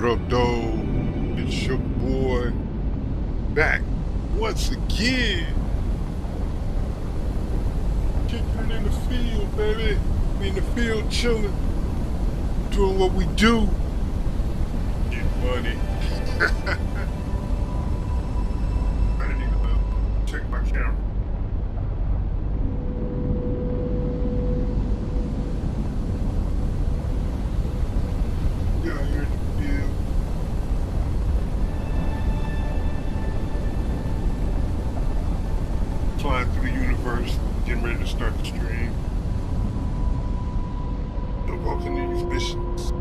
up, though? It's your boy back once again. Kicking it in the field, baby. We in the field chilling, doing what we do. Get money. I didn't even check my camera. Yeah, you're in the field. Flying through the universe, getting ready to start the stream. So welcome to these missions.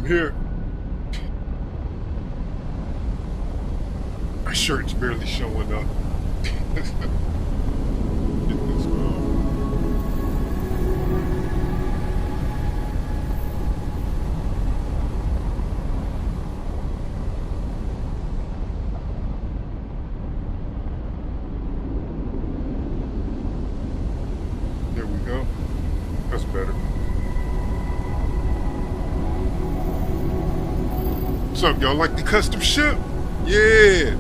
Here. My shirt's barely showing up. Get this There we go. That's better. What's up, y'all? Like the custom ship? Yeah.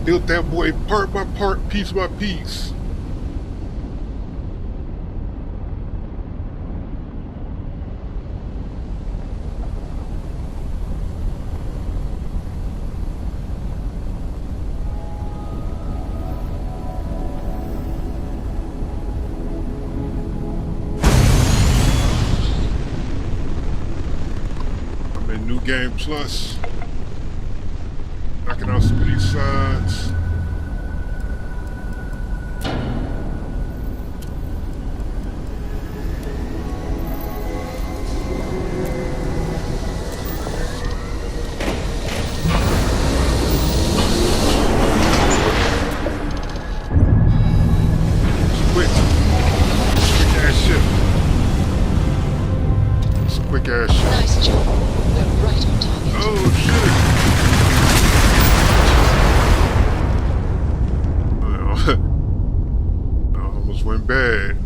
Built that boy part by part, piece by piece. New Game Plus. Knocking out some of these sides. Quick ass ship. It's a quick ass ship. Nice job. We're right on target. Oh shit! I almost went bad.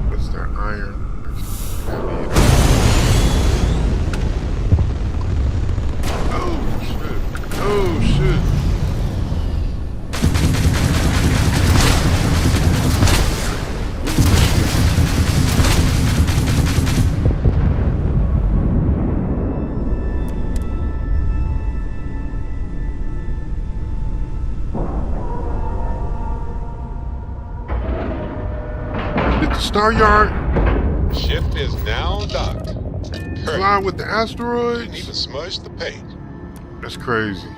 That's that iron. Oh shit! Oh shit! Star Yard. Ship is now docked. Fly with the asteroids. Didn't even smudge the paint. That's crazy.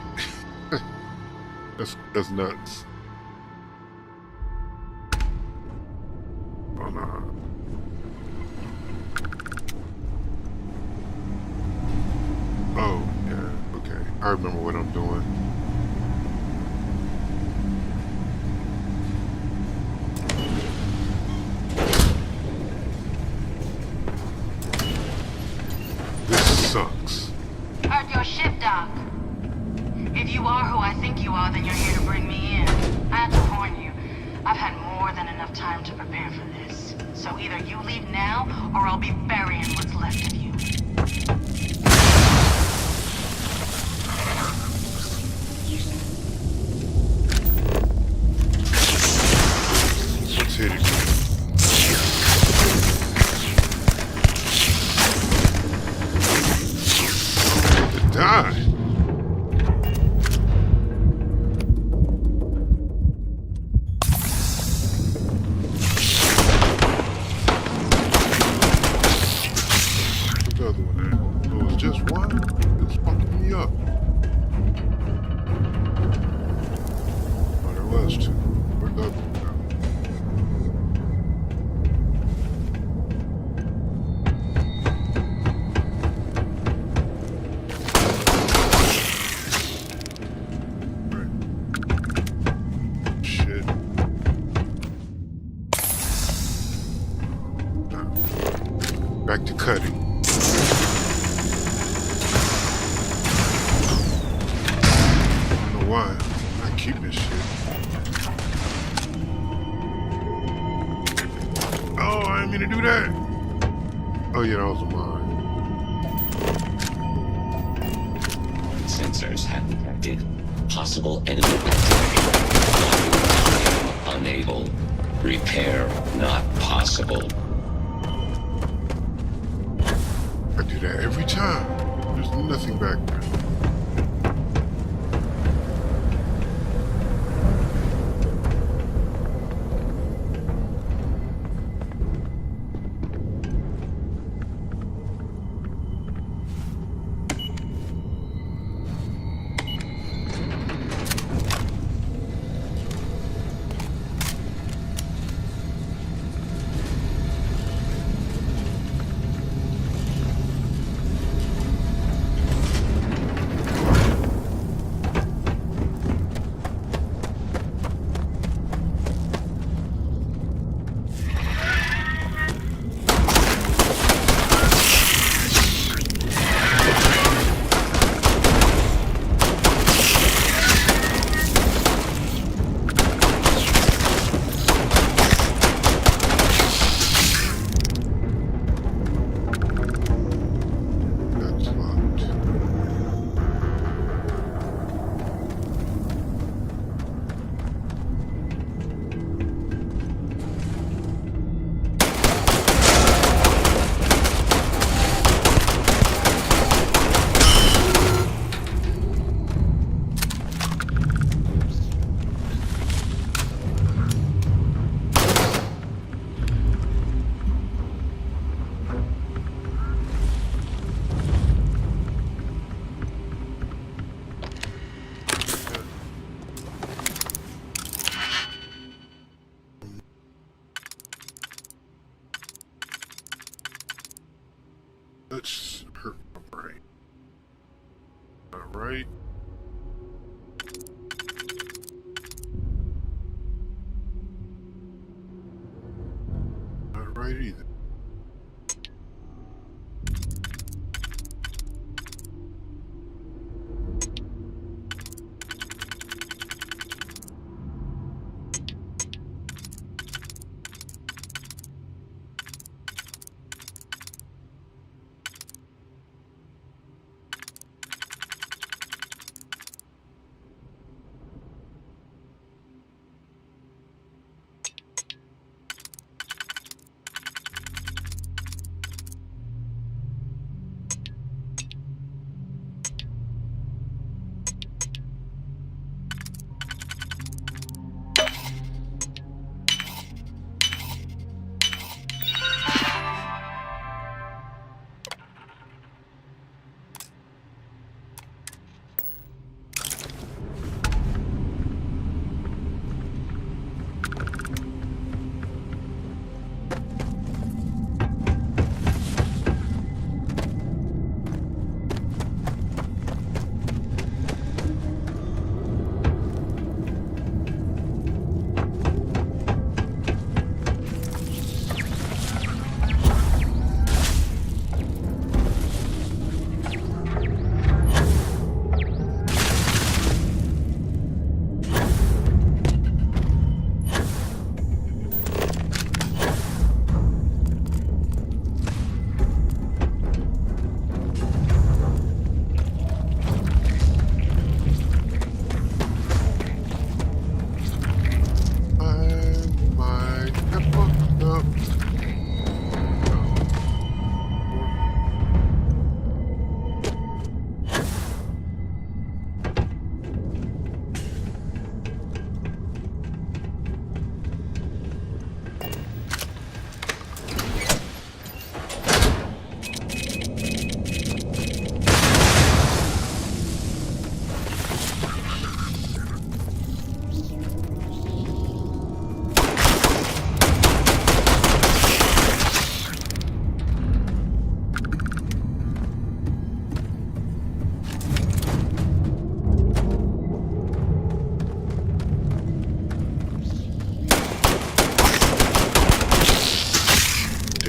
That's nuts. Oh no. Oh yeah. I remember what I'm doing. This sucks. Heard your ship, Doc. If you are who I think you are, then you're here to bring me in. I have to warn you, I've had more than enough time to prepare for this. So either you leave now, or I'll be burying what's left of you. Let's hit it. Die. What's the other one at? Oh, it's just one? It's fucking me up. Oh, there was two. Where'd the other one go? Shit. Back to cutting. I don't know why. I keep this shit. Oh, I didn't mean to do that. Oh yeah, that was mine. Sensors have detected possible enemy activity. Unable. Repair not possible. I do that every time. There's nothing back there. That's locked. Let's hurt my brain. Alright. Not right either.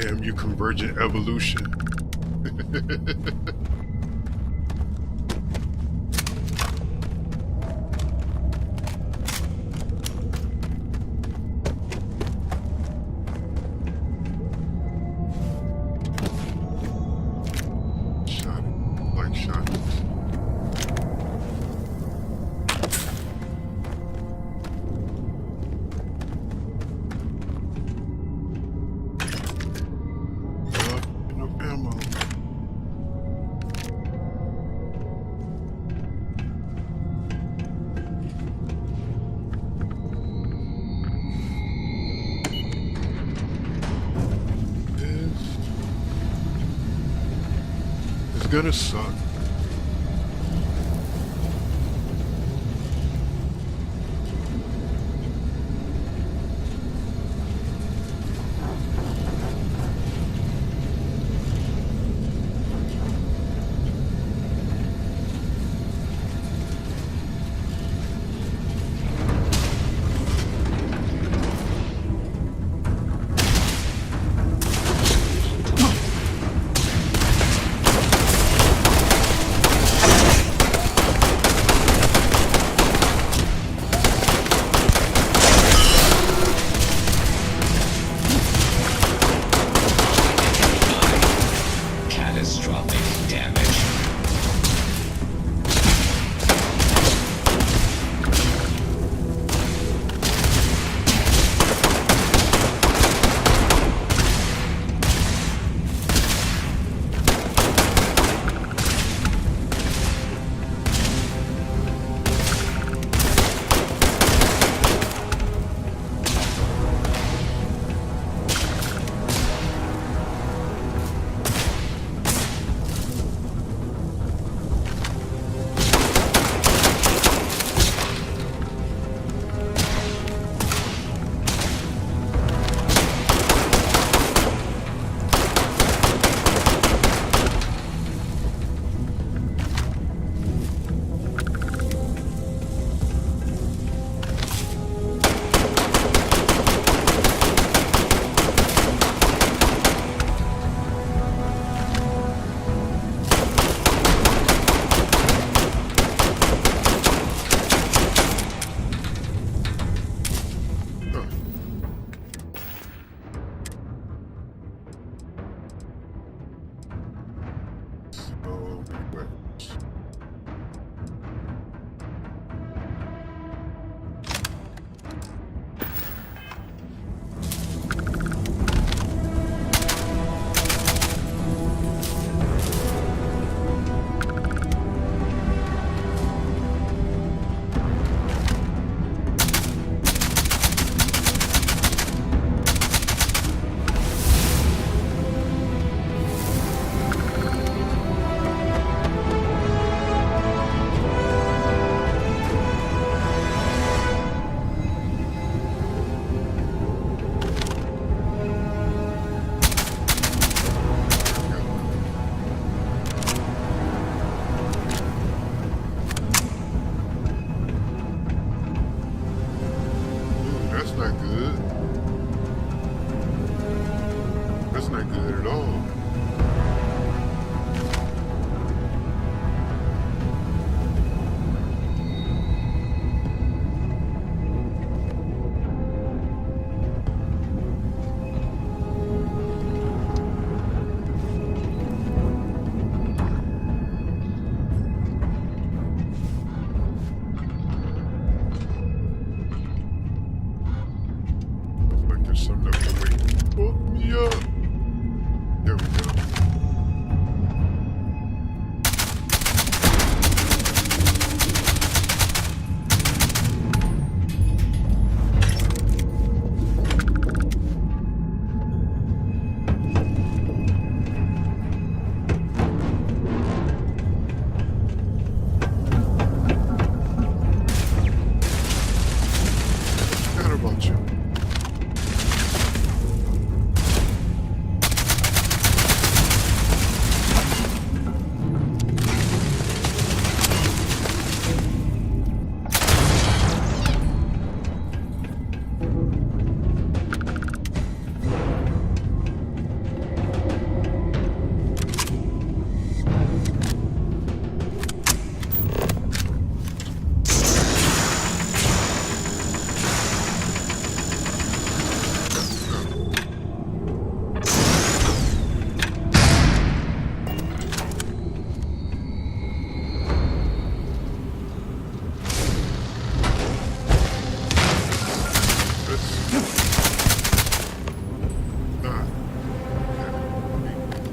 Damn you, convergent evolution. Shot it. Like shot it. Enough ammo. It's gonna suck. Catastrophic damage. Oh, wait. That's not good. That's not good at all. Looks like there's something up the way. Hook me up. There we go.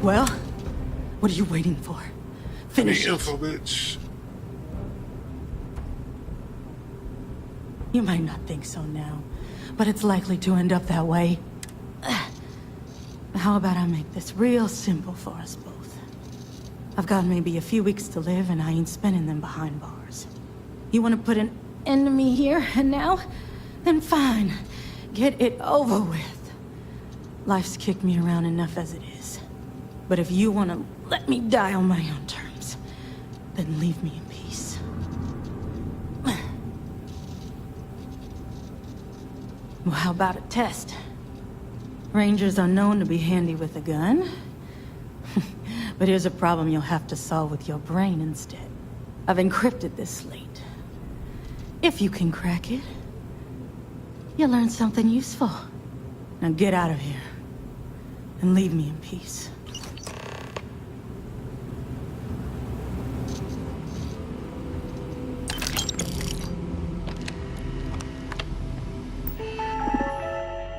Well, what are you waiting for? Finish The it. info, bitch. You might not think so now, but it's likely to end up that way. How about I make this real simple for us both? I've got maybe a few weeks to live, and I ain't spending them behind bars. You want to put an end to me here and now? Then fine. Get it over with. Life's kicked me around enough as it is. But if you want to let me die on my own terms, then leave me in peace. Well, how about a test? Rangers are known to be handy with a gun. But here's a problem you'll have to solve with your brain instead. I've encrypted this slate. If you can crack it, you'll learn something useful. Now get out of here and leave me in peace.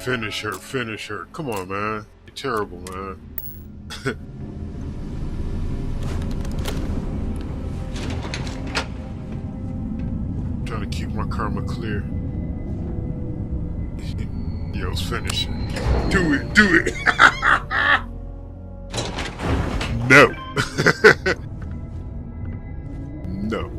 Finish her, finish her. Come on, man. You're terrible, man. Trying to keep my karma clear. Yo, let's finish it. Do it, do it. No. No.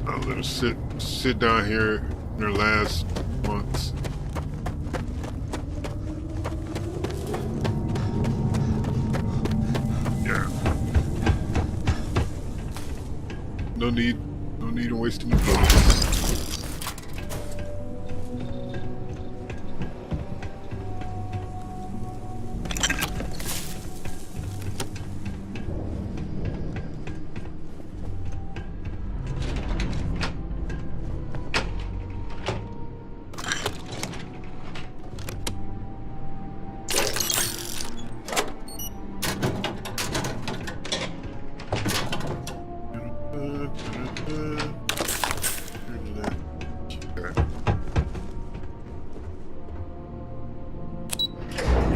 I'll let her sit down here in her last months. Yeah. No need in wasting the bullets.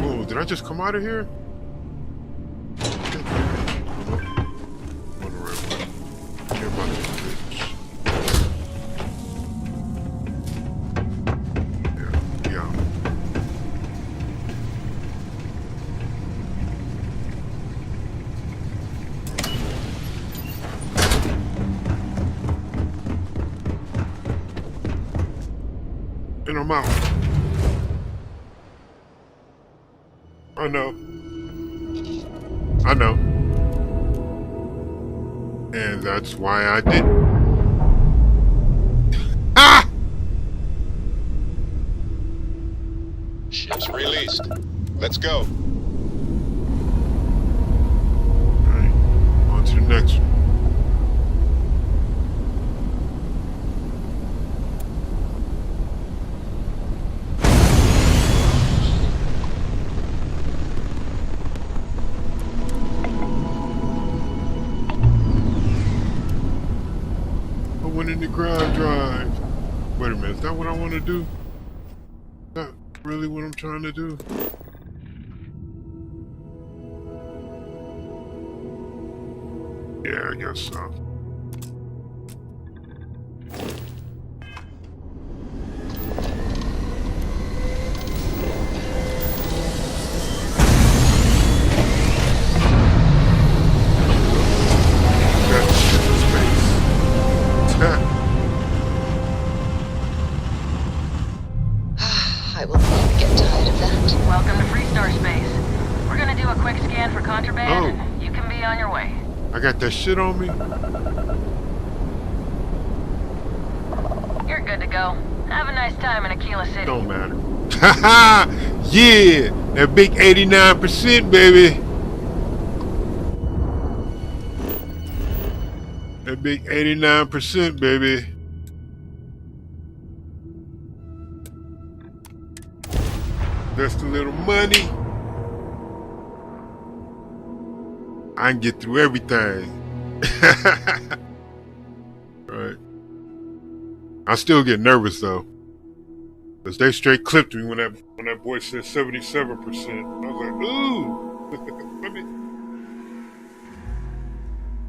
Whoa, did I just come out of here? Yeah. And I'm out. I know. I know. And that's why I did. Ah! Ship's released. Let's go. Alright, on to the next one. Went in the drive. Wait a minute, is that what I want to do? Is that really what I'm trying to do? Yeah, I guess so. I will never get tired of that. Welcome to Freestar Space. We're gonna do a quick scan for contraband, Oh. and you can be on your way. I got that shit on me. You're good to go. Have a nice time in Aquila City. Don't matter. Haha! Yeah! That big 89%, baby! That big 89%, baby. That's the little money. I can get through everything. Right. I still get nervous though, cause they straight clipped me when that boy said 77%. I was like, ooh.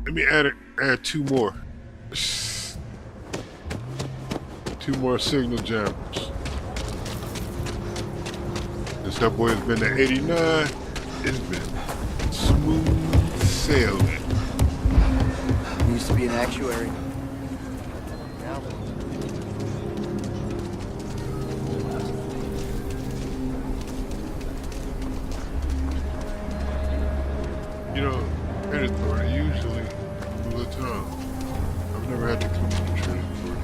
let me add 2 more. 2 more signal jammers. Since that boy has been to 89, it's been smooth sailing. Used to be an actuary. Now, You know, credit authority usually all the time. I've never had to come to the credit authority.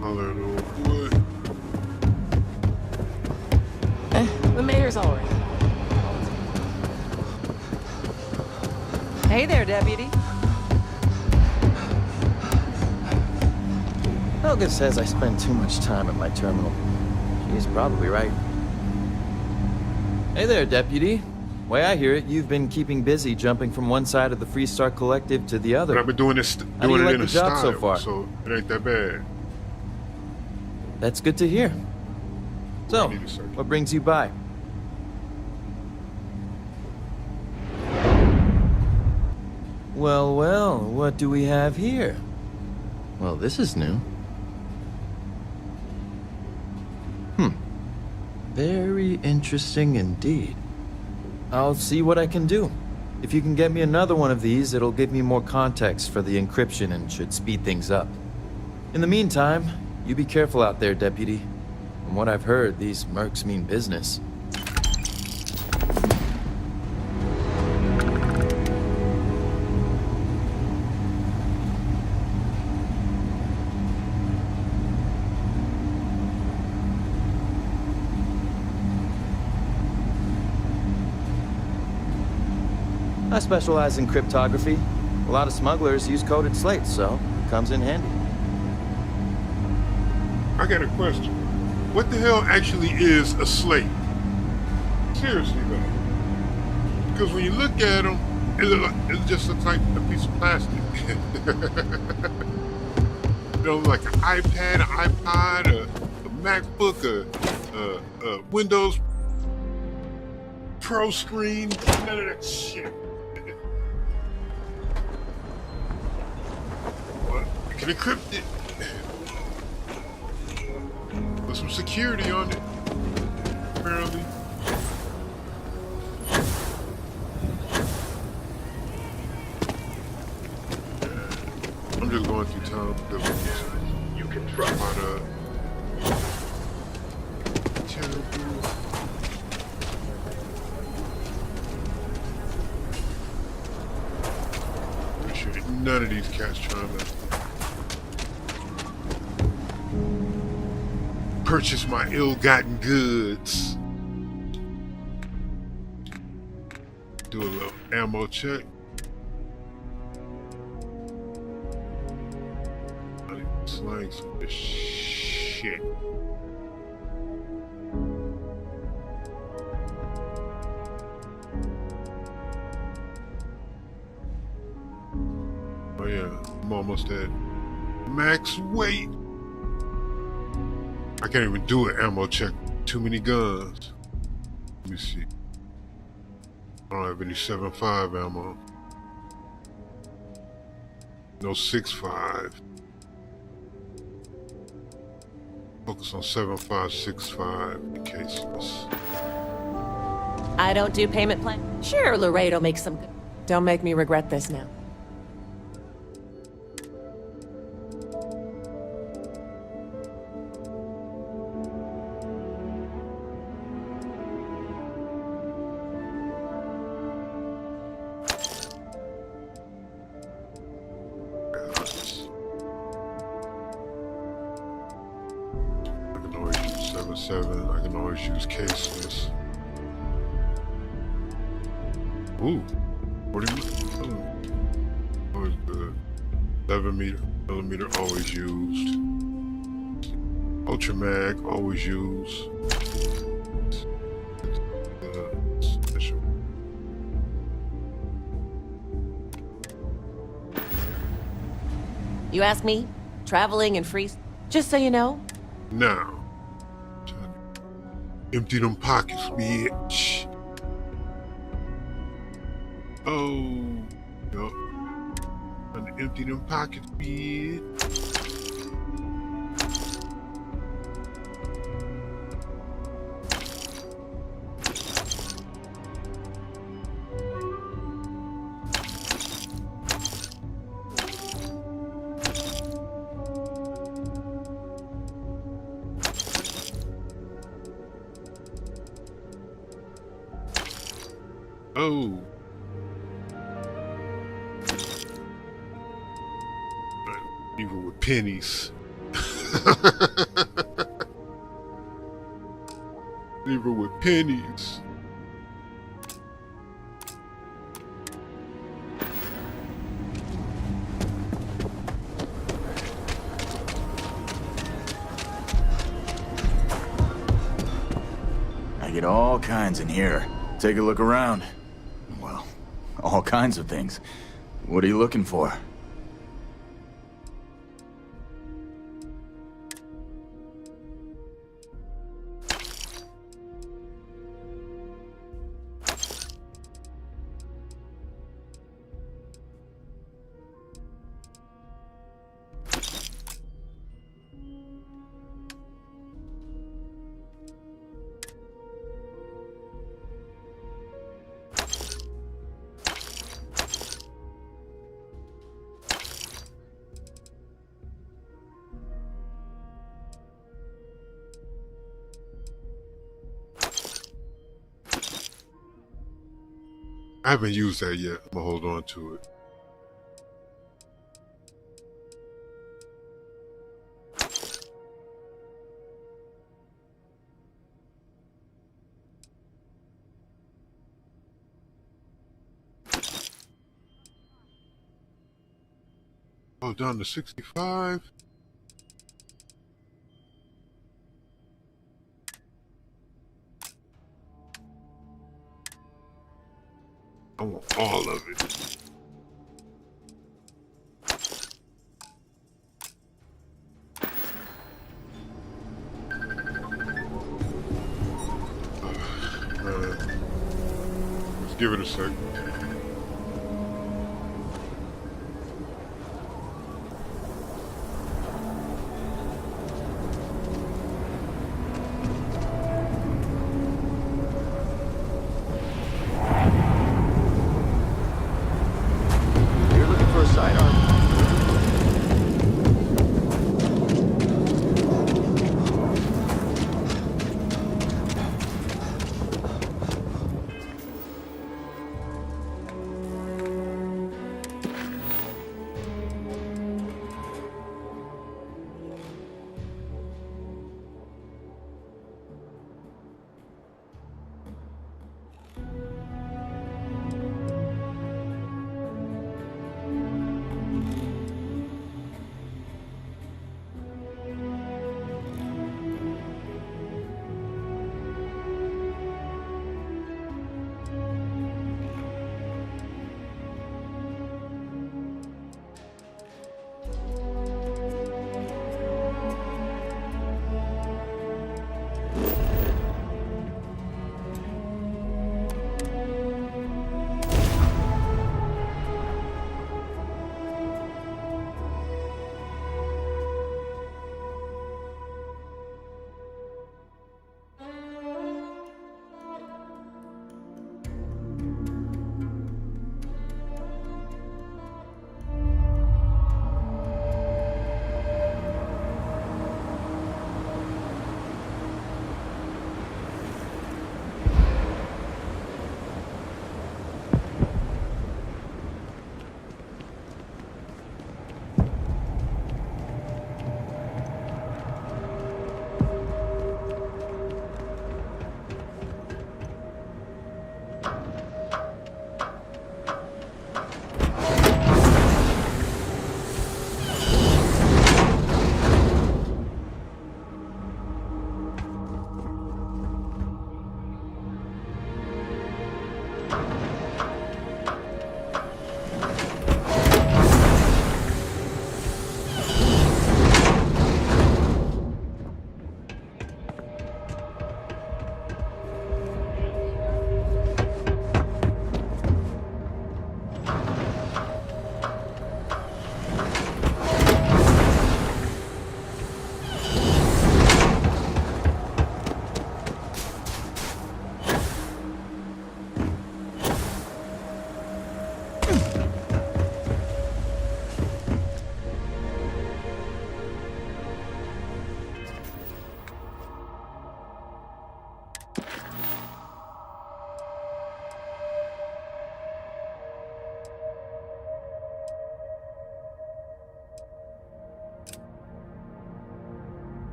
Holler at old boy. The mayor's all right. Hey there, deputy. Helga says I spend too much time at my terminal. She's probably right. Hey there, deputy. Way I hear it, you've been keeping busy jumping from one side of the Freestar Collective to the other. But I've been doing this, How do you doing it like in the a job style, so far? so it ain't that bad. That's good to hear. So, I need a second. what brings you by? Well, well, what do we have here? Well, this is new. Very interesting indeed. I'll see what I can do. If you can get me another one of these, it'll give me more context for the encryption and should speed things up. In the meantime, you be careful out there, deputy. From what I've heard, these mercs mean business. I specialize in cryptography. A lot of smugglers use coded slates, so it comes in handy. I got a question. What the hell actually is a slate? Seriously though. Because when you look at them, it's just a piece of plastic. You know, like an iPad, an iPod, a MacBook, a Windows Pro screen, none of that shit. What? You can encrypt it. Put some security on it, apparently. I'm just going through town because you can trust my none of these cats trying to purchase my ill-gotten goods. Do a little ammo check. I need to slang some of this shit. Oh yeah, I'm almost at max weight. I can't even do an ammo check. Too many guns. Let me see. I don't have any 7.5 ammo. No 6.5. Focus on 7.5, 6.5 in case it's... I don't do payment plan. Sure, Laredo makes some good. Don't make me regret this now. I can always use 7.7. I can always use caseless. Ooh, 40 meters. Always good. 7mm, always used. Ultra mag, always used. Special. You ask me? Traveling and free... Just so you know, Now, trying to empty them pockets, bitch. Oh, yup. Trying to empty them pockets, bitch. Oh. Even with pennies. Even with pennies. I get all kinds in here. Take a look around. Well, all kinds of things. What are you looking for? I haven't used that yet. I'm gonna hold on to it. Oh, down to 65. I want all of it. Let's give it a sec. You're looking for a sidearm?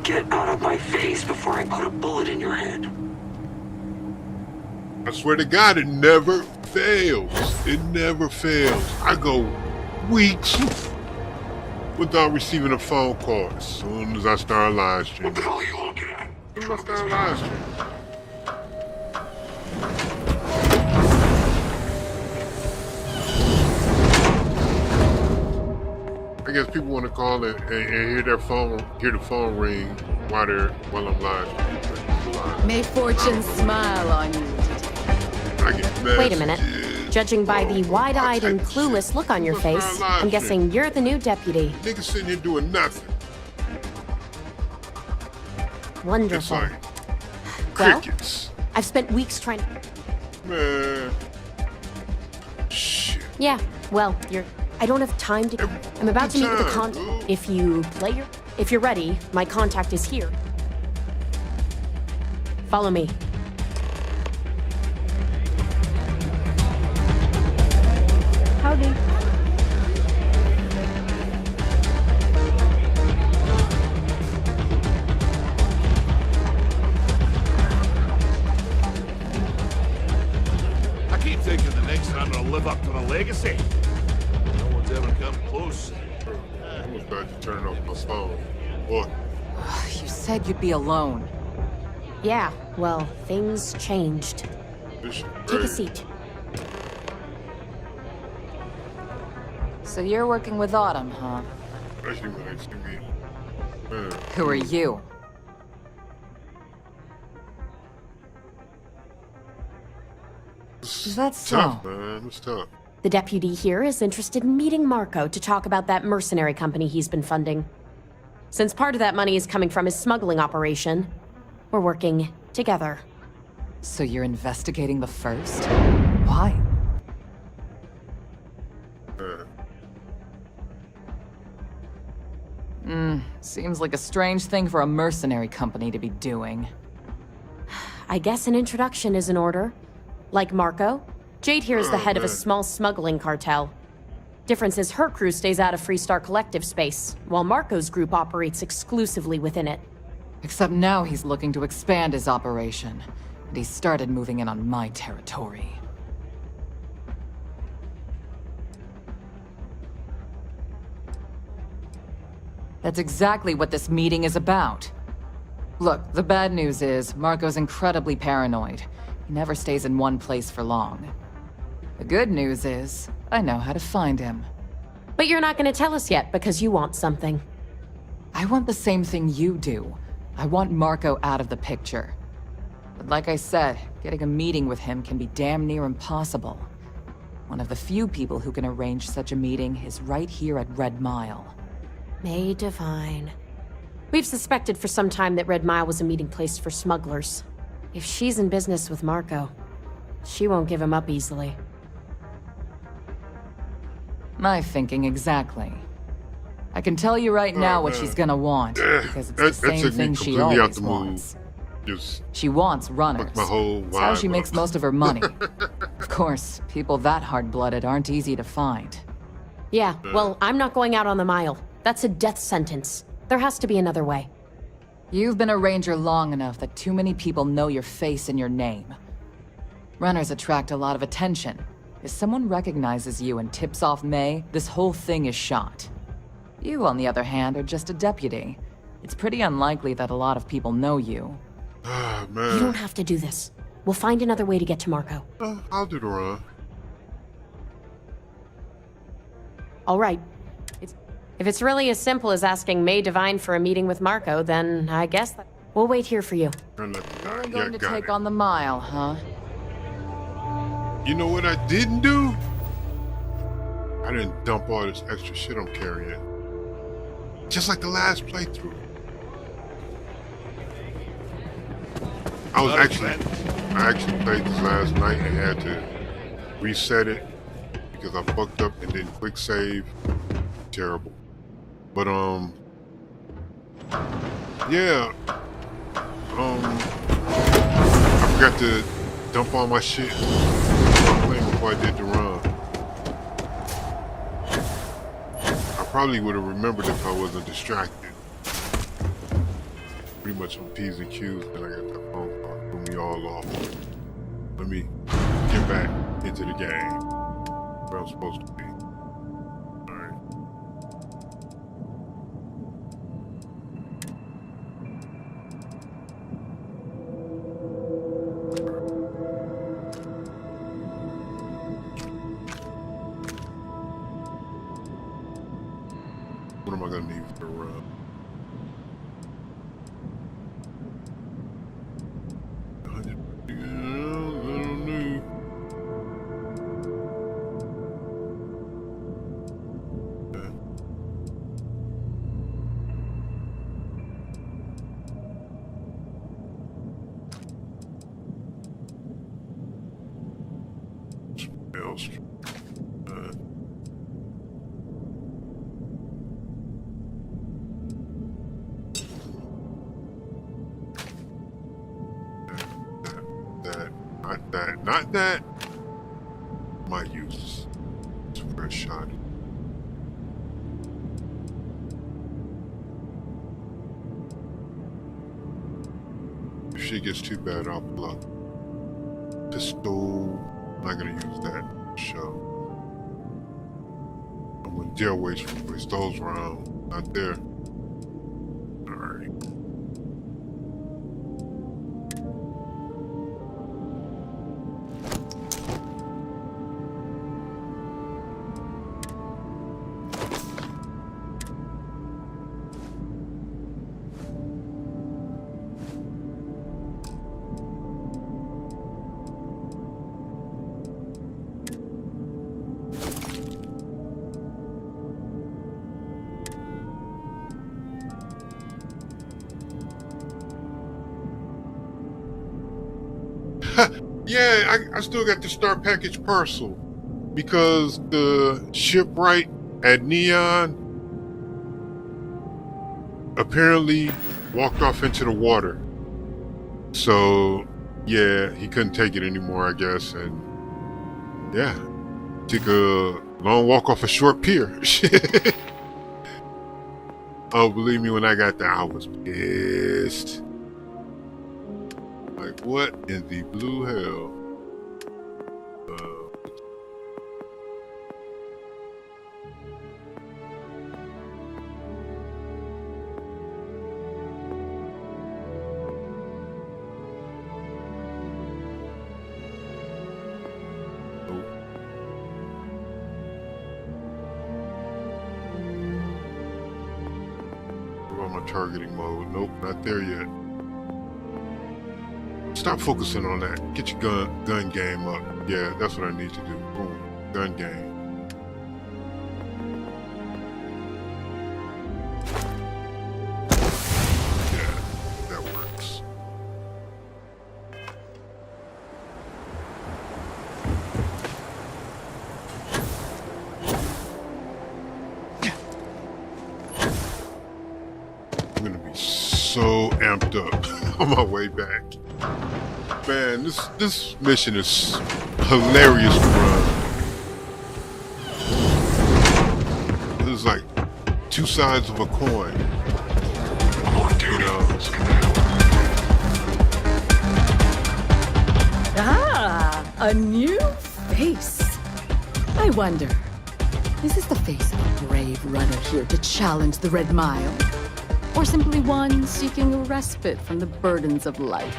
Get out of my face before I put a bullet in your head. I swear to God, it never fails. It never fails. I go weeks without receiving a phone call as soon as I start live streaming. What the hell are you looking at? As soon as I start live streaming. I guess people want to call and hear the phone ring while I'm live. May fortune smile on you. I get messages. Wait a minute. Judging by the wide-eyed and clueless look on your face, I'm guessing you're the new deputy. Niggas sitting here doing nothing. It's Wonderful. like Well, crickets. I've spent weeks trying. Man. Shit. Yeah. Well, I don't have time to. I'm about to meet with the Time, contact. dude. If you're ready, my contact is here. Follow me. Howdy. I keep thinking the next time I'm gonna live up to the legacy. No one's ever come close. I was about to turn off my phone. What? You said you'd be alone. Yeah. Well, things changed. This shit Take a crazy. seat. So you're working with Autumn, huh? Especially when they see me. Man. Who are you? Is that so? Tough, man. It's tough. The deputy here is interested in meeting Marco to talk about that mercenary company he's been funding. Since part of that money is coming from his smuggling operation, we're working together. So you're investigating the first? Why? Seems like a strange thing for a mercenary company to be doing. I guess an introduction is in order. Like Marco, Jade here is the head of a man. small smuggling cartel. Difference is her crew stays out of Freestar Collective space, while Marco's group operates exclusively within it. Except now he's looking to expand his operation, and he started moving in on my territory. That's exactly what this meeting is about. Look, the bad news is, Marco's incredibly paranoid. He never stays in one place for long. The good news is, I know how to find him. But you're not going to tell us yet because you want something. I want the same thing you do. I want Marco out of the picture. But like I said, getting a meeting with him can be damn near impossible. One of the few people who can arrange such a meeting is right here at Red Mile. May Divine. We've suspected for some time that Red Mile was a meeting place for smugglers. If she's in business with Marco, she won't give him up easily. My thinking exactly. I can tell you right now what she's gonna want, because it's the same thing she always wants. Just She wants runners. my whole It's how vibe she makes up. most of her money. Of course, people that hard-blooded aren't easy to find. Yeah, well, I'm not going out on the mile. That's a death sentence. There has to be another way. You've been a ranger long enough that too many people know your face and your name. Runners attract a lot of attention. If someone recognizes you and tips off May, this whole thing is shot. You, on the other hand, are just a deputy. It's pretty unlikely that a lot of people know you. Ah, You man. don't have to do this. We'll find another way to get to Marco. I'll do the run. All right. If it's really as simple as asking May Divine for a meeting with Marco, then I guess we'll wait here for you. Turn left and You're right. going Yeah, to got take it. on the mile, huh? You know what I didn't do? I didn't dump all this extra shit I'm carrying. Just like the last playthrough. I actually played this last night and had to reset it because I fucked up and didn't quick save. Terrible. But yeah. I forgot to dump all my shit before I did the run. I probably would have remembered if I wasn't distracted. pretty much on P's and Q's, then I got that phone call, threw me all off. Let me get back into the game where I'm supposed to be. Alright. What am I gonna need for the run? Not that. My use. It's a fresh shot. If shit gets too bad, I'll pull up pistol. I'm not gonna use that. Show. I'm gonna deal waste those rounds. Not there. Alright. Yeah, I still got the star package parcel because the shipwright at Neon apparently walked off into the water. So yeah, he couldn't take it anymore, I guess, and yeah, took a long walk off a short pier. Oh, believe me, when I got there, I was pissed. Like, what in the blue hell? What about my targeting mode? Nope, not there yet. Stop focusing on that. Get your gun game up. Yeah, that's what I need to do. Boom. Gun game. Yeah, that works. I'm gonna be so amped up on my way back. Man, this mission is hilarious to run. This is like two sides of a coin. You know. Ah, a new face. I wonder, is this the face of a brave runner here to challenge the Red Mile? Or simply one seeking a respite from the burdens of life?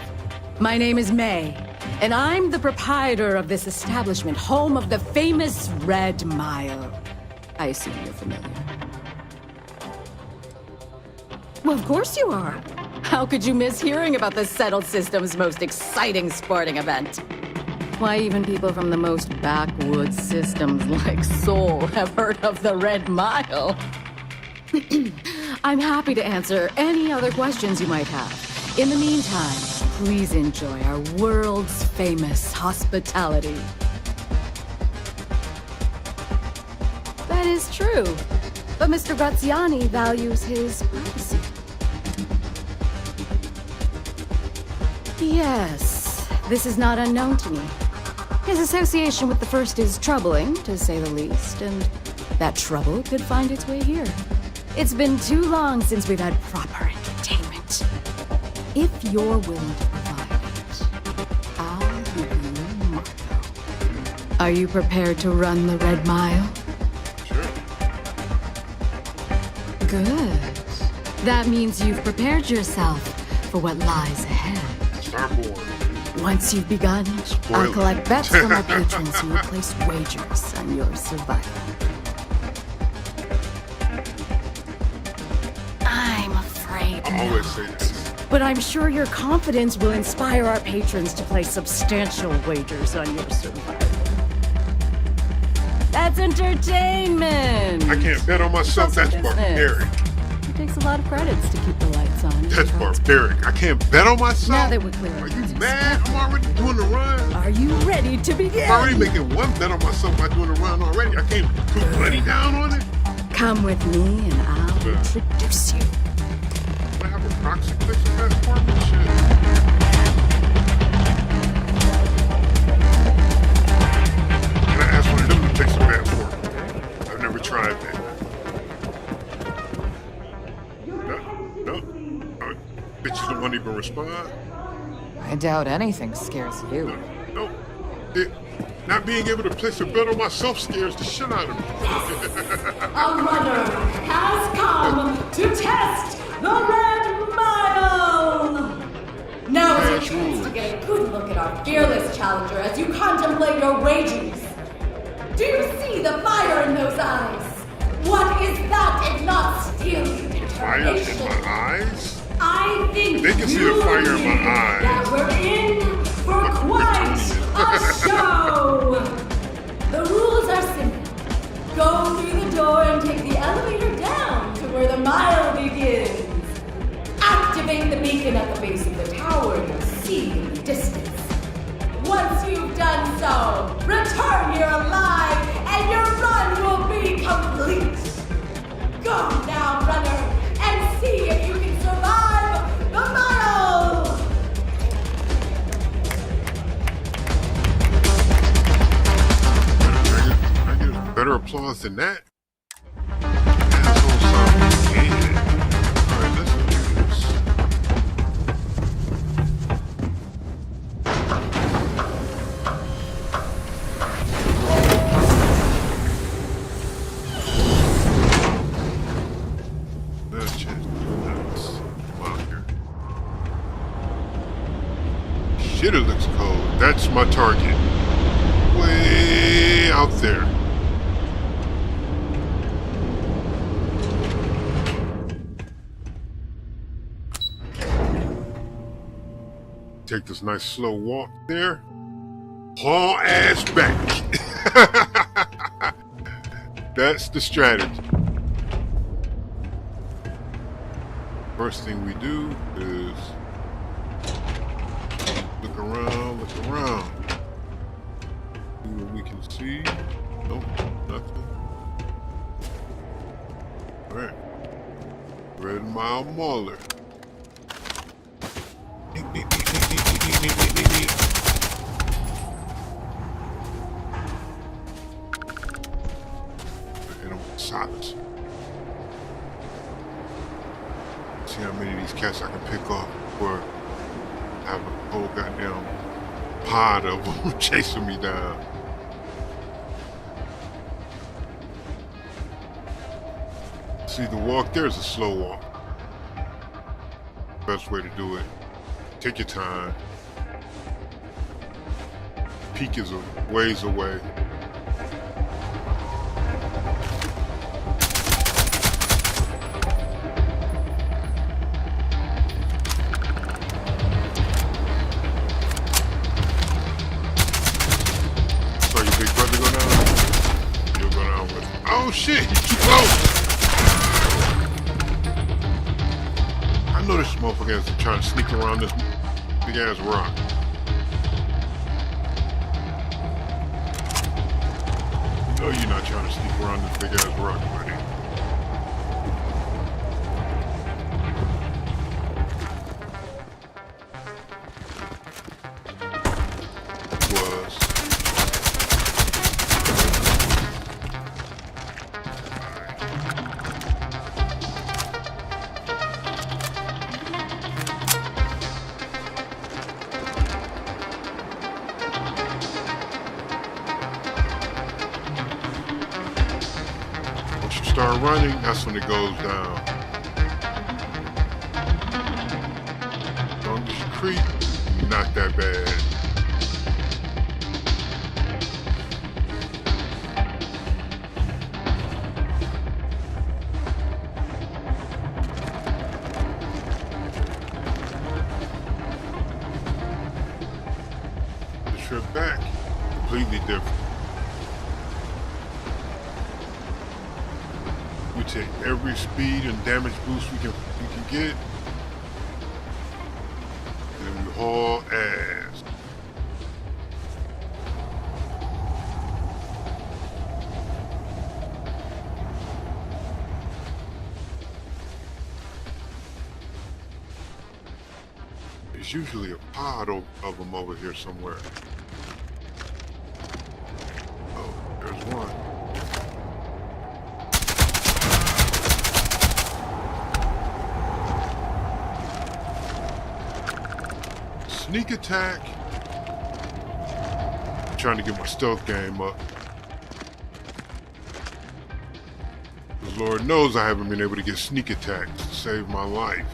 My name is May, and I'm the proprietor of this establishment, home of the famous Red Mile. I assume you're familiar. Well, of course you are. How could you miss hearing about the Settled System's most exciting sporting event? Why, even people from the most backwoods systems like Sol have heard of the Red Mile. I'm happy to answer any other questions you might have. In the meantime, please enjoy our world's famous hospitality. That is true, but Mr. Graziani values his privacy. Yes, this is not unknown to me. His association with the First is troubling, to say the least, and that trouble could find its way here. It's been too long since we've had proper entertainment. If you're willing to provide it, I'll give you Marco. Are you prepared to run the Red Mile? Sure. Good. That means you've prepared yourself for what lies ahead. Starborn. Once you've begun, Spoiler. I'll collect bets from our patrons who will place wagers on your survival. I'm afraid I always say this. but I'm sure your confidence will inspire our patrons to place substantial wagers on your survival. That's entertainment! I can't bet on myself. That's Business. barbaric. It takes a lot of credits to keep the lights on. That's barbaric. I can't bet on myself. Now that we're clear Are on you this, mad? I'm already doing the run. are you ready to begin? I'm already making one bet on myself by doing the run already. I can't put money down on it. Come with me and I'll Yeah. introduce you. I have a proxy place of passport and shit. Can I ask one of them to take some passport? I've never tried that. No. Bitches don't want to even respond. I doubt anything scares you. No. Not being able to place a bet on myself scares the shit out of me. A runner has come to test the Red Mile! Now is your chance to get a good look at our fearless challenger as you contemplate your wagers. Do you see the fire in those eyes? What is that if not steely Fire in determination? my eyes? I think They can see the fire in my eyes. that we're in for quite a show. The rules are simple. Go through the door and take the elevator down to where the mile begins. Activate the beacon at the base of the tower you'll see in the distance. Once you've done so, return here alive and your run will be complete. Go now, runner, and see if you can survive the mile! I get better applause than that. Asshole sound hated. Alright, let's do this. Let's change this. Come on here. Shit, it looks cold. That's my target. Way out there. Take this nice slow walk there. Haul ass back. That's the strategy. First thing we do is look around, look around. See what we can see. Nope, nothing. Alright. Red Mile Mauler. Hit him with socks. See how many of these cats I can pick off before I have a whole goddamn pod of them chasing me down. See, the walk there is a slow walk. Best way to do it. Take your time. Peak is a ways away. So your big brother go down? You'll go down with him. Oh shit, you too close! I know this motherfucker is trying to sneak around this big ass rock. No, you're not trying to sneak around this big ass rock, buddy. Was. start running, that's when it goes down. As long as you creep, not that bad. The trip back, completely different. We take every speed and damage boost we can get, and we haul ass. There's usually a pod of them over here somewhere. Oh, there's one. Sneak attack. I'm trying to get my stealth game up. 'Cause Lord knows I haven't been able to get sneak attacks to save my life.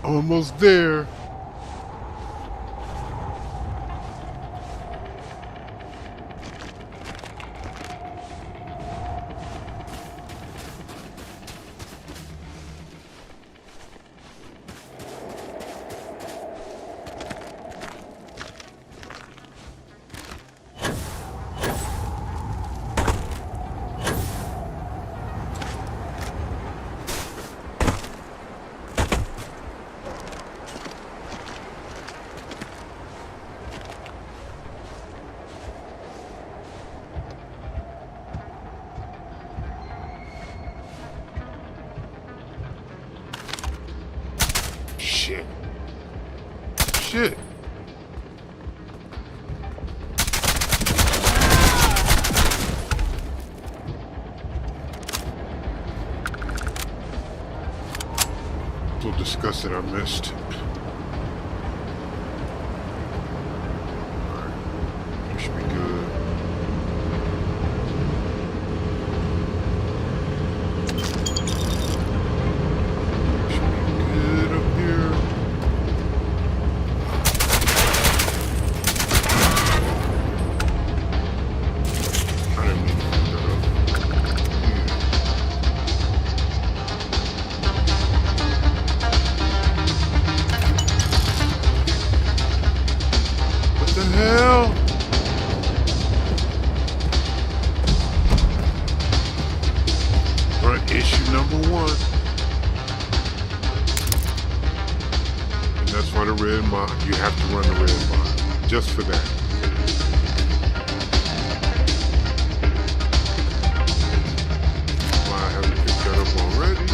Almost there. Shit. So disgusted I missed. Alright. We should be good. for the red mile. You have to run the red mile. Just for that. Why I haven't picked that up already?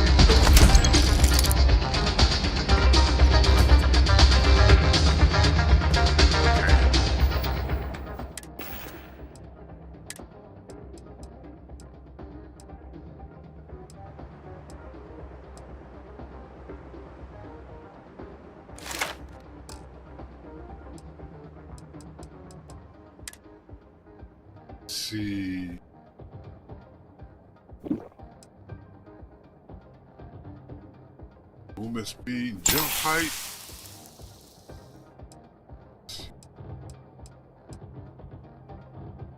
See. Movement speed, jump height.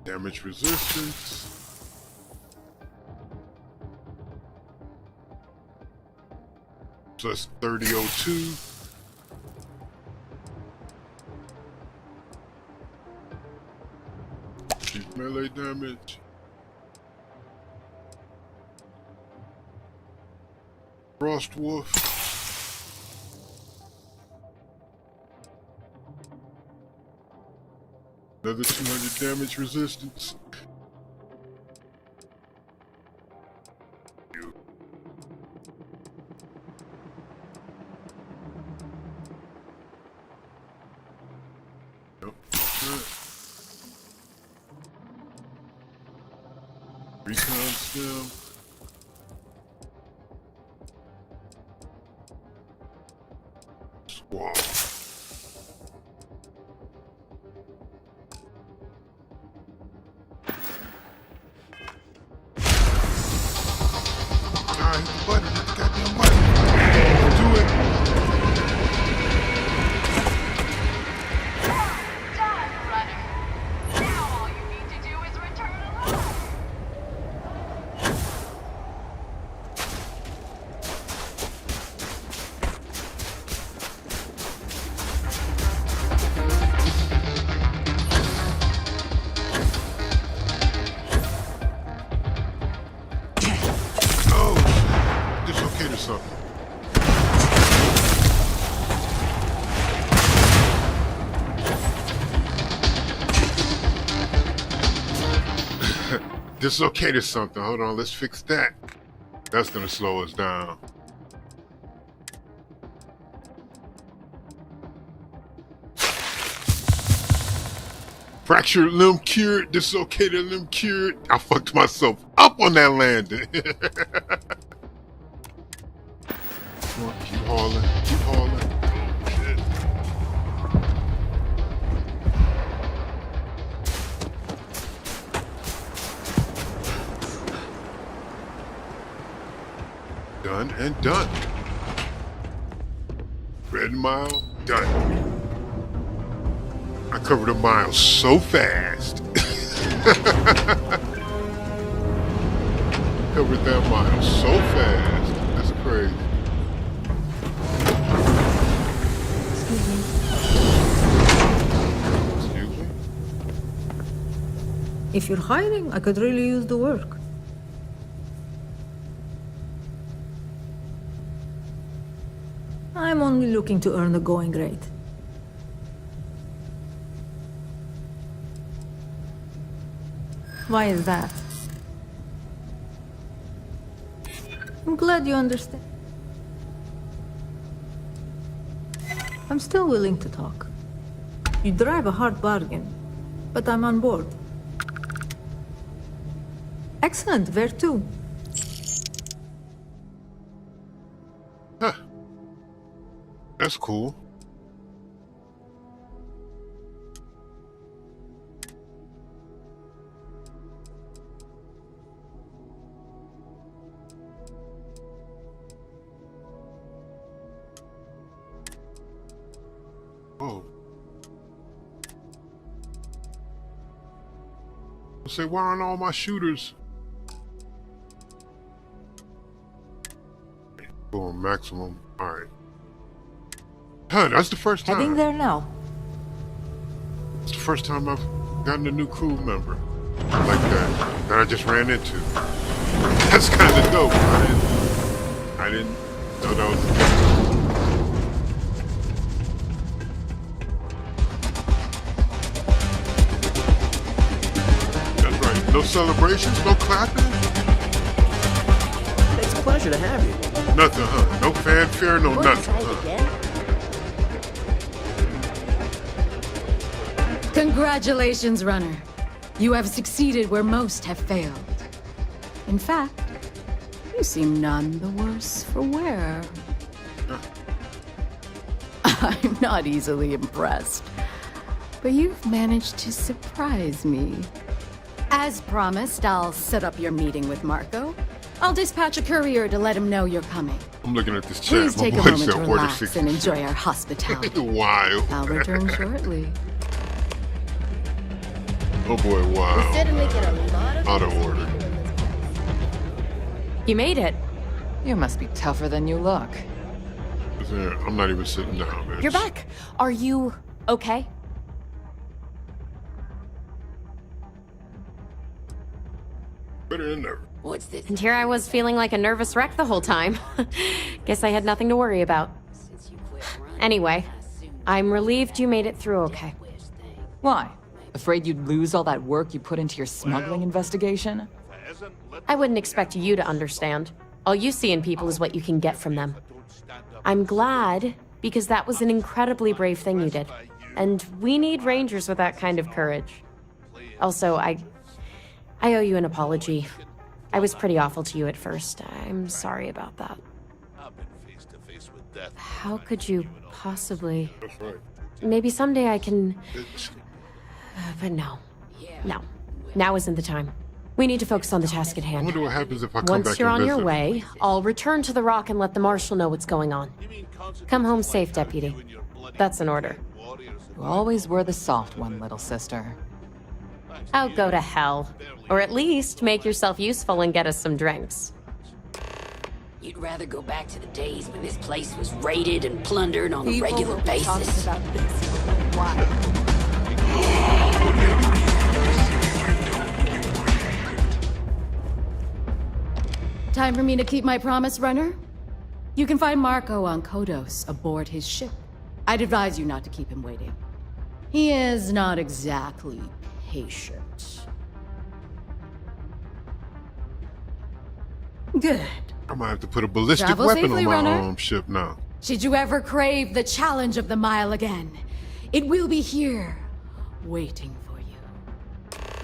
Damage resistance. Plus 3002. Melee damage. Frost Wolf. Another 200 damage resistance. Nope. Recon stem. Squall. Alright, button, goddamn button. Do it. Done, runner. Now all you need to do is return alive. Oh, dislocated something. Dislocated something. Hold on, let's fix that. That's gonna slow us down. Fractured limb cured, dislocated limb cured. I fucked myself up on that landing. Come on, keep hauling, keep hauling. Shit. Done and done. Red mile, done. I covered a mile so fast. Covered that mile so fast. That's crazy. Excuse me? If you're hiring, I could really use the work. I'm only looking to earn the going rate. Why is that? I'm glad you understand. I'm still willing to talk. You drive a hard bargain, but I'm on board. Excellent, where to? Huh. That's cool. Oh. Say, why aren't all my shooters? Going maximum. Alright. Huh, that's the first time. Heading there now. It's the first time I've gotten a new crew member like that I just ran into. That's kind of dope. I didn't know that was. No celebrations, no clapping? It's a pleasure to have you. Nothing, huh? No fanfare, no nothing, huh? Congratulations, runner. You have succeeded where most have failed. In fact, you seem none the worse for wear. I'm not easily impressed, but you've managed to surprise me. As promised, I'll set up your meeting with Marco. I'll dispatch a courier to let him know you're coming. I'm looking at this chat. Please My take a boy moment said to order relax 60. and enjoy our hospitality. Wow. I'll return shortly. Oh boy, wow. Out of order. You made it. You must be tougher than you look. I'm not even sitting down, man. You're back. Are you okay? Better than never. What's this? And here I was feeling like a nervous wreck the whole time. Guess I had nothing to worry about. Anyway, I'm relieved you made it through okay. Why? Afraid you'd lose all that work you put into your smuggling investigation? I wouldn't expect you to understand. All you see in people is what you can get from them. I'm glad, because that was an incredibly brave thing you did. And we need rangers with that kind of courage. Also, I owe you an apology. I was pretty awful to you at first. I'm sorry about that. How could you possibly... That's right. Maybe someday I can... But no. No. Now isn't the time. We need to focus on the task at I hand. wonder what happens if I come Once back you're and on your visit. way, I'll return to the Rock and let the Marshal know what's going on. Come home safe, Deputy. That's an order. You always were the soft one, little sister. Oh, go to hell. Or at least make yourself useful and get us some drinks. You'd rather go back to the days when this place was raided and plundered on a regular basis. About this for a while. Time for me to keep my promise, runner? You can find Marco on Kodos aboard his ship. I'd advise you not to keep him waiting. He is not exactly patient. Good. I might have to put a ballistic Travel weapon safely, on my runner. ship now. Should you ever crave the challenge of the mile again, it will be here, waiting for you.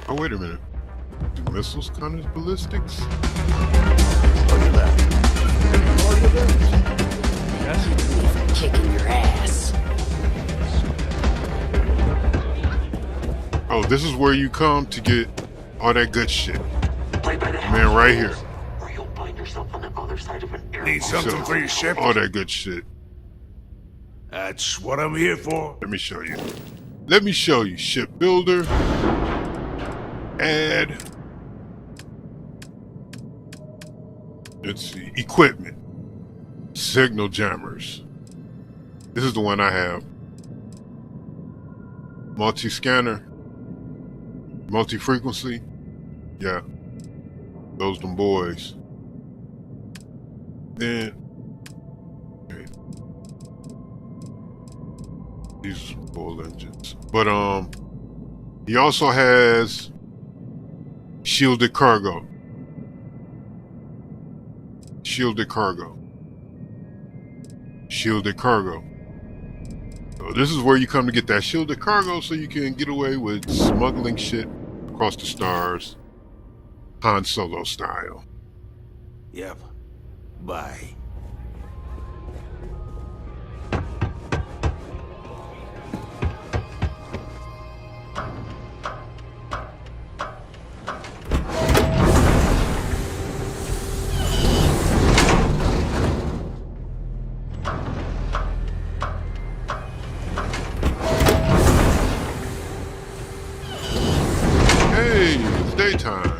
Oh, wait a minute. Do missiles count as ballistics? Kicking your ass. Oh, this is where you come to get all that good shit. Man, right here. Need something for your ship? All that good shit. That's what I'm here for. Let me show you. Let me show you. Shipbuilder. Add. Let's see. Equipment. Signal jammers. This is the one I have. Multi-scanner. Multi-frequency. Yeah. Those them boys. Then. Okay. These are full engines. But he also has shielded cargo. Shielded cargo. Shielded cargo. So this is where you come to get that shielded cargo so you can get away with smuggling shit across the stars. Han Solo style. Yep. Bye. Hey, it's daytime.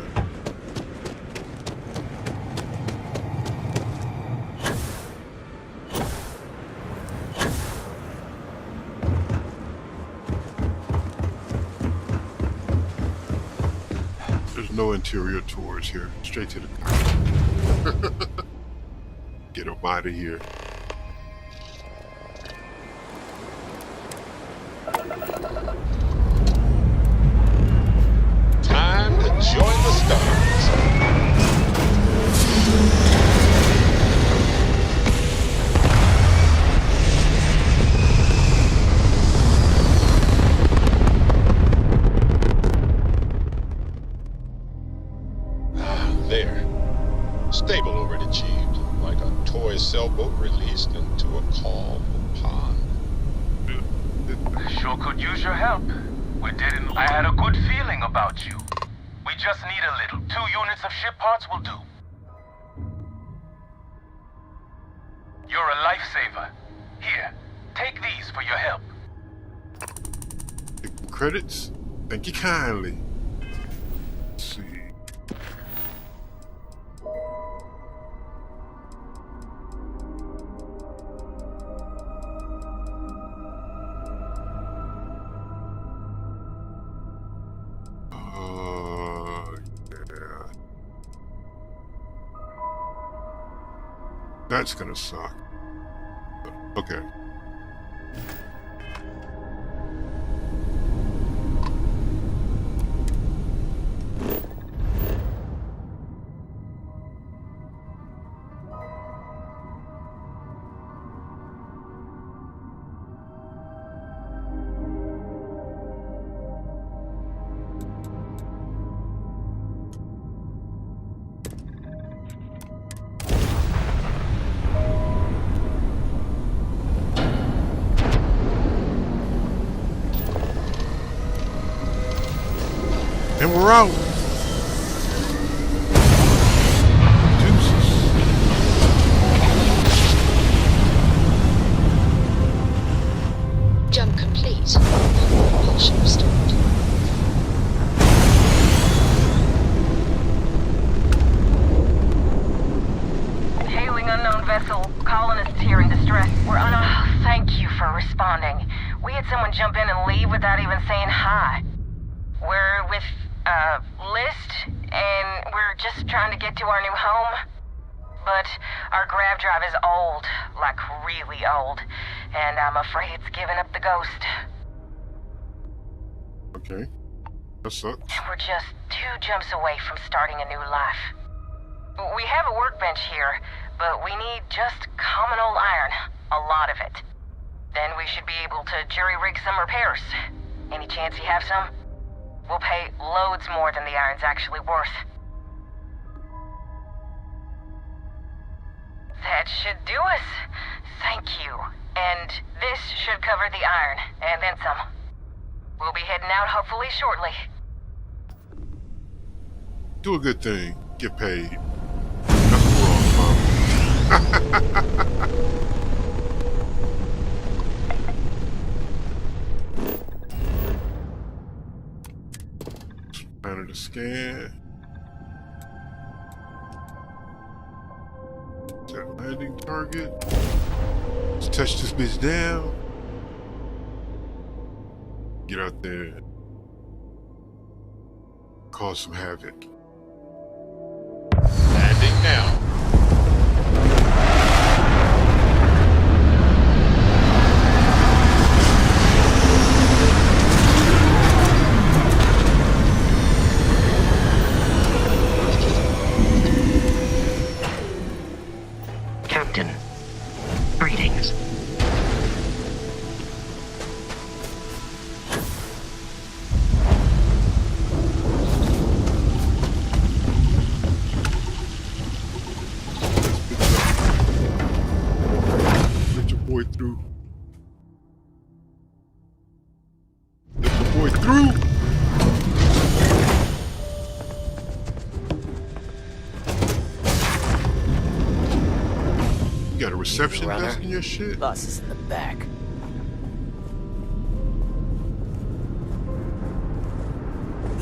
There's no interior tours here. Straight to the car. Get up out of here. Time to join the I had a good feeling about you. We just need a little. 2 units of ship parts will do. You're a lifesaver. Here, take these for your help. Credits? Thank you kindly. Let's see. Yeah. That's gonna suck. Okay. And we're out. Deuces. Jump complete. Propulsion restored. Hailing unknown vessel. Colonists here in distress. We're on a... Thank you for responding. We had someone jump in and leave without even saying hi. We're with, List, and we're just trying to get to our new home. But our grav drive is old, like really old, and I'm afraid it's giving up the ghost. Okay. That sucks. We're just 2 jumps away from starting a new life. We have a workbench here, but we need just common old iron, a lot of it. Then we should be able to jury-rig some repairs. Any chance you have some? We'll pay loads more than the iron's actually worth. That should do us. Thank you. And this should cover the iron, and then some. We'll be heading out hopefully shortly. Do a good thing. Get paid. That's wrong, Mom. Planner to scan. Set landing target. Let's touch this bitch down. Get out there. Cause some havoc. Landing now. Captain, greetings. Let your boy through. Let your boy through. You got a reception desk in your shit? Bus is in the back.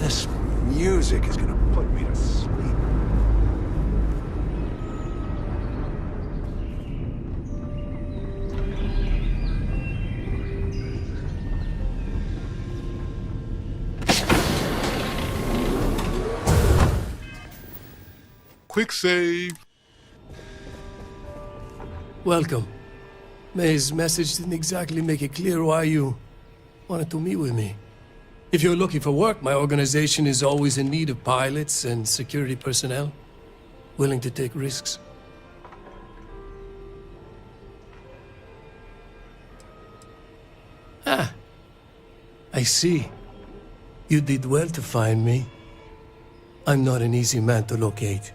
This music is gonna put me to sleep. Quick save. Welcome. May's message didn't exactly make it clear why you wanted to meet with me. If you're looking for work, my organization is always in need of pilots and security personnel, willing to take risks. Ah, I see. You did well to find me. I'm not an easy man to locate.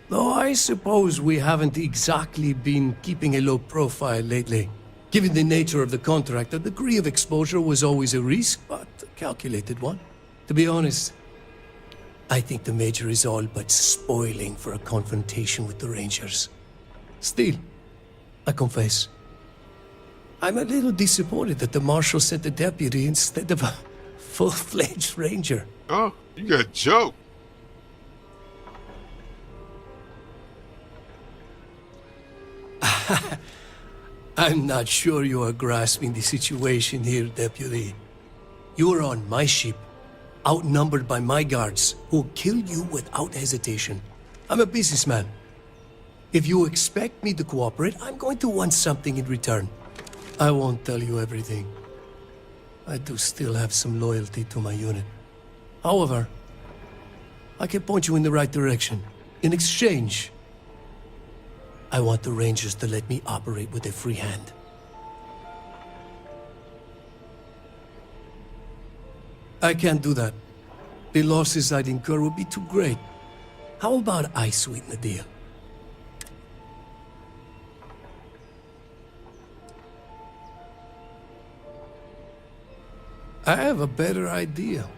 Though I suppose we haven't exactly been keeping a low profile lately. Given the nature of the contract, a degree of exposure was always a risk, but calculated one. To be honest, I think the Major is all but spoiling for a confrontation with the Rangers. Still, I confess, I'm a little disappointed that the Marshal sent a deputy instead of a full-fledged Ranger. Oh, you got joke. I'm not sure you are grasping the situation here, Deputy. You are on my ship, outnumbered by my guards, who'll kill you without hesitation. I'm a businessman. If you expect me to cooperate, I'm going to want something in return. I won't tell you everything. I do still have some loyalty to my unit. However, I can point you in the right direction. In exchange, I want the Rangers to let me operate with a free hand. I can't do that. The losses I'd incur would be too great. How about I sweeten the deal? I have a better idea.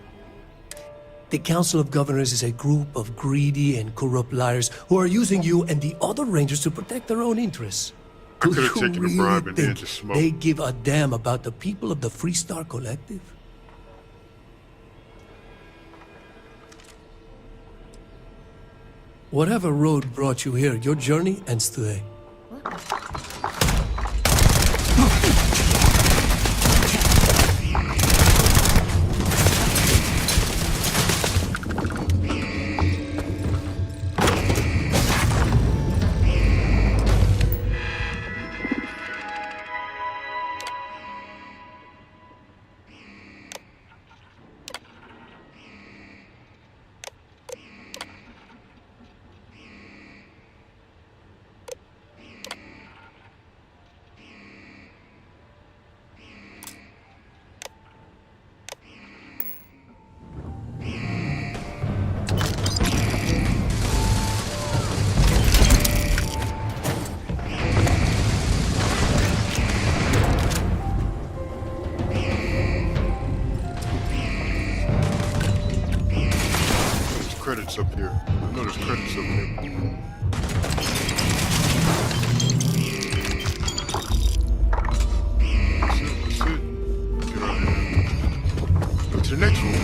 The Council of Governors is a group of greedy and corrupt liars who are using you and the other Rangers to protect their own interests. I could have taken a bribe and then just smoked. They give a damn about the people of the Freestar Collective? Whatever road brought you here, your journey ends today. Credits up here. I know there's credits up here. That's it. Get out of here. Go to the next one.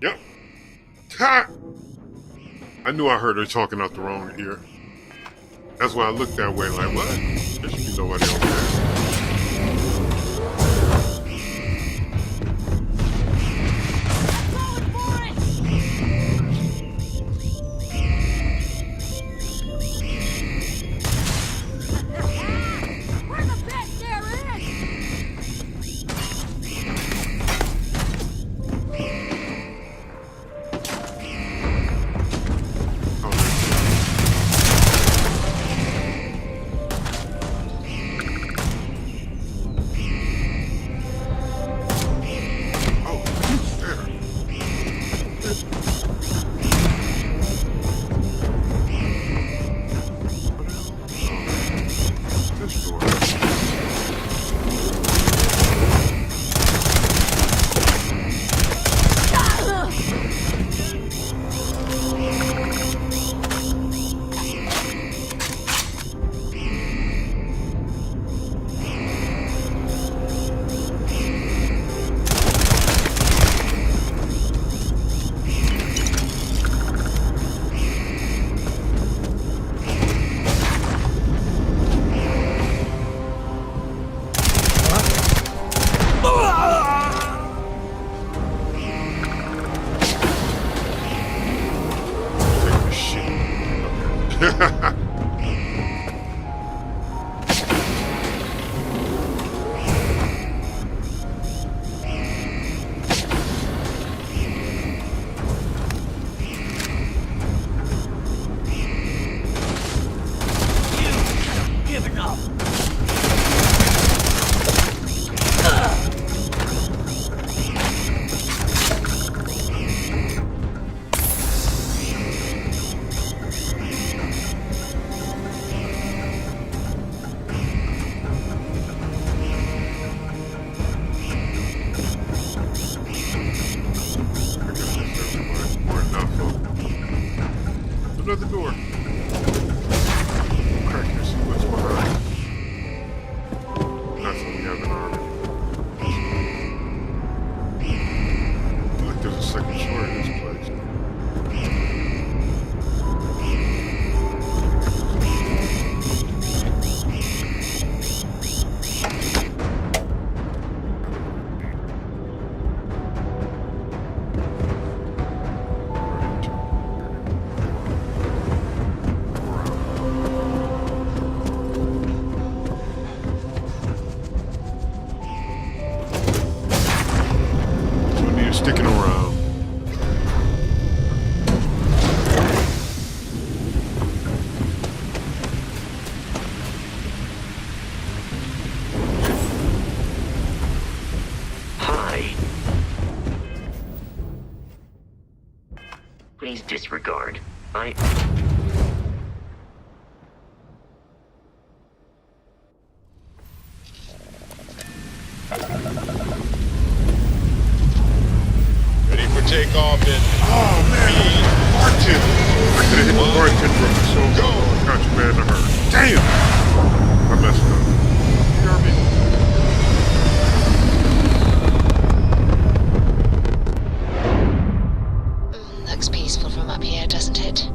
Yep. Ha! I knew I heard her talking out the wrong ear. That's why I looked that way like, what? There should be nobody over there. sticking around. Hi. Please disregard. Ready for takeoff in... Oh man, Martin! I could have hit the bartender up so go. Contraband to her. Damn! I messed up. You heard me? Looks peaceful from up here, doesn't it?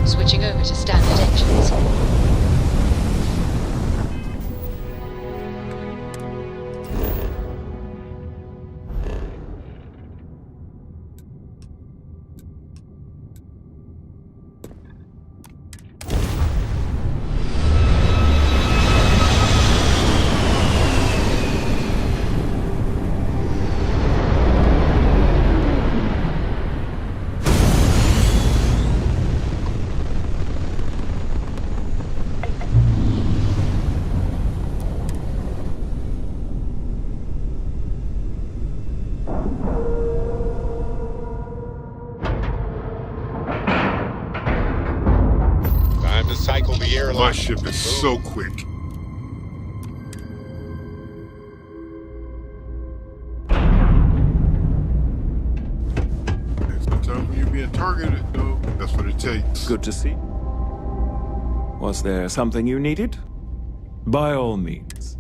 Switching over to standard engines. Time to cycle the airline. My ship is so quick. Sometimes when you're being targeted, though, that's what it takes. Good to see. Was there something you needed? By all means.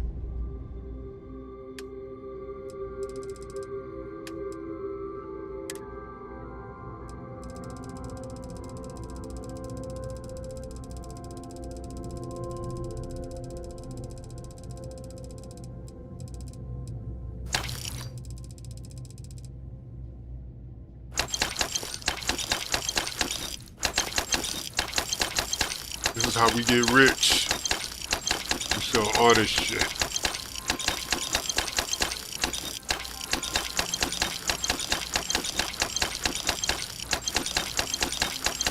This is how we get rich. We sell all this shit.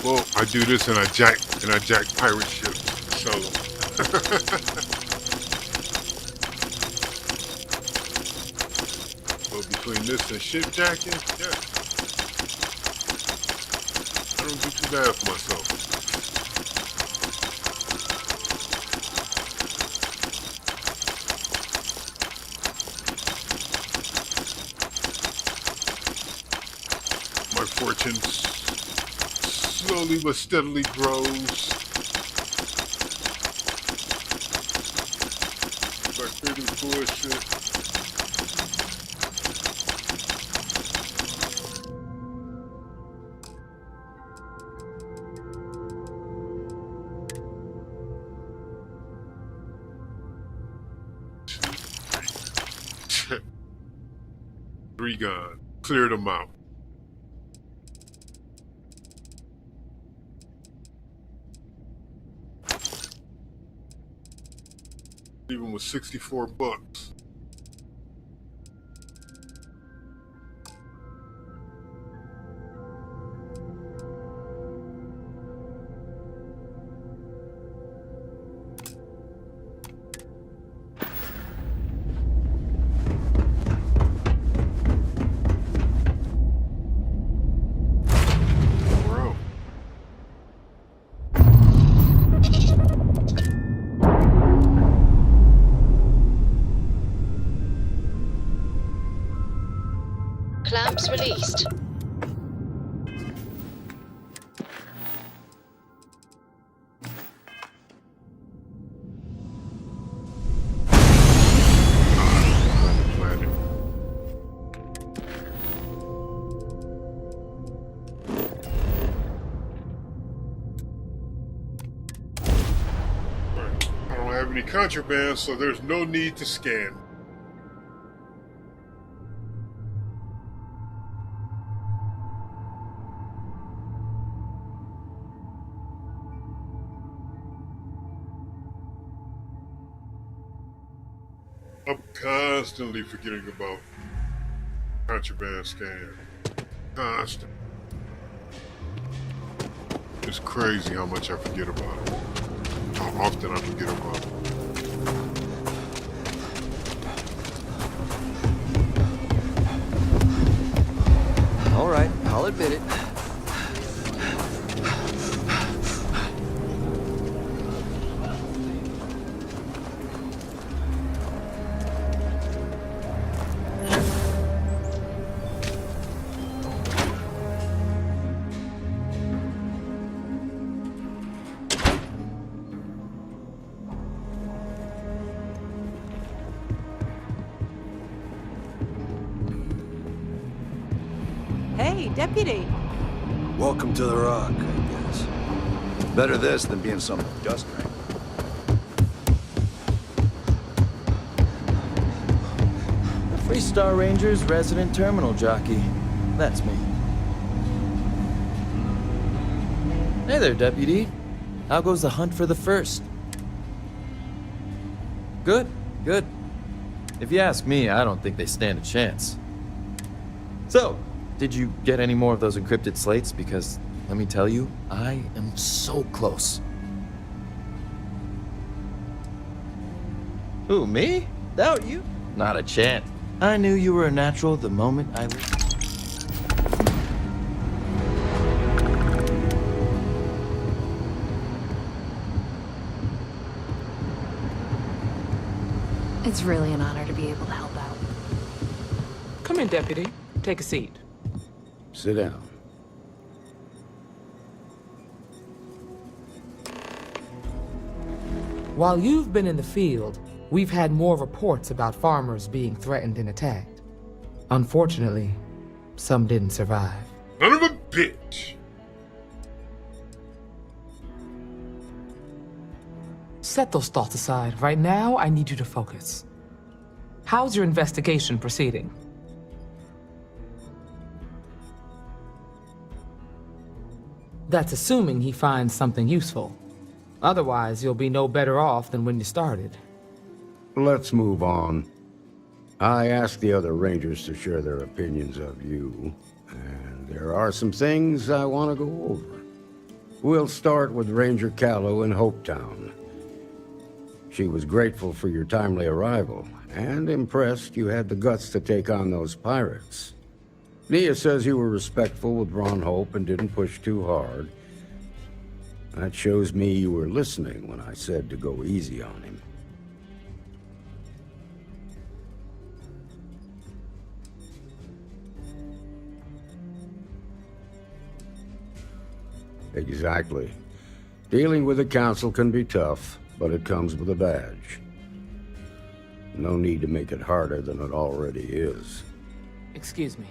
Well, I do this and I jack pirate ships solo. But between this and ship jacking, yeah. I don't do too bad for myself. My fortune slowly but steadily grows. If I clear this bullshit. 3 gone. Cleared them out. Even with $64. Clamps released. I don't have any contraband, so there's no need to scan. I'm constantly forgetting about contraband scan. Constant. It's crazy how much I forget about it. How often I forget about it. All right, I'll admit it. Hey, Deputy. Welcome to the Rock, I guess. Better this than being some dust ring. The Freestar Ranger's resident terminal jockey. That's me. Hey there, Deputy. How goes the hunt for the first? Good, good. If you ask me, I don't think they stand a chance. So, did you get any more of those encrypted slates? Because, let me tell you, I am so close. Who, me? Doubt you? Not a chance. I knew you were a natural the moment I was... It's really an honor to be able to help out. Come in, Deputy. Take a seat. Sit down. While you've been in the field, we've had more reports about farmers being threatened and attacked. Unfortunately, some didn't survive. Son of a bitch! Set those thoughts aside. Right now, I need you to focus. How's your investigation proceeding? That's assuming he finds something useful. Otherwise, you'll be no better off than when you started. Let's move on. I asked the other Rangers to share their opinions of you, and there are some things I want to go over. We'll start with Ranger Callow in Hopetown. She was grateful for your timely arrival, and impressed you had the guts to take on those pirates. Nia says you were respectful with Ron Hope and didn't push too hard. That shows me you were listening when I said to go easy on him. Exactly. Dealing with the Council can be tough, but it comes with a badge. No need to make it harder than it already is. Excuse me.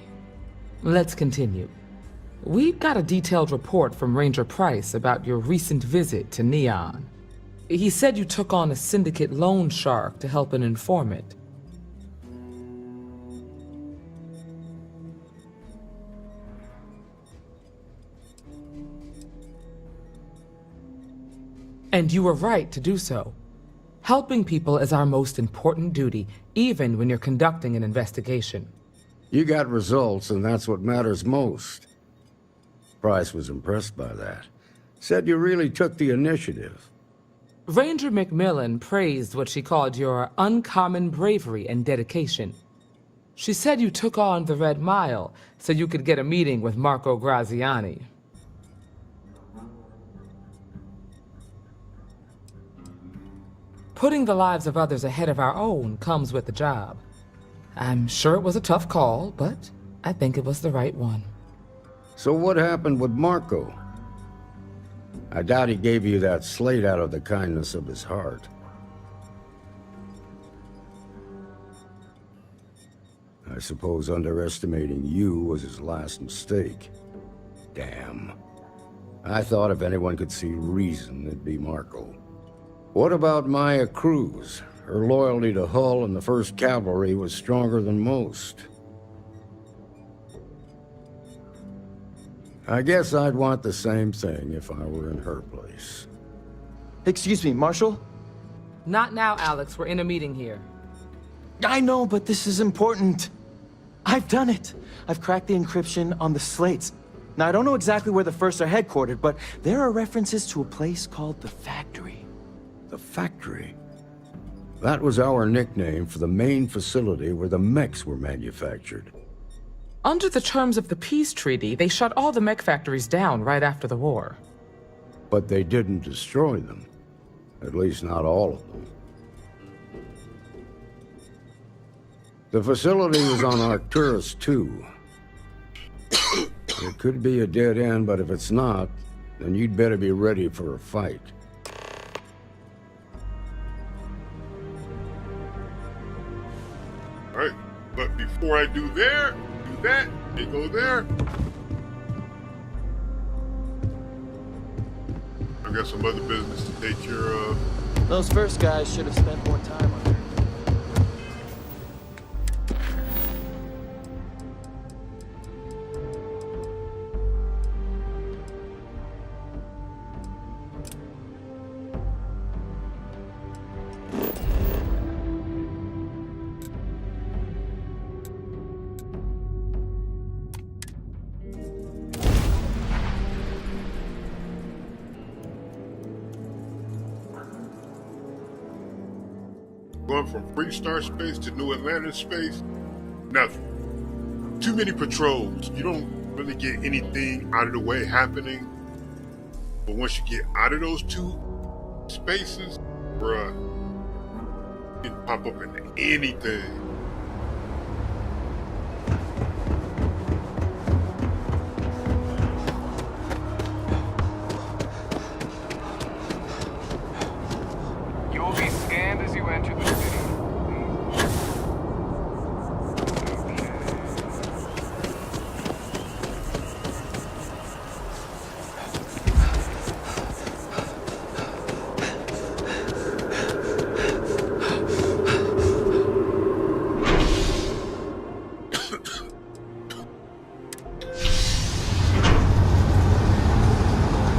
Let's continue. We've got a detailed report from Ranger Price about your recent visit to Neon. He said you took on a syndicate loan shark to help an informant. And you were right to do so. Helping people is our most important duty, even when you're conducting an investigation. You got results, and that's what matters most. Price was impressed by that. Said you really took the initiative. Ranger McMillan praised what she called your uncommon bravery and dedication. She said you took on the Red Mile so you could get a meeting with Marco Graziani. Putting the lives of others ahead of our own comes with the job. I'm sure it was a tough call, but I think it was the right one. So what happened with Marco? I doubt he gave you that slate out of the kindness of his heart. I suppose underestimating you was his last mistake. Damn. I thought if anyone could see reason, it'd be Marco. What about Maya Cruz? Her loyalty to Hull and the 1st Cavalry was stronger than most. I guess I'd want the same thing if I were in her place. Excuse me, Marshal? Not now, Alex. We're in a meeting here. I know, but this is important. I've done it. I've cracked the encryption on the slates. Now, I don't know exactly where the First are headquartered, but there are references to a place called the Factory. The Factory? That was our nickname for the main facility where the mechs were manufactured. Under the terms of the peace treaty, they shut all the mech factories down right after the war. But they didn't destroy them. At least not all of them. The facility was on Arcturus 2. It could be a dead end, but if it's not, then you'd better be ready for a fight. Alright, but before I do that, they go there. I got some other business to take care of. Those first guys should have spent more time on it. Going from Freestar space to New Atlantis space, nothing. Too many patrols. You don't really get anything out of the way happening. But once you get out of those 2 spaces, bruh, you can pop up into anything. You will be scanned as you enter the city.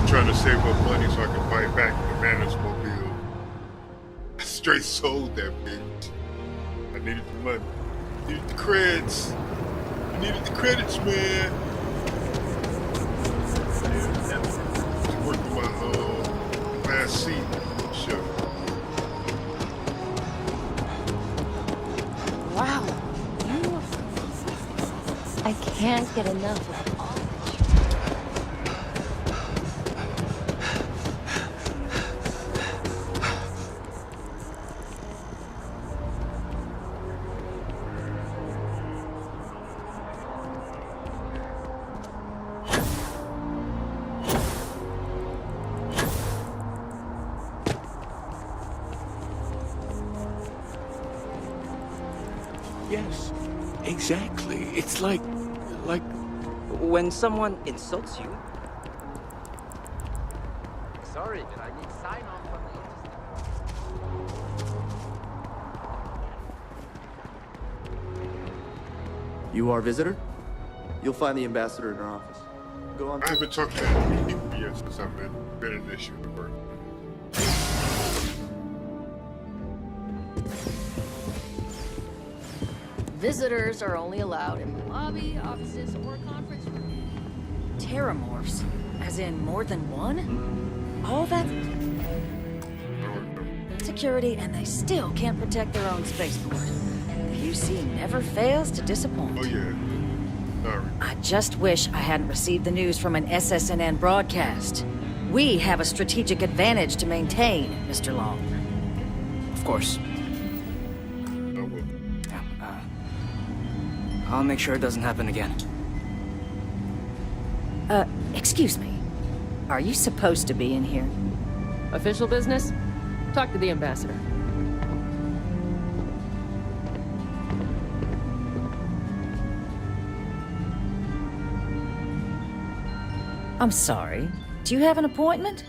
Trying to save up money so I can buy back the Manus Mobile. I straight sold that bitch. I needed the money. I needed the creds. I needed the credits, man. It's worth my last seat. Sure. Wow. I can't get enough of all. Yes, exactly. It's like... When someone insults you... Sorry, but I need sign-off from the... You our visitor? You'll find the ambassador in our office. Go on. I haven't talked to any people yet since I've been in this universe. Visitors are only allowed in the lobby, offices, or conference room. Terramorphs? As in more than one? All that security, and they still can't protect their own spaceport. The UC never fails to disappoint. Oh, yeah. Sorry. I just wish I hadn't received the news from an SSNN broadcast. We have a strategic advantage to maintain, Mr. Long. Of course. I'll make sure it doesn't happen again. Excuse me. Are you supposed to be in here? Official business? Talk to the ambassador. I'm sorry. Do you have an appointment?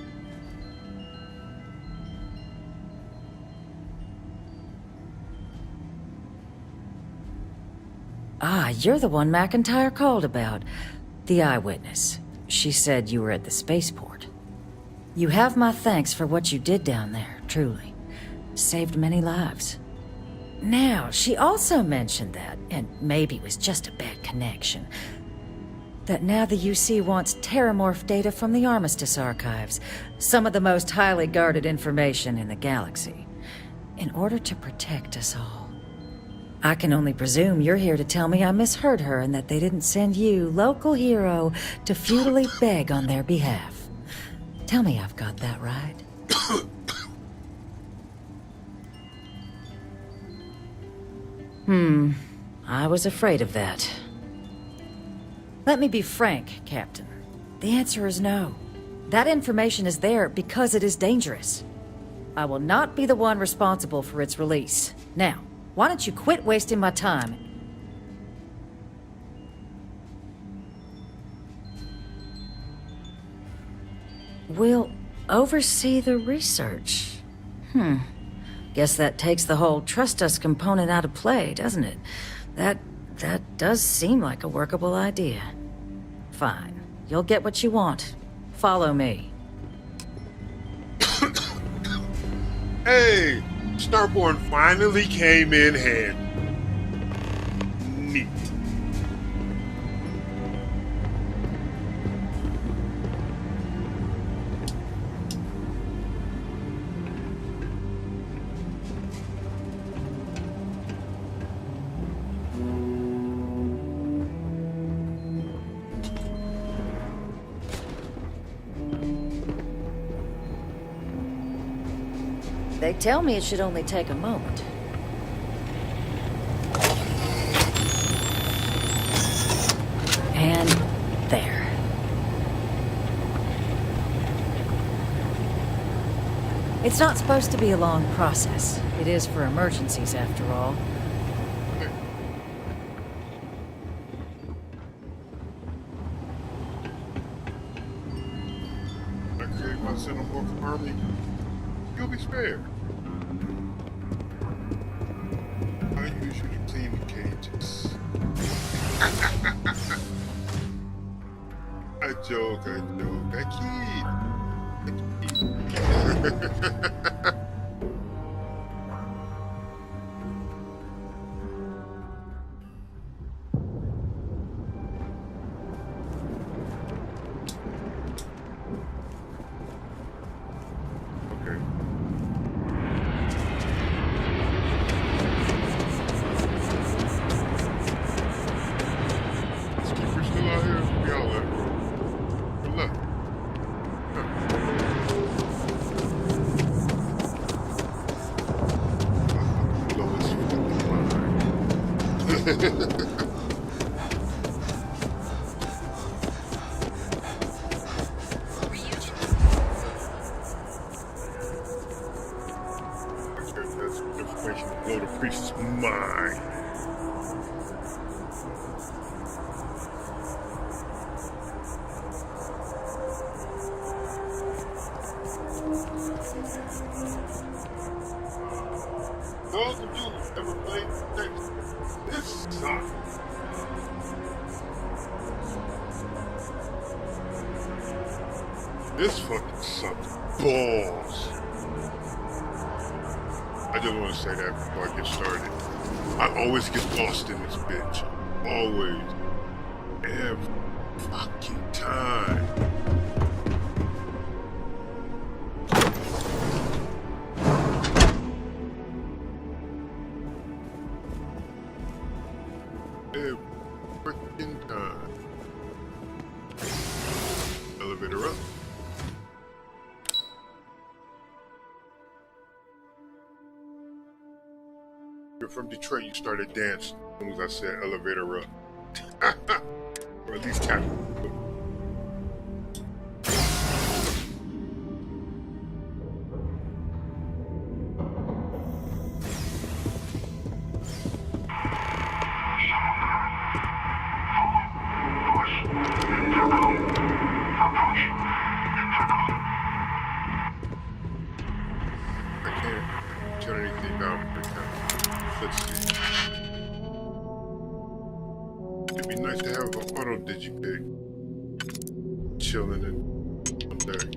Ah, you're the one McIntyre called about. The eyewitness. She said you were at the spaceport. You have my thanks for what you did down there, truly. Saved many lives. Now, she also mentioned that, and maybe it was just a bad connection, that now the UC wants Terramorph data from the Armistice archives, some of the most highly guarded information in the galaxy, in order to protect us all. I can only presume you're here to tell me I misheard her and that they didn't send you, local hero, to futilely beg on their behalf. Tell me I've got that right. I was afraid of that. Let me be frank, Captain. The answer is no. That information is there because it is dangerous. I will not be the one responsible for its release. Now, why don't you quit wasting my time? We'll oversee the research. Guess that takes the whole trust us component out of play, doesn't it? That does seem like a workable idea. Fine. You'll get what you want. Follow me. Hey! Starborn finally came in handy. Neat. They tell me it should only take a moment. And there. It's not supposed to be a long process. It is for emergencies, after all. I create my Xenomorph army. You'll be spared. I usually clean the cages. I joke. I kid. Blow the priest's mind. Those of you who've ever played this sucks. This fucking sucks balls. I just want to say that before I get started. I always get lost in this bitch. Always. Every fucking time. Every freaking time. Elevator up. You're from Detroit, you started dancing as soon as I said elevator up. Or at least tap. I can't turn anything down right now. Let's see. It'd be nice to have an auto digipig chilling in on deck.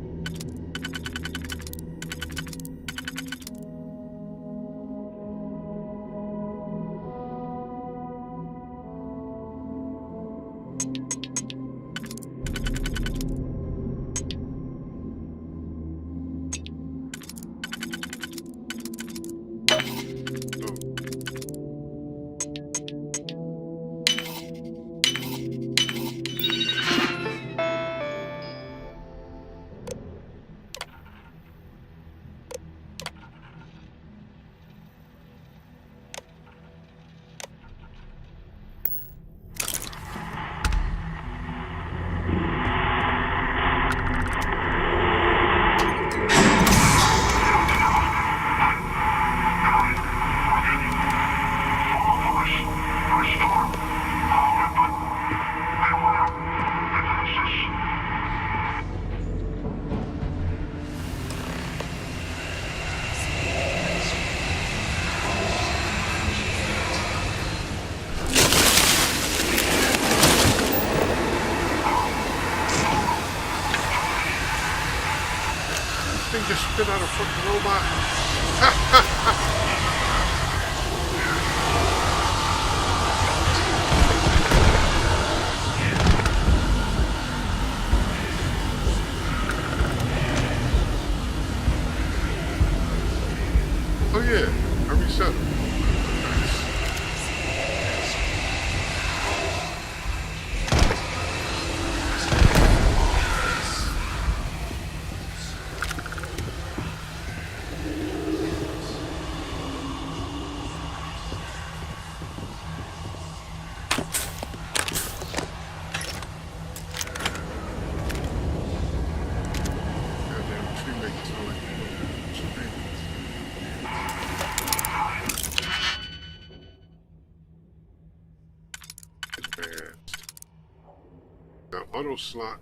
Thing just spit out a fucking robot. Oh yeah, I reset him. The auto slot.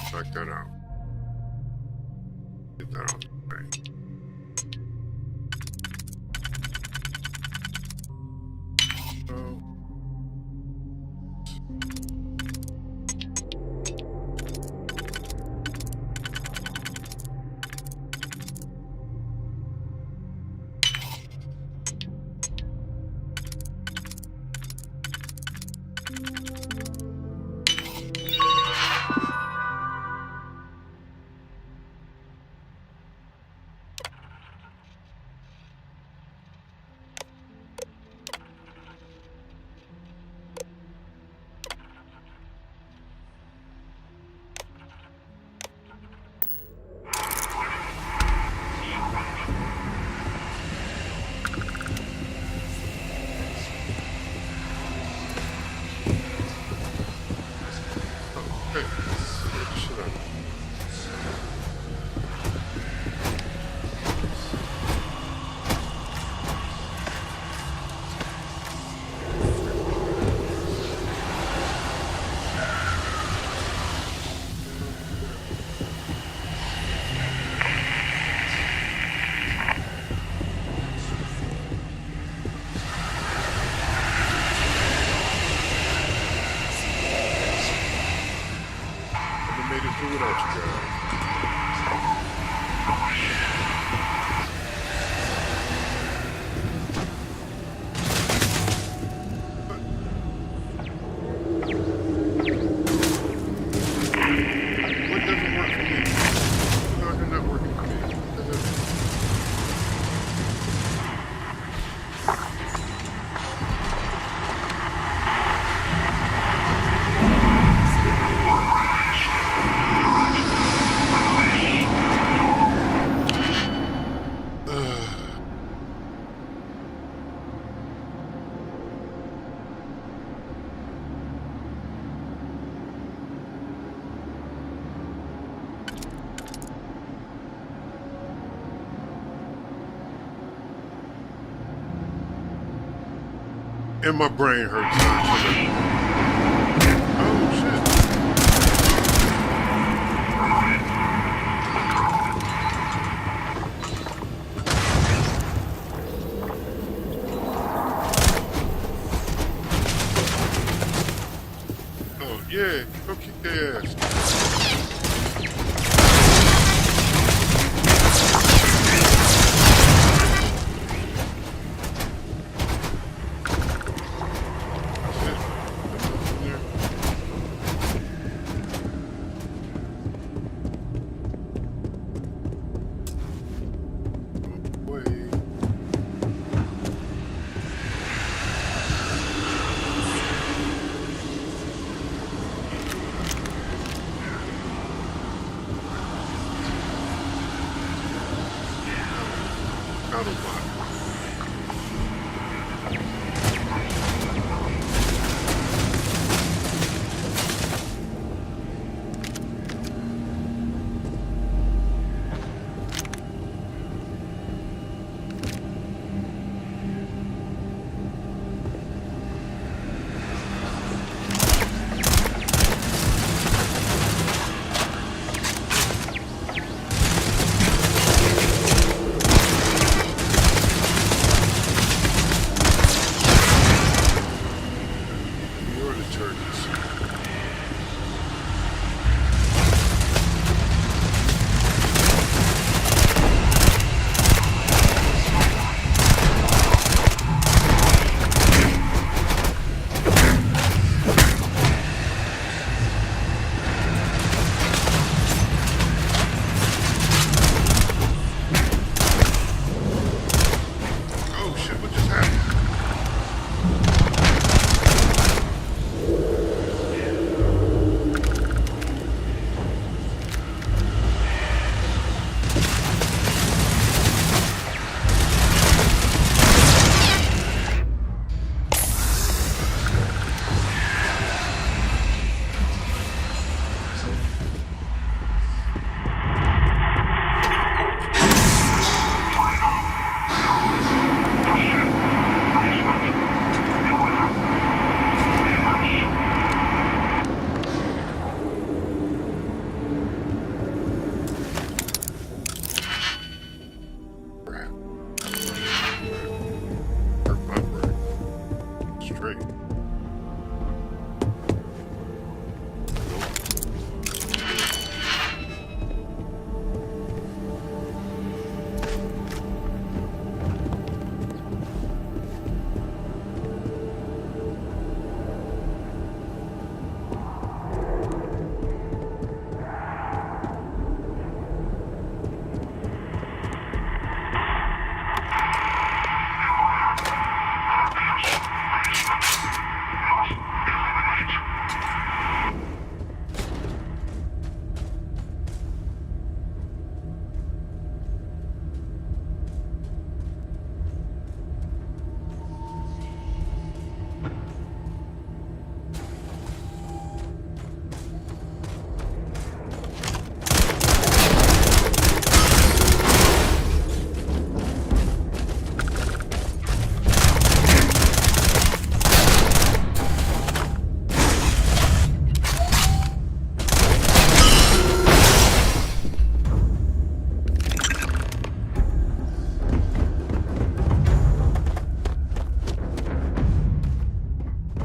Check that out. Get that out of the way. And my brain hurts. Oh, shit. Oh, yeah. Go kick their ass.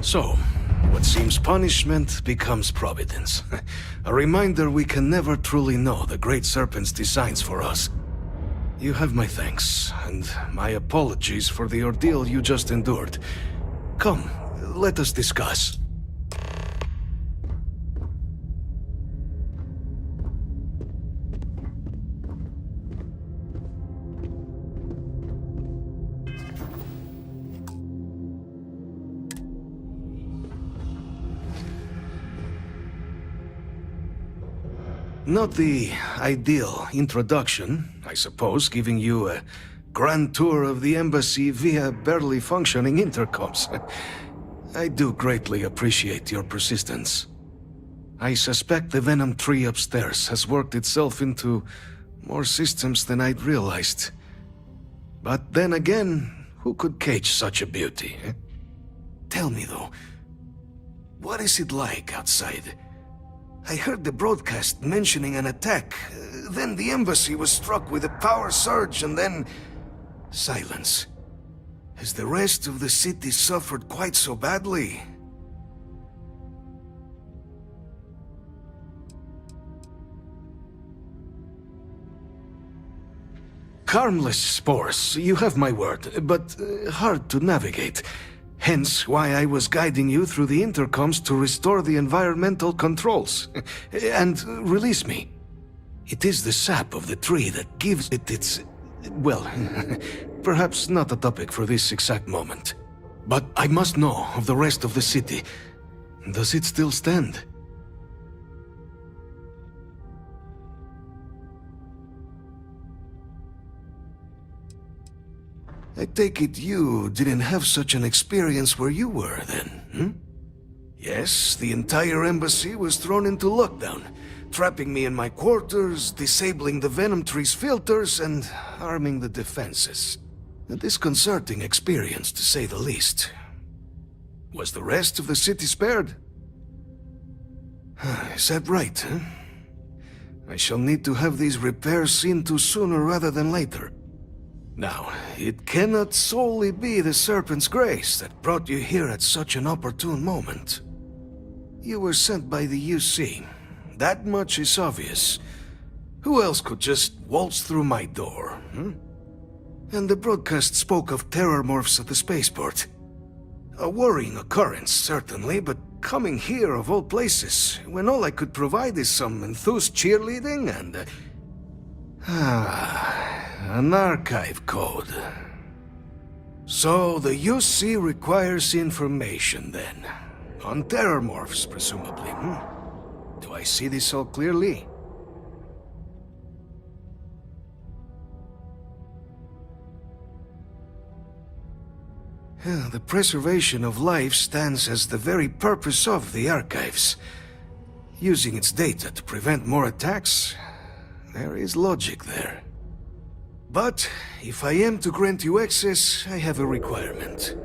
So, what seems punishment becomes providence. A reminder we can never truly know the Great Serpent's designs for us. You have my thanks, and my apologies for the ordeal you just endured. Come, let us discuss. Not the ideal introduction, I suppose, giving you a grand tour of the embassy via barely functioning intercoms. I do greatly appreciate your persistence. I suspect the Venom tree upstairs has worked itself into more systems than I'd realized. But then again, who could cage such a beauty? Tell me though, what is it like outside? I heard the broadcast mentioning an attack. Then the embassy was struck with a power surge and then... silence. Has the rest of the city suffered quite so badly? Harmless spores, you have my word, but hard to navigate. Hence why I was guiding you through the intercoms to restore the environmental controls. And release me. It is the sap of the tree that gives it its... well, perhaps not a topic for this exact moment. But I must know of the rest of the city. Does it still stand? I take it you didn't have such an experience where you were, then, hmm? Yes, the entire embassy was thrown into lockdown, trapping me in my quarters, disabling the Venom Tree's filters, and arming the defenses. A disconcerting experience, to say the least. Was the rest of the city spared? Is that right, huh? I shall need to have these repairs seen to sooner rather than later. Now, it cannot solely be the Serpent's grace that brought you here at such an opportune moment. You were sent by the UC. That much is obvious. Who else could just waltz through my door, hmm? And the broadcast spoke of terror morphs at the spaceport. A worrying occurrence, certainly, but coming here of all places, when all I could provide is some enthused cheerleading and... an archive code. So the UC requires information, then. On terror morphs, presumably, hmm? Do I see this all clearly? The preservation of life stands as the very purpose of the archives. Using its data to prevent more attacks, there is logic there. But if I am to grant you access, I have a requirement.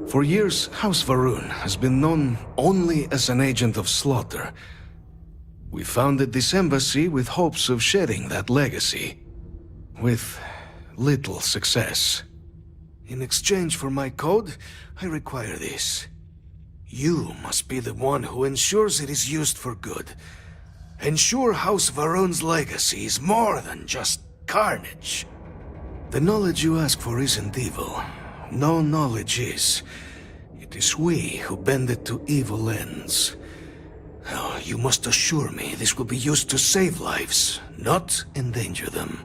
For years, House Varun has been known only as an agent of slaughter. We founded this embassy with hopes of shedding that legacy. With little success. In exchange for my code, I require this. You must be the one who ensures it is used for good. Ensure House Varun's legacy is more than just carnage. The knowledge you ask for isn't evil. No knowledge is. It is we who bend it to evil ends. Oh, you must assure me this will be used to save lives, not endanger them.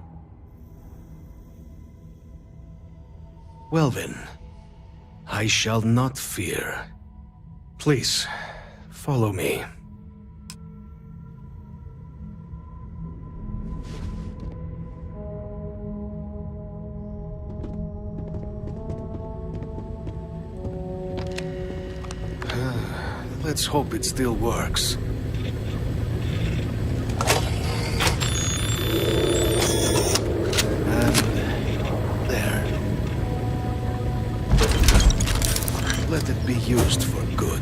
Well then, I shall not fear. Please, follow me. Let's hope it still works. And there. Let it be used for good.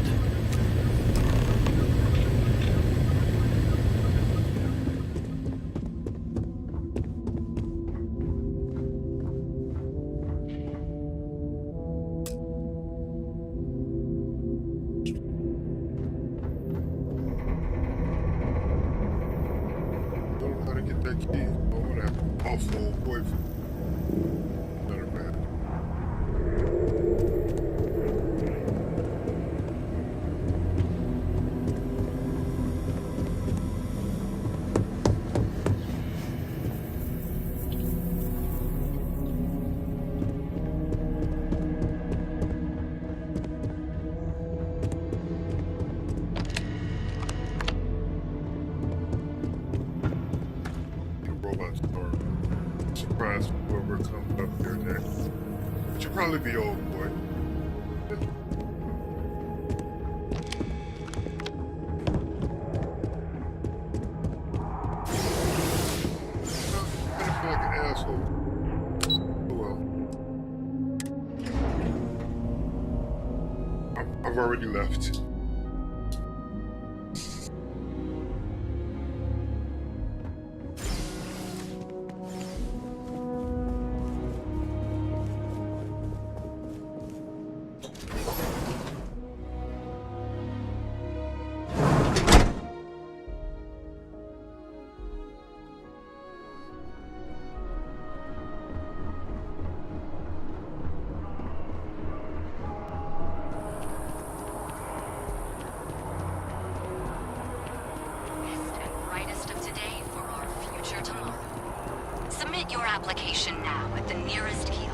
Surprise whoever comes up here next. It should probably be old boy. I feel like an asshole. Oh well. already left. Brightest of today for our future tomorrow. Submit your application now at the nearest kiosk.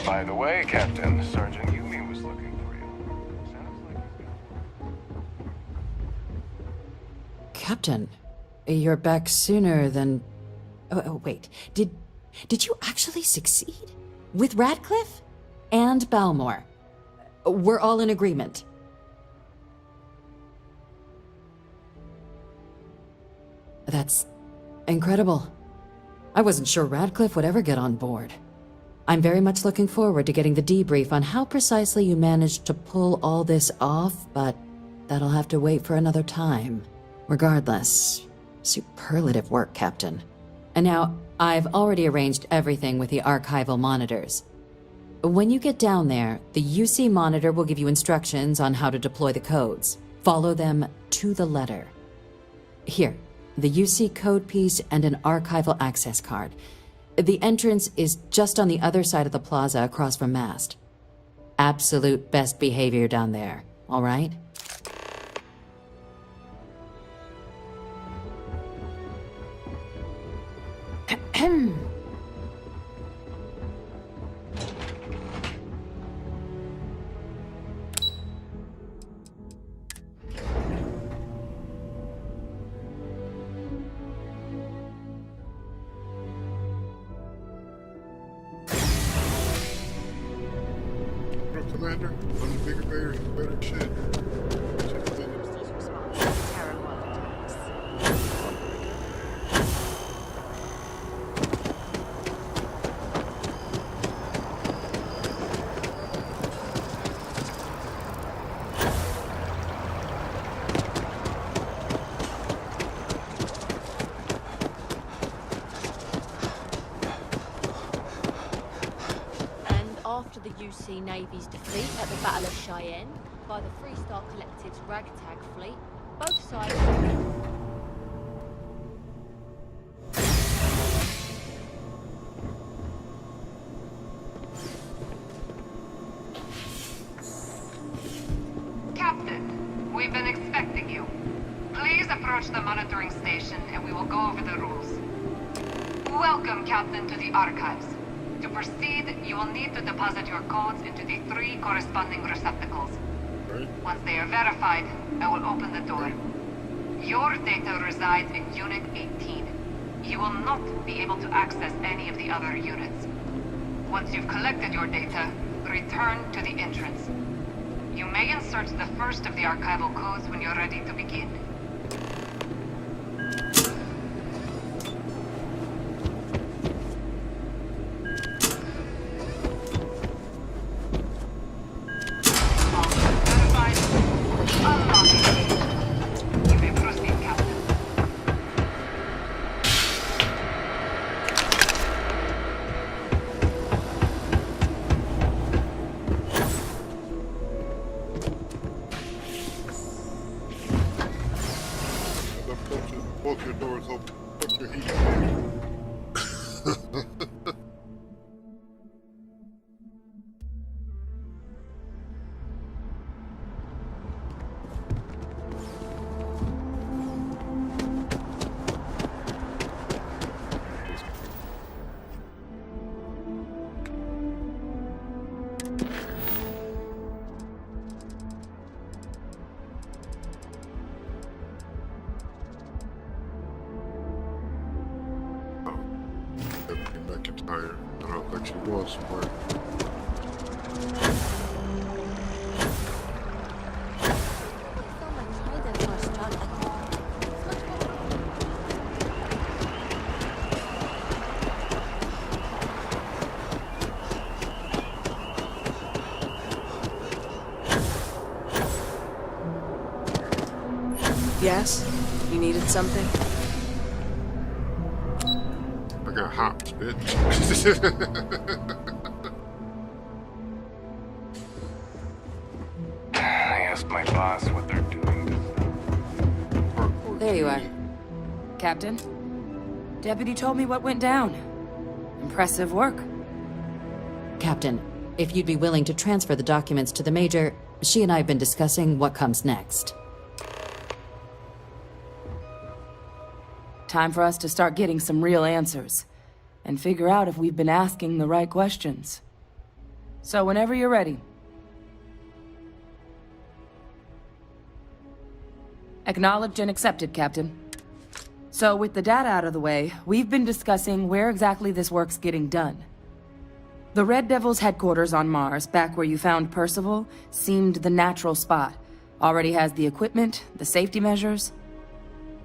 By the way, Captain, Sergeant Yumi was looking for you. Sounds like Captain, you're back sooner than... Oh, wait. Did you actually succeed? With Radcliffe? And Balmore? We're all in agreement. That's incredible. I wasn't sure Radcliffe would ever get on board. I'm very much looking forward to getting the debrief on how precisely you managed to pull all this off, but that'll have to wait for another time. Regardless, superlative work, Captain. And now, I've already arranged everything with the archival monitors. When you get down there, the UC monitor will give you instructions on how to deploy the codes. Follow them to the letter. Here, the UC code piece and an archival access card. The entrance is just on the other side of the plaza across from Mast. Absolute best behavior down there, all right? Commander, I'm the bigger, better shit. After the UC Navy's defeat at the Battle of Cheyenne by the Freestar Collective's ragtag fleet, both sides... Captain, we've been expecting you. Please approach the monitoring station and we will go over the rules. Welcome, Captain, to the Archives. To proceed, you will need to deposit your codes into the 3 corresponding receptacles. Once they are verified, I will open the door. Your data resides in Unit 18. You will not be able to access any of the other units. Once you've collected your data, return to the entrance. You may insert the first of the archival codes when you're ready to begin. McIntyre. I don't think she wants to work. Yes? You needed something? I got hopped, bitch. I asked my boss what they're doing. There you are. Captain? Deputy told me what went down. Impressive work. Captain, if you'd be willing to transfer the documents to the Major, she and I have been discussing what comes next. Time for us to start getting some real answers. And figure out if we've been asking the right questions. So whenever you're ready. Acknowledged and accepted, Captain. So with the data out of the way, we've been discussing where exactly this work's getting done. The Red Devil's headquarters on Mars, back where you found Percival, seemed the natural spot. Already has the equipment, the safety measures.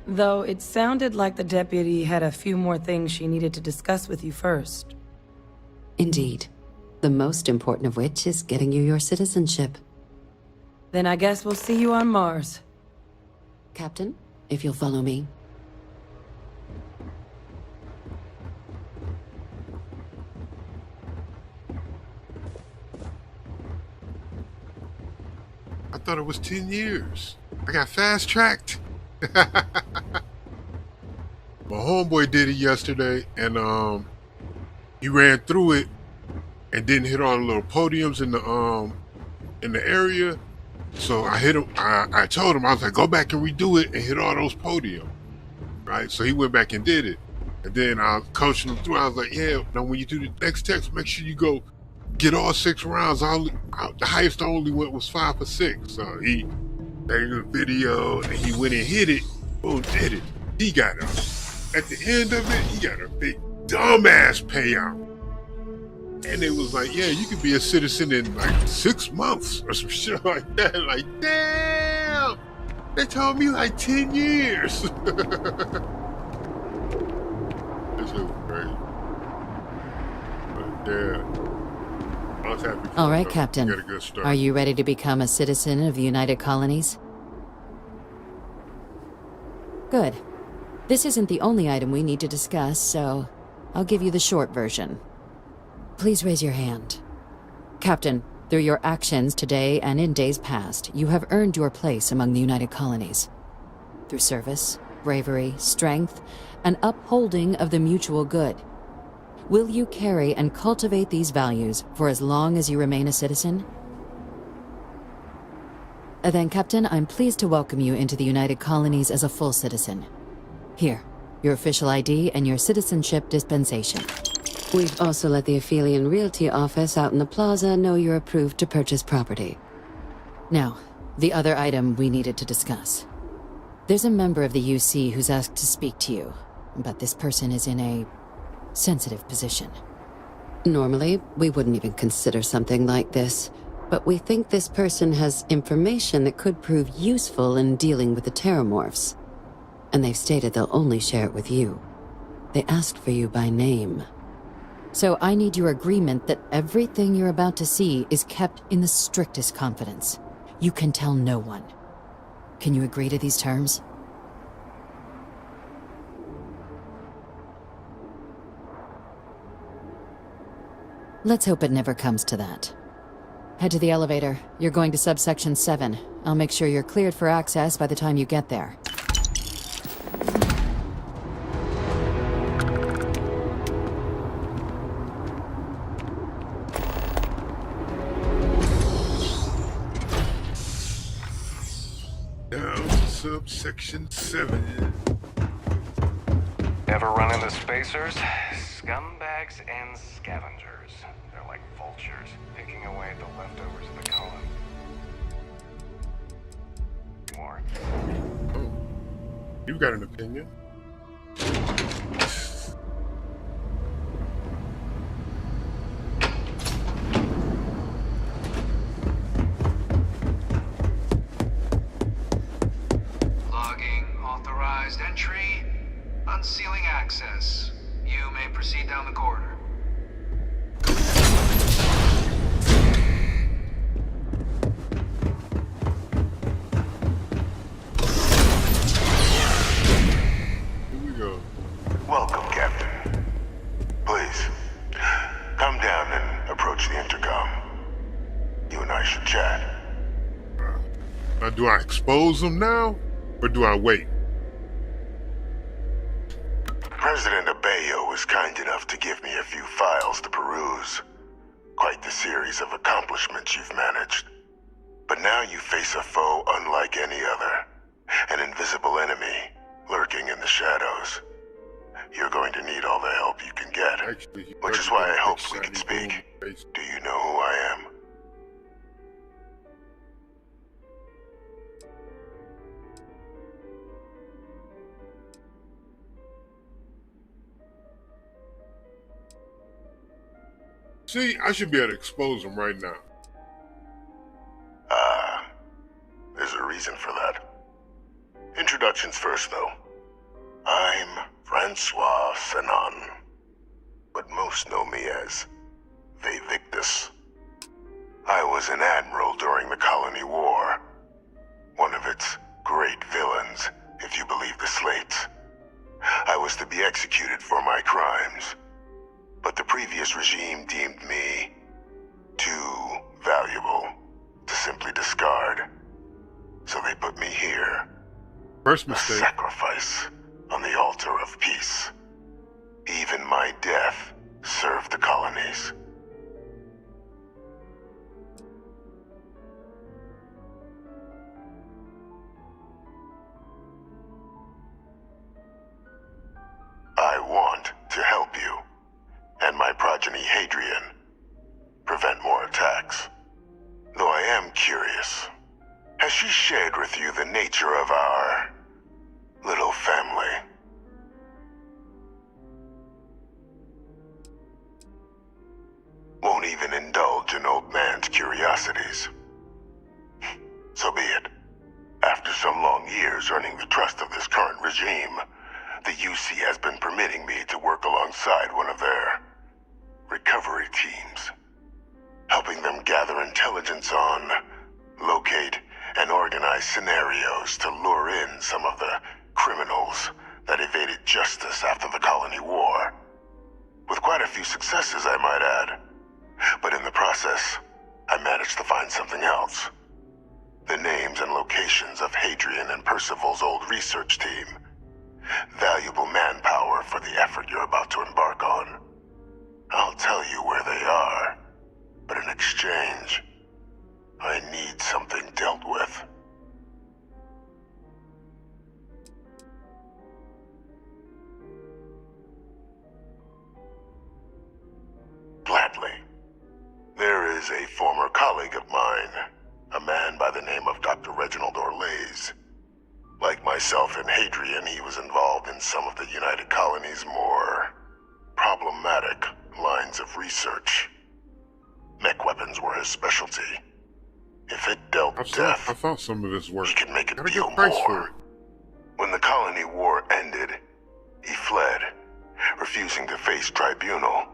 Though it sounded like the deputy had a few more things she needed to discuss with you first. Indeed. The most important of which is getting you your citizenship. Then I guess we'll see you on Mars. Captain, if you'll follow me. I thought it was 10 years. I got fast-tracked. My homeboy did it yesterday, and he ran through it and didn't hit all the little podiums in the area. So I hit him. I told him, I was like, go back and redo it and hit all those podiums, right? So he went back and did it, and then I was coaching him through. I was like, yeah, now when you do the next text, make sure you go get all 6 rounds. The highest I only went was 5 for 6. So he made a video and he went and hit it. Boom, did it. He got at the end of it, he got a big dumbass payout. And it was like, yeah, you could be a citizen in like 6 months or some shit like that. Like, damn! They told me like 10 years. This shit was great. But yeah, I was happy for All right, them. Captain. Get a good start. Are you ready to become a citizen of the United Colonies? Good. This isn't the only item we need to discuss, so I'll give you the short version. Please raise your hand. Captain, through your actions today and in days past, you have earned your place among the United Colonies. Through service, bravery, strength, and upholding of the mutual good. Will you carry and cultivate these values for as long as you remain a citizen? Then, Captain, I'm pleased to welcome you into the United Colonies as a full citizen. Here, your official ID and your citizenship dispensation. We've also let the Aphelion Realty office out in the plaza know you're approved to purchase property. Now, the other item we needed to discuss. There's a member of the UC who's asked to speak to you, but this person is in a sensitive position. Normally, we wouldn't even consider something like this, but we think this person has information that could prove useful in dealing with the Terramorphs. And they've stated they'll only share it with you. They asked for you by name. So I need your agreement that everything you're about to see is kept in the strictest confidence. You can tell no one. Can you agree to these terms? Let's hope it never comes to that. Head to the elevator. You're going to subsection 7. I'll make sure you're cleared for access by the time you get there. Subsection 7. Ever run into spacers? Scumbags and scavengers. They're like vultures, picking away at the leftovers of the colony. More. Oh. You got an opinion? unsealing access. You may proceed down the corridor. Here we go. Welcome, Captain. Please, come down and approach the intercom. You and I should chat. Now, do I expose them now, or do I wait? President Abeyo was kind enough to give me a few files to peruse. Quite the series of accomplishments you've managed. But now you face a foe unlike any other. An invisible enemy lurking in the shadows. You're going to need all the help you can get. Actually, which is why I hoped we could speak. Do you know who I am? See, I should be able to expose them right now. There's a reason for that. Introductions first, though. I'm Francois Sanon, but most know me as Victus. I was an admiral during the Colony War. One of its great villains, if you believe the slates. I was to be executed for my crimes. But the previous regime deemed me too valuable to simply discard. So they put me here. First mistake. A sacrifice on the altar of peace. Even my death served the colonies. I want to help you. And my progeny Hadrian prevent more attacks. Though I am curious, has she shared with you the nature of our little family? Won't even indulge an old man's curiosities. So be it. After some long years earning the trust of this current regime, the UC has been permitting me to work alongside one of their recovery teams, helping them gather intelligence on, locate, and organize scenarios to lure in some of the criminals that evaded justice after the Colony War. With quite a few successes, I might add. But in the process, I managed to find something else. The names and locations of Hadrian and Percival's old research team. Valuable manpower for the effort you're about to embark on. I'll tell you where they are, but in exchange, I need something dealt with. Gladly. There is a former colleague of mine, a man by the name of Dr. Reginald Orlaise. Like myself and Hadrian, he was involved in some of the United Colony's more problematic lines of research. Mech weapons were his specialty. If it dealt death, I thought some of this work. He could make a Gotta deal get price for more. it. When the Colony War ended, he fled, refusing to face tribunal,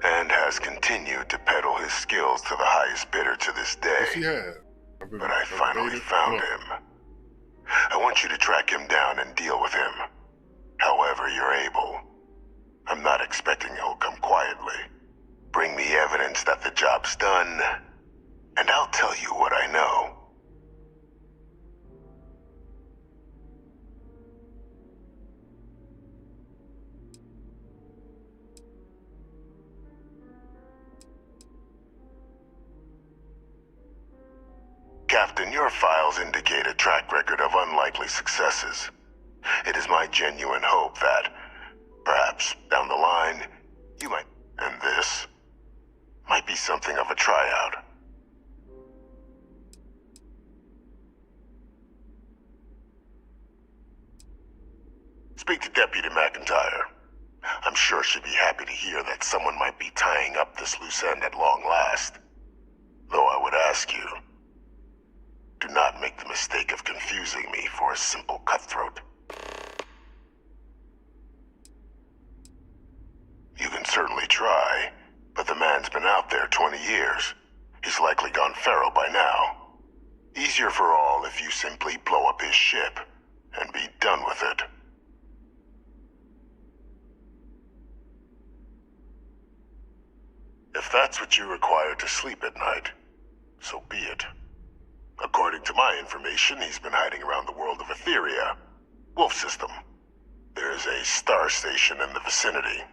and has continued to peddle his skills to the highest bidder to this day. Yes, he had. But I finally found him. I want you to track him down and deal with him. However you're able. I'm not expecting he'll come quietly. Bring me evidence that the job's done, and I'll tell you what I know. Captain, your files indicate a track record of unlikely successes. It is my genuine hope that, perhaps down the line, you might, and this might be something of a tryout. Speak to Deputy McIntyre. I'm sure she'd be happy to hear that someone might be tying up this loose end at long last. Though I would ask you, do not make the mistake of confusing me for a simple cutthroat. years. He's likely gone feral by now. Easier for all if you simply blow up his ship and be done with it. If that's what you require to sleep at night, so be it. According to my information, he's been hiding around the world of Etheria, Wolf System. There's a star station in the vicinity.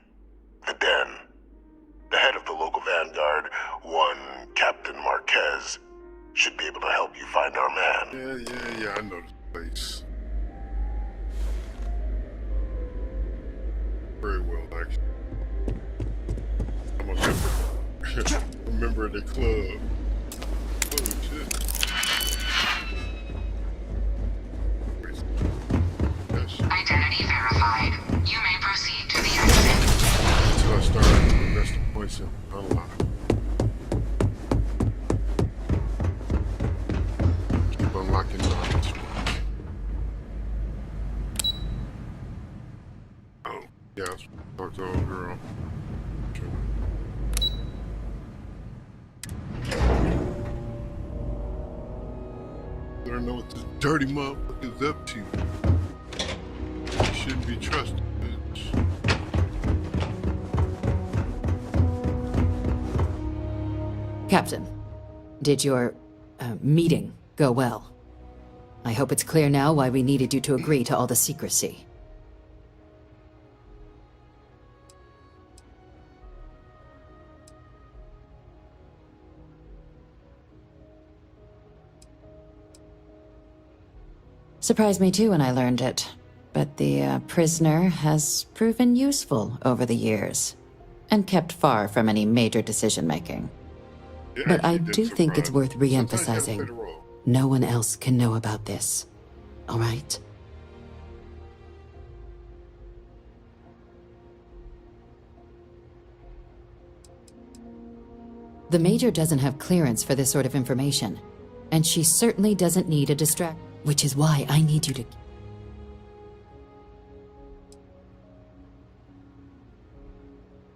The Den. The head of the local vanguard, one Captain Marquez, should be able to help you find our man. Yeah, I know this place. Very well, actually. I'm a member of the club. Holy shit. Identity verified. You may proceed to the exit. So I started to invest the points in unlock. Keep unlocking knowledge. Oh, yeah, let's talk to the old girl. I don't know what this dirty motherfucker's up to. You shouldn't be trusted, bitch. Captain, did your meeting go well? I hope it's clear now why we needed you to agree to all the secrecy. Surprised me too when I learned it, but the prisoner has proven useful over the years, and kept far from any major decision-making. But I do think it's worth re-emphasizing. No one else can know about this. All right? The Major doesn't have clearance for this sort of information, and she certainly doesn't need a distract, which is why I need you to...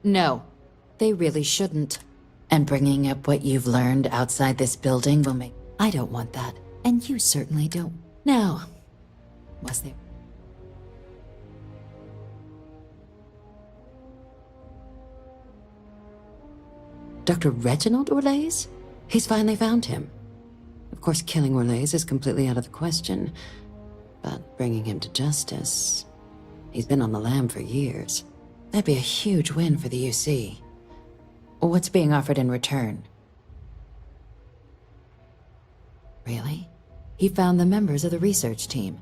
No, they really shouldn't. And bringing up what you've learned outside this building will make... I don't want that, and you certainly don't. Now, was there... Dr. Reginald Orlaise? He's finally found him. Of course, killing Orlaise is completely out of the question, but bringing him to justice... He's been on the lam for years. That'd be a huge win for the UC. What's being offered in return? Really? He found the members of the research team.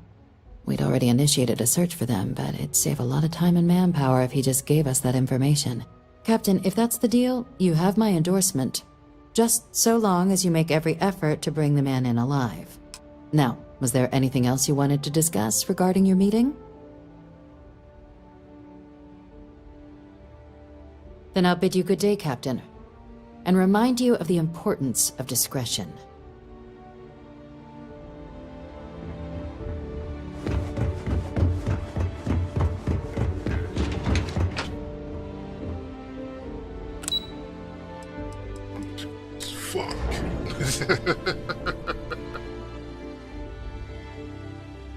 We'd already initiated a search for them, but it'd save a lot of time and manpower if he just gave us that information. Captain, if that's the deal, you have my endorsement. Just so long as you make every effort to bring the man in alive. Now, was there anything else you wanted to discuss regarding your meeting? Then I'll bid you good day, Captain, and remind you of the importance of discretion. Fuck.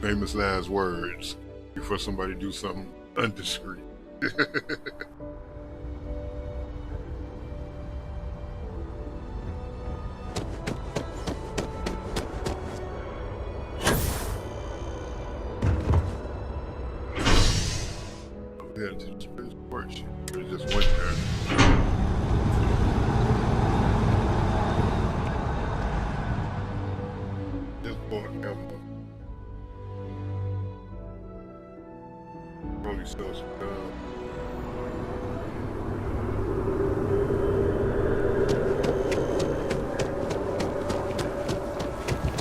Famous last words before somebody do something undiscreet. It just went there. Just bought ammo. Probably sells some guns.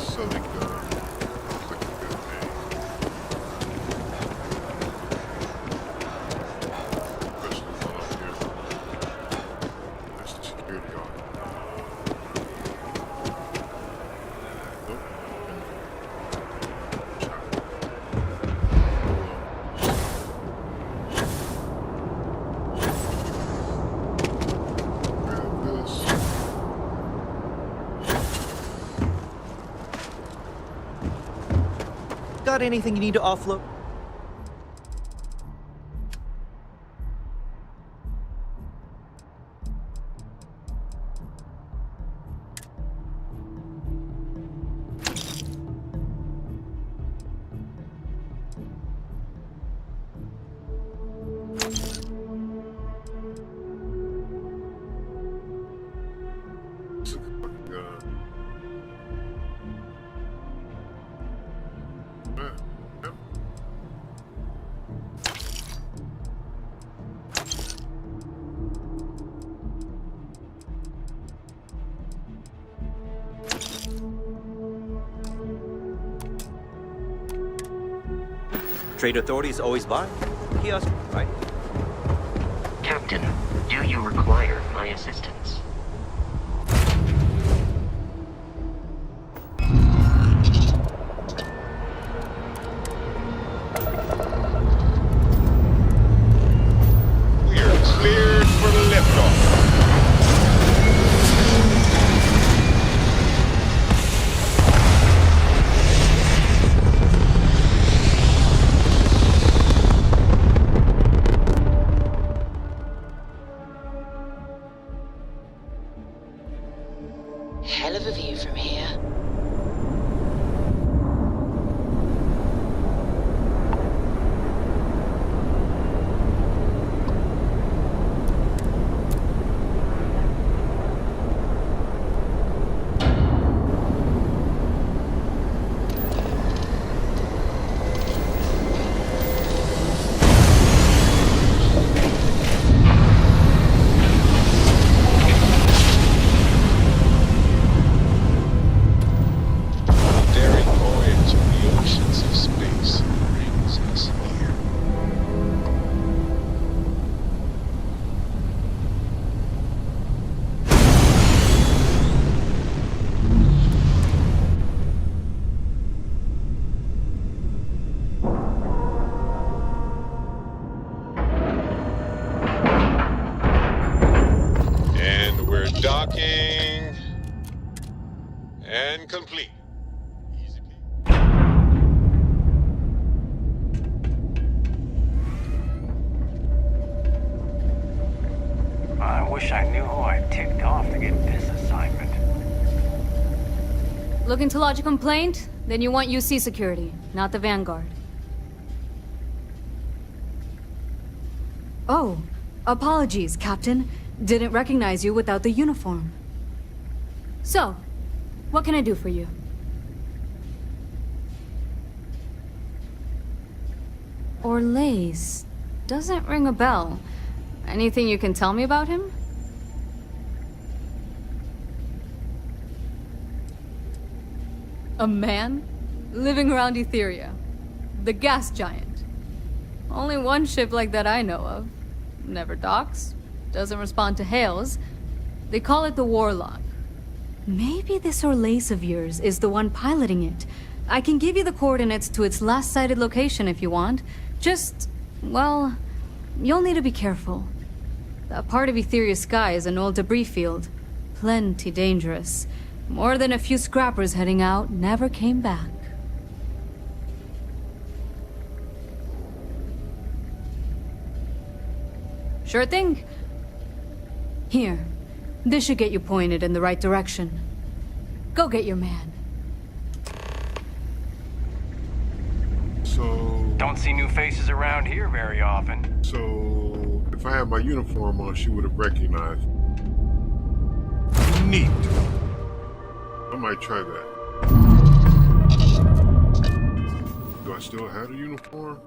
Selling guns. Looks like a good thing. Got anything you need to offload? Trade authorities always buy. Kiosk, right? Captain, do you require my assistance? We are cleared for liftoff. Hell of a view from here. Docking and complete. I wish I knew who I ticked off to get this assignment. Looking to lodge a complaint? Then you want UC security, not the Vanguard. Oh, apologies, Captain. Didn't recognize you without the uniform. So, what can I do for you? Orlace. Doesn't ring a bell. Anything you can tell me about him? A man? Living around Etheria. The gas giant. Only one ship like that I know of. Never docks. Doesn't respond to hails. They call it the Warlock. Maybe this Orlace of yours is the one piloting it. I can give you the coordinates to its last sighted location if you want. Just, well, you'll need to be careful. That part of Etheria's sky is an old debris field. Plenty dangerous. More than a few scrappers heading out never came back. Sure thing. Here. This should get you pointed in the right direction. Go get your man. So... Don't see new faces around here very often. So... if I had my uniform on, she would have recognized me. Neat. I might try that. Do I still have a uniform?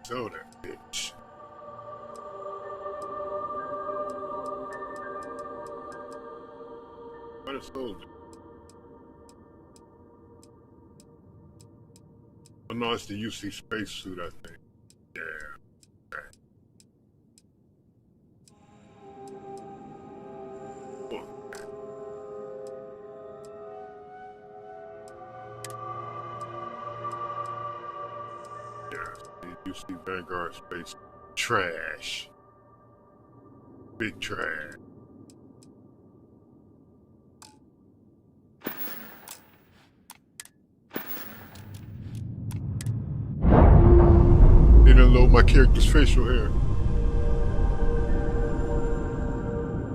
Sell that bitch. What a soldier. Oh no, it's the UC spacesuit, I think. Yeah. Okay. UC Vanguard space. Trash. Big trash. Didn't load my character's facial hair.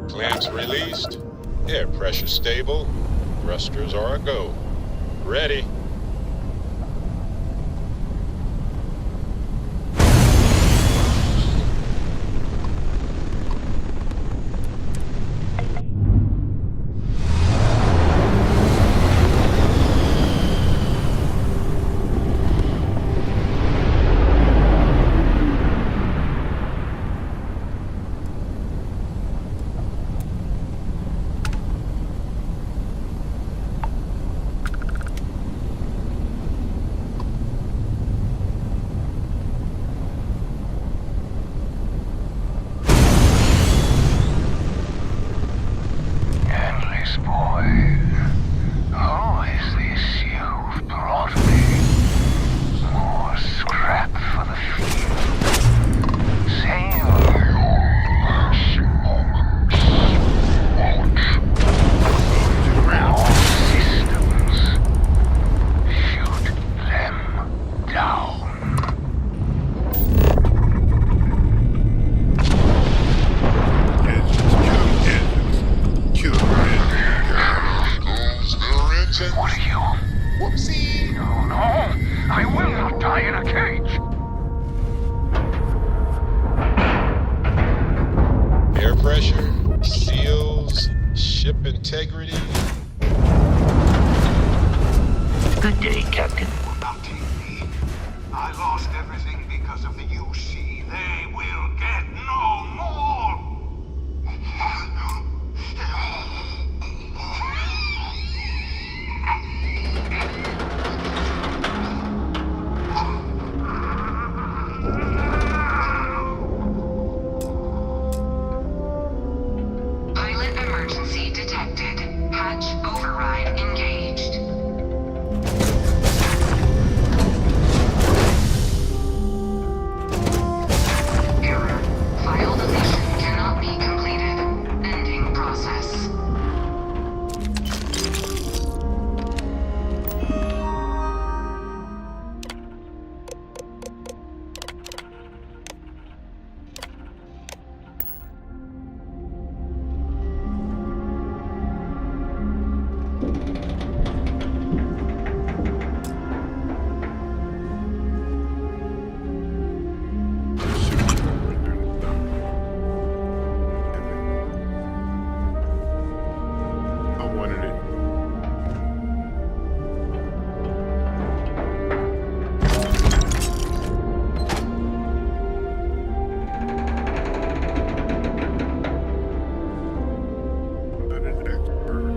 Clamps released. Air pressure stable. Thrusters are a go. Ready. Good day, Captain. Not take me. I lost everything because of the UC. They will get no more! Pilot emergency detected. Hatch override engaged. Error. File deletion cannot be completed. Ending process. I wanted it. Not an expert.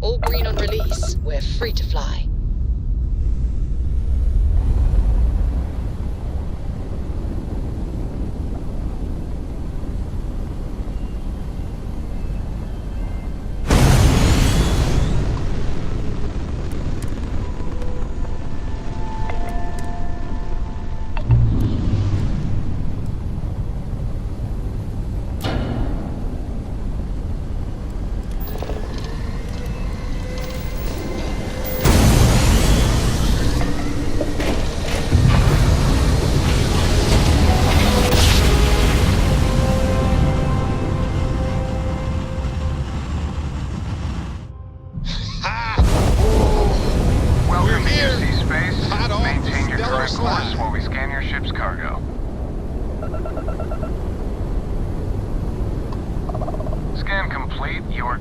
All green on release. We're free to fly. Welcome to UC Space. Maintain your current course while we scan your ship's cargo. Scan complete. You're...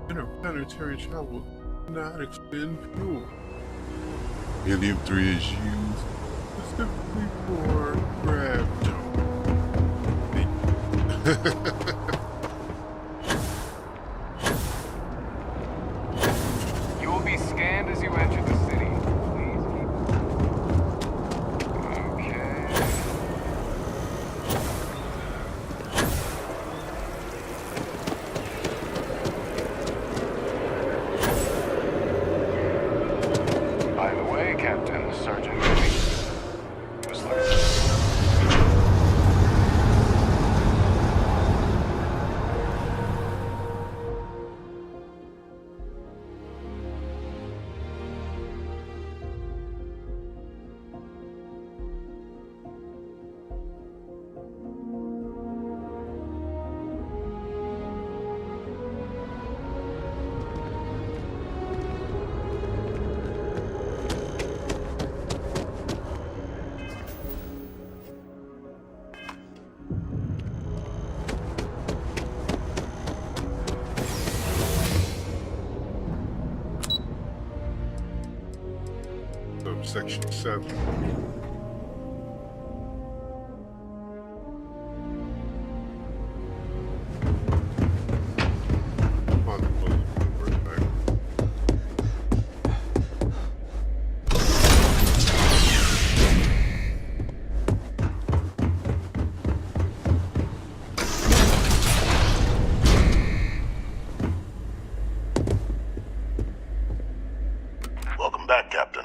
Interplanetary travel not expend fuel. Helium-3 is used specifically for grab jump. You will be scanned as you enter the city. Please keep... Okay. By the way, Captain, Sergeant was looking. Section 7. Welcome back, Captain.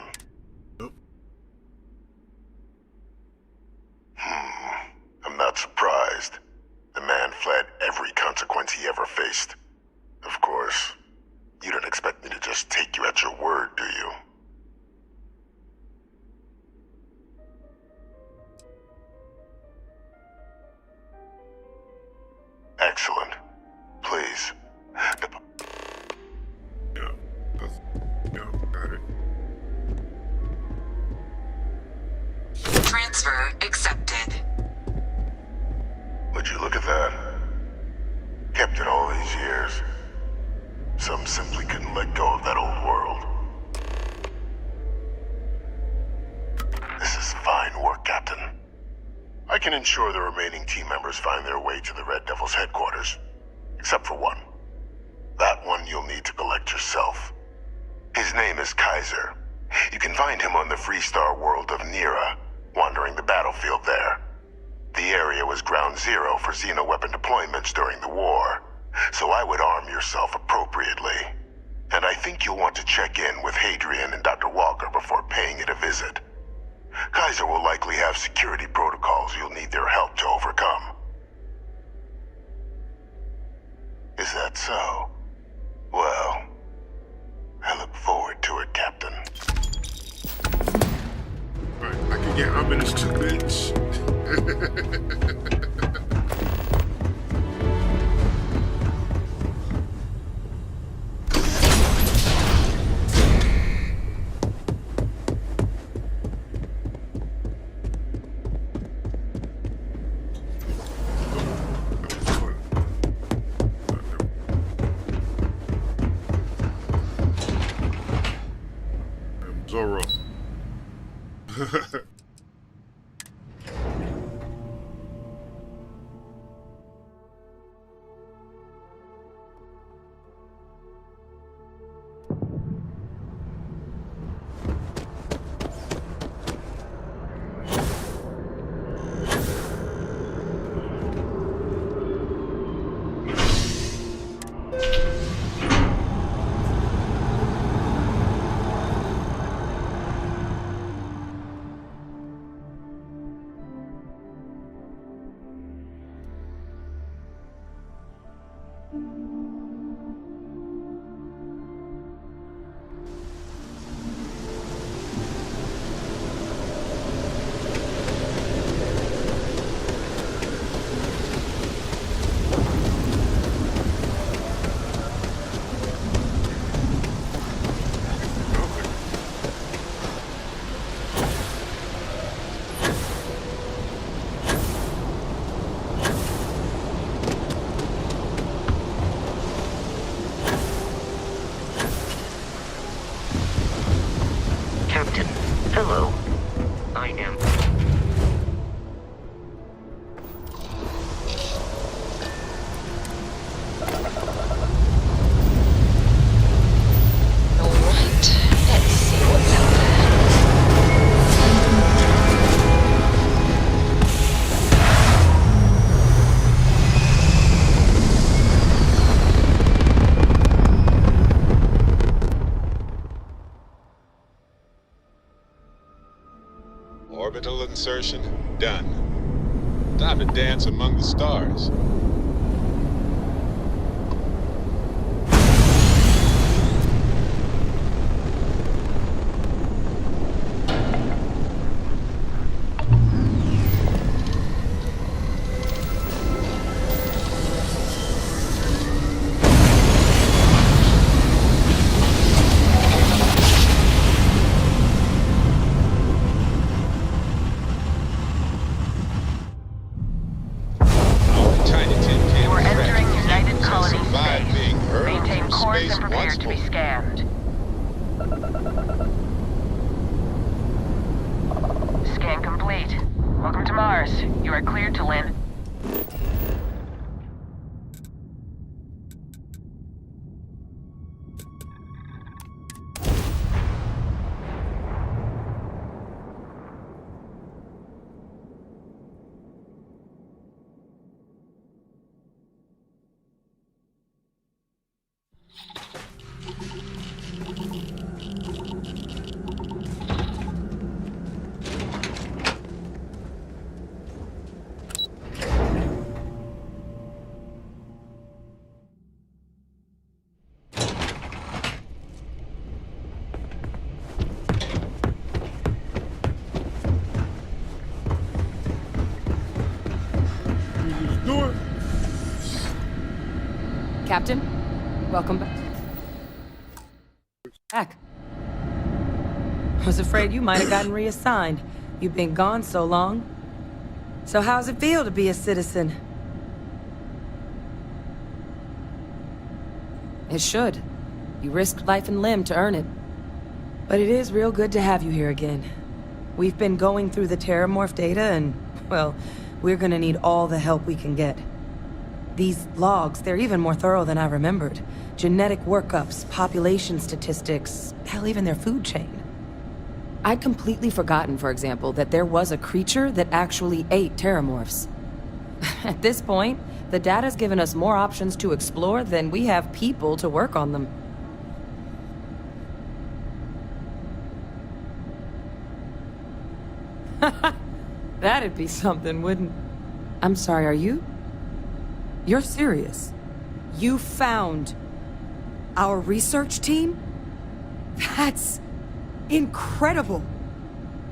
I'm not surprised. The man fled every consequence he ever faced. Of course, you don't expect me to just take you at your word, do you? Excellent. Please. Got it. Transfer accepted. Would you look at that? Kept it all these years. Some simply couldn't let go of that old world. This is fine work, Captain. I can ensure the remaining team members find their way to the Red Devil's headquarters. Except for one. That one you'll need to collect yourself. His name is Kaiser. You can find him on the Freestar world of Nira, wandering the battlefield there. The area was ground zero for xeno-weapon deployments during the war, so I would arm yourself appropriately. And I think you'll want to check in with Hadrian and Dr. Walker before paying it a visit. Kaiser will likely have security protocols you'll need their help to overcome. Is that so? Well, I look forward to it, Captain. Right, I can get ominous to bitch. Zorro. Time to dance among the stars. Scan complete. Welcome to Mars. You are cleared to land. Captain, welcome back. I was afraid you might have gotten reassigned. You've been gone so long. So how's it feel to be a citizen? It should. You risked life and limb to earn it. But it is real good to have you here again. We've been going through the Terramorph data and, well, we're gonna need all the help we can get. These logs, they're even more thorough than I remembered. Genetic workups, population statistics, hell, even their food chain. I'd completely forgotten, for example, that there was a creature that actually ate Terramorphs. At this point, the data's given us more options to explore than we have people to work on them. That'd be something, wouldn't... I'm sorry, are you? You're serious? You found our research team? That's incredible.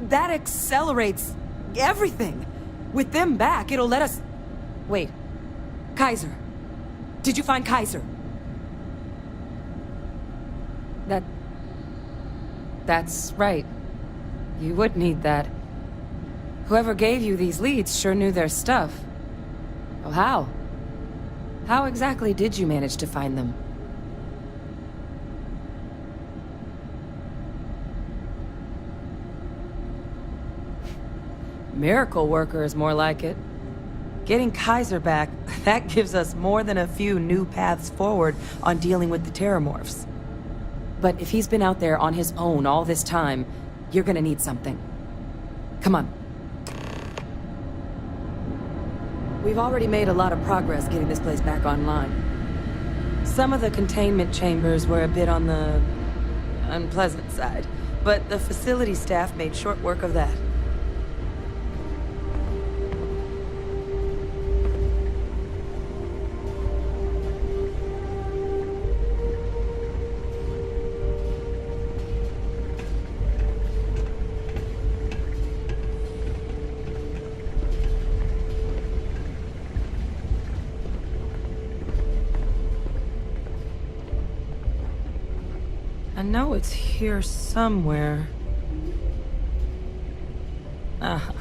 That accelerates everything. With them back, it'll let us... Wait. Kaiser. Did you find Kaiser? That's right. You would need that. Whoever gave you these leads sure knew their stuff. Well, how? How exactly did you manage to find them? Miracle worker is more like it. Getting Kaiser back, that gives us more than a few new paths forward on dealing with the Terramorphs. But if he's been out there on his own all this time, you're gonna need something. Come on. We've already made a lot of progress getting this place back online. Some of the containment chambers were a bit on the unpleasant side, but the facility staff made short work of that. I know it's here somewhere. Uh-huh.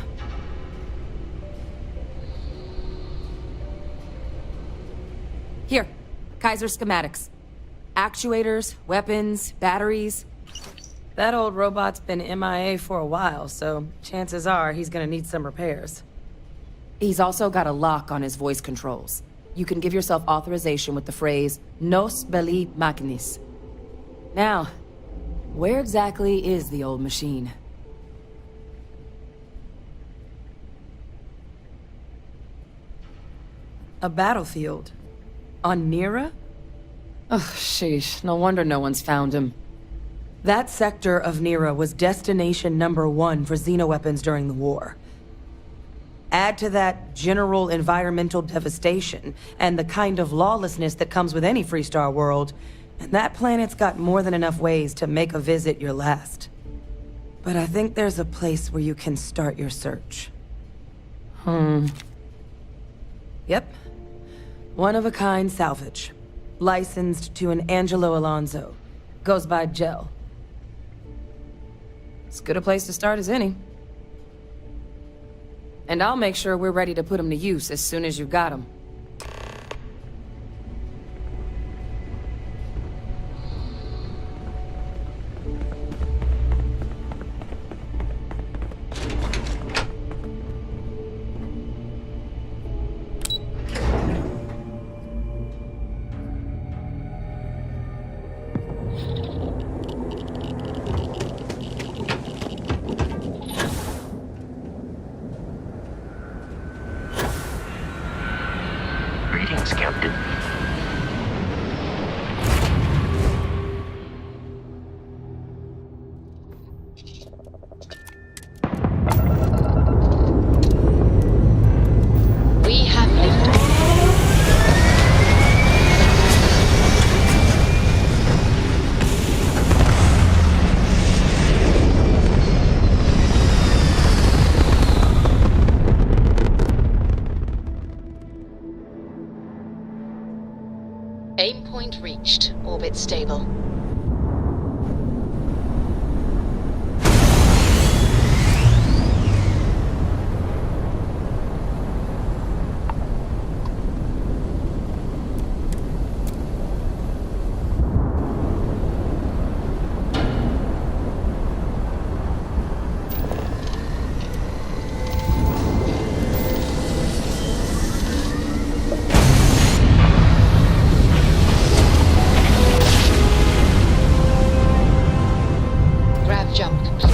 Here, Kaiser schematics. Actuators, weapons, batteries. That old robot's been MIA for a while, so chances are he's gonna need some repairs. He's also got a lock on his voice controls. You can give yourself authorization with the phrase, Nos belli machinis. Now, where exactly is the old machine? A battlefield? On Nira? Ugh, sheesh. No wonder no one's found him. That sector of Nira was destination #1 for xenoweapons during the war. Add to that general environmental devastation and the kind of lawlessness that comes with any Freestar world, and that planet's got more than enough ways to make a visit your last. But I think there's a place where you can start your search. Yep. One-of-a-kind salvage. Licensed to an Angelo Alonso. Goes by Gel. As good a place to start as any. And I'll make sure we're ready to put him to use as soon as you've got him. Greetings, Captain. We have lifted. Aim point reached. Orbit stable. Grav jump complete.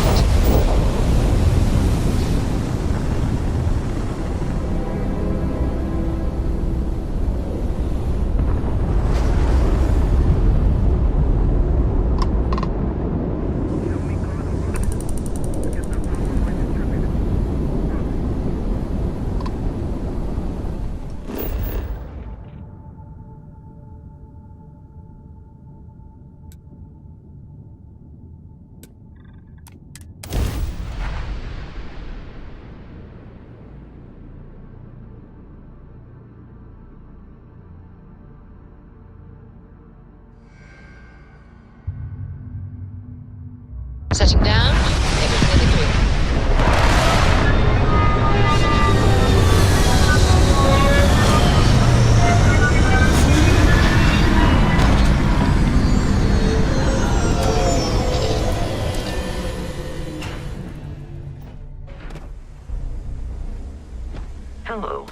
Setting down. Everything in the green. Hello.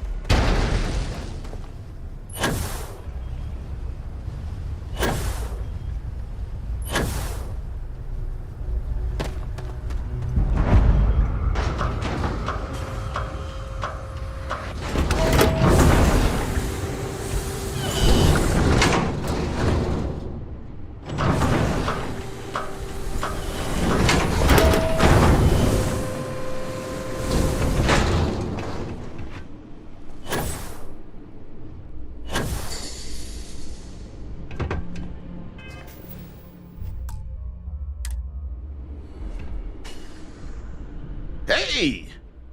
Hey!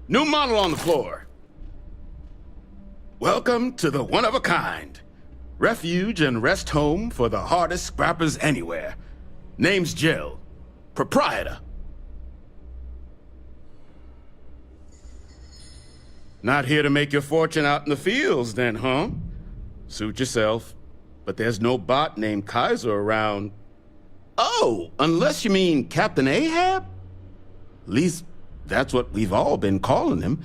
New model on the floor. Welcome to the one-of-a-kind. Refuge and rest home for the hardest scrappers anywhere. Name's Jill. Proprietor. Not here to make your fortune out in the fields then, huh? Suit yourself. But there's no bot named Kaiser around. Oh, unless you mean Captain Ahab? At least that's what we've all been calling him.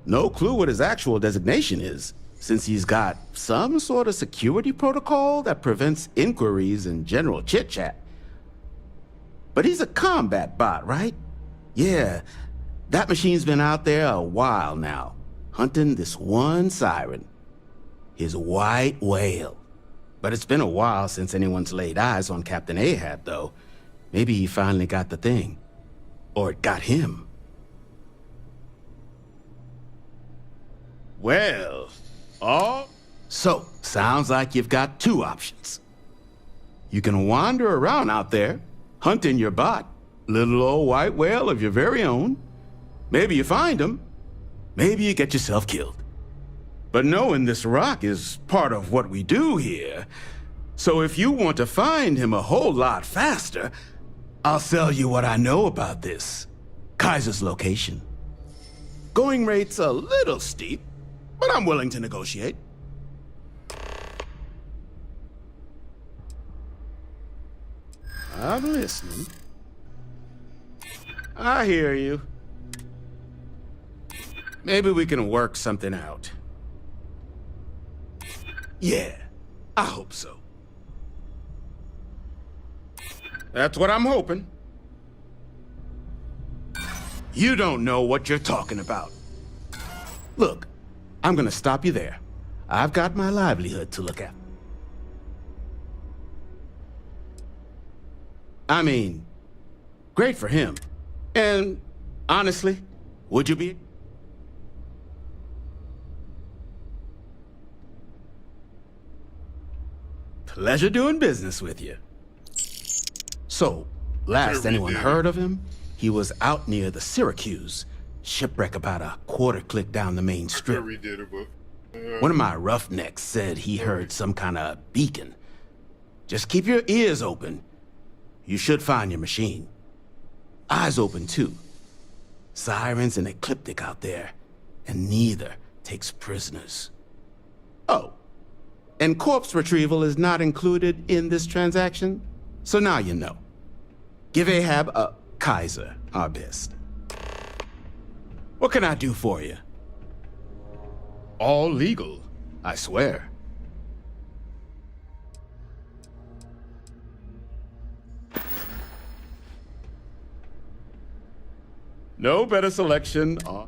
No clue what his actual designation is, since he's got some sort of security protocol that prevents inquiries and general chit-chat. But he's a combat bot, right? Yeah, that machine's been out there a while now, hunting this one siren, his white whale. But it's been a while since anyone's laid eyes on Captain Ahab, though. Maybe he finally got the thing. Or it got him. Well, so, sounds like you've got two options. You can wander around out there, hunting your bot, little old white whale of your very own. Maybe you find him, maybe you get yourself killed. But knowing this rock is part of what we do here, so if you want to find him a whole lot faster, I'll sell you what I know about this. Kaiser's location. Going rate's a little steep, but I'm willing to negotiate. I'm listening. I hear you. Maybe we can work something out. Yeah, I hope so. That's what I'm hoping. You don't know what you're talking about. Look, I'm gonna stop you there. I've got my livelihood to look at. I mean, great for him. And honestly, would you be? Pleasure doing business with you. So, last anyone heard of him, he was out near the Syracuse, shipwreck about a quarter click down the main strip. One of my roughnecks said he heard some kind of beacon. Just keep your ears open. You should find your machine. Eyes open too. Sirens and ecliptic out there, and neither takes prisoners. Oh, and corpse retrieval is not included in this transaction, so now you know. Give Ahab Kaiser our best. What can I do for you? All legal, I swear. No better selection on...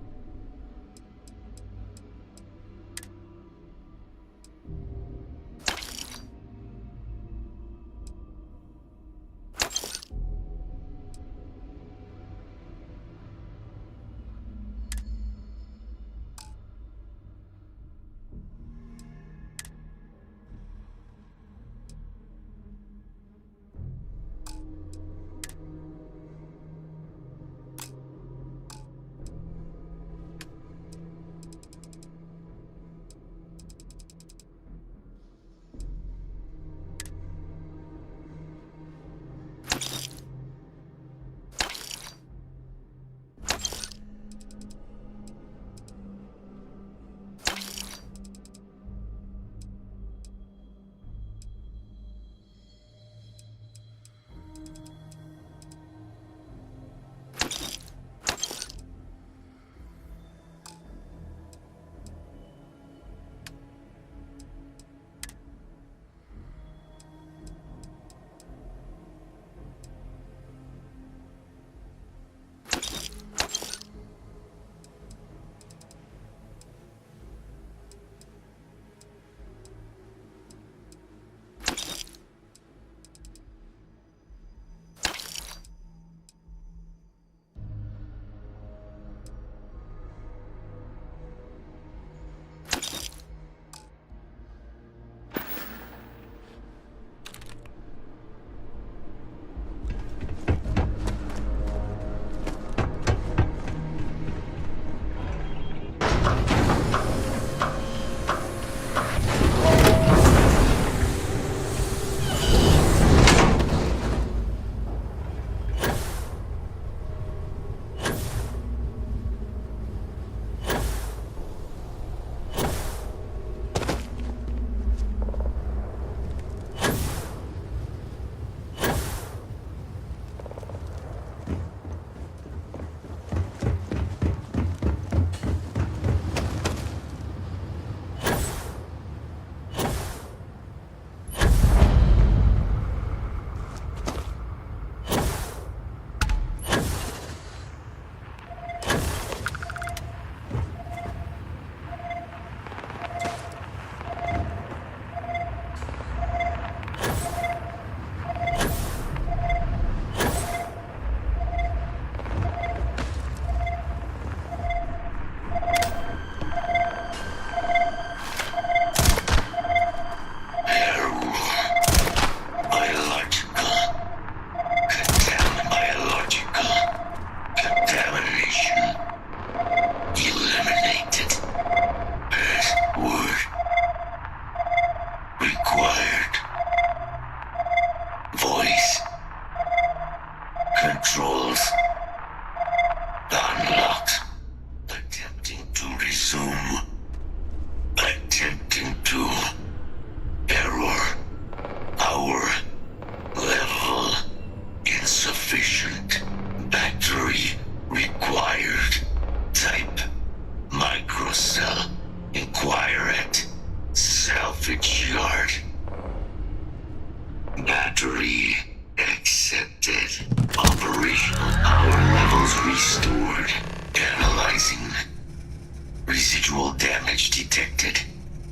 Damage detected.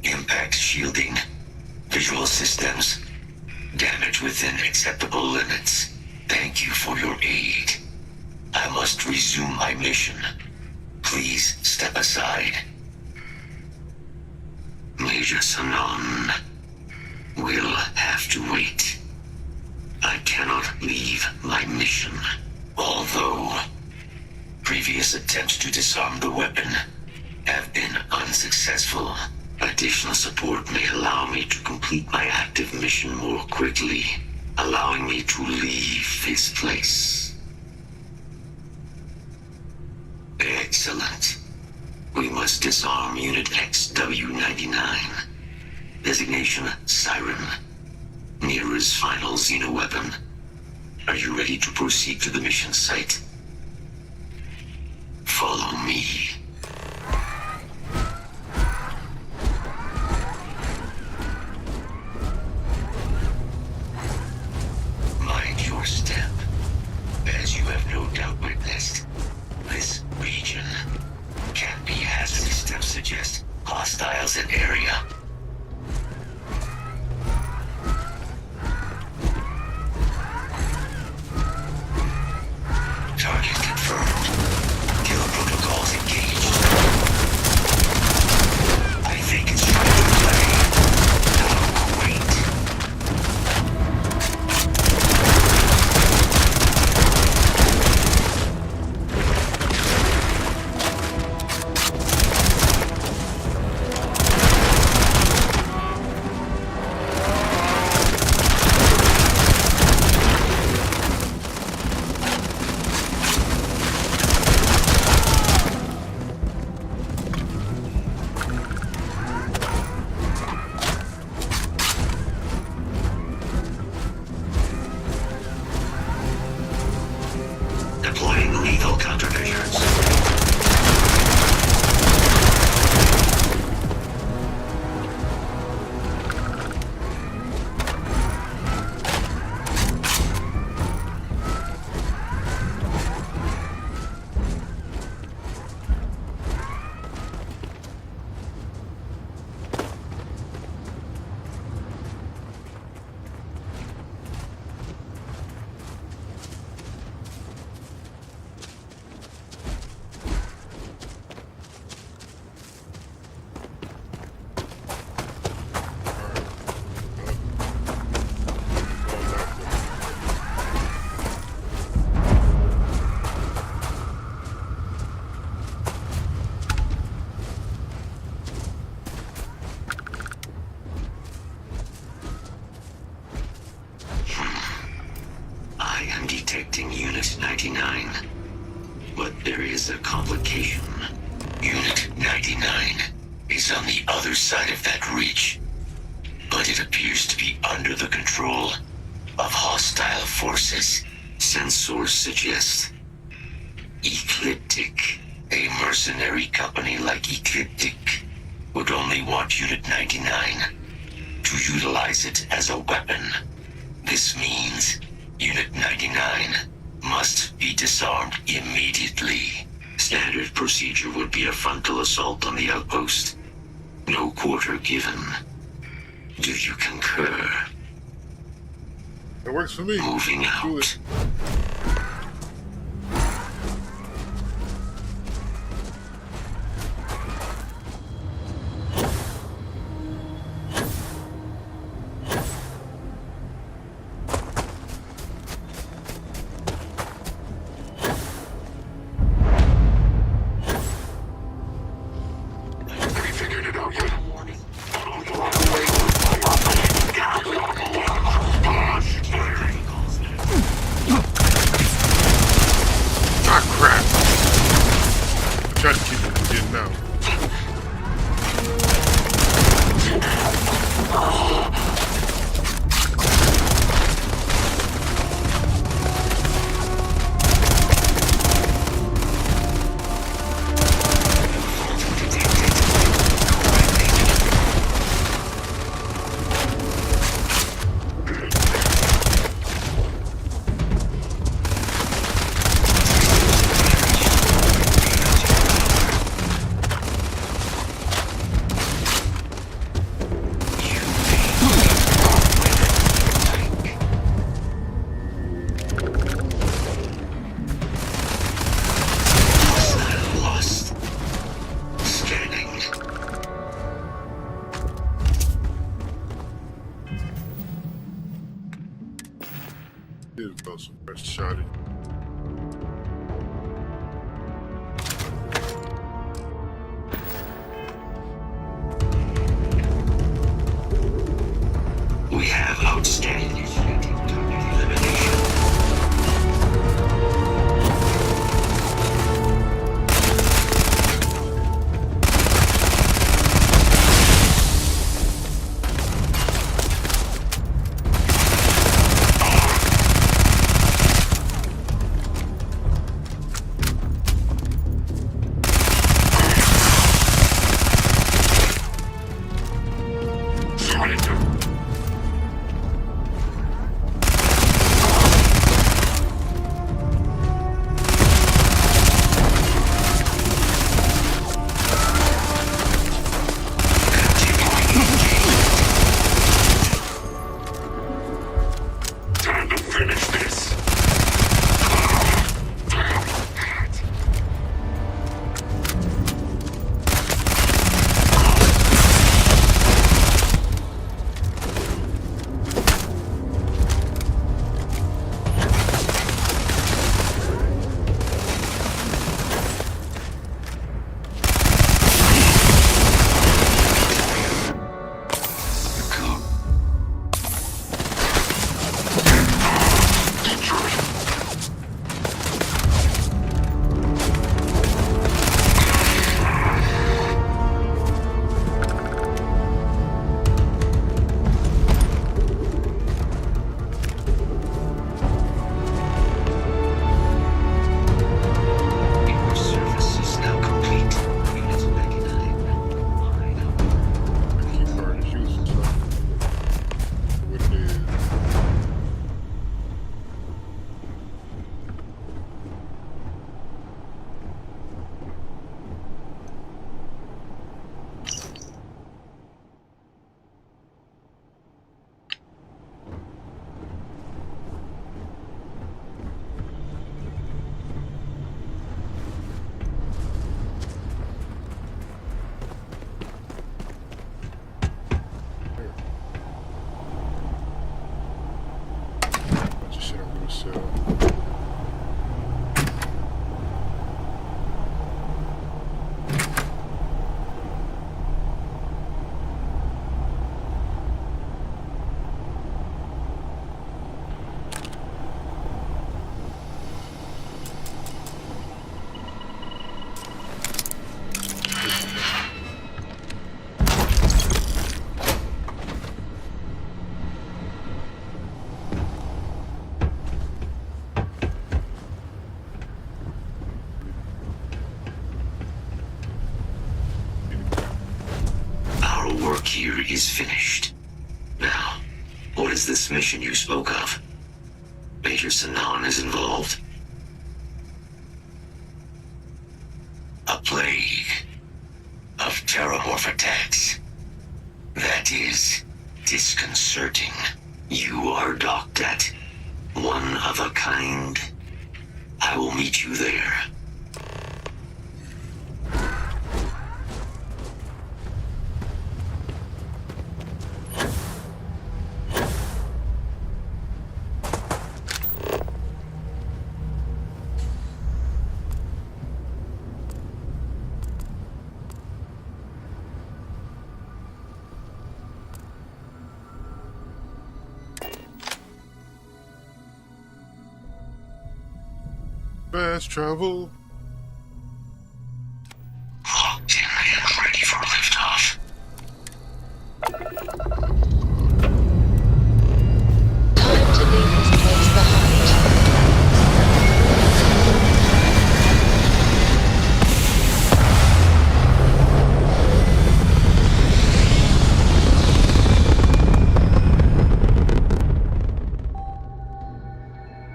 Impact shielding. Visual systems. Damage within acceptable limits. Thank you for your aid. I must resume my mission. Please step aside. Major Sanon will have to wait. I cannot leave my mission. Although previous attempts to disarm the weapon have been unsuccessful, additional support may allow me to complete my active mission more quickly, allowing me to leave this place. Excellent. We must disarm Unit XW-99. Designation Siren. Nearest final xenoweapon. Are you ready to proceed to the mission site? Follow me. Mind your step. As you have no doubt witnessed, this region can be hazardous. Steps suggest hostiles in area. Target confirmed. Kill protocols engaged. I think it's time to play. Now wait. Deploying lethal countermeasures. I am detecting Unit 99. But there is a complication. Unit 99 is on the other side of that reach. But it appears to be under the control of hostile forces. Sensors suggest Ecliptic. A mercenary company like Ecliptic would only want Unit 99 to utilize it as a weapon. This means Unit 99 must be disarmed immediately. Standard procedure would be a frontal assault on the outpost. No quarter given. Do you concur? It works for me. Moving out. Here we go, some fresh shotty. We have outstanding elimination. Work here is finished. Now, what is this mission you spoke of? Major Sanan is involved. A plague of terramorph attacks. That is disconcerting. You are docked at one of a kind. I will meet you there. Fast travel. Locked in and ready for liftoff. Time to leave this place behind.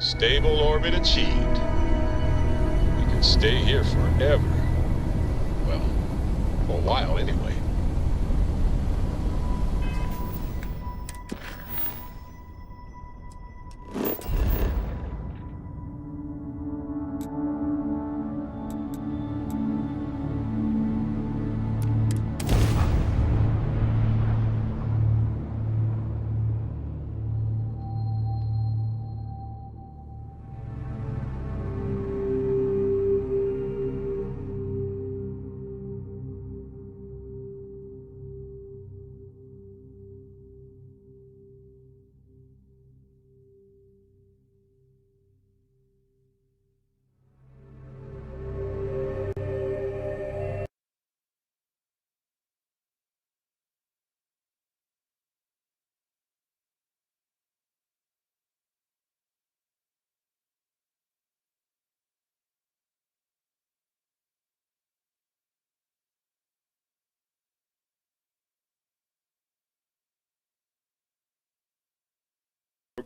Stable orbit achieved. We can stay here forever. Well, for a while anyway.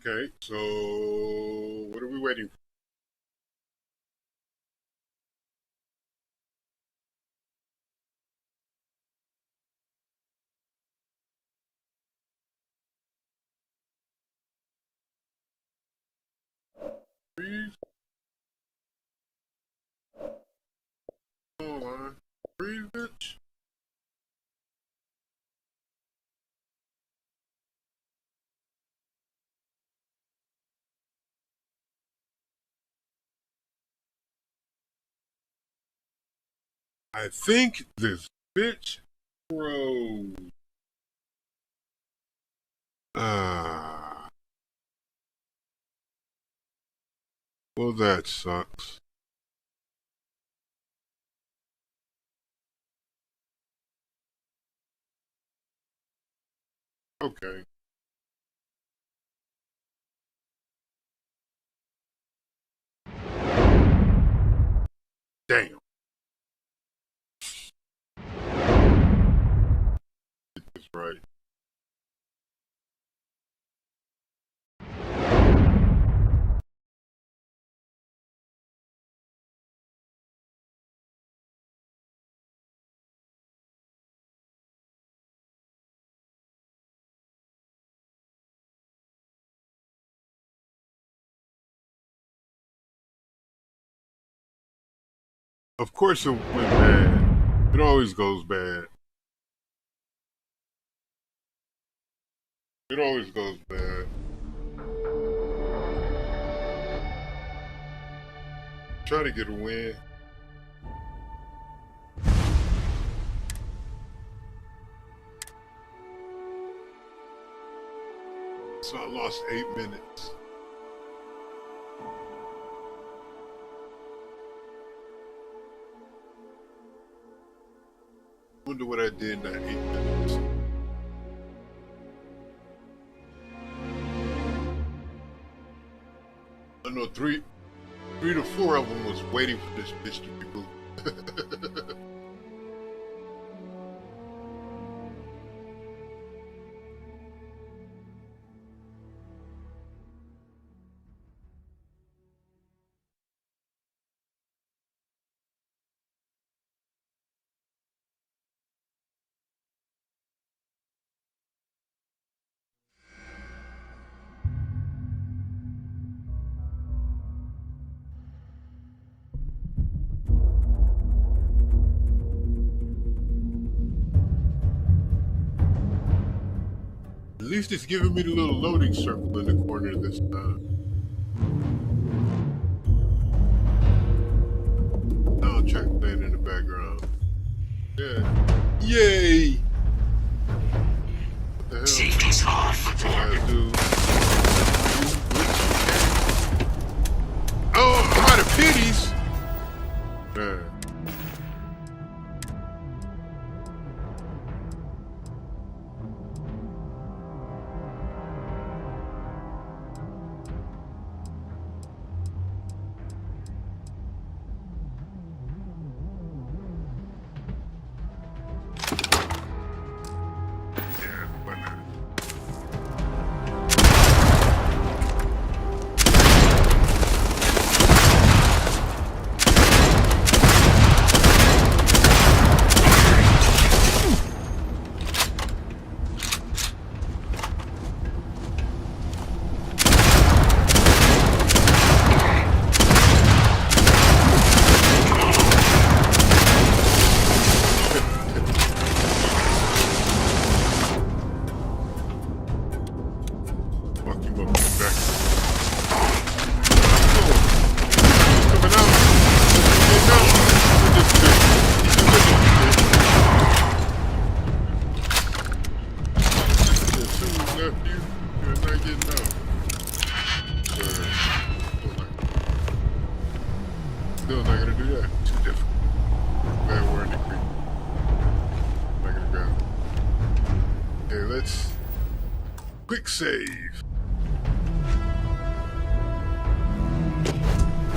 Okay, so what are we waiting for? Freeze. Hold on. Freeze, bitch. I think this bitch froze. Well, that sucks. Okay. Damn. Get this right. Of course it went bad. It always goes bad. It always goes bad. Try to get a win. So I lost 8 minutes. Wonder what I did in that 8 minutes. I know three to four of them was waiting for this bitch to be moved. At least it's giving me the little loading circle in the corner this time. Soundtrack playing in the background. Yeah. Yay! What the hell? Safety's off. What I do? Oh, I'm out of pitties! Yeah. Still not gonna do that. Too difficult. Bad word degree. Not gonna grab it. Okay, let's quick save.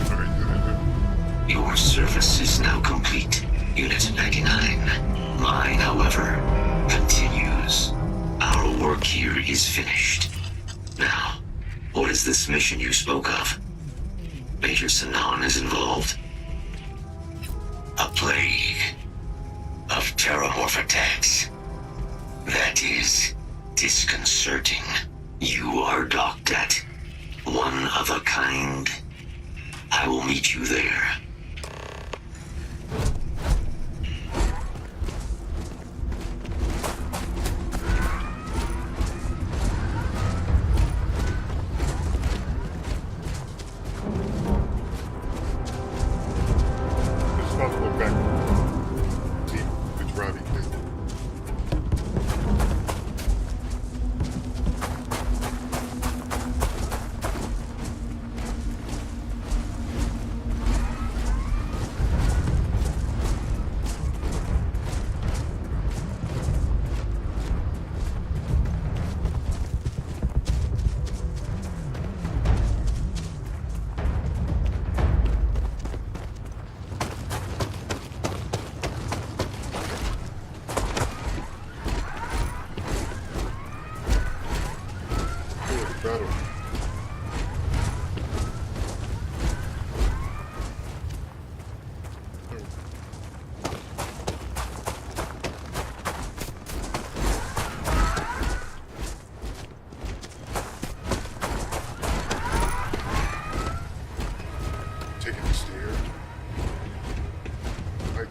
Alright, Your service is now complete, Unit 99. Mine, however, continues. Our work here is finished. Now, What is this mission you spoke of? Major Sanan is involved. A plague of terramorph attacks. That is disconcerting. You are docked at one of a kind. I will meet you there.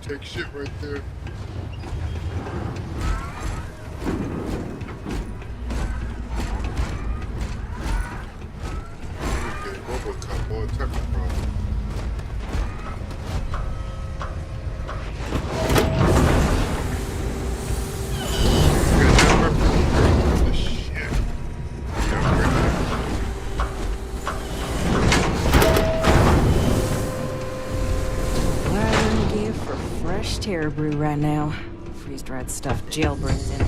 Take shit right there. Okay, Robocop on Technocron. Terror brew right now. Freeze-dried stuff jail brings in.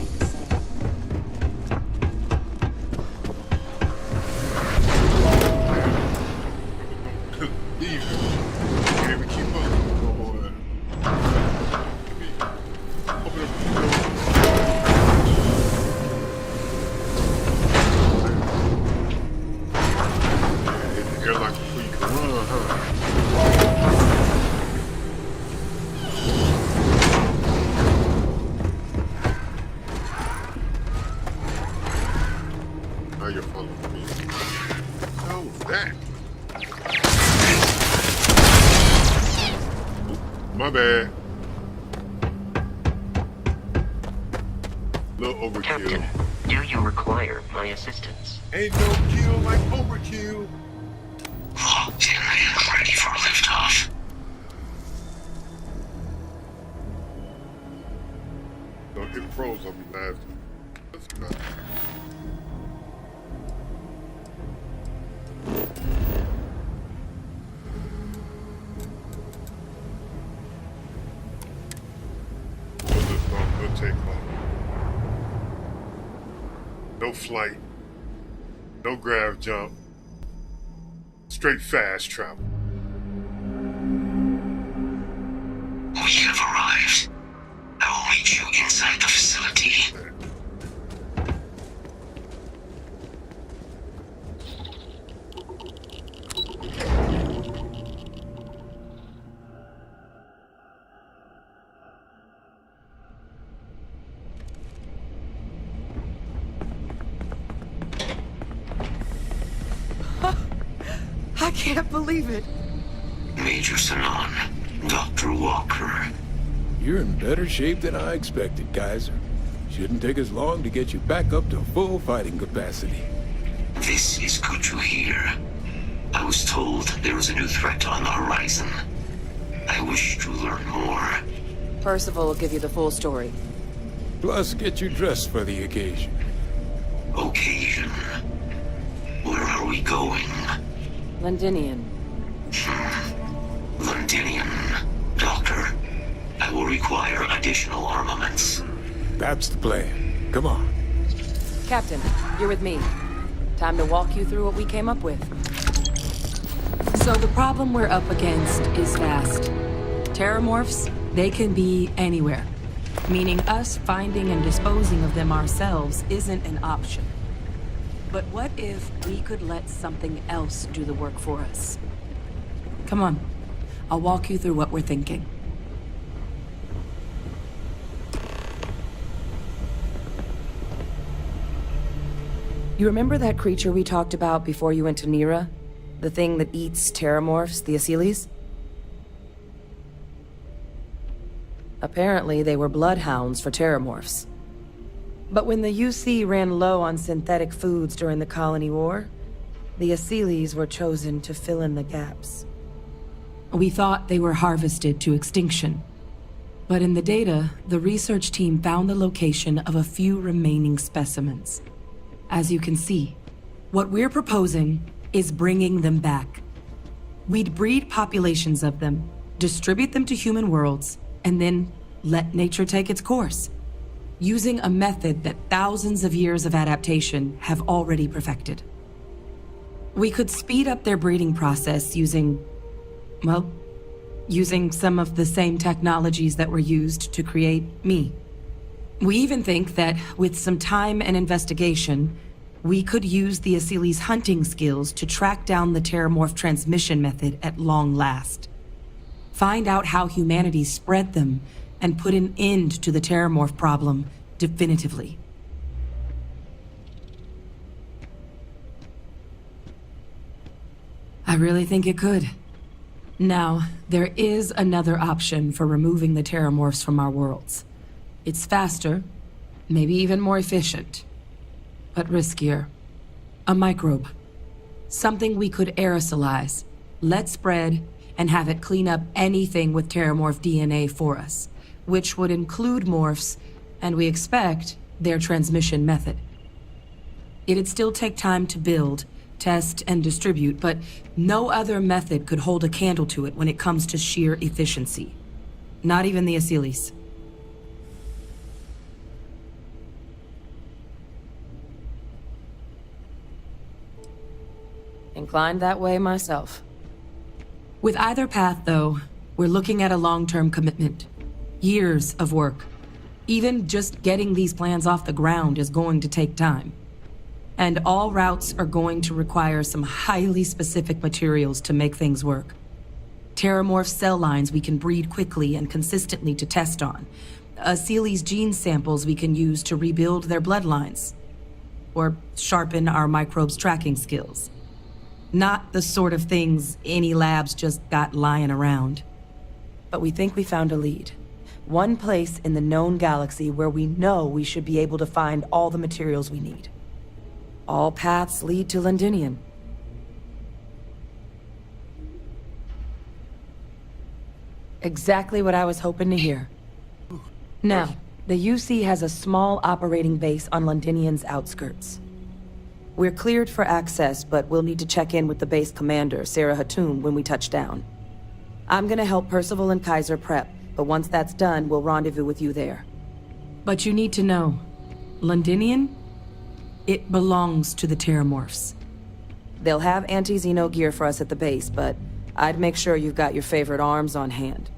My bad. Little overkill. Captain, do you require my assistance? Ain't no kill like overkill. Locked in and ready for liftoff. Don't hit pros, I'll be laughing. Let's go. Take off. No flight, no grav jump, straight fast travel. We have arrived. I will meet you inside the facility. I can't believe it. Major Sanan, Dr. Walker. You're in better shape than I expected, Kaiser. Shouldn't take us long to get you back up to full fighting capacity. This is good to hear. I was told there was a new threat on the horizon. I wish to learn more. Percival will give you the full story. Plus, get you dressed for the occasion. Occasion? Where are we going? Londinian. Londinian. Doctor, I will require additional armaments. That's the plan. Come on. Captain, you're with me. Time to walk you through what we came up with. So the problem we're up against is vast. Terramorphs, they can be anywhere. Meaning us finding and disposing of them ourselves isn't an option. But what if we could let something else do the work for us? Come on. I'll walk you through what we're thinking. You remember that creature we talked about before you went to Nira? The thing that eats terramorphs, the Asylees? Apparently, they were bloodhounds for terramorphs. But when the UC ran low on synthetic foods during the Colony War, the Asylees were chosen to fill in the gaps. We thought they were harvested to extinction. But in the data, the research team found the location of a few remaining specimens. As you can see, what we're proposing is bringing them back. We'd breed populations of them, distribute them to human worlds, and then let nature take its course, using a method that thousands of years of adaptation have already perfected. We could speed up their breeding process using some of the same technologies that were used to create me. We even think that, with some time and investigation, we could use the Asylees' hunting skills to track down the terramorph transmission method at long last. Find out how humanity spread them, and put an end to the terramorph problem definitively. I really think it could. Now, there is another option for removing the terramorphs from our worlds. It's faster, maybe even more efficient, but riskier. A microbe. Something we could aerosolize, let spread, and have it clean up anything with terramorph DNA for us, which would include morphs, and we expect their transmission method. It'd still take time to build, test, and distribute, but no other method could hold a candle to it when it comes to sheer efficiency. Not even the Asylees. Inclined that way myself. With either path, though, we're looking at a long-term commitment. Years of work. Even just getting these plans off the ground is going to take time. And all routes are going to require some highly specific materials to make things work. Terramorph cell lines we can breed quickly and consistently to test on. Asylees' gene samples we can use to rebuild their bloodlines. Or sharpen our microbes' tracking skills. Not the sort of things any labs just got lying around. But we think we found a lead. One place in the known galaxy where we know we should be able to find all the materials we need. All paths lead to Londinium. Exactly what I was hoping to hear. Now, the UC has a small operating base on Londinium's outskirts. We're cleared for access, but we'll need to check in with the base commander, Sarah Hatoum, when we touch down. I'm gonna help Percival and Kaiser prep, but once that's done, we'll rendezvous with you there. But you need to know, Londinium, it belongs to the Terramorphs. They'll have anti-Xeno gear for us at the base, but I'd make sure you've got your favorite arms on hand.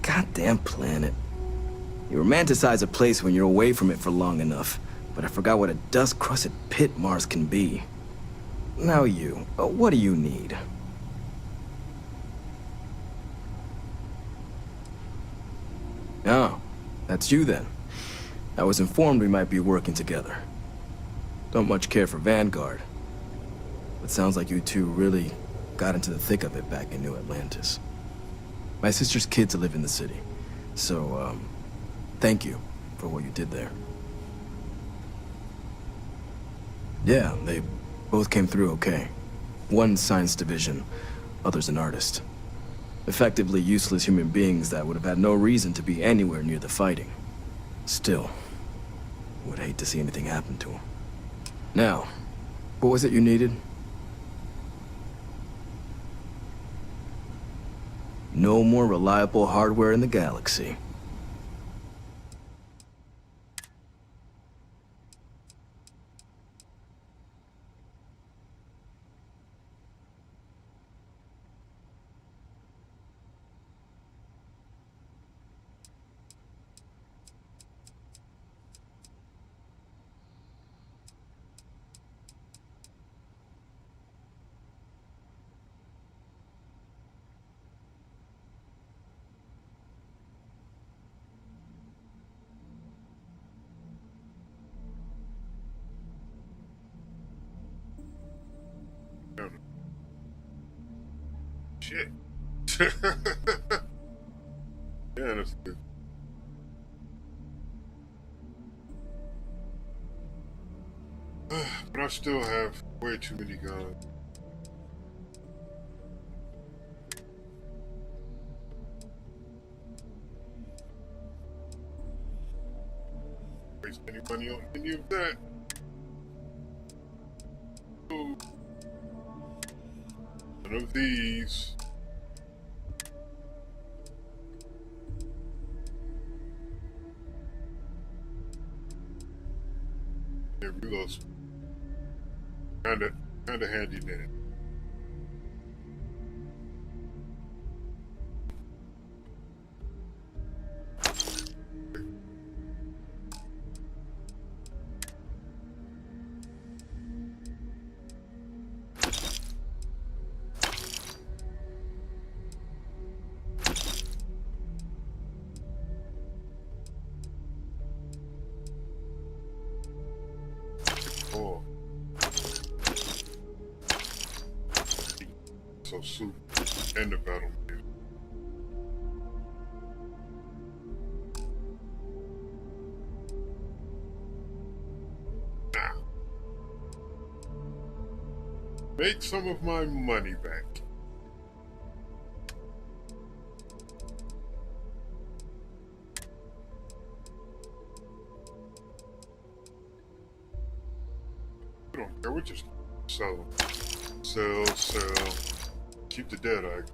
Goddamn planet. You romanticize a place when you're away from it for long enough, but I forgot what a dust-crusted pit Mars can be. Now what do you need? Oh, that's you then. I was informed we might be working together. Don't much care for Vanguard, but sounds like you two really got into the thick of it back in New Atlantis. My sister's kids live in the city, so, thank you for what you did there. Yeah, they both came through okay. One science division, other's an artist. Effectively useless human beings that would have had no reason to be anywhere near the fighting. Still, would hate to see anything happen to them. Now, what was it you needed? No more reliable hardware in the galaxy. Shit. Yeah, that's good. But I still have way too many guns. Waste any money on any of that. Ooh. None of these. Yeah, reloads. Kinda handy then. Oh. So soup and the battle man. Now, make some of my money back. We don't care, we're just selling. Sell. Keep the dead eyes.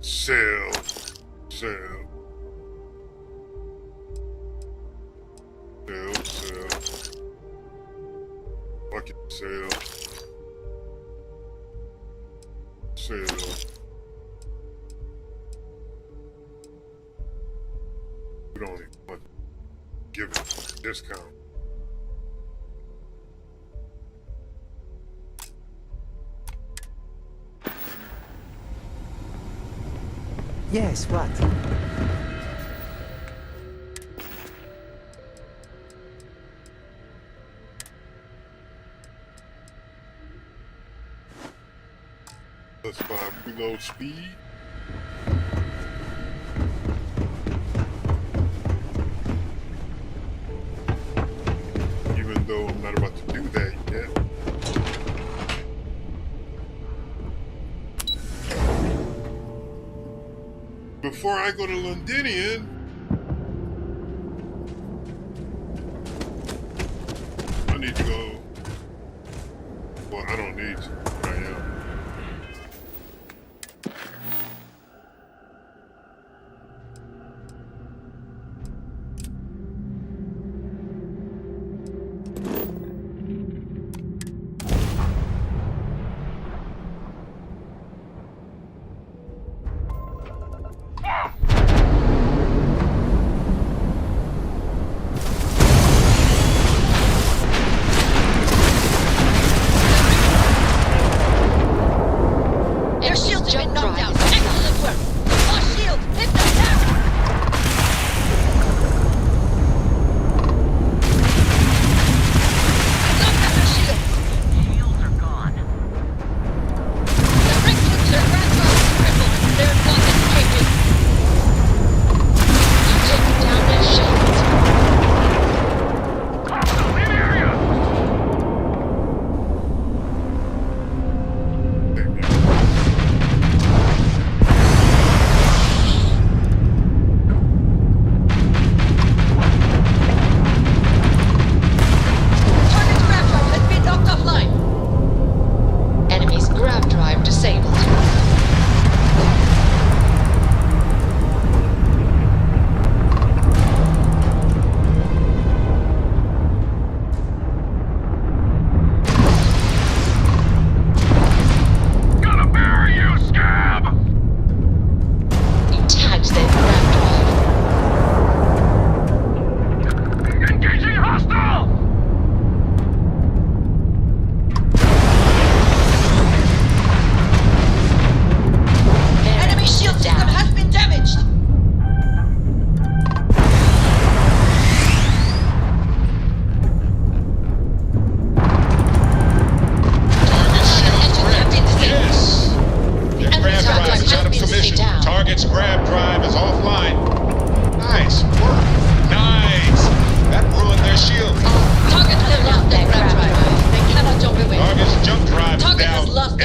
Sell. Bucket sell. We don't even want to give it a discount. Yes, what? +5 reload speed. Even though I'm not about to do that yet. Before I go to Londinian, I need to go. Well, I don't need to. I am.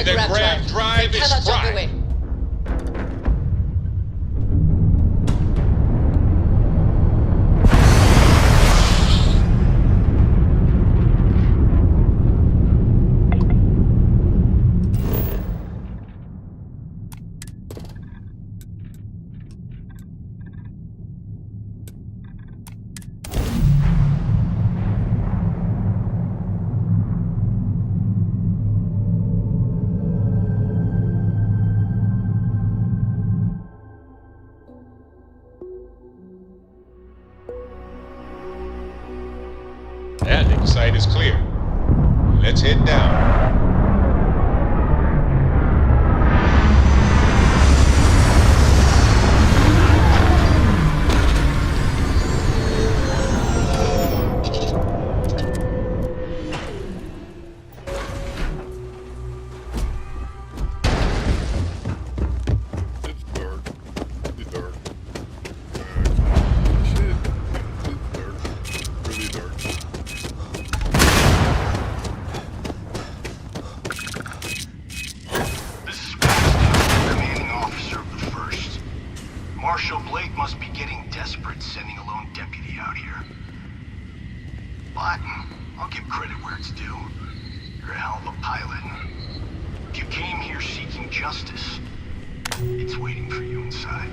The grab grab drive They is cannot jump fried. away. Landing site is clear. Let's head down. It's dark. It's dark. Shit. It's dark. Really dark. This is Baxter, commanding officer of the 1st. Marshal Blake must be getting desperate sending a lone deputy out here. But I'll give credit where it's due. You're a hell of a pilot. If you came here seeking justice, it's waiting for you inside.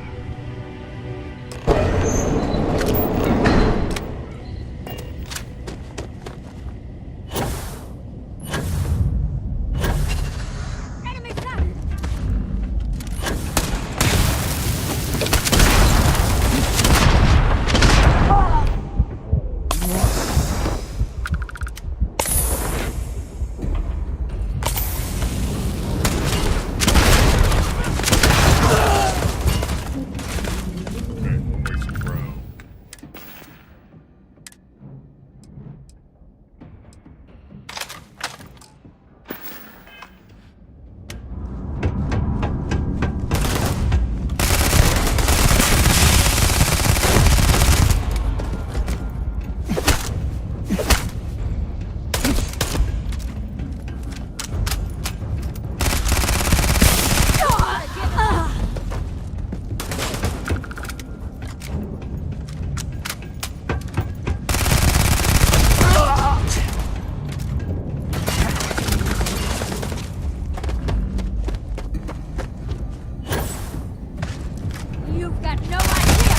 You've got no idea!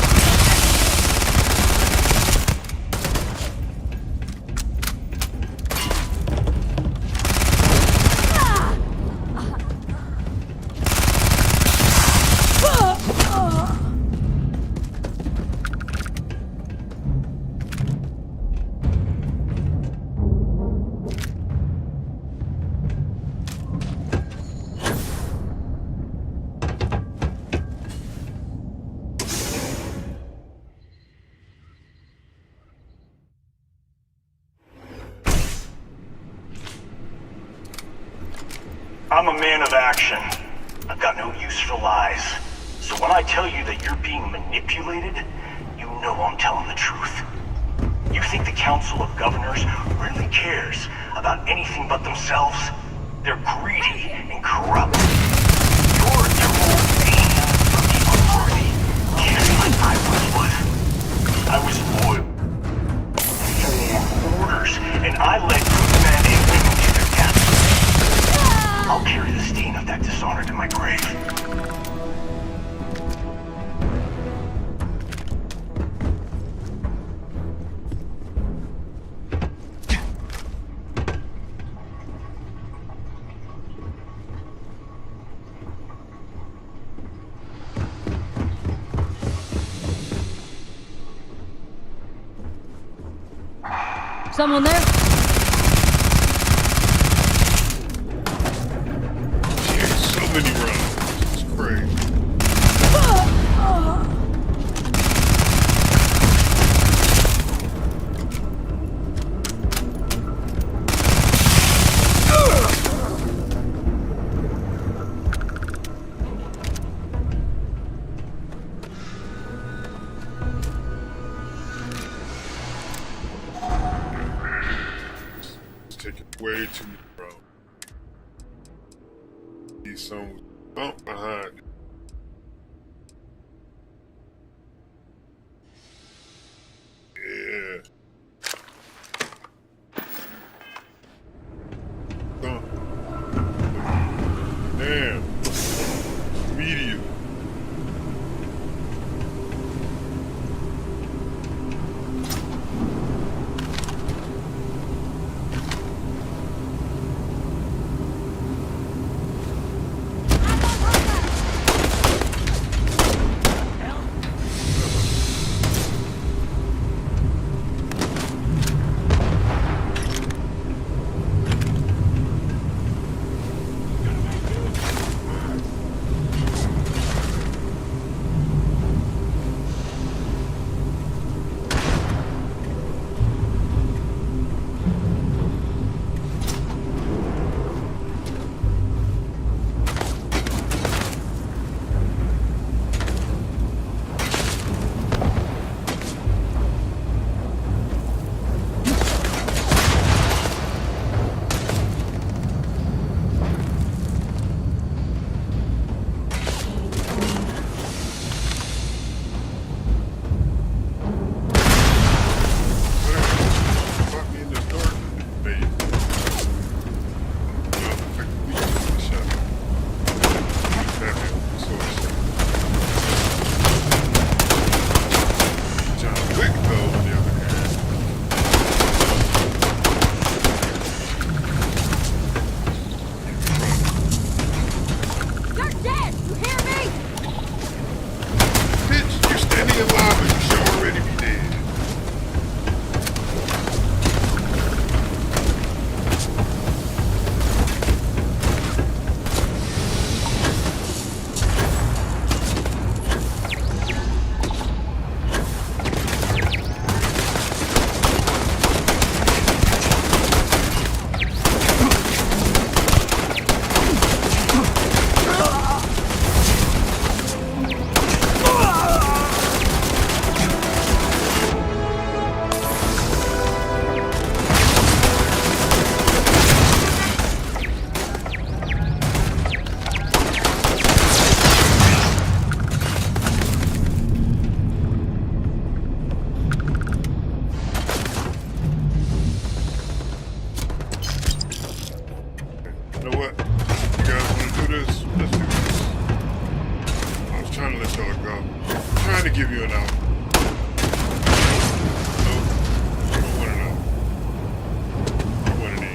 I'm a man of action. I've got no use for lies. So when I tell you that you're being manipulated, you know I'm telling the truth. You think the Council of Governors really cares about anything but themselves? They're greedy and corrupt. You're a tool for the unworthy, just like I once was. I was loyal. For orders, and I led good men and women to their death. I'll carry the stain of that dishonor to my grave. Someone there? So many rounds. It's crazy. It's taking way too many rounds. Need some bump behind. Yeah. Bump. Damn. Immediate. You know what? You guys want to do this? Let's do this. I was trying to let y'all go. I'm trying to give you an out. Nope. I don't want an out. I want an in.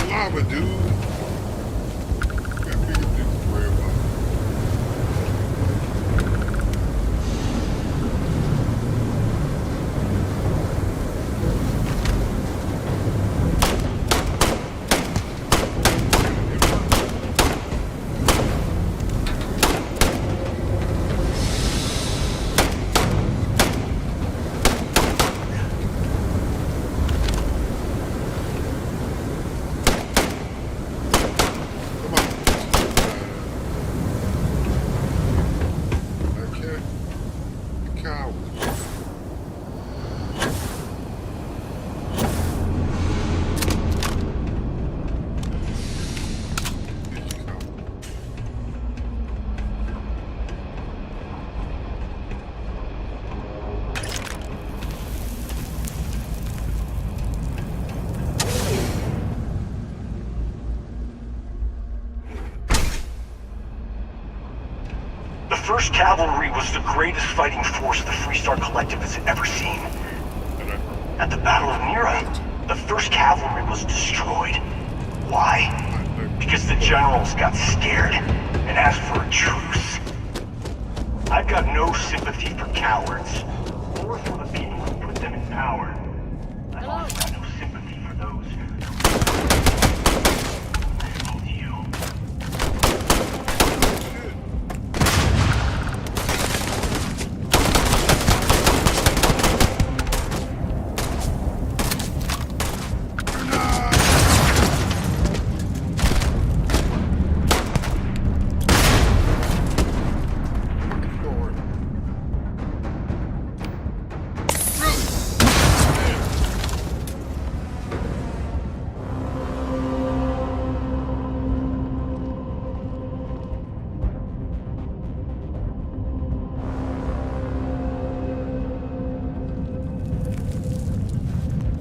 Lava, dude. Got bigger things to worry about. 1st Cavalry was the greatest fighting force the Freestar Collective has ever seen. At the Battle of Mira, the 1st Cavalry was destroyed. Why? Because the generals got scared and asked for a truce. I've got no sympathy for cowards, or for the people who put them in power. I've also got no sympathy for those who listen to you.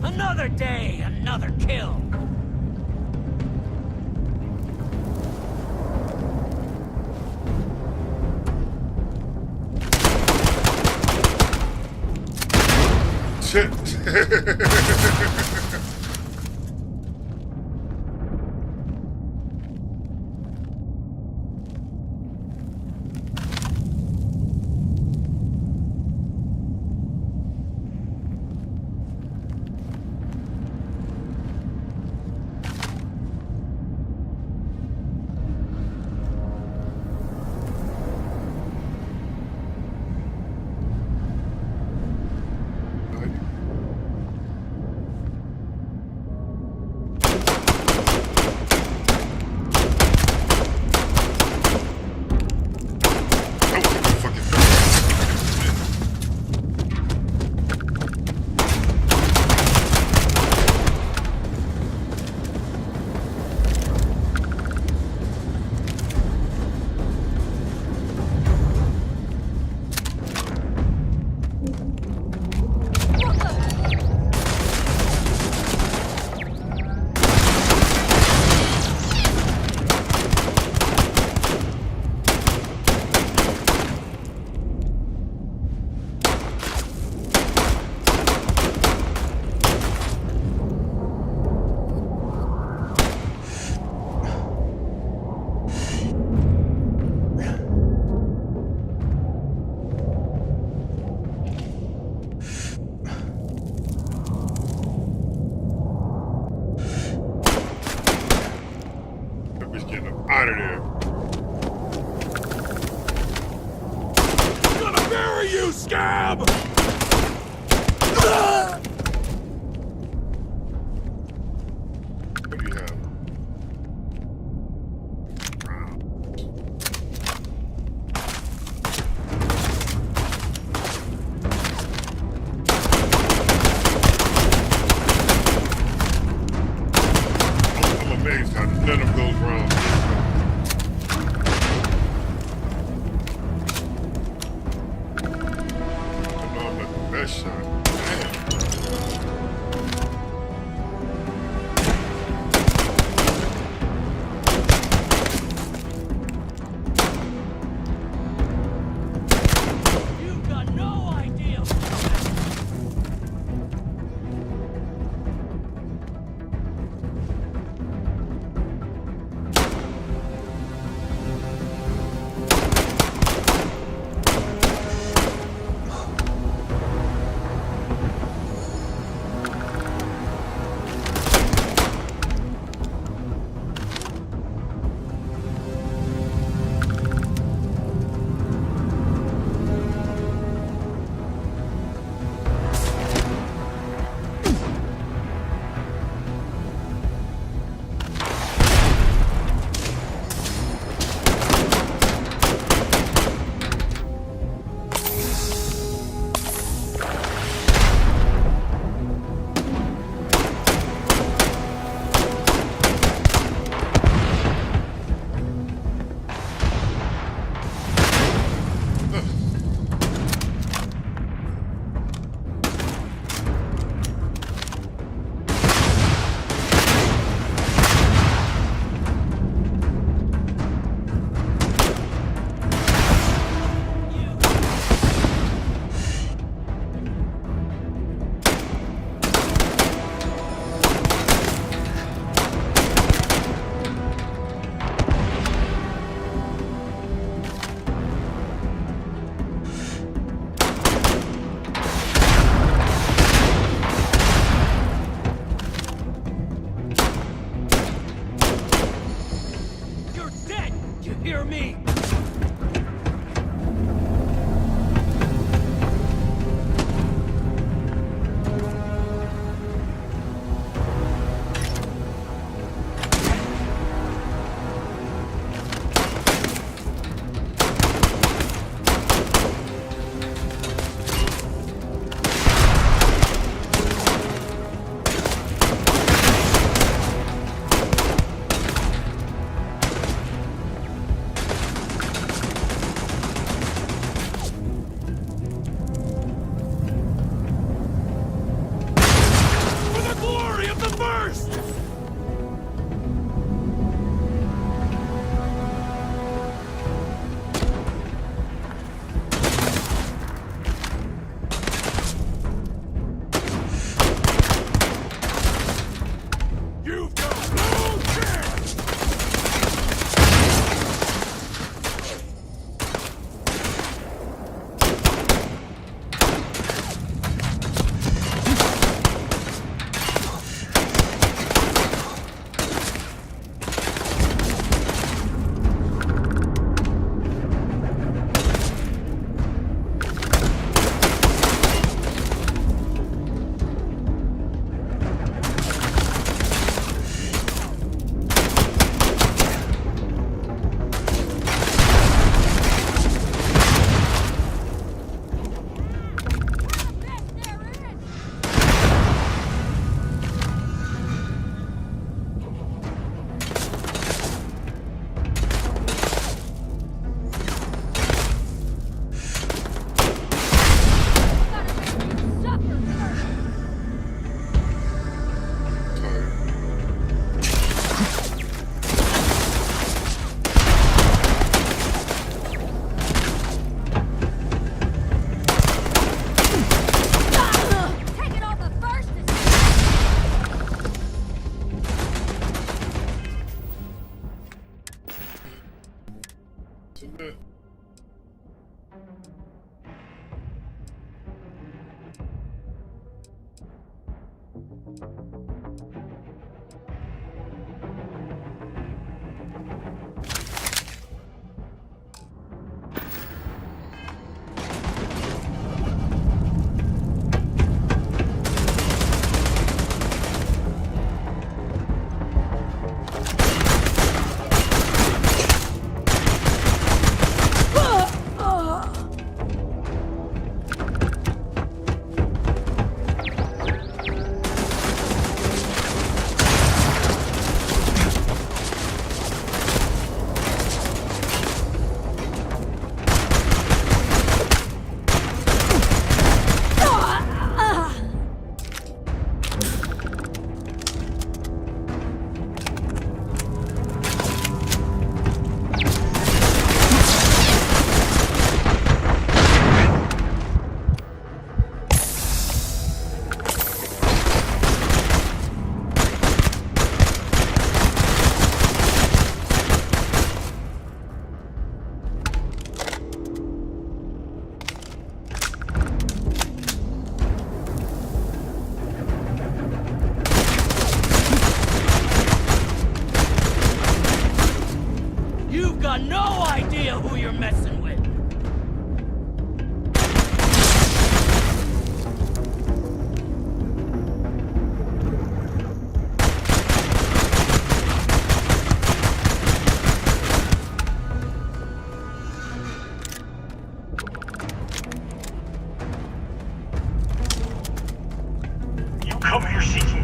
Another day, another kill. Shit. Out of there. Gonna bury you, scab! What do you have? I'm amazed how none of those rounds. Best shot. You've got no idea.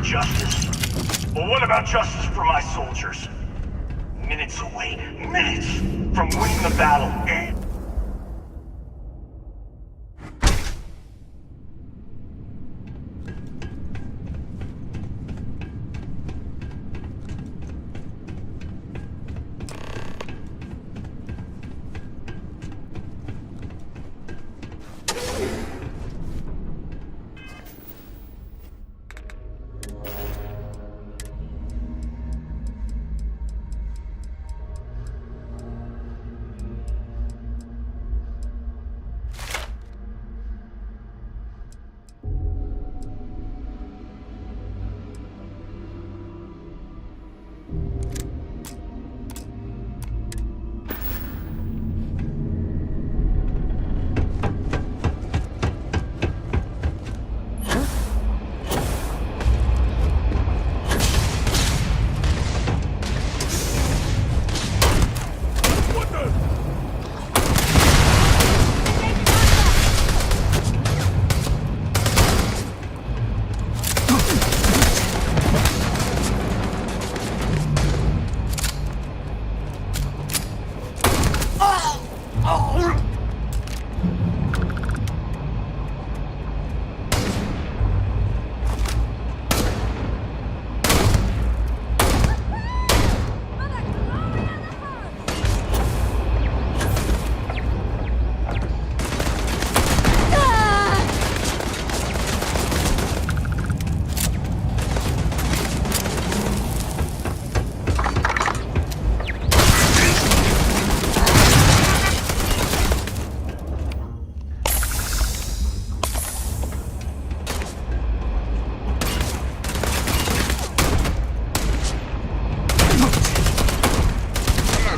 justice? Well, what about justice for my soldiers? Minutes away, minutes from winning the battle.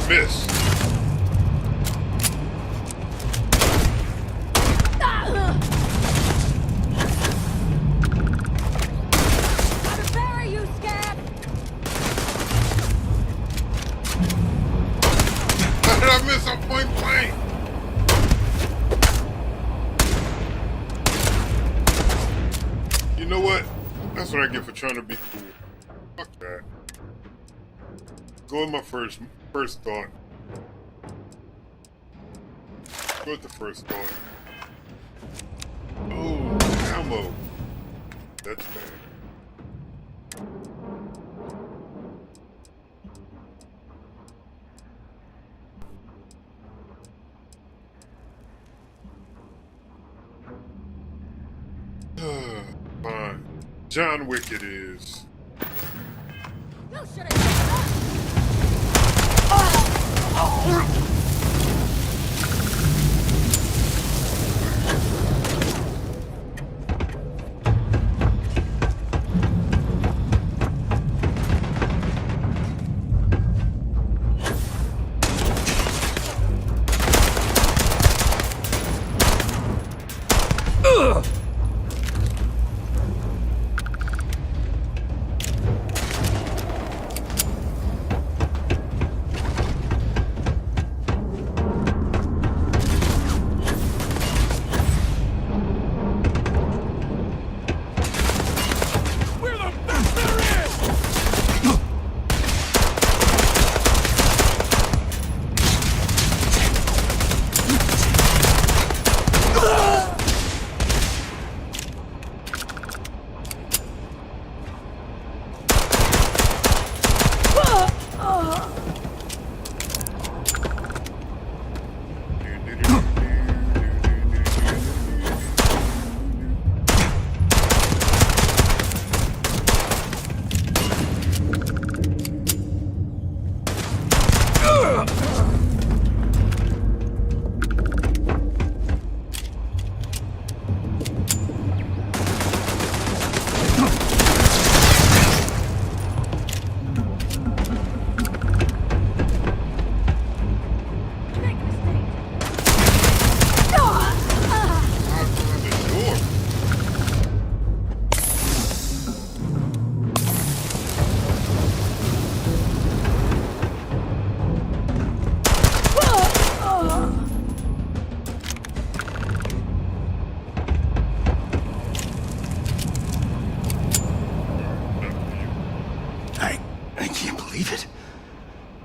Miss. How did I miss on point blank? You know what? That's what I get for trying to be cool. Fuck that. Go with my first thought. Go with the first thought. Oh, ammo. That's bad. Fine. John Wick it is.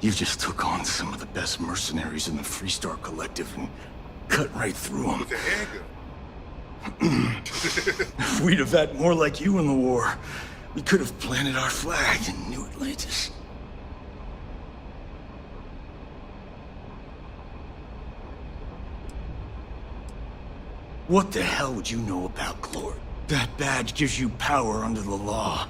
You just took on some of the best mercenaries in the Freestar Collective and cut right through them. With a handgun. If we'd have had more like you in the war, we could have planted our flag in New Atlantis. What the hell would you know about glory? That badge gives you power under the law,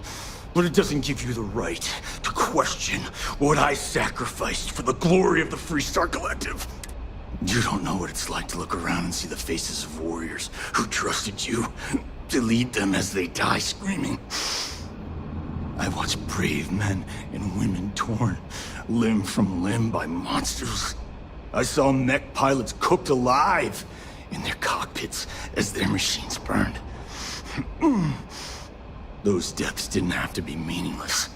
but it doesn't give you the right to question what I sacrificed for the glory of the Freestar Collective. You don't know what it's like to look around and see the faces of warriors who trusted you to lead them as they die screaming. I watched brave men and women torn limb from limb by monsters. I saw mech pilots cooked alive in their cockpits as their machines burned. Those deaths didn't have to be meaningless,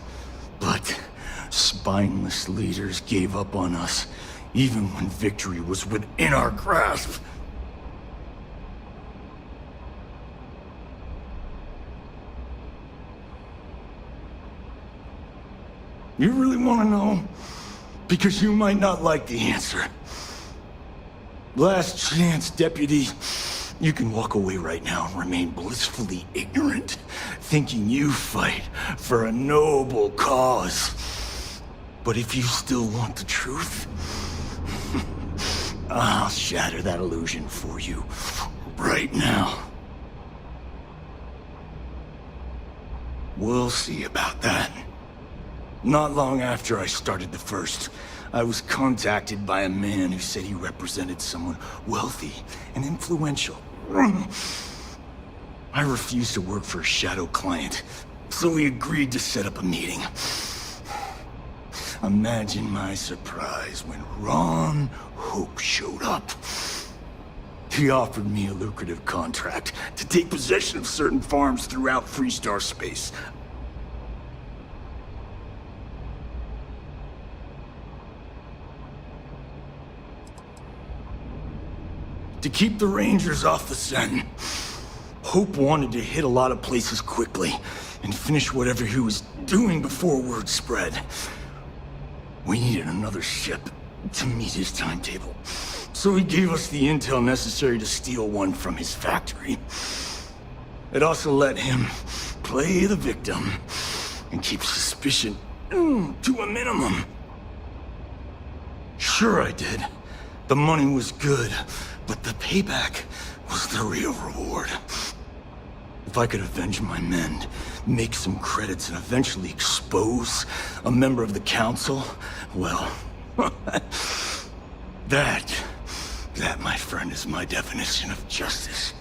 but spineless leaders gave up on us even when victory was within our grasp. You really want to know? Because you might not like the answer. Last chance, Deputy. You can walk away right now and remain blissfully ignorant, thinking you fight for a noble cause. But if you still want the truth, I'll shatter that illusion for you right now. We'll see about that. Not long after I started the First, I was contacted by a man who said he represented someone wealthy and influential. I refused to work for a shadow client, so we agreed to set up a meeting. Imagine my surprise when Ron Hope showed up. He offered me a lucrative contract to take possession of certain farms throughout Freestar space. To keep the Rangers off the scent, Hope wanted to hit a lot of places quickly and finish whatever he was doing before word spread. We needed another ship to meet his timetable, so he gave us the intel necessary to steal one from his factory. It also let him play the victim and keep suspicion to a minimum. Sure I did. The money was good, but the payback was the real reward. If I could avenge my men, make some credits, and eventually expose a member of the council, well, that, my friend, is my definition of justice.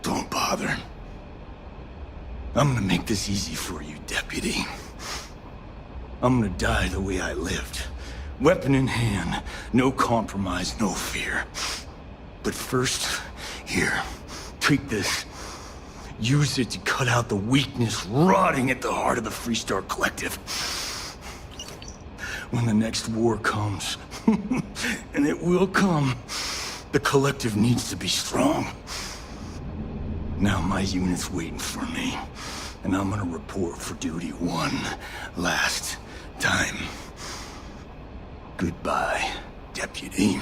Don't bother. I'm gonna make this easy for you, Deputy. I'm gonna die the way I lived. Weapon in hand, no compromise, no fear. But first, here, take this. Use it to cut out the weakness rotting at the heart of the Freestar Collective. When the next war comes, and it will come, the Collective needs to be strong. Now my unit's waiting for me, and I'm gonna report for duty one last time. Goodbye, Deputy.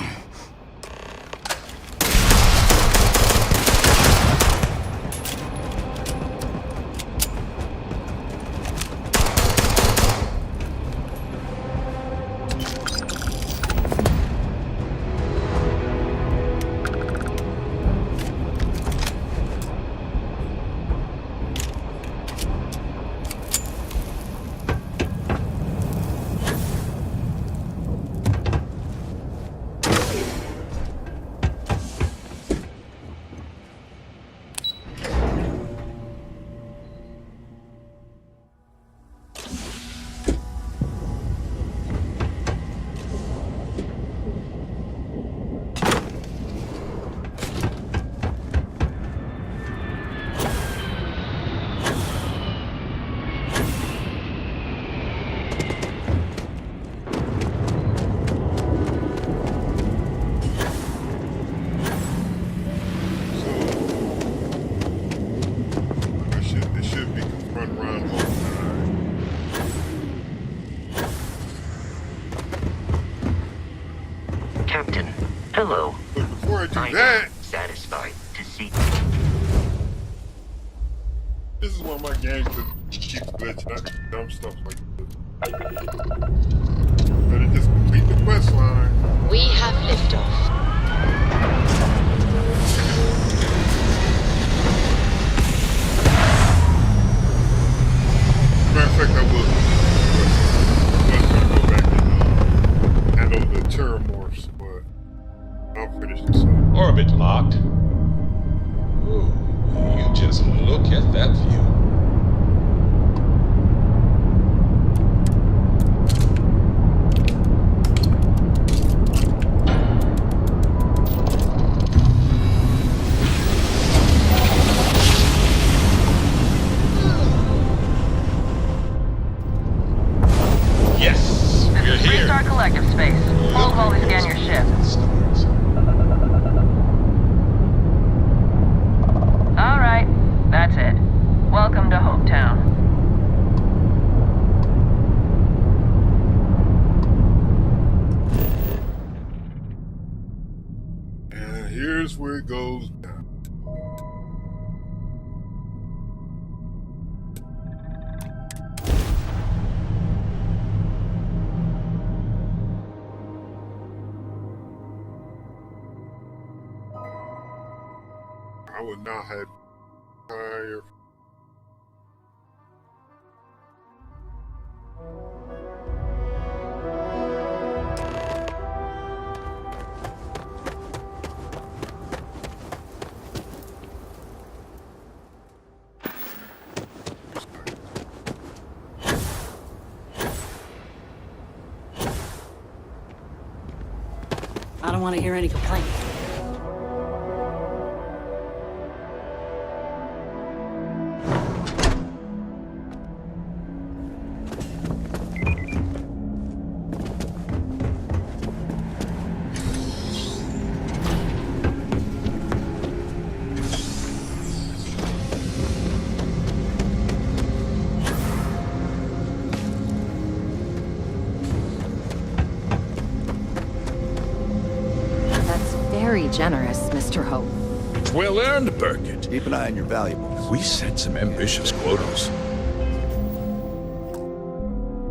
Hello. But before I do I that, am satisfied to see. this is why my game keeps glitching. I do dumb stuff like this. Better just complete the quest line. We have liftoff. Matter of fact, I was gonna go back and handle the terramorphs, but I'll finish this up. Orbit locked. Ooh, you just look at that view. Yes, we're here. Restart collective space. Hold while we scan your ship. All right, that's it. Welcome to Hopetown. And here's where it goes down. I would not have higher. I don't want to hear any complaints. Very generous, Mr. Hope. It's well earned, Burkett. Keep an eye on your valuables. We set some ambitious quotas.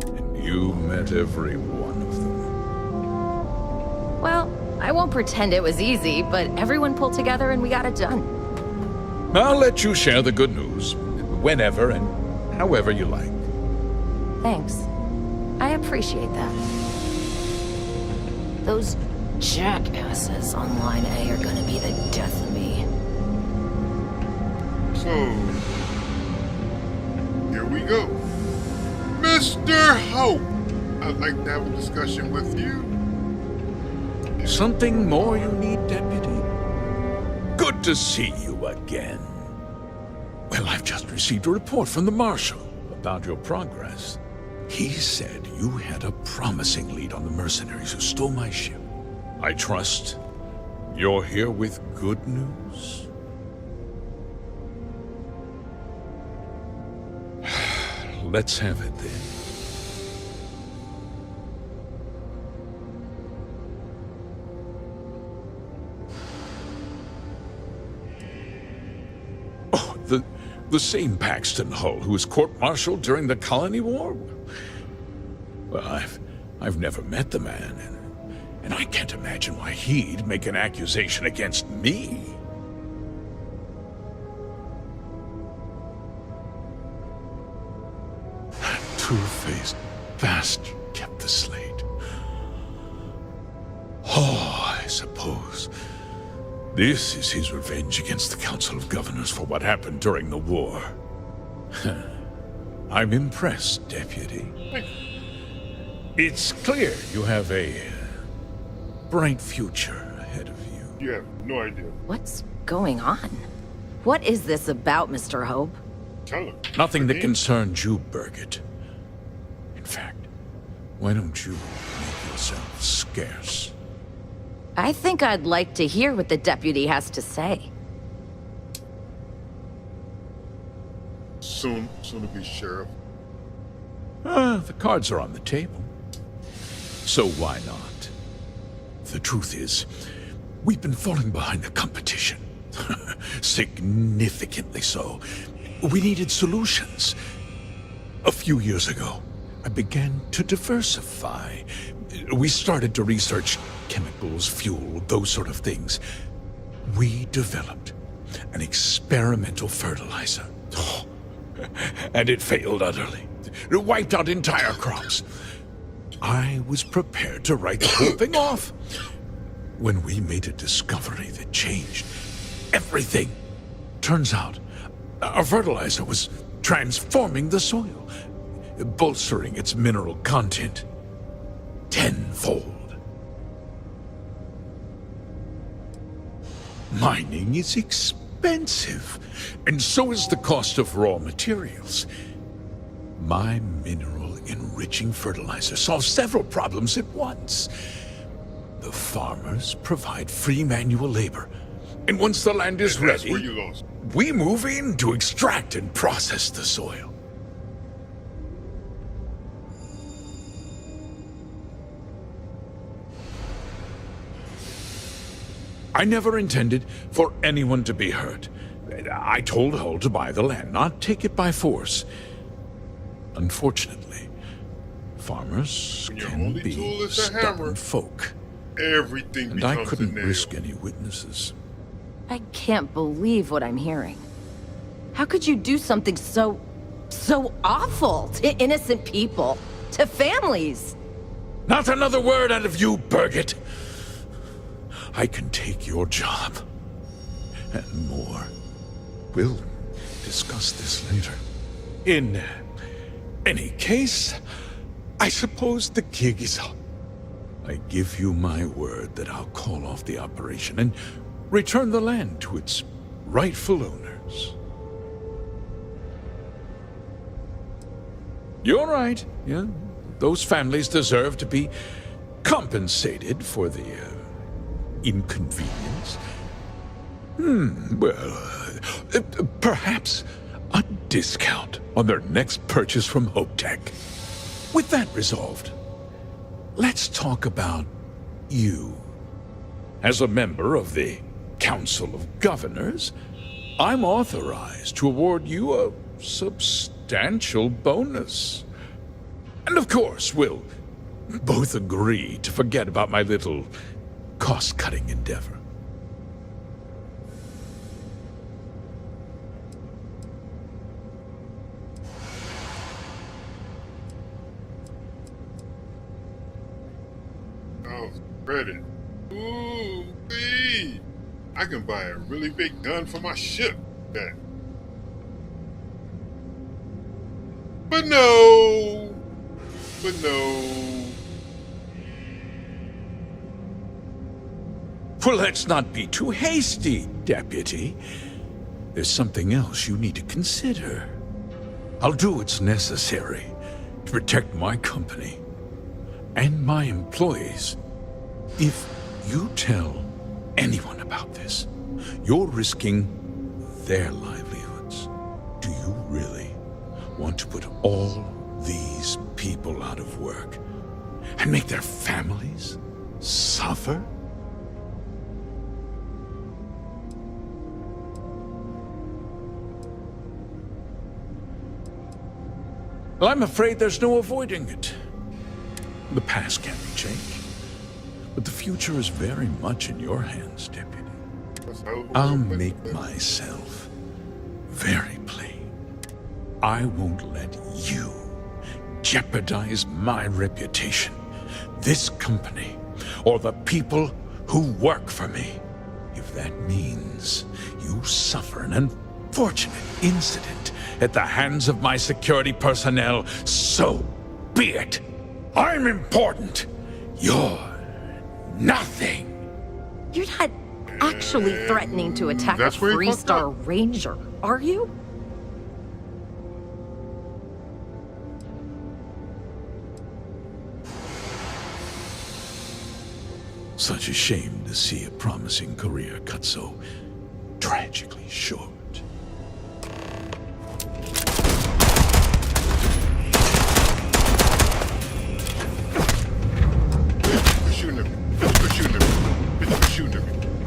And you met every one of them. Well, I won't pretend it was easy, but everyone pulled together and we got it done. I'll let you share the good news, whenever and however you like. Thanks. I appreciate that. Those jackasses on Line A are gonna be the death of me. So, here we go. Mr. Hope, I'd like to have a discussion with you. Something more you need, Deputy? Good to see you again. Well, I've just received a report from the Marshal about your progress. He said you had a promising lead on the mercenaries who stole my ship. I trust you're here with good news? Let's have it then. Oh, the same Paxton Hull who was court-martialed during the Colony War? Well, I've never met the man, and I can't imagine why he'd make an accusation against me. That two-faced bastard kept the slate. Oh, I suppose this is his revenge against the Council of Governors for what happened during the war. I'm impressed, Deputy. It's clear you have a bright future ahead of you. You have no idea. What's going on? What is this about, Mr. Hope? Tell him. Nothing that concerns you, Burkett. In fact, why don't you make yourself scarce? I think I'd like to hear what the deputy has to say. Soon to be sheriff. The cards are on the table. So why not? The truth is, we've been falling behind the competition. Significantly so. We needed solutions. A few years ago, I began to diversify. We started to research chemicals, fuel, those sort of things. We developed an experimental fertilizer. And it failed utterly. It wiped out entire crops. I was prepared to write the whole thing off when we made a discovery that changed everything. Turns out, our fertilizer was transforming the soil, bolstering its mineral content tenfold. Mining is expensive, and so is the cost of raw materials. My mineral-enriching fertilizer solves several problems at once. The farmers provide free manual labor, and once the land is ready, we move in to extract and process the soil. I never intended for anyone to be hurt. I told Hull to buy the land, not take it by force. Unfortunately, farmers can be stubborn folk. Everything and I becomes couldn't a nail. risk any witnesses. I can't believe what I'm hearing. How could you do something so awful to innocent people, to families? Not another word out of you, Birgit. I can take your job. And more. We'll discuss this later. In any case, I suppose the gig is up. I give you my word that I'll call off the operation and return the land to its rightful owners. You're right. Yeah, those families deserve to be compensated for the inconvenience. Perhaps a discount on their next purchase from HopeTech. With that resolved, let's talk about you. As a member of the Council of Governors, I'm authorized to award you a substantial bonus. And of course, we'll both agree to forget about my little cost-cutting endeavor. Oh, credit. Ooh, wee. I can buy a really big gun for my ship. Then. But no. Well, let's not be too hasty, Deputy. There's something else you need to consider. I'll do what's necessary to protect my company and my employees. If you tell anyone about this, you're risking their livelihoods. Do you really want to put all these people out of work and make their families suffer? Well, I'm afraid there's no avoiding it. The past can't be changed, but the future is very much in your hands, Deputy. I'll make myself very plain. I won't let you jeopardize my reputation, this company, or the people who work for me. If that means you suffer an unfortunate incident at the hands of my security personnel, so be it. I'm important. You're nothing. You're not actually threatening to attack a Freestar Ranger, are you? Such a shame to see a promising career cut so tragically short. Quit shooting at me.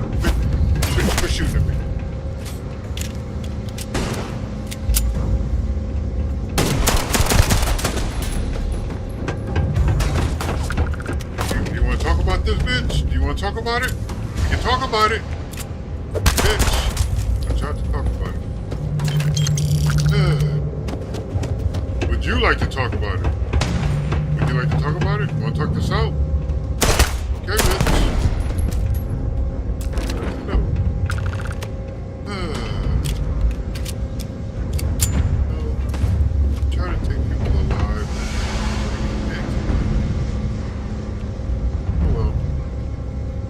this, bitch? Do you want to talk about it? We can talk about it. Bitch. I tried to talk about it. Would you like to talk about it? Would you like to talk about it? Want to talk this out? Okay, bitch. No. Try to take people alive. Oh well.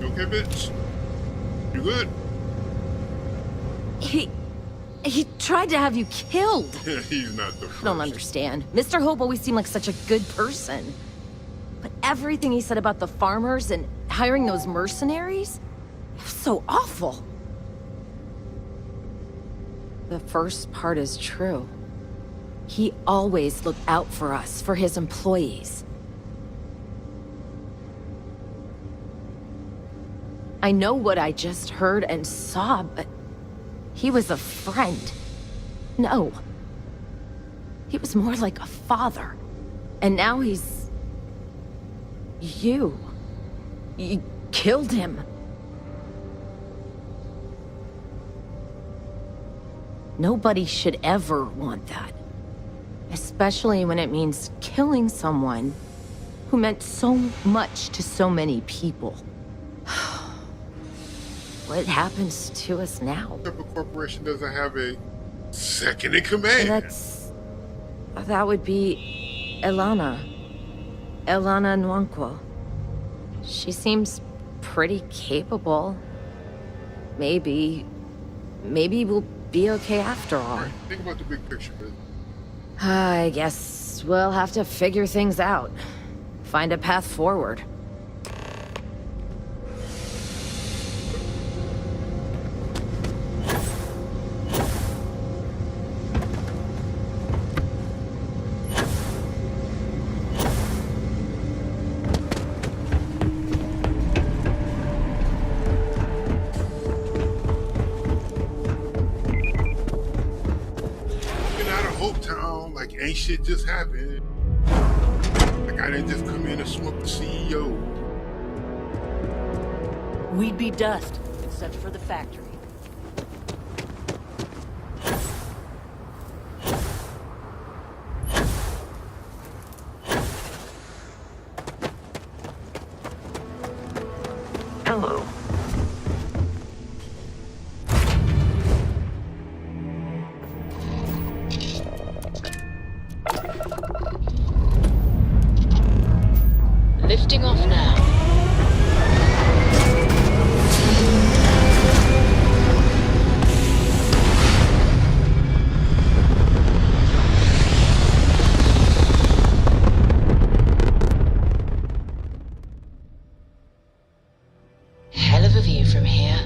You okay, bitch? You good? He tried to have you killed. He's not the first. I don't understand. Mr. Hope always seemed like such a good person. But everything he said about the farmers and hiring those mercenaries, it was so awful. The first part is true. He always looked out for us, for his employees. I know what I just heard and saw, but he was a friend. No. He was more like a father. And now he's... You killed him. Nobody should ever want that. Especially when it means killing someone who meant so much to so many people. What happens to us now? What type of corporation doesn't have a second in command? That would be Elana Nwankwo. She seems pretty capable. Maybe we'll be okay after all. Right, think about the big picture, man. I guess we'll have to figure things out. Find a path forward. Ain't shit just happened. Like I didn't just come in and smoke the CEO. We'd be dust, except for the factory. Hello. Lifting off now. Hell of a view from here.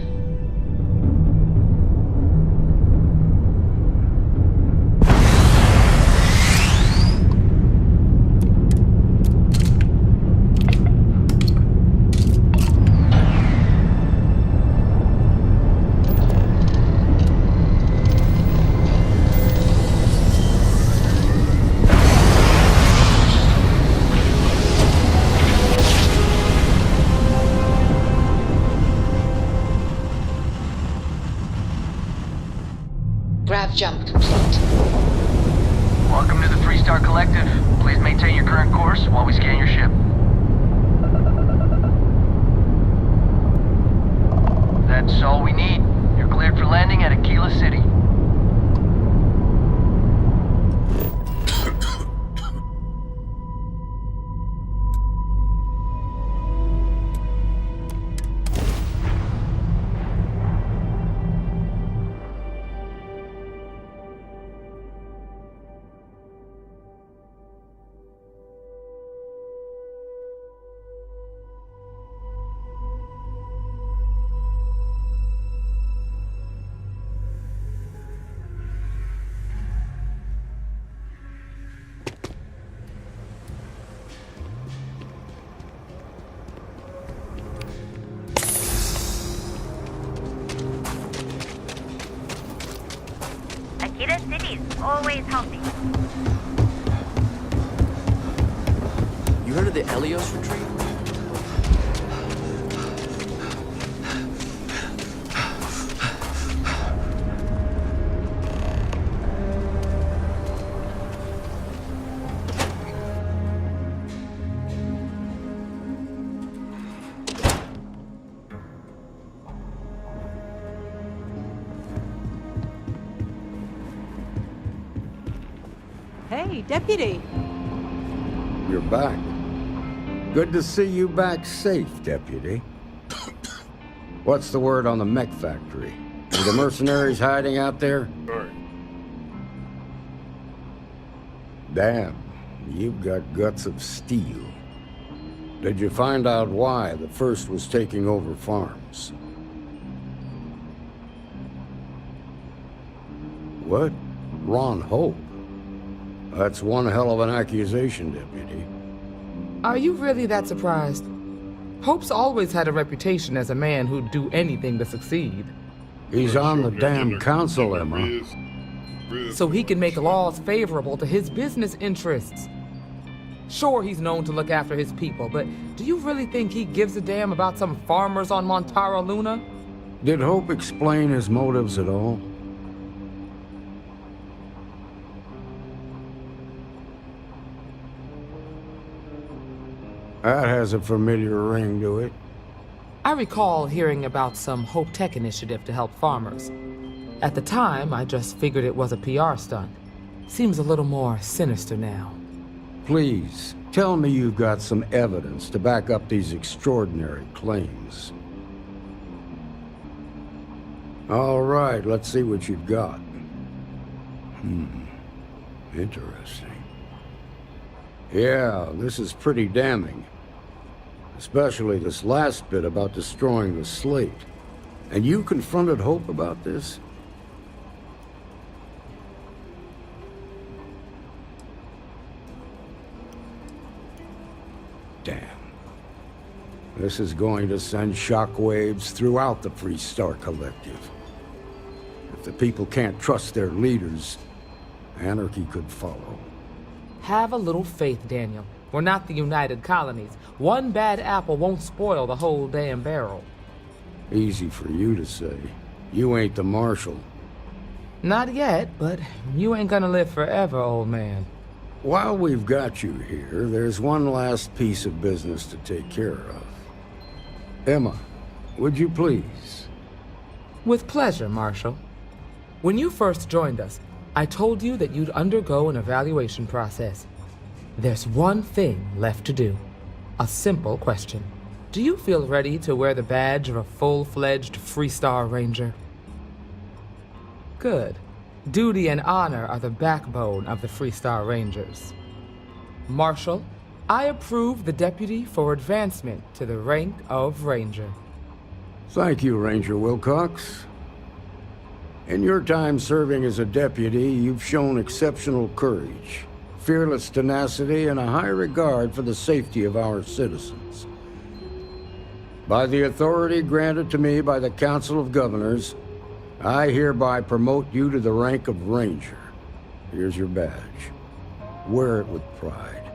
Grav jump complete. Welcome to the 3-Star Collective. Please maintain your current course while we scan your ship. That's all we need. You're cleared for landing at Aquila City. Akita City's always healthy. You heard of the Helios retreat? Hey, Deputy. You're back. Good to see you back safe, Deputy. What's the word on the mech factory? Are the mercenaries hiding out there? Sorry. Damn, you've got guts of steel. Did you find out why the first was taking over farms? What? Ron Hope? That's one hell of an accusation, Deputy. Are you really that surprised? Hope's always had a reputation as a man who'd do anything to succeed. He's on the damn council, Emma. So he can make laws favorable to his business interests. Sure, he's known to look after his people, but do you really think he gives a damn about some farmers on Montara Luna? Did Hope explain his motives at all? That has a familiar ring to it. I recall hearing about some Hope Tech initiative to help farmers. At the time, I just figured it was a PR stunt. Seems a little more sinister now. Please, tell me you've got some evidence to back up these extraordinary claims. All right, let's see what you've got. Interesting. Yeah, this is pretty damning. Especially this last bit about destroying the slate. And you confronted Hope about this? Damn. This is going to send shockwaves throughout the Freestar Collective. If the people can't trust their leaders, anarchy could follow. Have a little faith, Daniel. We're not the United Colonies. One bad apple won't spoil the whole damn barrel. Easy for you to say. You ain't the Marshal. Not yet, but you ain't gonna live forever, old man. While we've got you here, there's one last piece of business to take care of. Emma, would you please? With pleasure, Marshal. When you first joined us, I told you that you'd undergo an evaluation process. There's one thing left to do. A simple question. Do you feel ready to wear the badge of a full-fledged Freestar Ranger? Good. Duty and honor are the backbone of the Freestar Rangers. Marshal, I approve the deputy for advancement to the rank of Ranger. Thank you, Ranger Wilcox. In your time serving as a deputy, you've shown exceptional courage, fearless tenacity, and a high regard for the safety of our citizens. By the authority granted to me by the Council of Governors, I hereby promote you to the rank of Ranger. Here's your badge. Wear it with pride.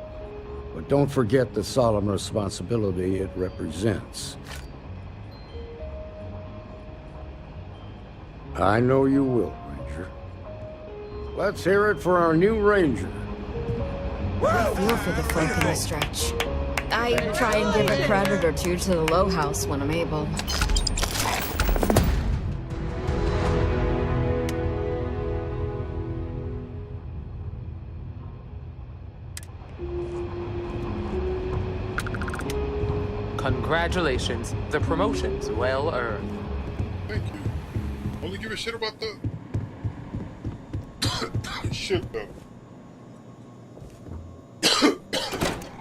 But don't forget the solemn responsibility it represents. I know you will, Ranger. Let's hear it for our new Ranger. I feel for the folk in the stretch. I try and give a credit or two to the Low House when I'm able. Congratulations. The promotion's well earned. Thank you. Only give a shit about the shit though.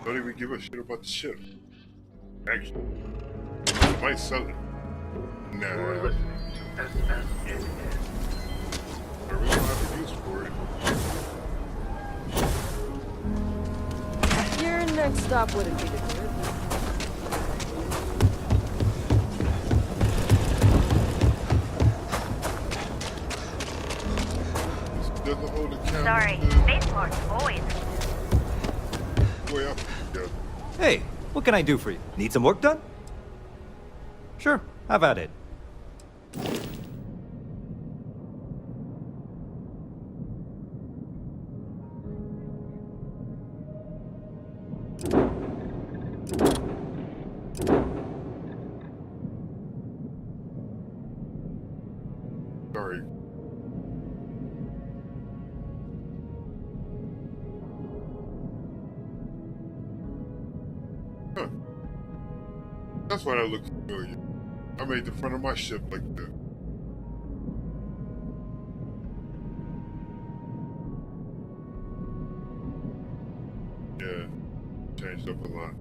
Don't even give a shit about the ship. Actually, I might sell it. Nah. I really don't have a use for it. Your next stop wouldn't be the good. Sorry, spaceport's always. Way up. Yeah. Hey, what can I do for you? Need some work done? Sure, have at it. Sorry. That's why that looks familiar. I made the front of my ship like that. Yeah, changed up a lot.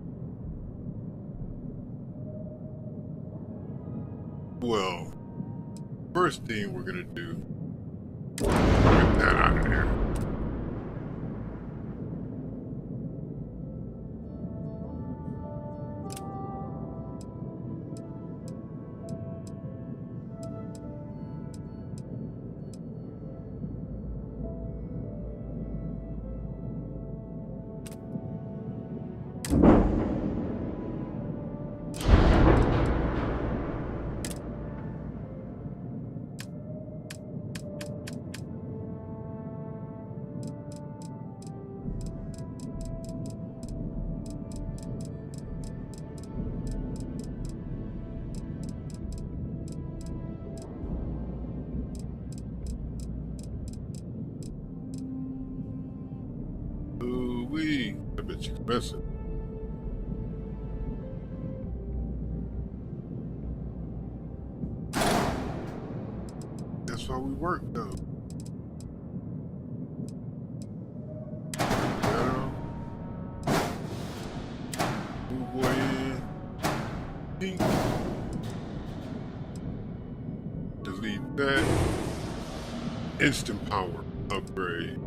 Well, first thing we're gonna do, get that out of there. Ooh-wee, that bitch expensive. That's why we work though. Yeah. Move boy in. Pink. Delete that. Instant power upgrade.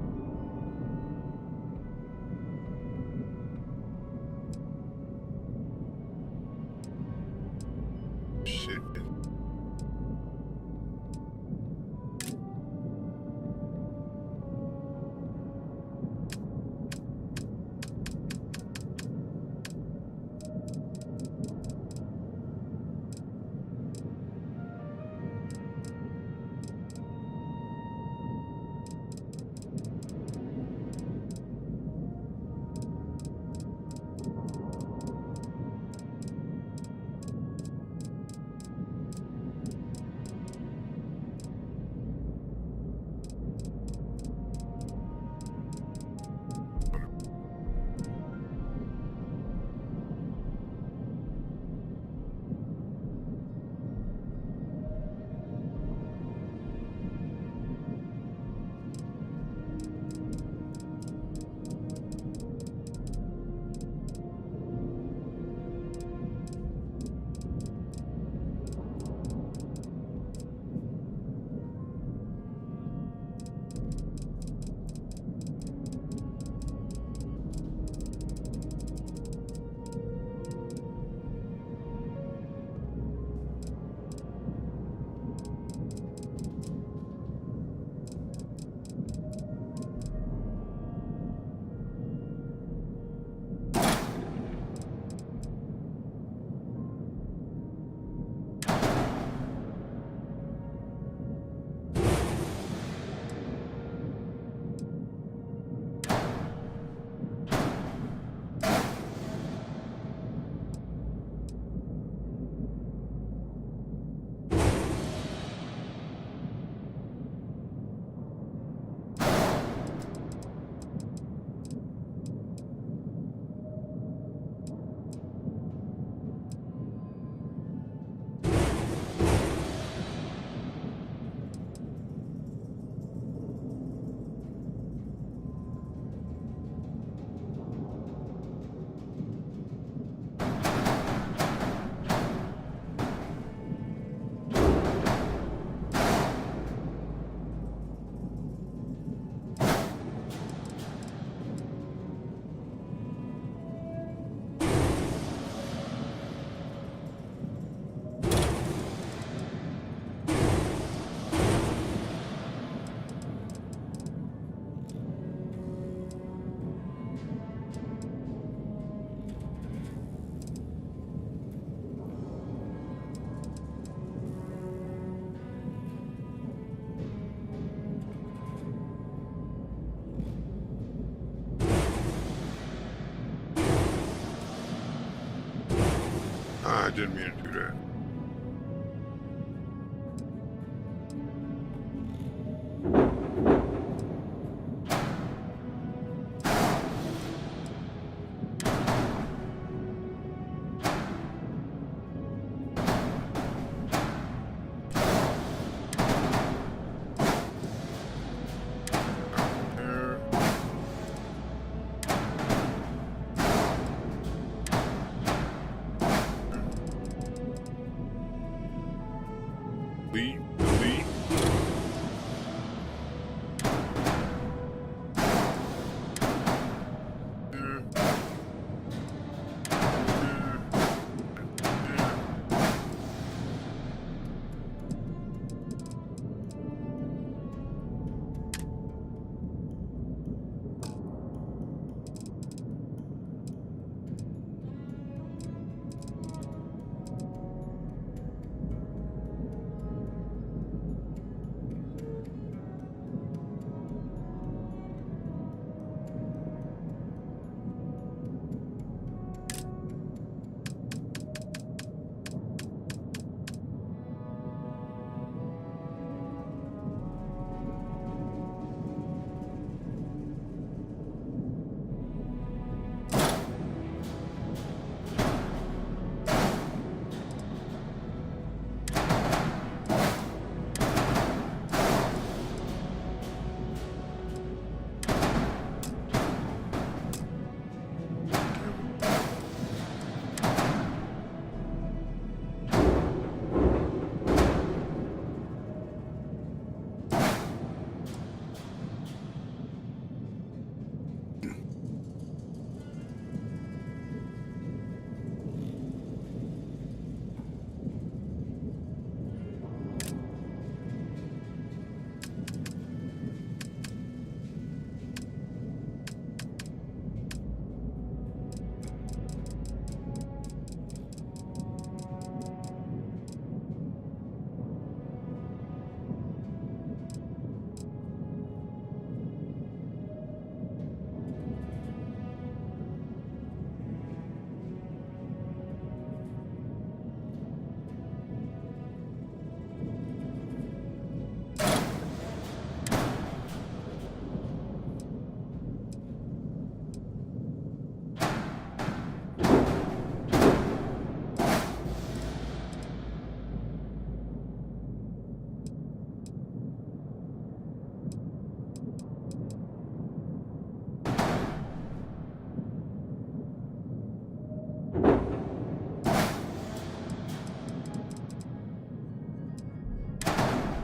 Shit. I didn't mean to do that. Delete. Delete.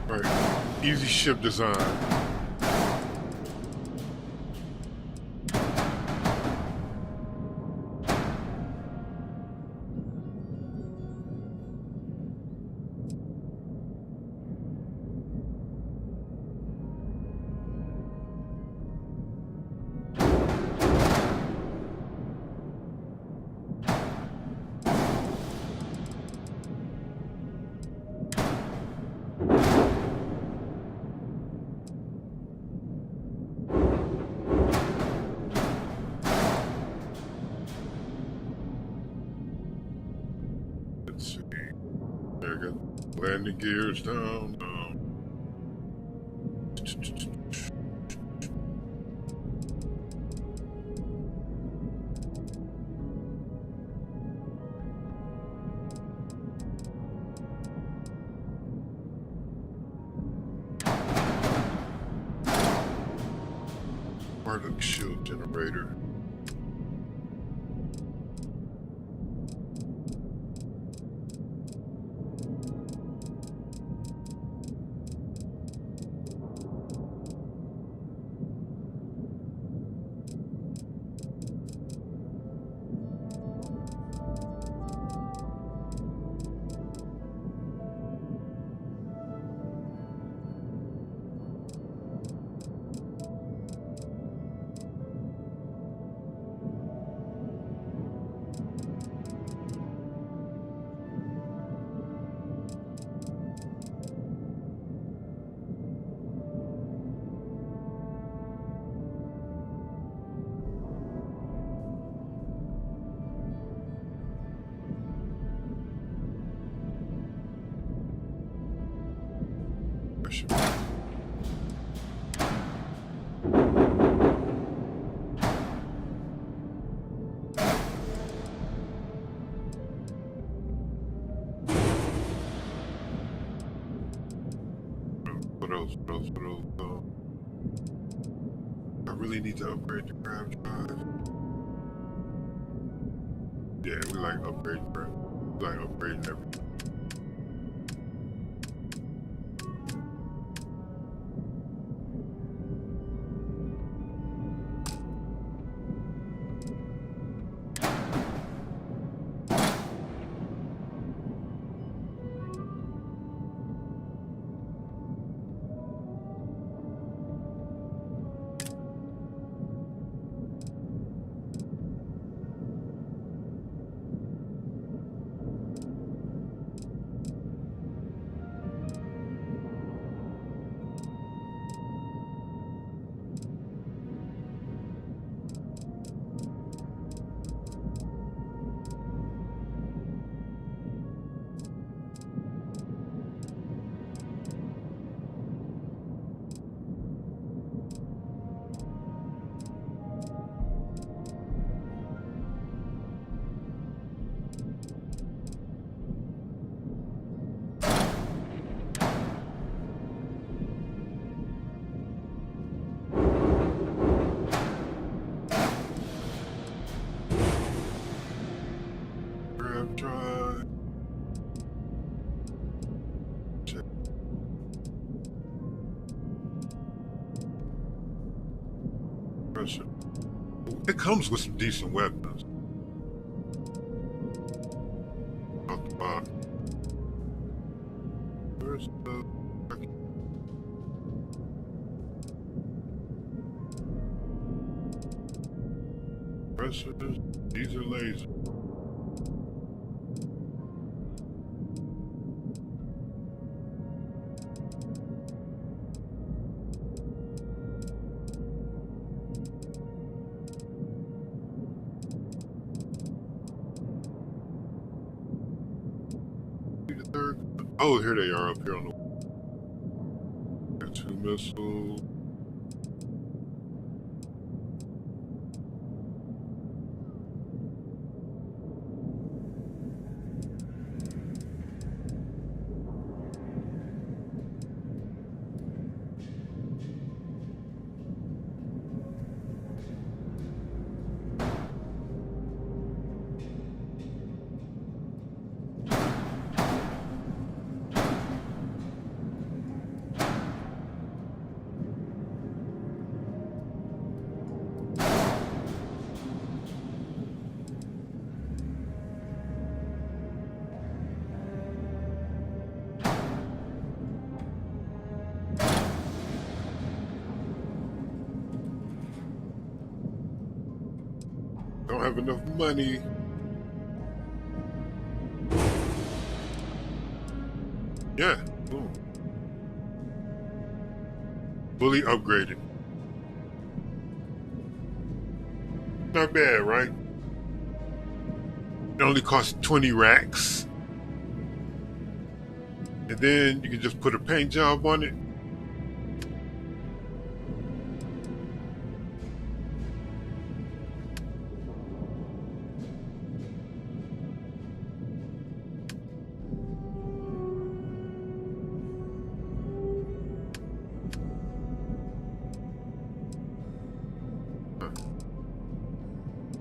Right. Easy ship design. Let's see. There we go. Landing gears down. Marduk shield generator. What else? I really need to upgrade the grav drive. Yeah, we like upgrading, bro. We like upgrading everything. It comes with some decent weapons. Out the box. Where's the... Pressers, these are lasers. Oh, here they are up here on the 2 missiles. Don't have enough money. Yeah, boom. Fully upgraded. Not bad, right? It only costs 20 racks. And then you can just put a paint job on it.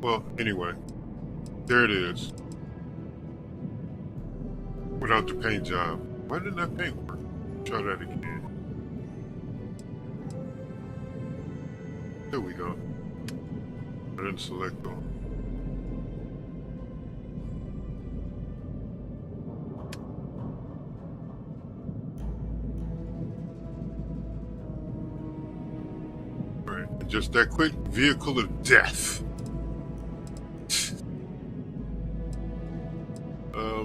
Well, anyway, there it is. Without the paint job. Why didn't that paint work? Try that again. There we go. I didn't select all. Alright, and just that quick, vehicle of death.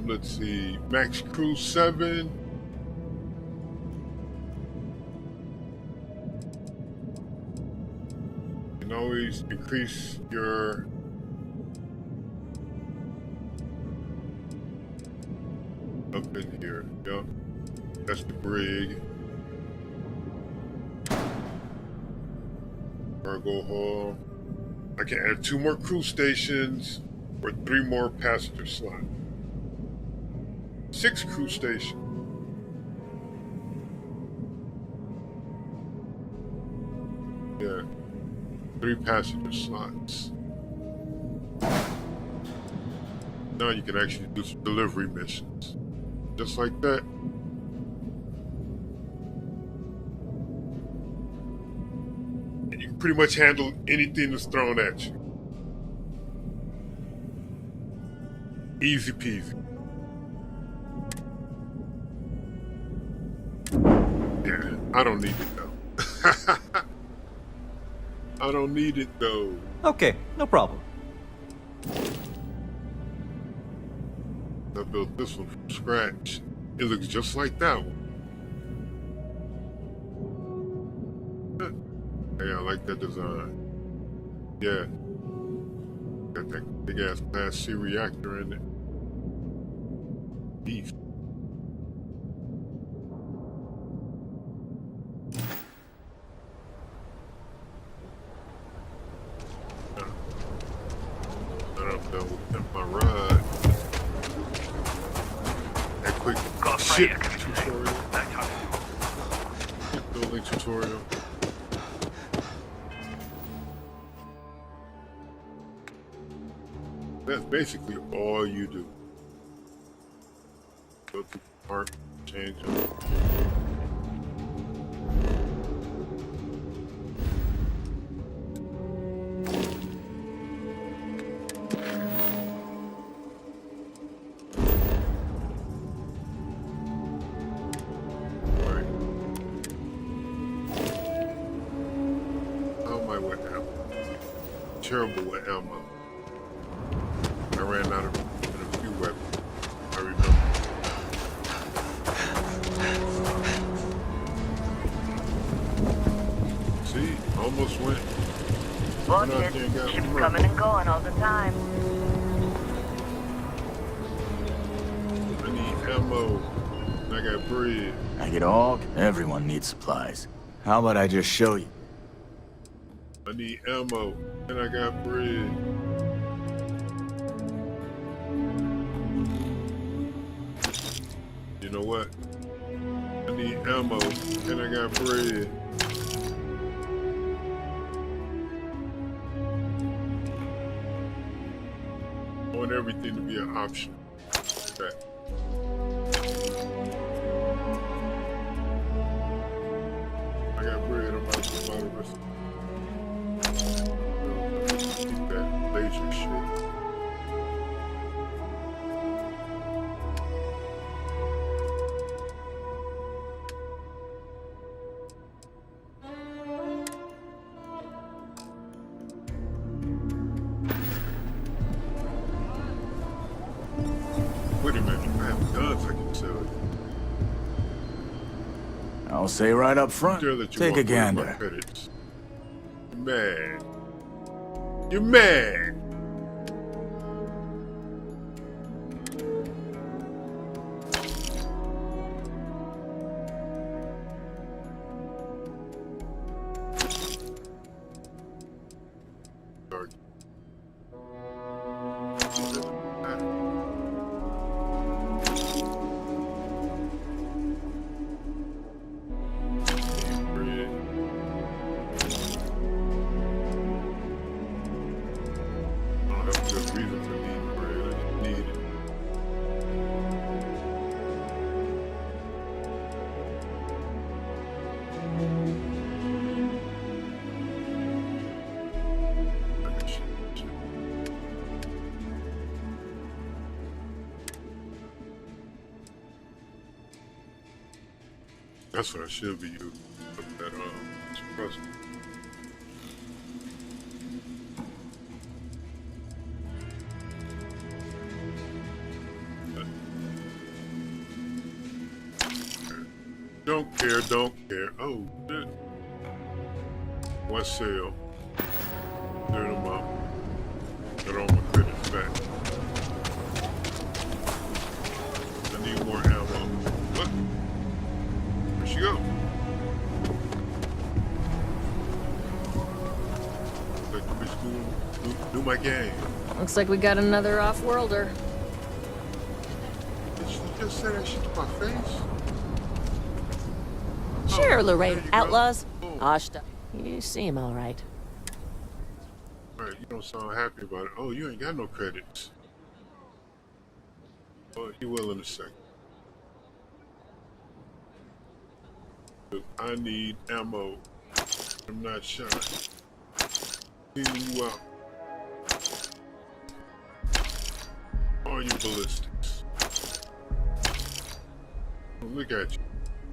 Let's see, max crew 7. You can always increase your up in here. Yep, that's the brig. Cargo hall. I can add 2 more crew stations or 3 more passenger slots. 6 crew stations. Yeah. 3 passenger slots. Now you can actually do some delivery missions. Just like that. And you can pretty much handle anything that's thrown at you. Easy peasy. I don't need it though. I don't need it though. Okay, no problem. I built this one from scratch. It looks just like that one. Hey, I like that design. Yeah. Got that big ass Class C reactor in it. Beef. My ride. That quick shit tutorial. Quick building tutorial. That's basically all you do. Go to park, change them. terrible with ammo. I ran out of a few weapons. I remember. See, almost went. Watch it. Ships coming and going all the time. I need ammo. I got bread. I get all. Everyone needs supplies. How about I just show you? I need ammo. And I got bread. You know what? I need ammo. And I got bread. I want everything to be an option. Okay. I got bread. I'm about to buy the rest of it. Keep that laser shit. Wait a minute, I have guns I can sell you. I'll say right up front. Sure that you Take a won't lose my gander. credits. You're mad. You're mad. Sorry. That's what I should be using. That suppressor. Don't care, don't care. Oh, shit. One sale. Clear them up. Get all my credits back. I need more ammo. What? Where'd she go? Like the bitch do my game. Looks like we got another off-worlder. Did she just say that shit to my face? Sure, Lorraine. Outlaws. Oh. Ashta. You seem all right. Right, you don't sound happy about it. Oh, you ain't got no credits. Oh, you will in a second. I need ammo. I'm not shot. Cleaning you out. All you ballistics. Oh, look at you.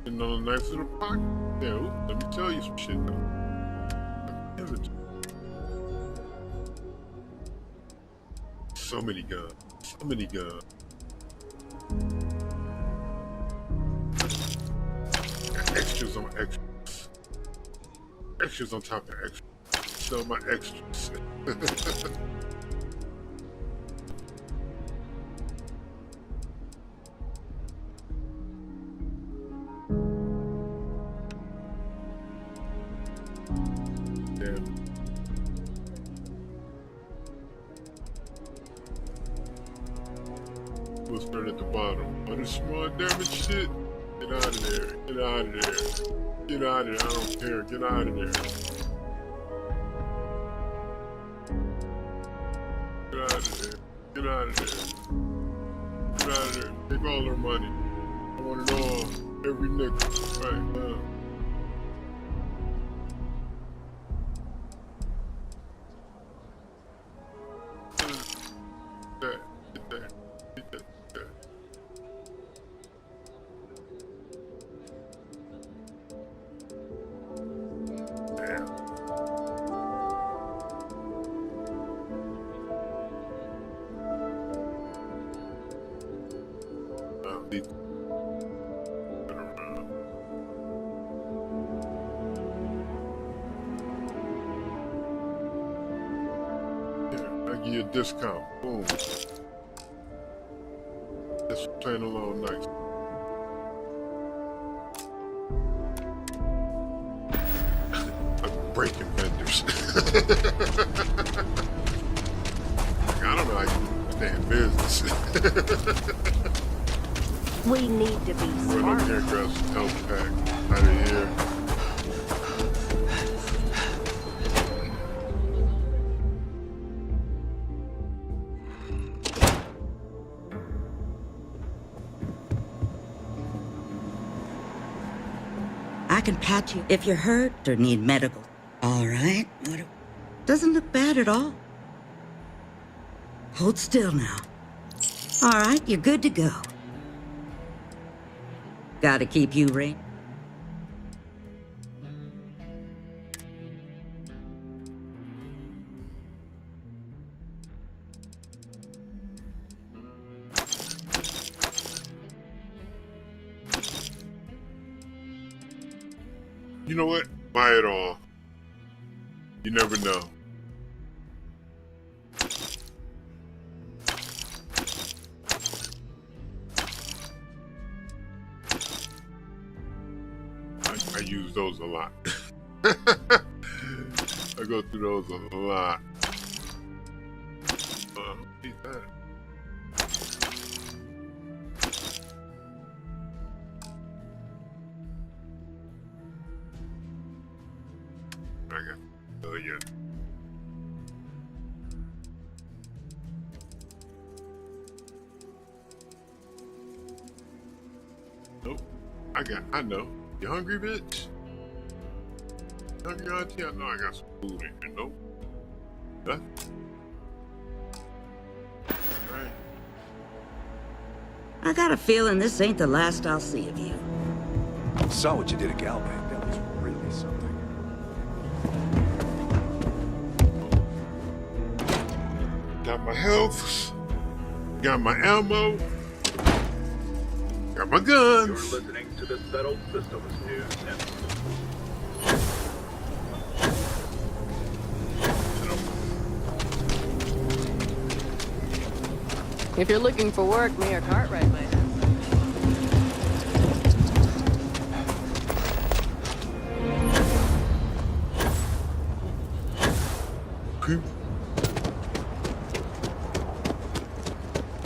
Sitting on a nice little pocket. Yeah, let me tell you some shit though. Inventory. So many guns. So many guns. Extras on extras. Extras on top of extras. Sell my extras. Damn. We'll start at the bottom. On the small damage shit. Get out of there. Get out of there. Get out of there. I don't care. Get out of there. Get out of there. Get out of there. Get out of there. Take all their money. I want it all. Every nickel. Right. Get that. Get that. Need turn around. Yeah, I give you a discount. Boom. Just playing along nice. I'm breaking vendors. I don't know how you stay in business. We need to be Run smart. up here, grab some health pack out of here. I can patch you if you're hurt or need medical. All right. Doesn't look bad at all. Hold still now. All right, you're good to go. Gotta keep you ring. You know what? Buy it all. You never know. I use those a lot. I go through those a lot. Eat that. Okay. Oh yeah. Nope. I know. You hungry, bitch? You hungry, auntie? I know I got some food in here. Nope. Huh? Alright. I got a feeling this ain't the last I'll see of you. Saw what you did at Galbank. That was really something. Got my health. Got my ammo. Got my guns. You're listening to the Settled Systems News Network. If you're looking for work, Mayor Cartwright might have some.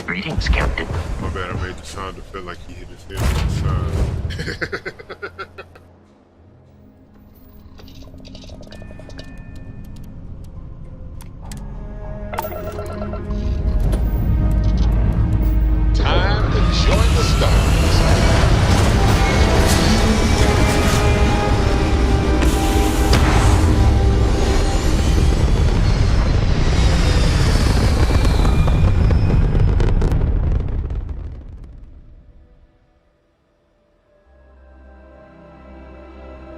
Greetings, Captain. My bad, I made the sound to feel like he hit his head on the side. Time to join the stars.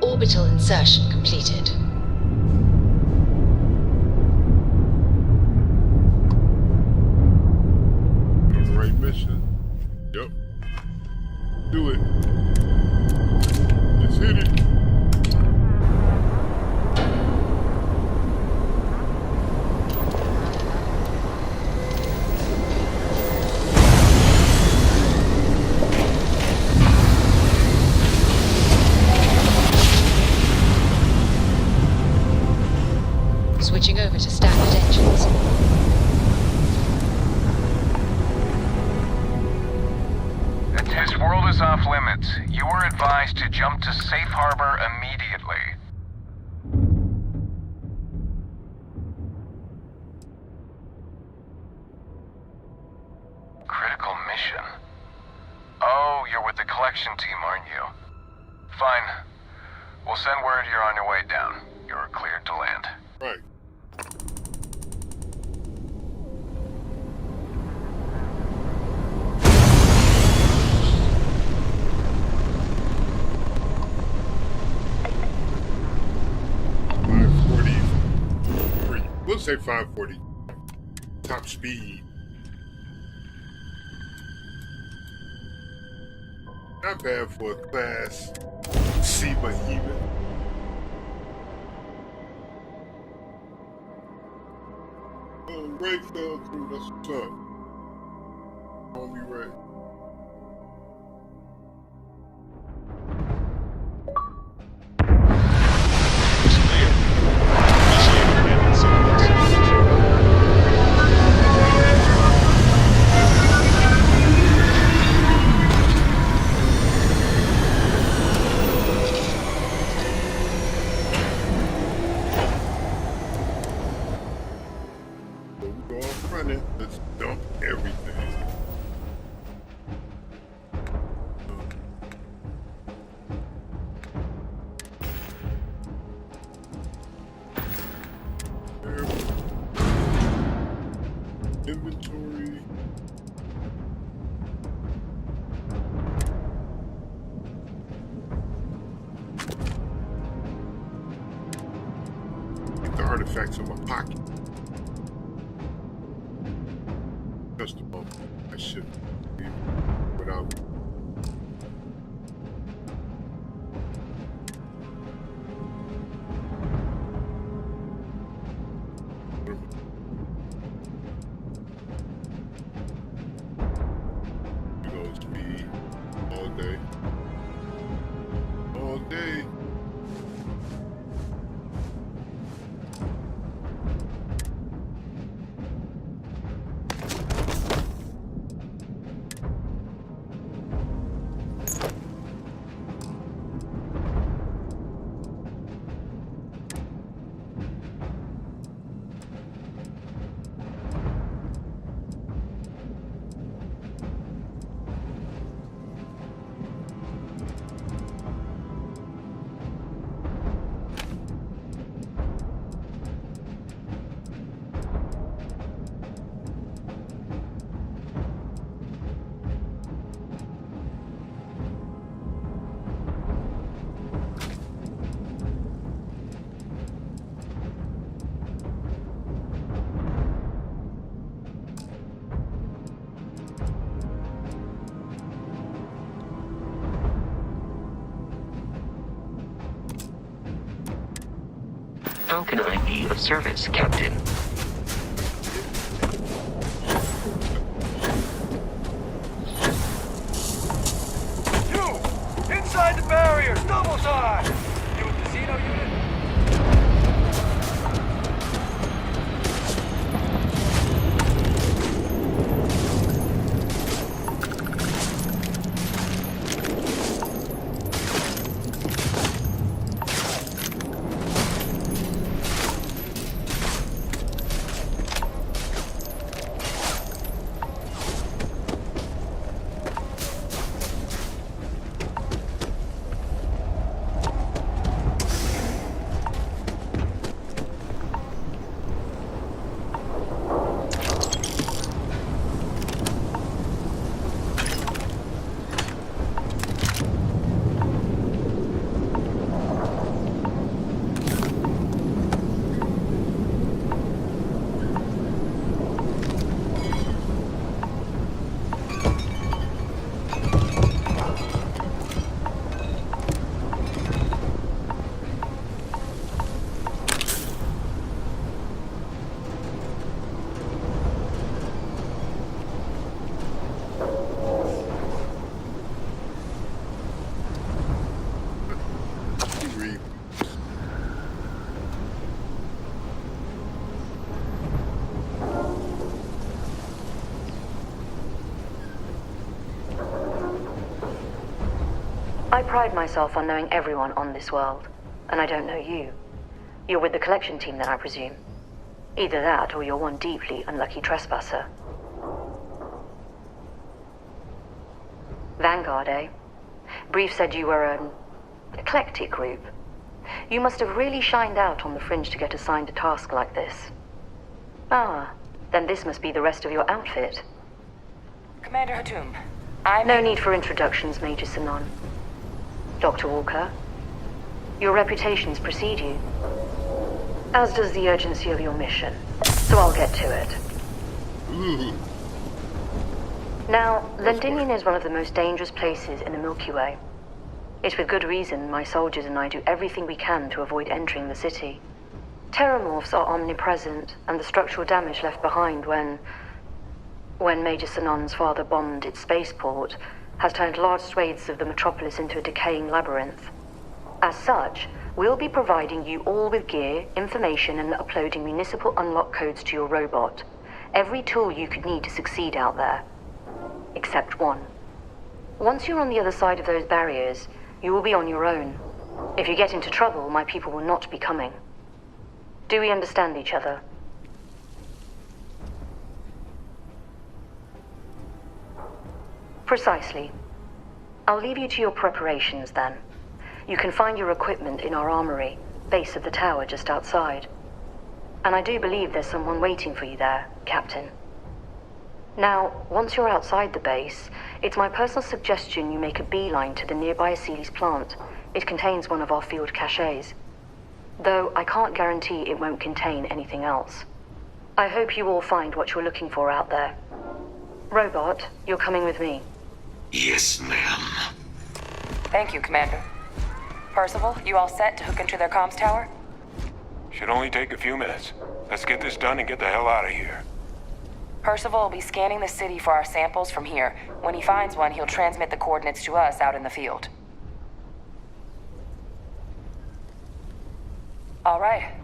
Orbital insertion completed. On the right mission. Yep. Do it. Let's hit it. Switching over to standard engines. This world is off limits. You were advised to jump to safe harbor immediately. Critical mission. Oh, you're with the collection team, aren't you? Fine. We'll send word you're on your way down. You're cleared to land. Right. We'll say 540. Top speed. Not bad for a class C, but even. Oh, Ray fell through. That's what's up. Homie Ray. Let's dump everything. Inventory. Get the artifacts in my pocket. Just a moment. I should be without. Speed all day. All day. How can I be of service, Captain? You! Inside the barriers! Double time! You a casino unit? I pride myself on knowing everyone on this world, and I don't know you. You're with the collection team then, I presume. Either that, or you're one deeply unlucky trespasser. Vanguard, eh? Brief said you were an eclectic group. You must have really shined out on the fringe to get assigned a task like this. Ah, then this must be the rest of your outfit. Commander Hatum, No need for introductions, Major Sinon. Dr. Walker, your reputations precede you, as does the urgency of your mission. So I'll get to it. Ooh. Now, Londinium is one of the most dangerous places in the Milky Way. It's with good reason my soldiers and I do everything we can to avoid entering the city. Terramorphs are omnipresent, and the structural damage left behind when Major Sanon's father bombed its spaceport has turned large swathes of the metropolis into a decaying labyrinth. As such, we'll be providing you all with gear, information, and uploading municipal unlock codes to your robot. Every tool you could need to succeed out there. Except one. Once you're on the other side of those barriers, you will be on your own. If you get into trouble, my people will not be coming. Do we understand each other? Precisely. I'll leave you to your preparations then. You can find your equipment in our armory, base of the tower just outside. And I do believe there's someone waiting for you there, Captain. Now, once you're outside the base, it's my personal suggestion you make a beeline to the nearby Aceles plant. It contains one of our field caches. Though I can't guarantee it won't contain anything else. I hope you all find what you're looking for out there. Robot, you're coming with me. Yes, ma'am. Thank you, Commander. Percival, you all set to hook into their comms tower? Should only take a few minutes. Let's get this done and get the hell out of here. Percival will be scanning the city for our samples from here. When he finds one, he'll transmit the coordinates to us out in the field. All right.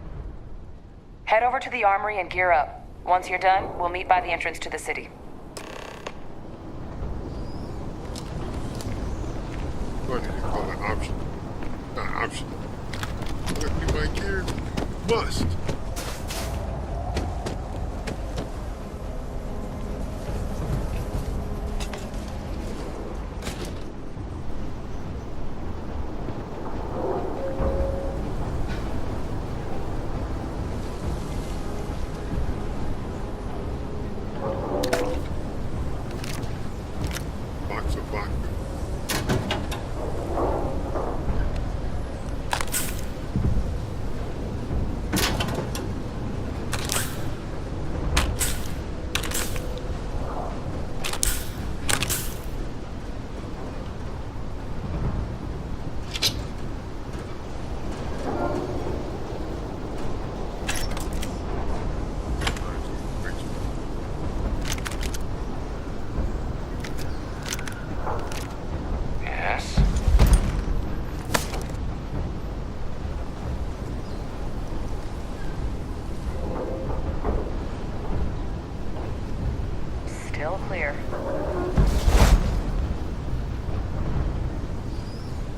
Head over to the armory and gear up. Once you're done, we'll meet by the entrance to the city. What do you call it? Option. Not option. Let me my gear. Must. Box of vodka. Yes? Still clear.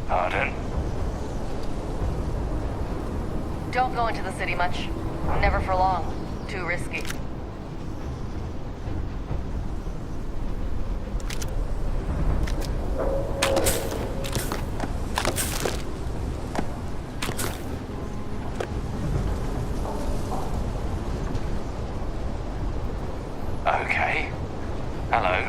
Pardon? Don't go into the city much. Never for long. Too risky. Okay. Hello.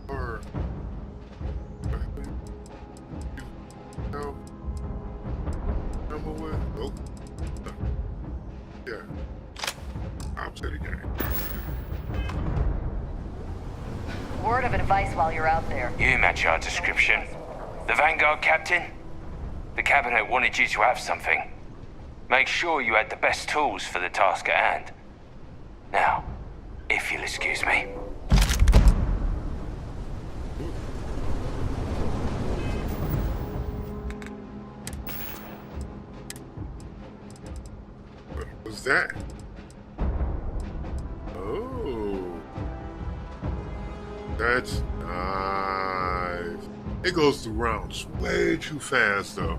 Or no. Number one. Nope. Yeah. Opposite again. Word of advice while you're out there. You match our description. The Vanguard captain? The cabinet wanted you to have something. Make sure you had the best tools for the task at hand. Now, if you'll excuse me. What was that? Oh. That's... It goes through rounds way too fast, though.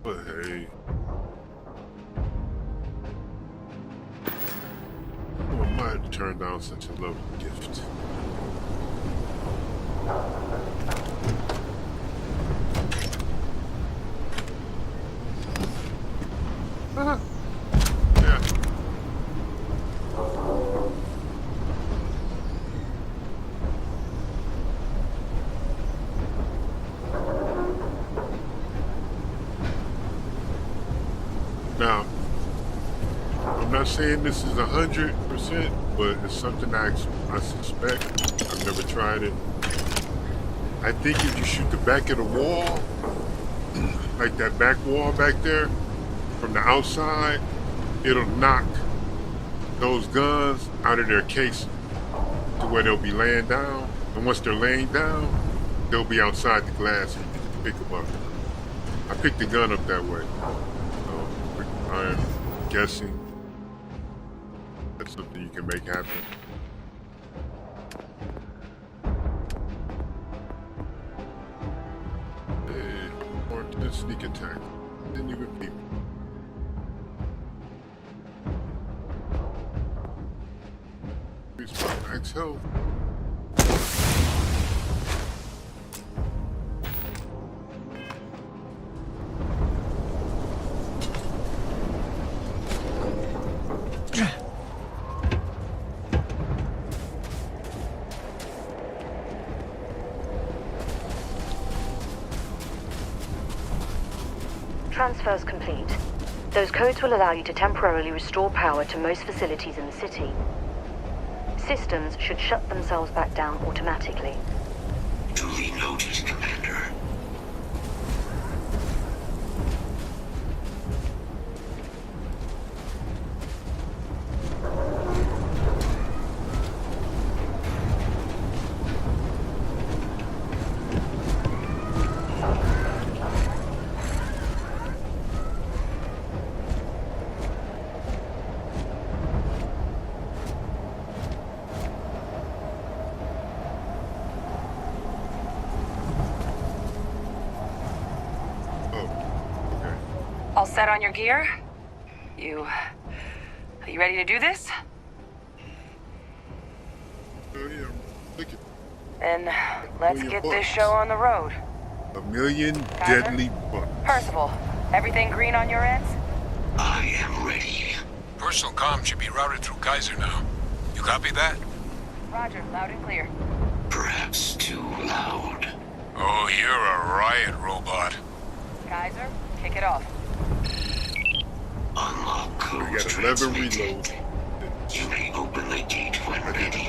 But hey. Oh, I might have to turn down such a lovely gift. Yeah. Now, I'm not saying this is 100%, but it's something I suspect. I've never tried it. I think if you shoot the back of the wall, like that back wall back there, from the outside, it'll knock those guns out of their case to where they'll be laying down. And once they're laying down, they'll be outside the glass and you can pick them up. I picked the gun up that way. So I'm guessing that's something you can make happen. Or a sneak attack. Didn't even peep. Max health. Transfers complete. Those codes will allow you to temporarily restore power to most facilities in the city. Systems should shut themselves back down automatically. Duly noted, Commander. All set on your gear? You ready to do this? Yeah, look at Then let's get this show on the road. $1 million deadly bucks. Percival, everything green on your ends? I am ready. Personal comm should be routed through Kaiser now. You copy that? Roger, loud and clear. Perhaps too loud. Oh, you're a riot robot. Kaiser, kick it off. Unlock code We got 11 reloads. You may open the gate when ready.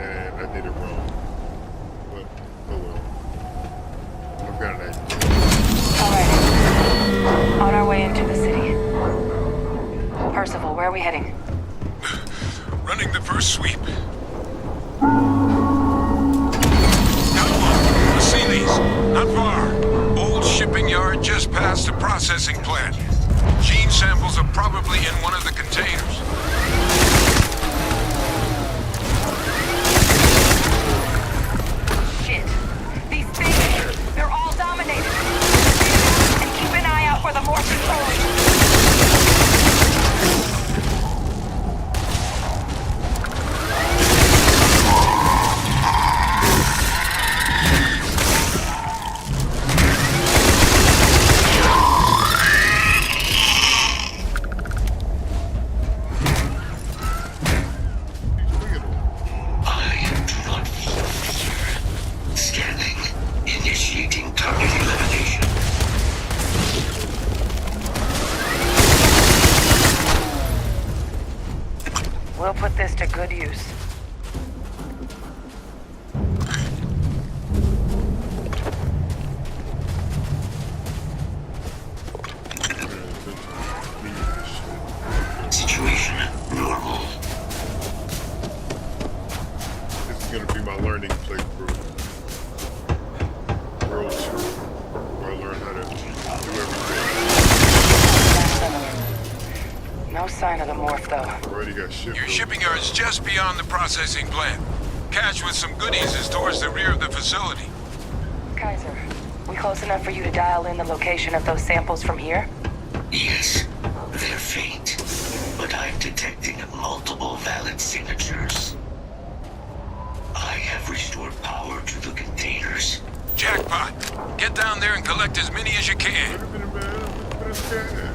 And I did it wrong. But, oh well. I've got an idea. Alright. On our way into the city. Percival, where are we heading? Running the first sweep. Got one. I see these. Not far. Old shipping yard just past the processing plant. Gene samples are probably in one of the containers. Shit. These things, they're all dominated. And keep an eye out for the more controllers. We'll put this to good use. Situation normal. This is gonna be my learning playthrough. World 2, where I learn how to do everything. No sign of the morph, though. Already got shipped. Your shipping yard's just beyond the processing plant. Cache with some goodies is towards the rear of the facility. Kaiser, we close enough for you to dial in the location of those samples from here? Yes, they're faint, but I'm detecting multiple valid signatures. I have restored power to the containers. Jackpot! Get down there and collect as many as you can. Wait a minute, man. What's that?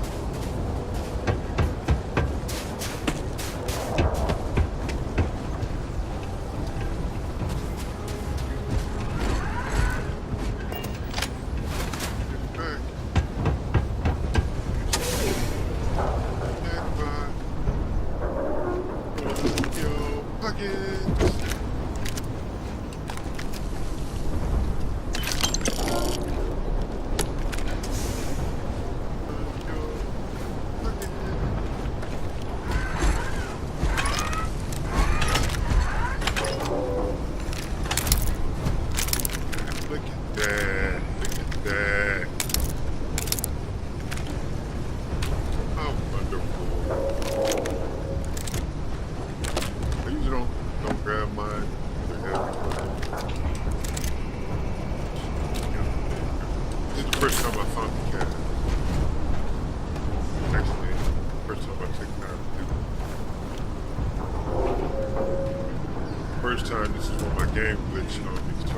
First time, this is when my game glitched on me, so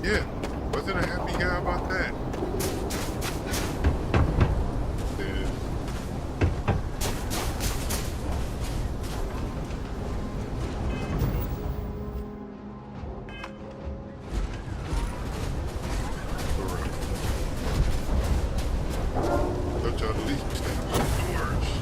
yeah, wasn't a happy guy about that. Then, thought y'all at least stay on the door and shit.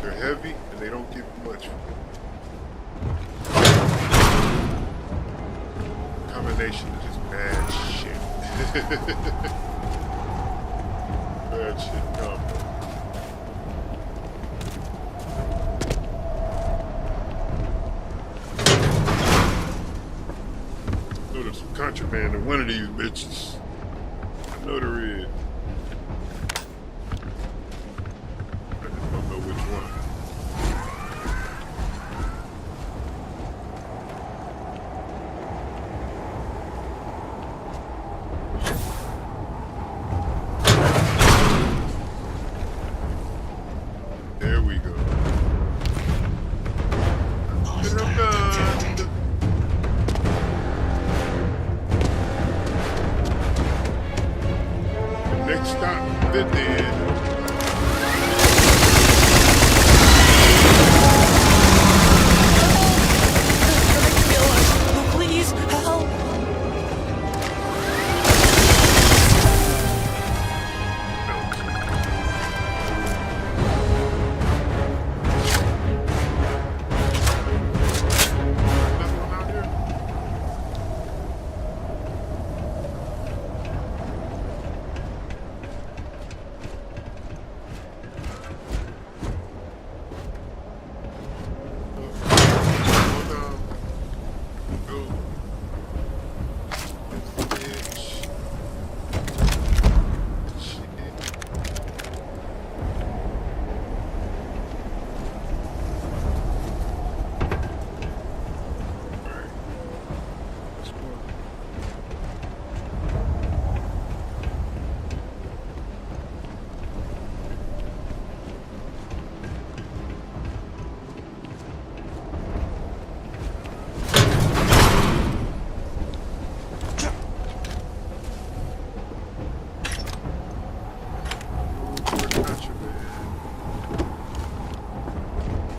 They're heavy and they don't give you much. Combination is just bad shit. Bad shit combo. I know there's some contraband in one of these bitches. I know there is. There we go.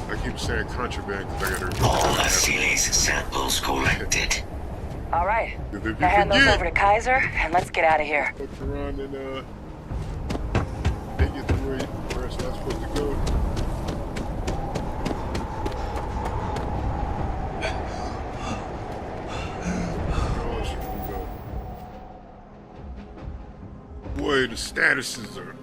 I keep saying contraband because I gotta remember. All Vasily's samples collected. All right. If you Now hand those forget, over to Kaiser, and let's get out of here. fuck around and take it to where it's not supposed to go. Where else you can go? Boy, the statuses are.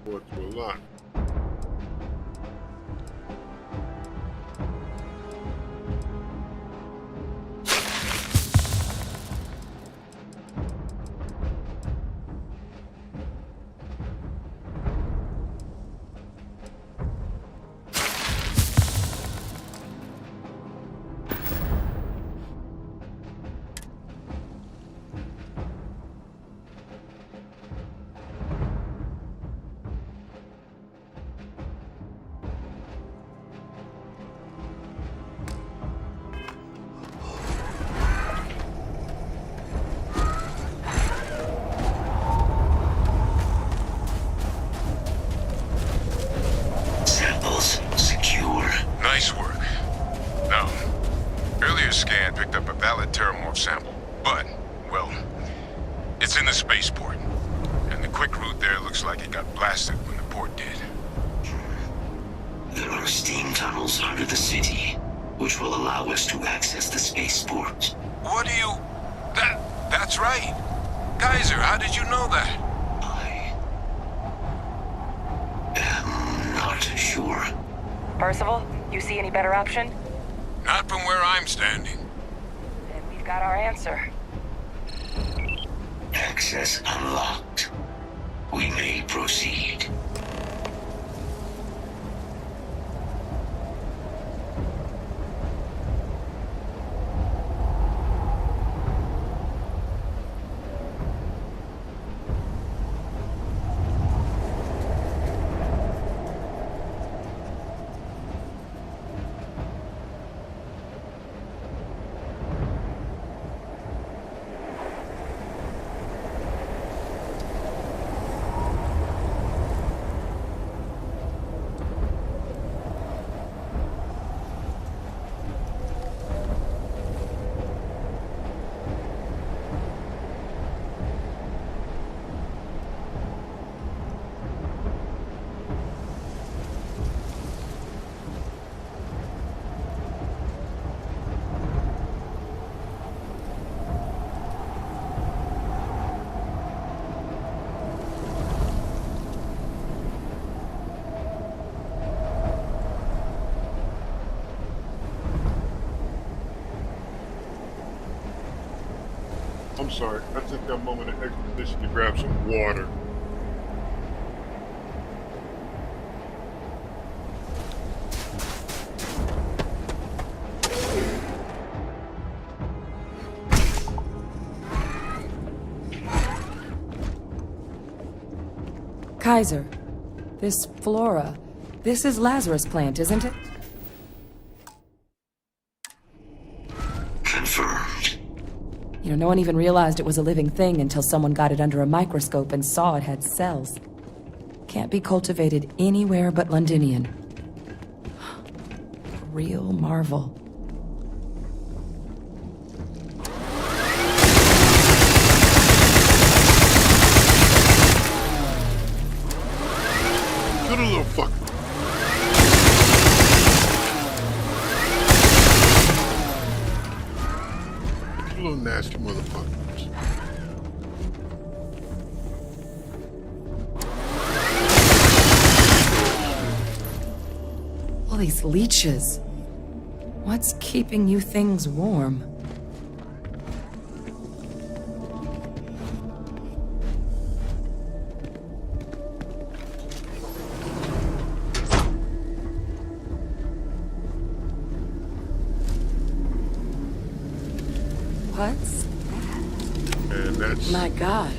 What's a lot. Nice work. Now, earlier scan picked up a valid terramorph sample, but, well, it's in the spaceport. And the quick route there looks like it got blasted when the port did. There are steam tunnels under the city, which will allow us to access the spaceport. What do you... That's right. Kaiser, how did you know that? I'm not sure. Percival, you see any better option? Not from where I'm standing. Then we've got our answer. Access unlocked. We may proceed. I'm sorry, I took that moment of exposition to grab some water. Kaiser, this flora, this is Lazarus plant, isn't it? Confirmed. You know, no one even realized it was a living thing until someone got it under a microscope and saw it had cells. Can't be cultivated anywhere but Londinian. A real marvel. Good little fucker. You little nasty motherfuckers. All these leeches. What's keeping you things warm? What's that? And that's... My God,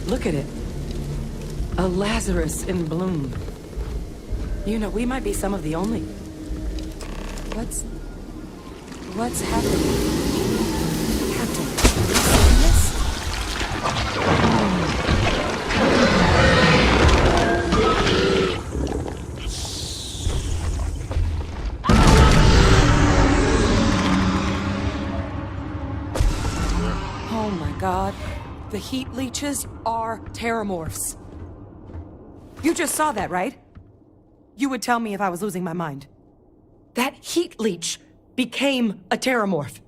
look at it. A Lazarus in bloom. You know, we might be some of the only... What's happening? Captain, have you seen this? The heat leeches are terramorphs. You just saw that, right? You would tell me if I was losing my mind. That heat leech became a terramorph.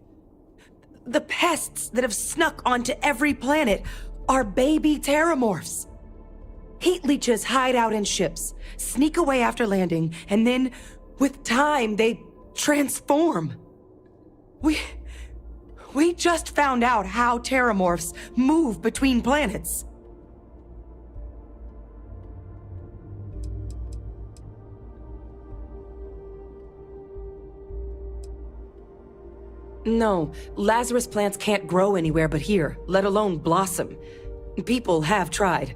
The pests that have snuck onto every planet are baby terramorphs. Heat leeches hide out in ships, sneak away after landing, and then, with time, they transform. We just found out how terramorphs move between planets. No, Lazarus plants can't grow anywhere but here, let alone blossom. People have tried.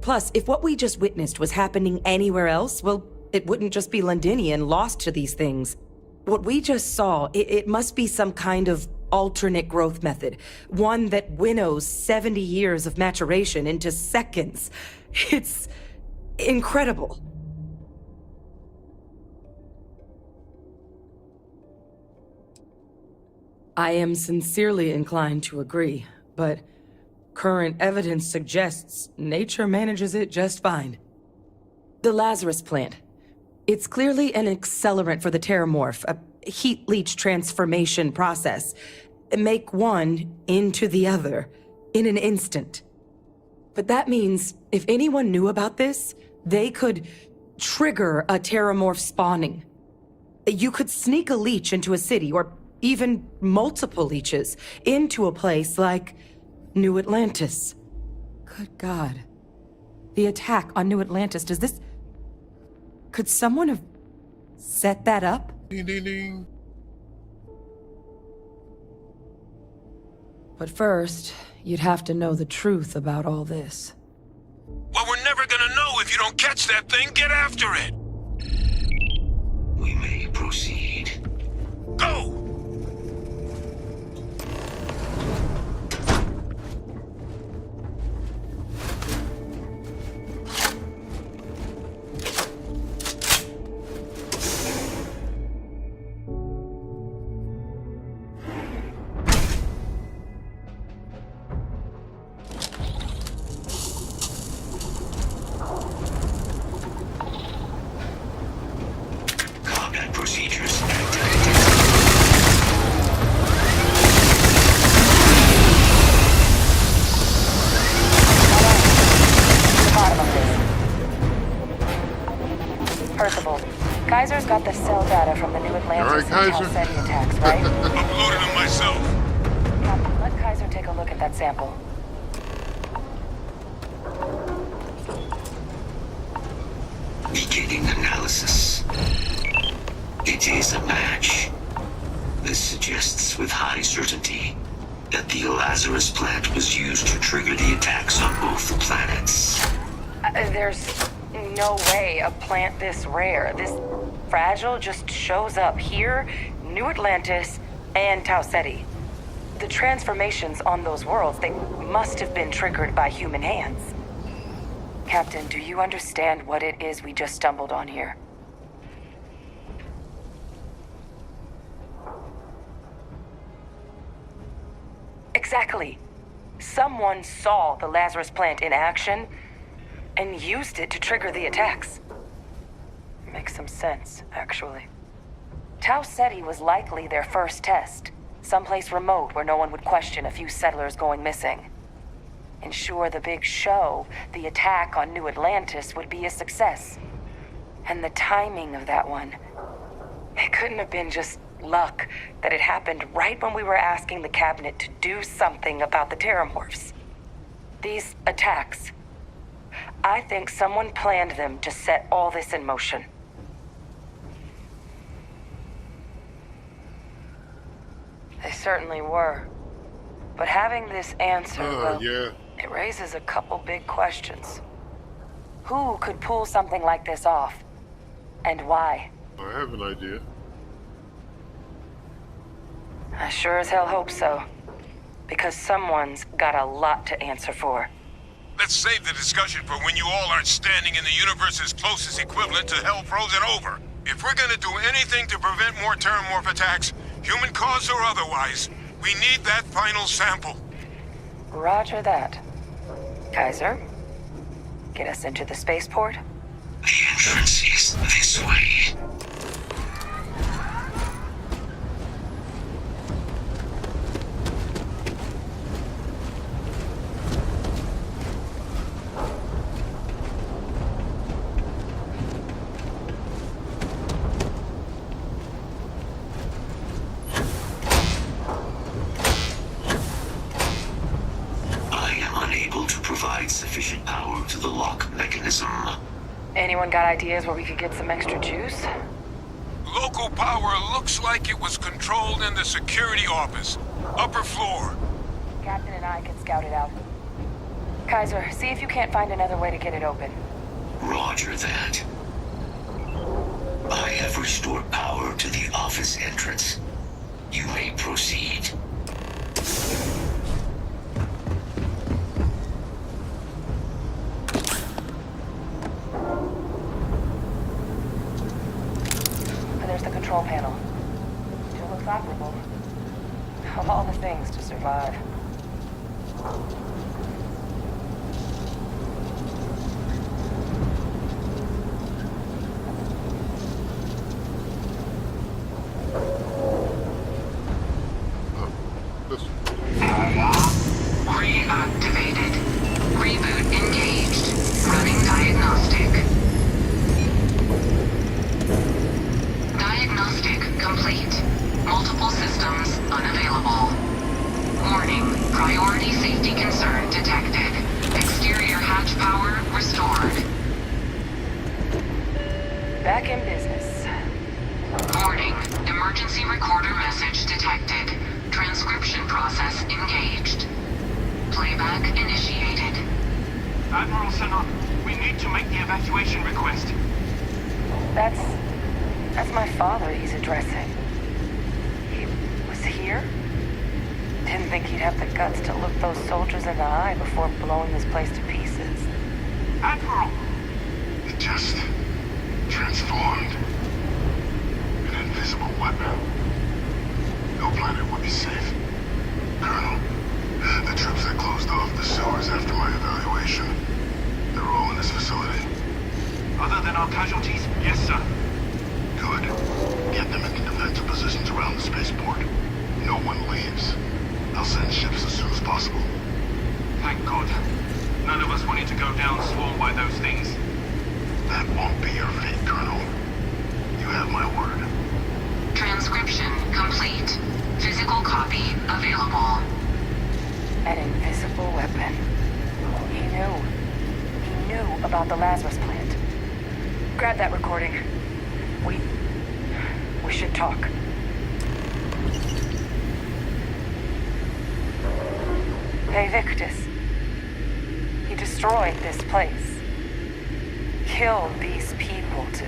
Plus, if what we just witnessed was happening anywhere else, well, it wouldn't just be Londinian lost to these things. What we just saw, it must be some kind of alternate growth method. One that winnows 70 years of maturation into seconds. It's incredible. I am sincerely inclined to agree, but current evidence suggests nature manages it just fine. The Lazarus plant. It's clearly an accelerant for the terramorph, a heat leech transformation process. Make one into the other in an instant. But that means if anyone knew about this, they could trigger a terramorph spawning. You could sneak a leech into a city, or even multiple leeches, into a place like New Atlantis. Good God. The attack on New Atlantis, does this... Could someone have set that up? Ding, ding, ding. But first, you'd have to know the truth about all this. Well, we're never gonna know if you don't catch that thing. Get after it! We may proceed. Go! Procedures activated. The bottom of this. Percival, Kaiser's got the cell data from the New Atlantis and Chalcedon attacks, right? Uploaded them myself. Captain, let Kaiser take a look at that sample. Beginning analysis. It is a match. This suggests with high certainty that the Lazarus plant was used to trigger the attacks on both the planets. There's no way a plant this rare, this fragile, just shows up here, New Atlantis, and Tau Ceti. The transformations on those worlds, they must have been triggered by human hands. Captain, do you understand what it is we just stumbled on here? Exactly. Someone saw the Lazarus plant in action and used it to trigger the attacks. Makes some sense, actually. Tau Ceti was likely their first test, someplace remote where no one would question a few settlers going missing. Ensure the big show, the attack on New Atlantis, would be a success. And the timing of that one, it couldn't have been just luck that it happened right when we were asking the cabinet to do something about the terramorphs. These attacks, I think someone planned them to set all this in motion. They certainly were. But having this answer, it raises a couple big questions. Who could pull something like this off? And why? I have an idea. I sure as hell hope so. Because someone's got a lot to answer for. Let's save the discussion for when you all aren't standing in the universe's closest equivalent to hell frozen over. If we're gonna do anything to prevent more terramorph attacks, human cause or otherwise, we need that final sample. Roger that. Kaiser, get us into the spaceport? The entrance is this way. Sufficient power to the lock mechanism. Anyone got ideas where we could get some extra juice? Local power looks like it was controlled in the security office. Upper floor. Captain and I can scout it out. Kaiser, see if you can't find another way to get it open. Roger that. I have restored power to the office entrance. You may proceed. There's the control panel. Still looks operable. Of all the things to survive. Reactivated. Reboot engaged. Running diagnostic. Diagnostic complete. Multiple systems unavailable. Warning, priority safety concern detected. Exterior hatch power restored. Back in business. Warning, emergency recorder message detected. Transcription process engaged. Playback initiated. Admiral Sanon, we need to make the evacuation request. That's my father he's addressing. He was here? Didn't think he'd have the guts to look those soldiers in the eye before blowing this place to pieces. Admiral! It just transformed. An invisible weapon. No planet would be safe. Colonel, the troops that closed off the sewers after my evaluation, they're all in this facility. Other than our casualties? Yes, sir. Good. Get them into defensive positions around the spaceport. No one leaves. I'll send ships as soon as possible. Thank God. None of us wanted to go down swarmed by those things. That won't be your fate, Colonel. You have my word. Transcription complete. Physical copy available. An invisible weapon. He knew about the Lazarus plant. Grab that recording. We should talk. Hey, Victus. He destroyed this place. Killed these people to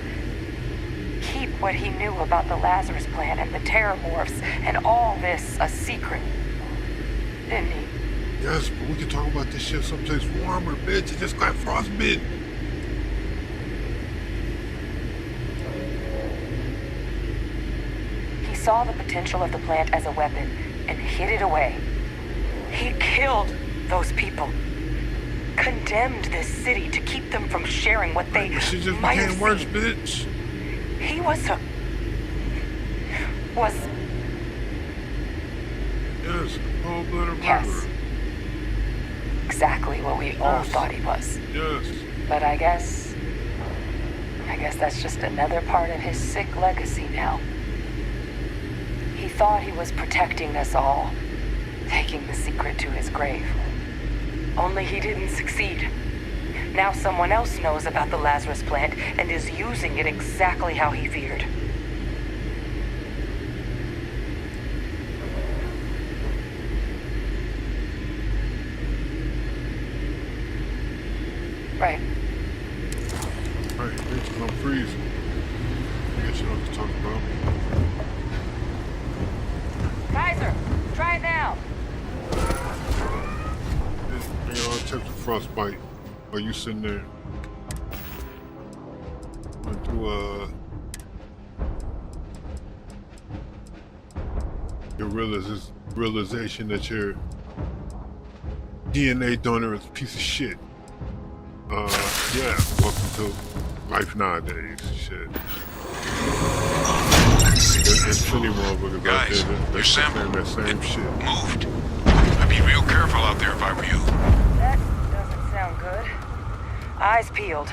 keep what he knew about the Lazarus plant and the Terramorphs and all this a secret. Didn't he? Yes, but we can talk about this shit someplace warmer, bitch. It just got frostbitten. He saw the potential of the plant as a weapon and hid it away. He killed those people. Condemned this city to keep them from sharing what they She just might became have worse, seen. bitch. He was Yes, cold-blooded Yes. murderer. Exactly what we all thought he was. Yes. But I guess that's just another part of his sick legacy now. He thought he was protecting us all, taking the secret to his grave. Only he didn't succeed. Now someone else knows about the Lazarus plant and is using it exactly how he feared. Right. Right, bitches, I'm freezing. I guess you know what to talk about. Kaiser, try it now. Attempted frostbite while you sitting there. Went through your realization that you're DNA donor is a piece of shit. Yeah, welcome to life nowadays. Shit. There's plenty of motherfuckers out Guys, there your sample, that same shit. moved. I'd be real careful out there if I were you. That doesn't sound good. Eyes peeled.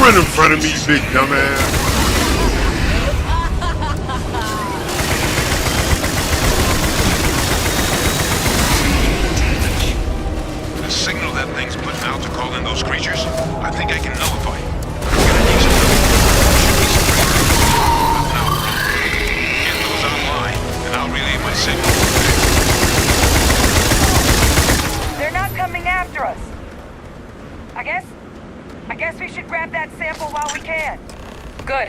Run in front of me, you big dumbass. The signal that thing's putting out to call in those creatures, I think I can nullify it. Get those online, and I'll relay my signal. They're not coming after us. I guess we should grab that sample while we can. Good.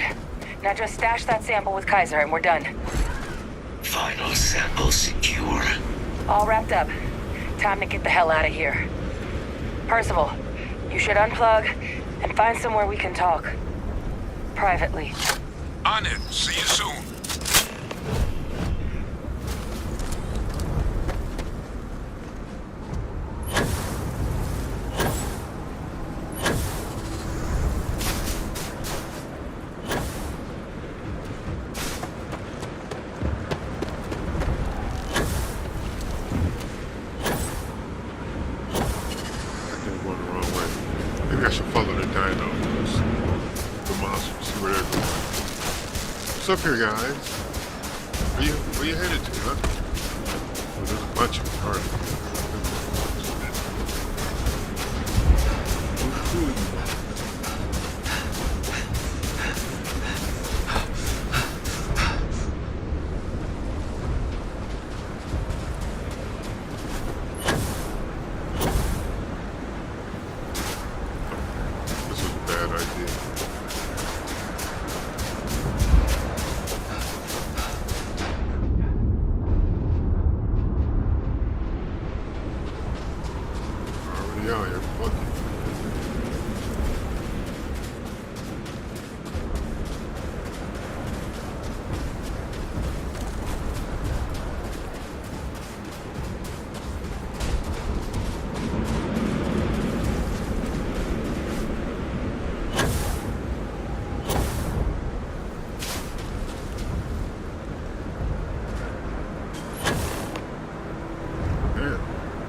Now just stash that sample with Kaiser and we're done. Final sample secure. All wrapped up. Time to get the hell out of here. Percival, you should unplug and find somewhere we can talk. Privately. On it. See you soon. Maybe I should follow the dinos. The monsters, see where they're going. What's up here, guys? Where you headed to, huh? Oh, there's a bunch of them, aren't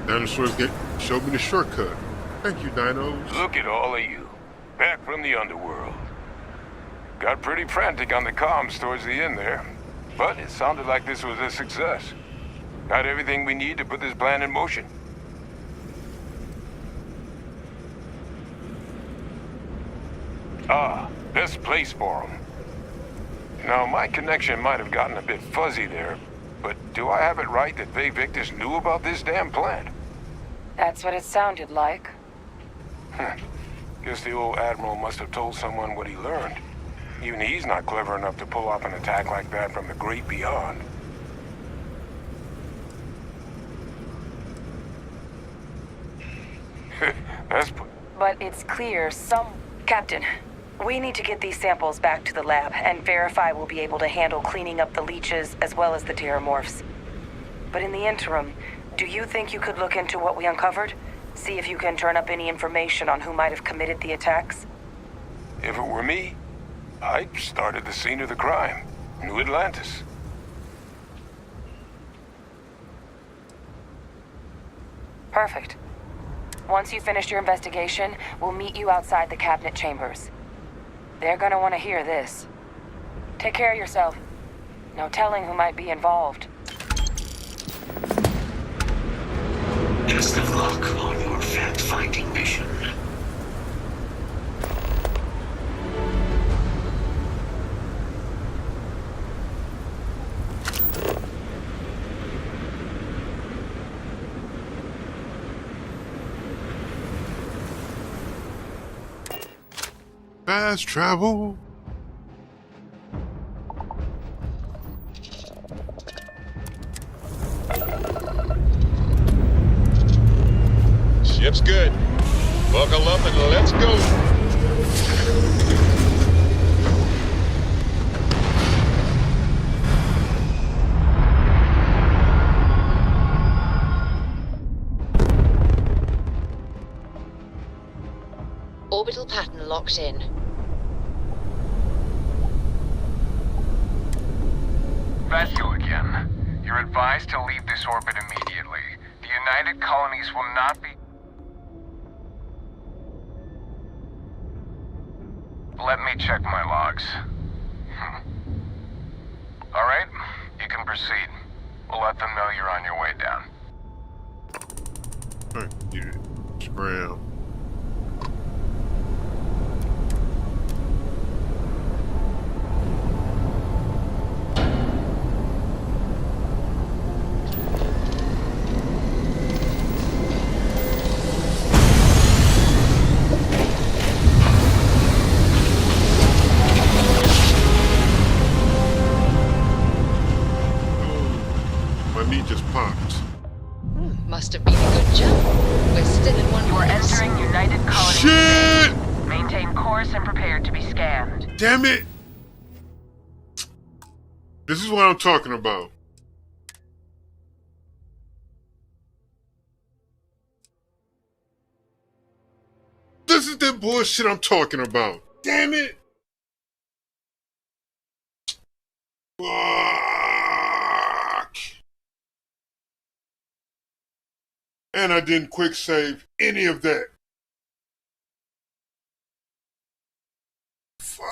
Dinosaurs showed me the shortcut. Thank you, dinos. Look at all of you. Back from the underworld. Got pretty frantic on the comms towards the end there. But it sounded like this was a success. Got everything we need to put this plan in motion. Ah, best place for them. Now, my connection might have gotten a bit fuzzy there, But do I have it right that Vay Victus knew about this damn plant? That's what it sounded like. Guess the old Admiral must have told someone what he learned. Even he's not clever enough to pull off an attack like that from the great beyond. But it's clear some... Captain, we need to get these samples back to the lab and verify we'll be able to handle cleaning up the leeches as well as the terramorphs. But in the interim, do you think you could look into what we uncovered? See if you can turn up any information on who might have committed the attacks? If it were me, I'd start at the scene of the crime, New Atlantis. Perfect. Once you've finished your investigation, we'll meet you outside the cabinet chambers. They're gonna want to hear this. Take care of yourself. No telling who might be involved. Best of luck on your fact-finding mission. Fast travel. Ship's good. Buckle up and let's go. Orbital pattern locked in. Vessel again. You're advised to leave this orbit immediately. The United Colonies will not be... Let me check my logs. Alright, you can proceed. We'll let them know you're on your way down. Alright, dude. Scram. Just popped. Must have been a good jump. We're still in one. You're entering United Colony. Shit! Maintain course and prepare to be scanned. Damn it! This is what I'm talking about. This is the bullshit I'm talking about. Damn it! Fuck. And I didn't quick save any of that. Fuck.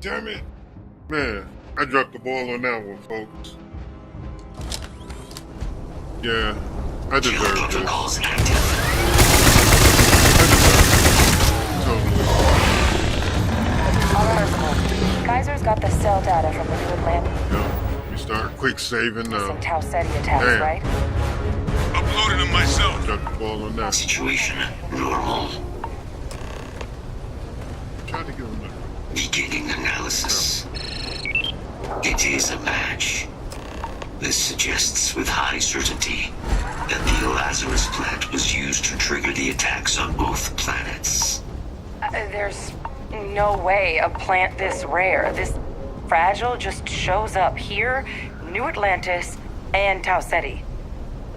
Damn it. Man, I dropped the ball on that one, folks. Yeah, I deserve this. Totally. Unreversible. Kaiser's got the cell data from the New Atlantis. Yeah, we start quick saving now. Some Tau Ceti attacks, damn. right? Uploading them myself. Dropped the ball on that. Situation normal. Try to get on that. Beginning analysis. It is a match. This suggests with high certainty that the Lazarus plant was used to trigger the attacks on both planets. There's no way a plant this rare, this fragile, just shows up here, New Atlantis, and Tau Ceti.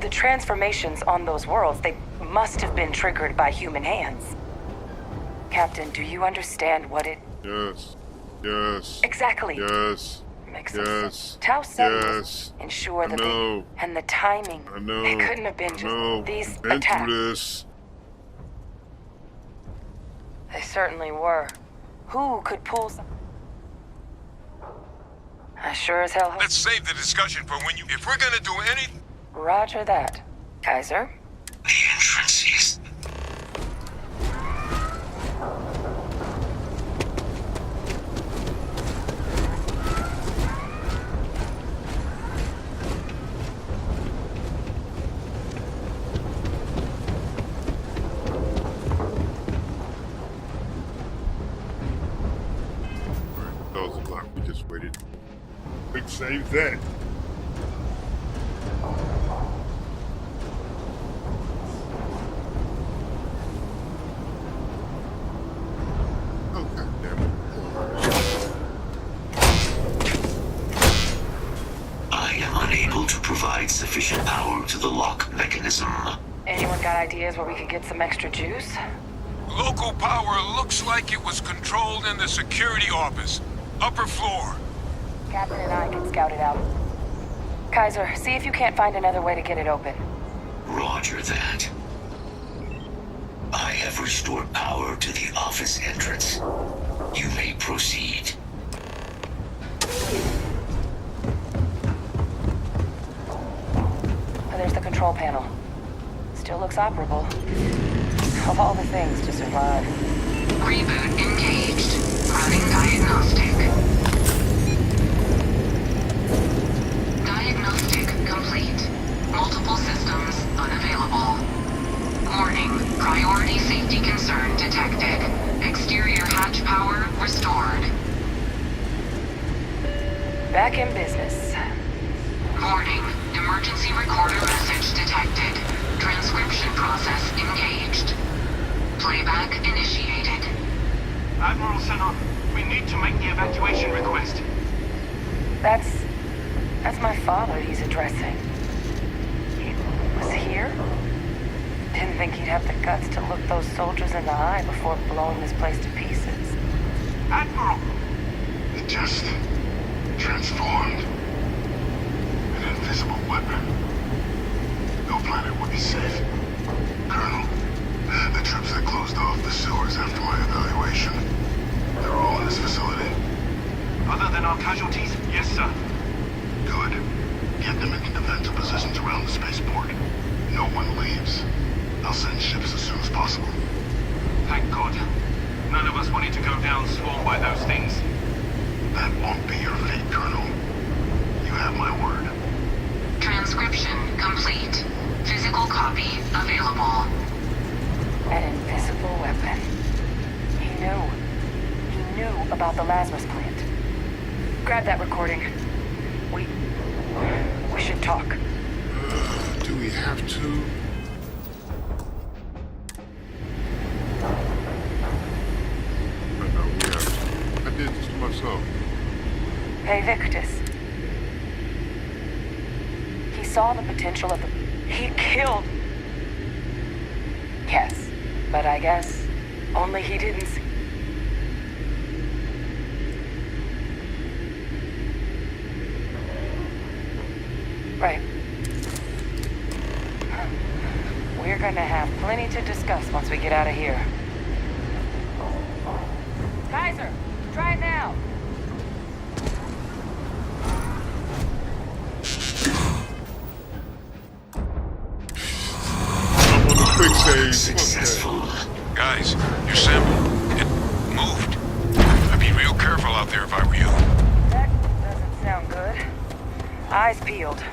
The transformations on those worlds, they must have been triggered by human hands. Captain, do you understand what it... Yes. Yes. Exactly. Yes. Makes sense. Tau Ceti ensure that they... And the timing. I know. It couldn't have been just these attacks. This. They certainly were. Who could pull some... I sure as hell hope. Let's save the discussion for when you... If we're gonna do anything... Roger that. Kaiser? The entrance is... That was a lot. We just waited. Quick save that. Oh, God damn it. I am unable to provide sufficient power to the lock mechanism. Anyone got ideas where we could get some extra juice? Local power looks like it was controlled in the security office. Upper floor. Captain and I can scout it out. Kaiser, see if you can't find another way to get it open. Roger that. I have restored power to the office entrance. You may proceed. Oh, there's the control panel. Still looks operable. Of all the things to survive. Reboot engaged. Running diagnostic. Diagnostic complete. Multiple systems unavailable. Warning. Priority safety concern detected. Exterior hatch power restored. Back in business. Warning. Emergency recorder message detected. Transcription process engaged. Playback initiated. Admiral Senon, we need to make the evacuation request. That's my father he's addressing. He was here? Didn't think he'd have the guts to look those soldiers in the eye before blowing this place to pieces. Admiral! It just transformed. An invisible weapon. No planet would be safe. Colonel, the troops that closed off the sewers after my evaluation, they're all in this facility. Other than our casualties? Yes, sir. Good. Get them into defensive positions around the spaceport. No one leaves. I'll send ships as soon as possible. Thank God. None of us wanted to go down swarmed by those things. That won't be your fate, Colonel. You have my word. Transcription complete. Physical copy available. An invisible weapon. He knew about the Lazarus plant. Grab that recording. We should talk. Do we have to? I know we have to. I did this to myself. Hey, Victus. He saw the potential of the... He killed... Yes, but I guess only he didn't see... Right. We're gonna have plenty to discuss once we get out of here. Kaiser, try now. I'm on the quick save. Successful. Guys, your sample, it moved. I'd be real careful out there if I were you. That doesn't sound good. Eyes peeled.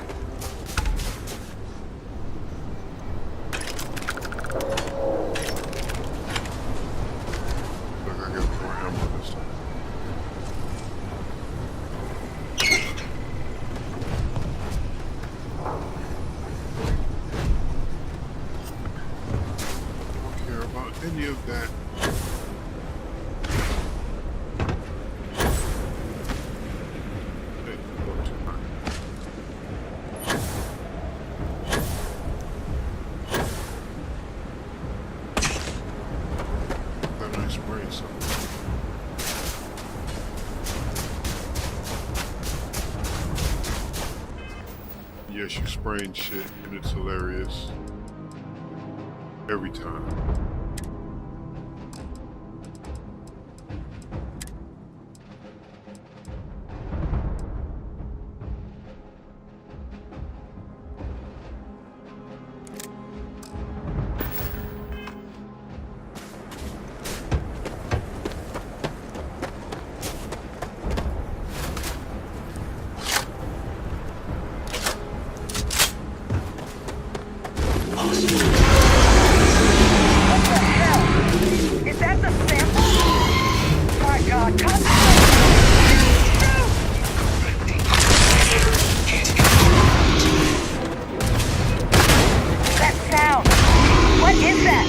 Look, I got more ammo this time. Don't care about any of that. Hey, go too high. That nice spray something. Yes, you spraying shit, and it's hilarious. Every time. possible. What the hell? Is that the sample? My God, concentrate! That sound! What is that?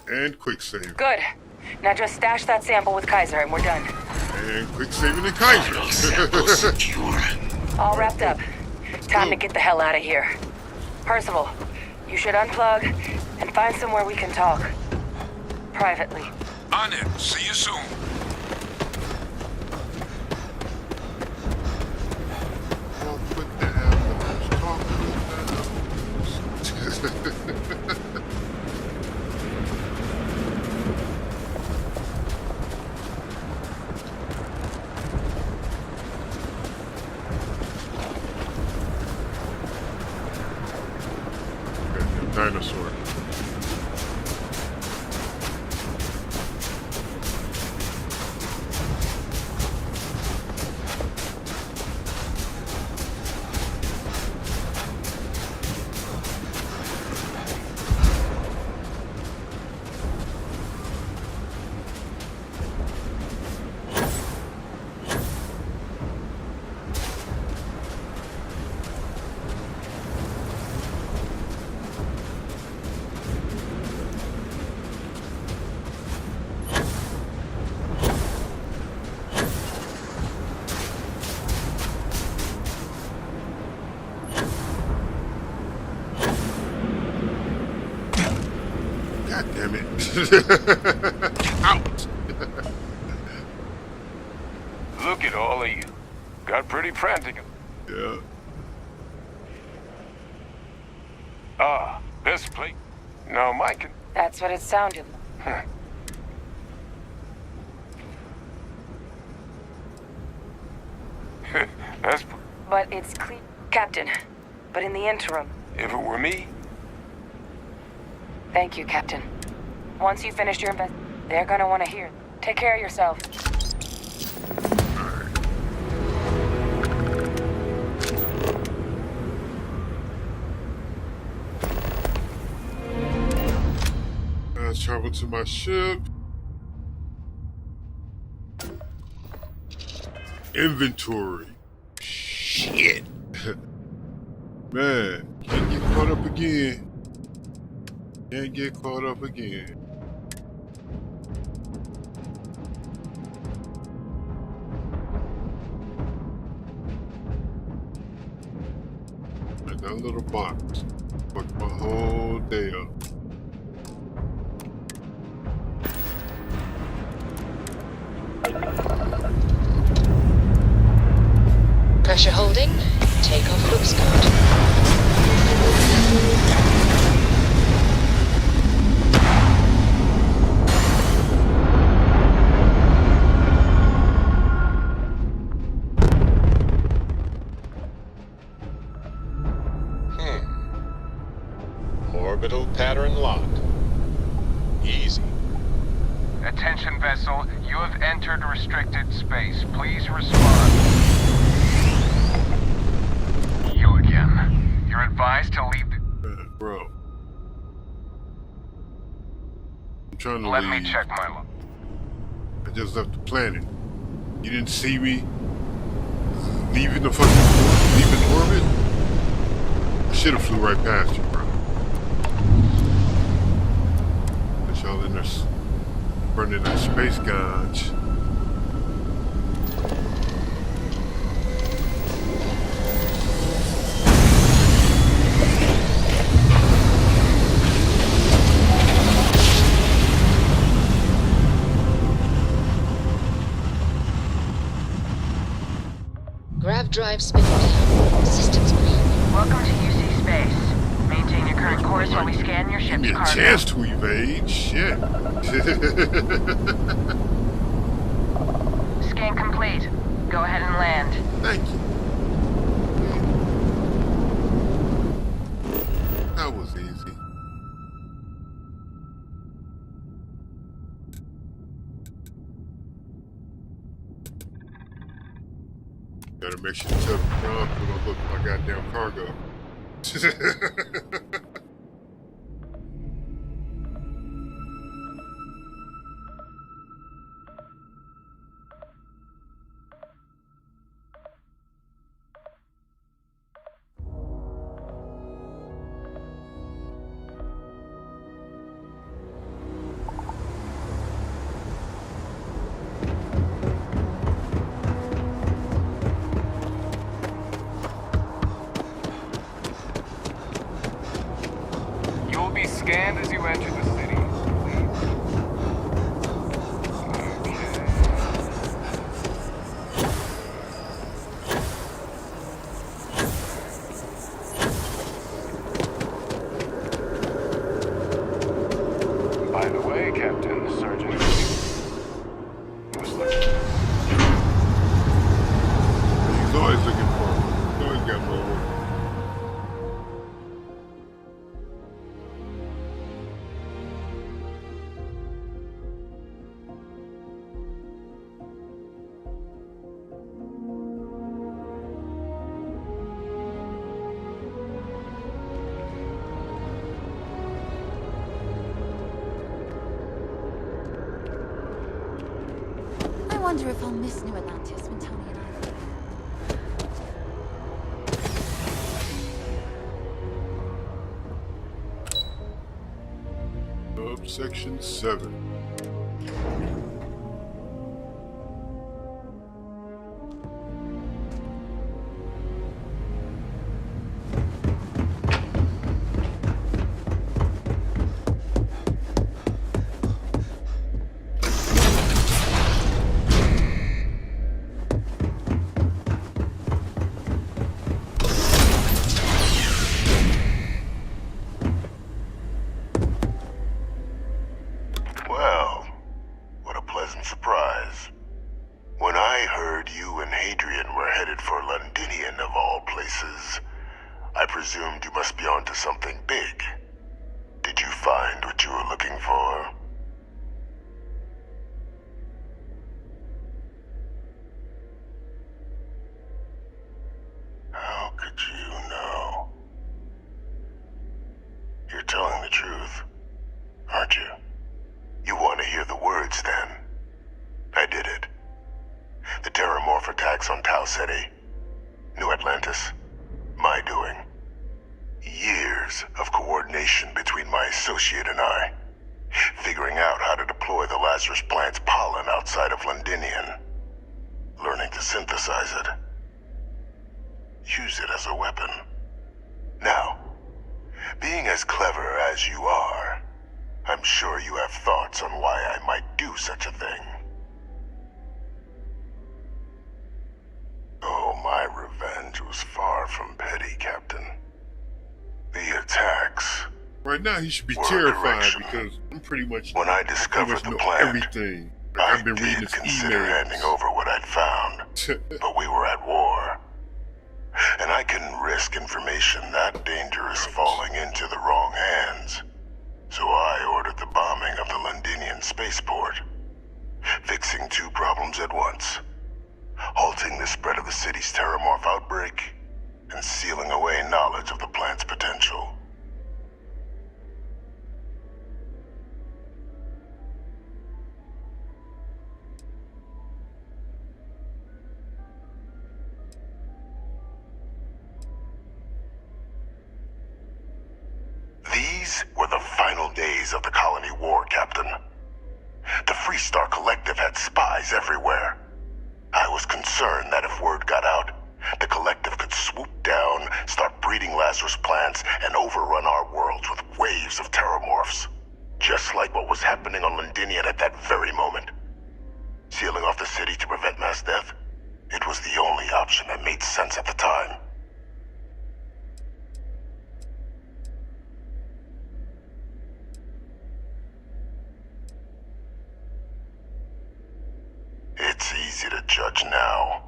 And quick save. Good. Now just stash that sample with Kaiser and we're done. And quick saving in Kaiser. All wrapped up. Time to get the hell out of here. Percival, you should unplug and find somewhere we can talk. Privately. On it. See you soon. Dinosaur. Damn it. Out. Look at all of you. Got pretty frantic. Yeah. Ah, this place. No, Mike. That's what it sounded like. That's... But it's clear. Captain, but in the interim... If it were me... Thank you, Captain. Once you finish your they're gonna want to hear. Take care of yourself. Let's travel to my ship. Inventory. Shit. Man, can't get caught up again. Can't get caught up again. And that little box fucked my whole day up. Pressure holding. Takeoff looks good. Orbital pattern lock. Easy. Attention vessel, you have entered restricted space. Please respond. You again. You're advised to leave the... Bro. I'm trying to Let leave. me check my log. I just left the planet. You didn't see me leaving the fucking... leaving orbit? I should have flew right past you, bro. But y'all in there burning that space gauge. Grav drive spinning down. Systems green. Welcome to UC Space. Maintain your current course while we scan your Give ship's me a cargo. chance to evade. Shit. Scan complete. Go ahead and land. Thank you. That was easy. Gotta make sure to tell the ground crew don't look at my goddamn cargo. You'll be scanned as you enter the city. By the way, Captain, Sergeant. Was looking. He's always looking for me. He's always got more work. I wonder if I'll miss New Atlantis when Tony and I leave. Subsection 7. Well, what a pleasant surprise. When I heard you and Hadrian were headed for Londinian of all places, I presumed you must be onto something big. Did you find what you were looking for? How could you know? You're telling the truth, aren't you? You want to hear the words, then? I did it. The Terramorph attacks on Tau Ceti. New Atlantis. My doing. Years of coordination between my associate and I. Figuring out how to deploy the Lazarus plant's pollen outside of Londinian. Learning to synthesize it. Use it as a weapon. Now, being as clever as you are, I'm sure you have thoughts on why I might do such a thing. Oh, my revenge was far from petty, Captain. The attacks. Right now, he should be were a terrified correction. because I'm pretty much. When I discovered the plan, everything. Like, I've been reading his consider emails. handing over what I'd found, but we were at war. And I couldn't risk information that dangerous falling into the wrong hands. So I ordered the bombing of the Londinian spaceport, fixing two problems at once. Halting the spread of the city's Terramorph outbreak, and sealing away knowledge of the plant's potential. These were the final days of the colony war, Captain. The Freestar Collective had spies everywhere. I was concerned that if word got out, the Collective could swoop down, start breeding Lazarus plants, and overrun our worlds with waves of Terramorphs. Just like what was happening on Londinian at that very moment. Sealing off the city to prevent mass death, it was the only option that made judge now.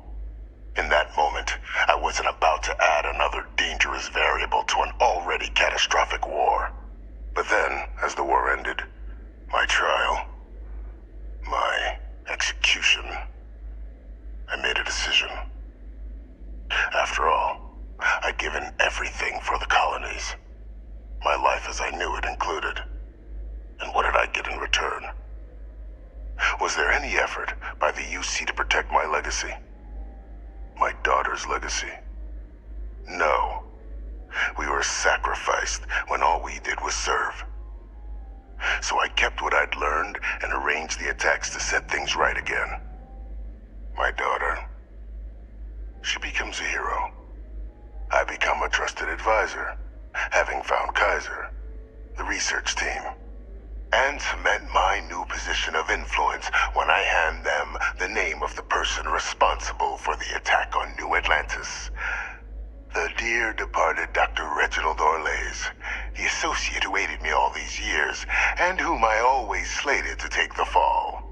In that moment, I wasn't about to add another dangerous variable to an already catastrophic war. But then, as the war ended, my trial, my execution, I made a decision. After all, I'd given everything for the colonies. My life as I knew it included. And what did I get in return? Was there any effort by the UC to protect my legacy? My daughter's legacy? No. We were sacrificed when all we did was serve. So I kept what I'd learned and arranged the attacks to set things right again. My daughter, she becomes a hero. I become a trusted advisor, having found Kaiser, the research team, and cement my new position of influence when I hand them the name of the person responsible for the attack on New Atlantis. The dear departed Dr. Reginald Orlays, the associate who aided me all these years, and whom I always slated to take the fall.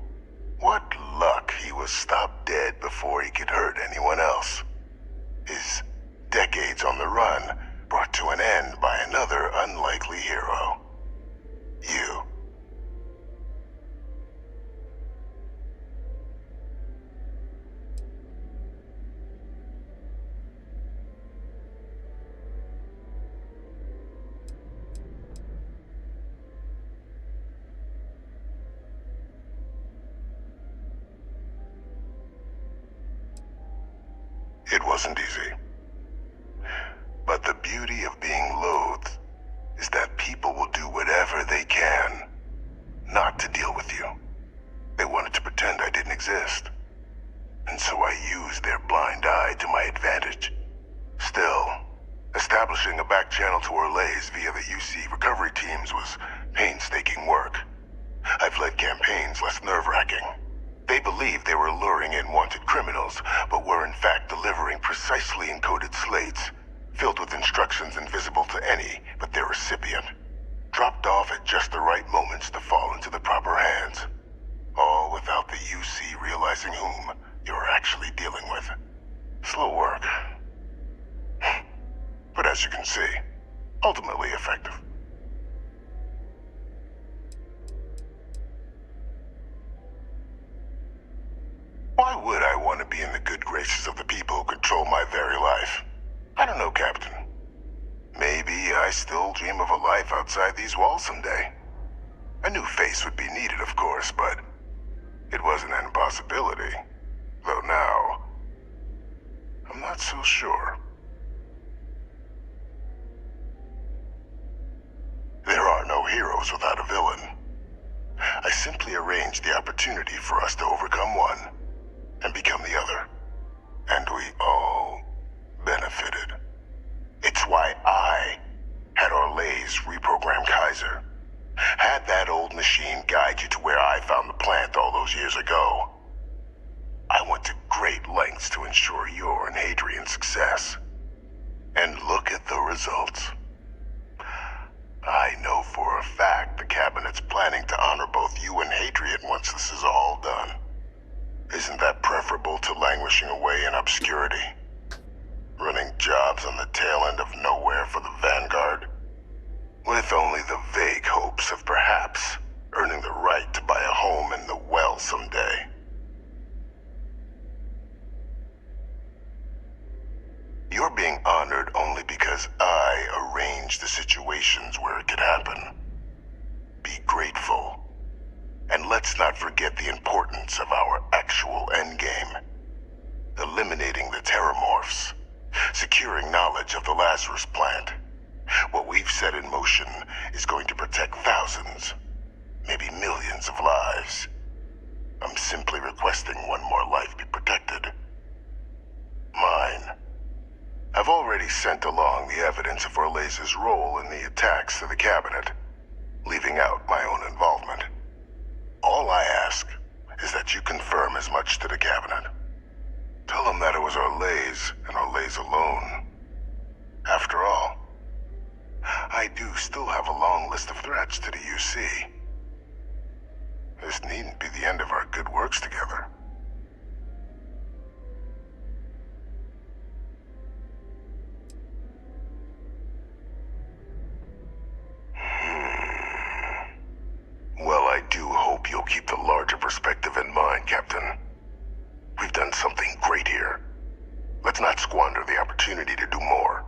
What luck he was stopped dead before he could hurt anyone else. His decades on the run brought to an end by another unlikely hero. You. It wasn't easy. But the beauty of being loathed is that people will do whatever they can not to deal with you. They wanted to pretend I didn't exist. And so I used their blind eye to my advantage. Still, establishing a back channel to Orlays via the UC recovery teams was painstaking work. I've led campaigns less nerve-wracking. They believed they were luring in wanted criminals, but were in fact delivering precisely encoded slates, filled with instructions invisible to any but their recipient, dropped off at just the right moments to fall into the proper hands. All without the UC realizing whom you're actually dealing with. Slow work. But as you can see, ultimately effective. Why would I want to be in the good graces of the people who control my very life? I don't know, Captain. Maybe I still dream of a life outside these walls someday. A new face would be needed, of course, but it wasn't an impossibility. Though now, I'm not so sure. There are no heroes without a villain. I simply arranged the opportunity for us to overcome one and become the other. And we all benefited. It's why I had Orlays reprogram Kaiser. Had that old machine guide you to where I found the plant all those years ago. I went to great lengths to ensure your and Hadrian's success. And look at the results. I know for a fact the Cabinet's planning to honor both you and Hadrian once this is all done. Isn't that preferable to languishing away in obscurity? Running jobs on the tail end of nowhere for the Vanguard? With only the vague hopes of perhaps earning the right to buy a home in the well someday. You're being honored only because I arranged the situations where it could happen. Be grateful. And let's not forget the importance of our actual endgame. Eliminating the terramorphs. Securing knowledge of the Lazarus plant. What we've set in motion is going to protect thousands, maybe millions of lives. I'm simply requesting one more life be protected. Mine. I've already sent along the evidence of Orlays' role in the attacks to the Cabinet, leaving out my own involvement. All I ask is that you confirm as much to the Cabinet. Tell them that it was Orlays and Orlays alone. After all, I do still have a long list of threats to the UC. This needn't be the end of our good works together. squander the opportunity to do more.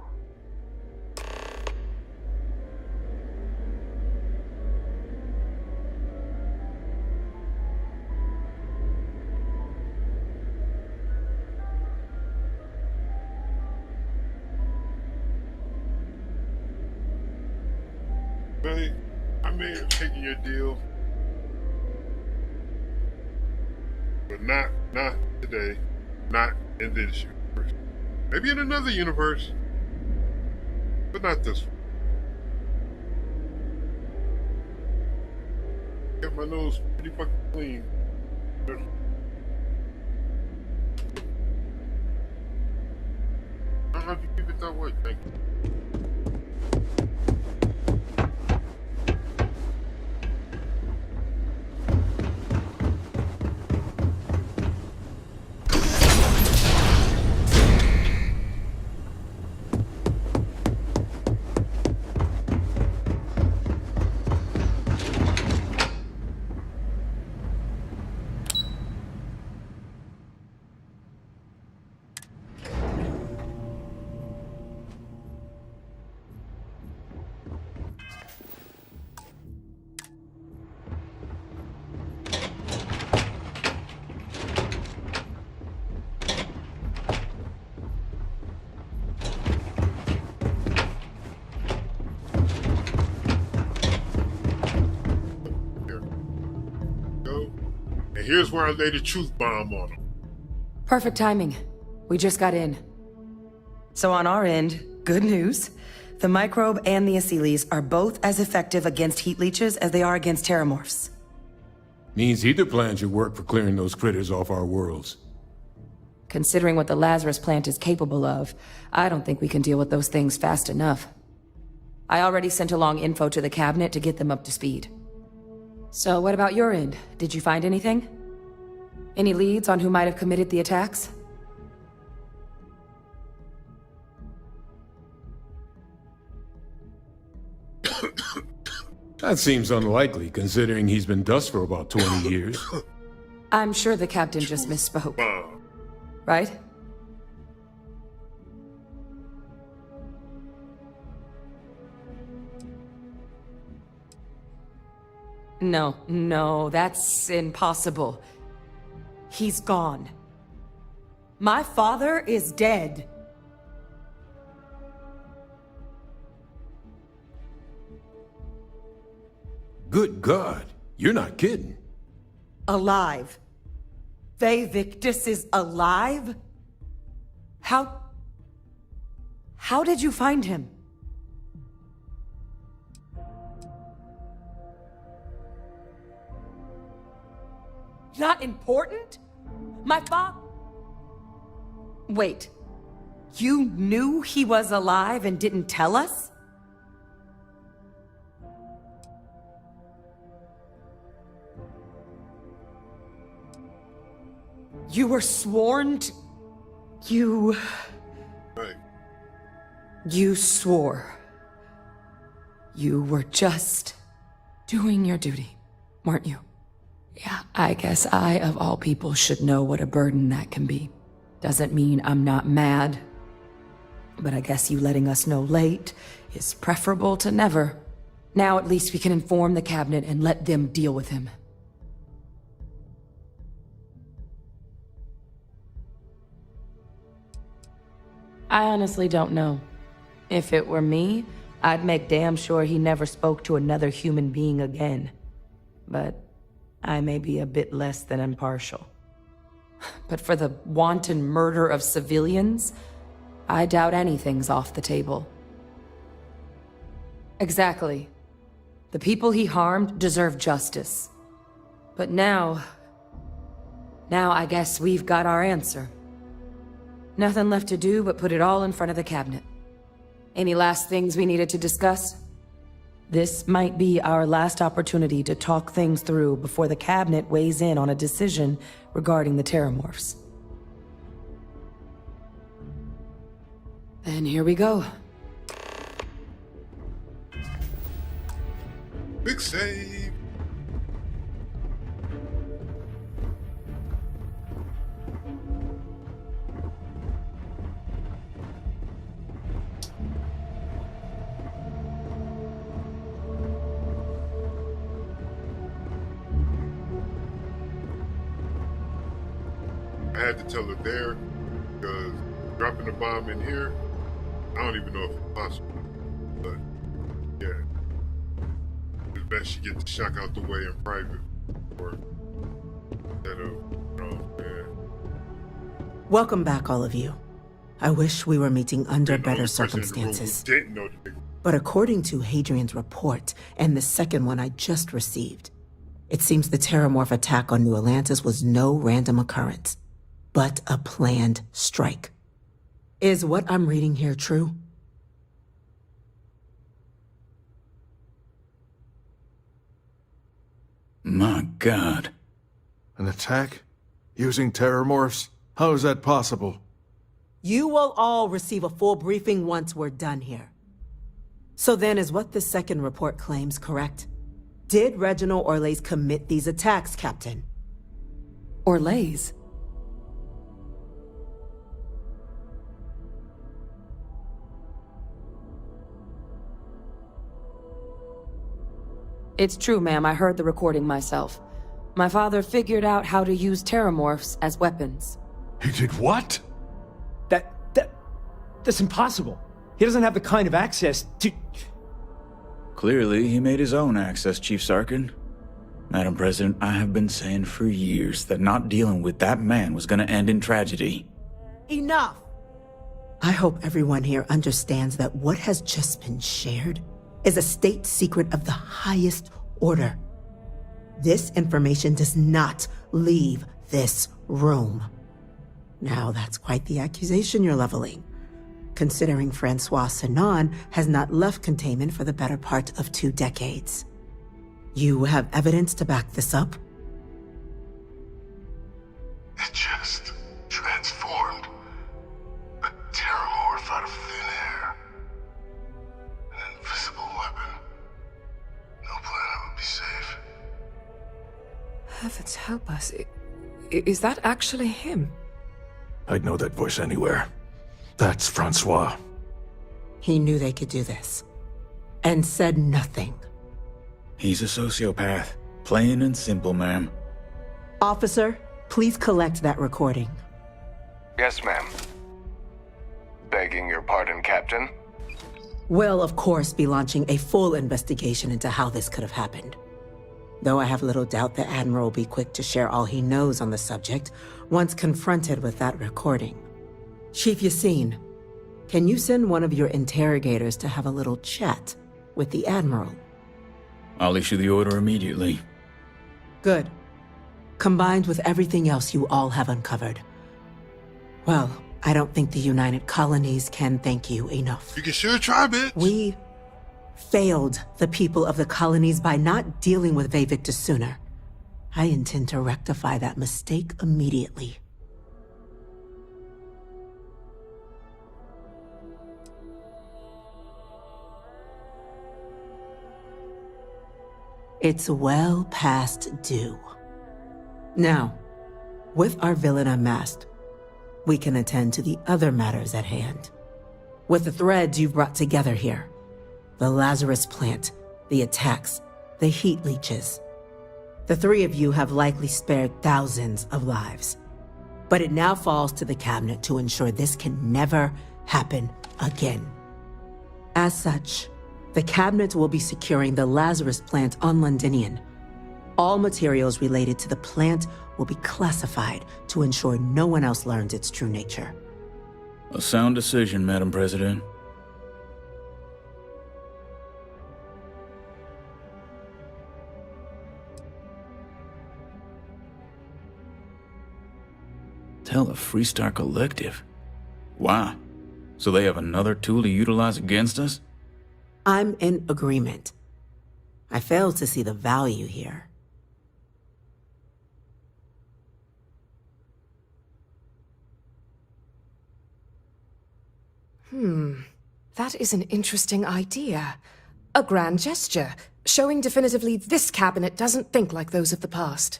Hey, I may have taken your deal, but not today, not in this universe. Maybe in another universe, but not this one. Got my nose pretty fucking clean. I'll have you keep it that way, thank you. And here's where I lay the truth bomb on them. Perfect timing. We just got in. So on our end, good news. The microbe and the Asylees are both as effective against heat leeches as they are against terramorphs. Means either plan should work for clearing those critters off our worlds. Considering what the Lazarus plant is capable of, I don't think we can deal with those things fast enough. I already sent along info to the cabinet to get them up to speed. So what about your end? Did you find anything? Any leads on who might have committed the attacks? That seems unlikely, considering he's been dust for about 20 years. I'm sure the captain just misspoke. Right? No, that's impossible. He's gone. My father is dead. Good God, you're not kidding. Alive. Ve Victus is alive? How did you find him? Not important? My father... Wait. You knew he was alive and didn't tell us? You were sworn to... You... Right. You swore. You were just doing your duty, weren't you? Yeah, I guess I, of all people, should know what a burden that can be. Doesn't mean I'm not mad. But I guess you letting us know late is preferable to never. Now at least we can inform the cabinet and let them deal with him. I honestly don't know. If it were me, I'd make damn sure he never spoke to another human being again. But I may be a bit less than impartial. But for the wanton murder of civilians, I doubt anything's off the table. Exactly. The people he harmed deserve justice. But now I guess we've got our answer. Nothing left to do but put it all in front of the cabinet. Any last things we needed to discuss? This might be our last opportunity to talk things through before the cabinet weighs in on a decision regarding the terramorphs. Then here we go. Big save. had to tell her there, because dropping a bomb in here, I don't even know if it's possible. But yeah, it's best she get the shock out the way in private, or instead of, man. Welcome back, all of you. I wish we were meeting under better The person in the room who circumstances. didn't know that they- But according to Hadrian's report, and the second one I just received, it seems the Terramorph attack on New Atlantis was no random occurrence, but a planned strike. Is what I'm reading here true? My God. An attack? Using terramorphs? How is that possible? You will all receive a full briefing once we're done here. So then, is what the second report claims correct? Did Reginald Orlays commit these attacks, Captain? Orlays? It's true, ma'am. I heard the recording myself. My father figured out how to use terramorphs as weapons. He did what? That's impossible. He doesn't have the kind of access to... Clearly, he made his own access, Chief Sarkin. Madam President, I have been saying for years that not dealing with that man was gonna end in tragedy. Enough! I hope everyone here understands that what has just been shared is a state secret of the highest order. This information does not leave this room. Now, that's quite the accusation you're leveling, considering Francois Sinon has not left containment for the better part of 2 decades. You have evidence to back this up? It just transformed. A terramorph out of thin air. An invisible weapon. No planet would be safe. Heavens help us. Is that actually him? I'd know that voice anywhere. That's Francois. He knew they could do this, and said nothing. He's a sociopath. Plain and simple, ma'am. Officer, please collect that recording. Yes, ma'am. Begging your pardon, Captain. We'll, of course, be launching a full investigation into how this could have happened. Though I have little doubt the Admiral will be quick to share all he knows on the subject once confronted with that recording. Chief Yassine, can you send one of your interrogators to have a little chat with the Admiral? I'll issue the order immediately. Good. Combined with everything else you all have uncovered. Well, I don't think the United Colonies can thank you enough. You can sure try, bitch. We failed the people of the colonies by not dealing with Vevictus sooner. I intend to rectify that mistake immediately. It's well past due. Now, with our villain unmasked, we can attend to the other matters at hand. With the threads you've brought together here, the Lazarus plant, the attacks, the heat leeches, the 3 of you have likely spared thousands of lives. But it now falls to the cabinet to ensure this can never happen again. As such, the cabinet will be securing the Lazarus plant on Londinian. All materials related to the plant will be classified to ensure no one else learns its true nature. A sound decision, Madam President. Tell the Freestar Collective. Wow. So they have another tool to utilize against us? I'm in agreement. I fail to see the value here. That is an interesting idea. A grand gesture, showing definitively this cabinet doesn't think like those of the past.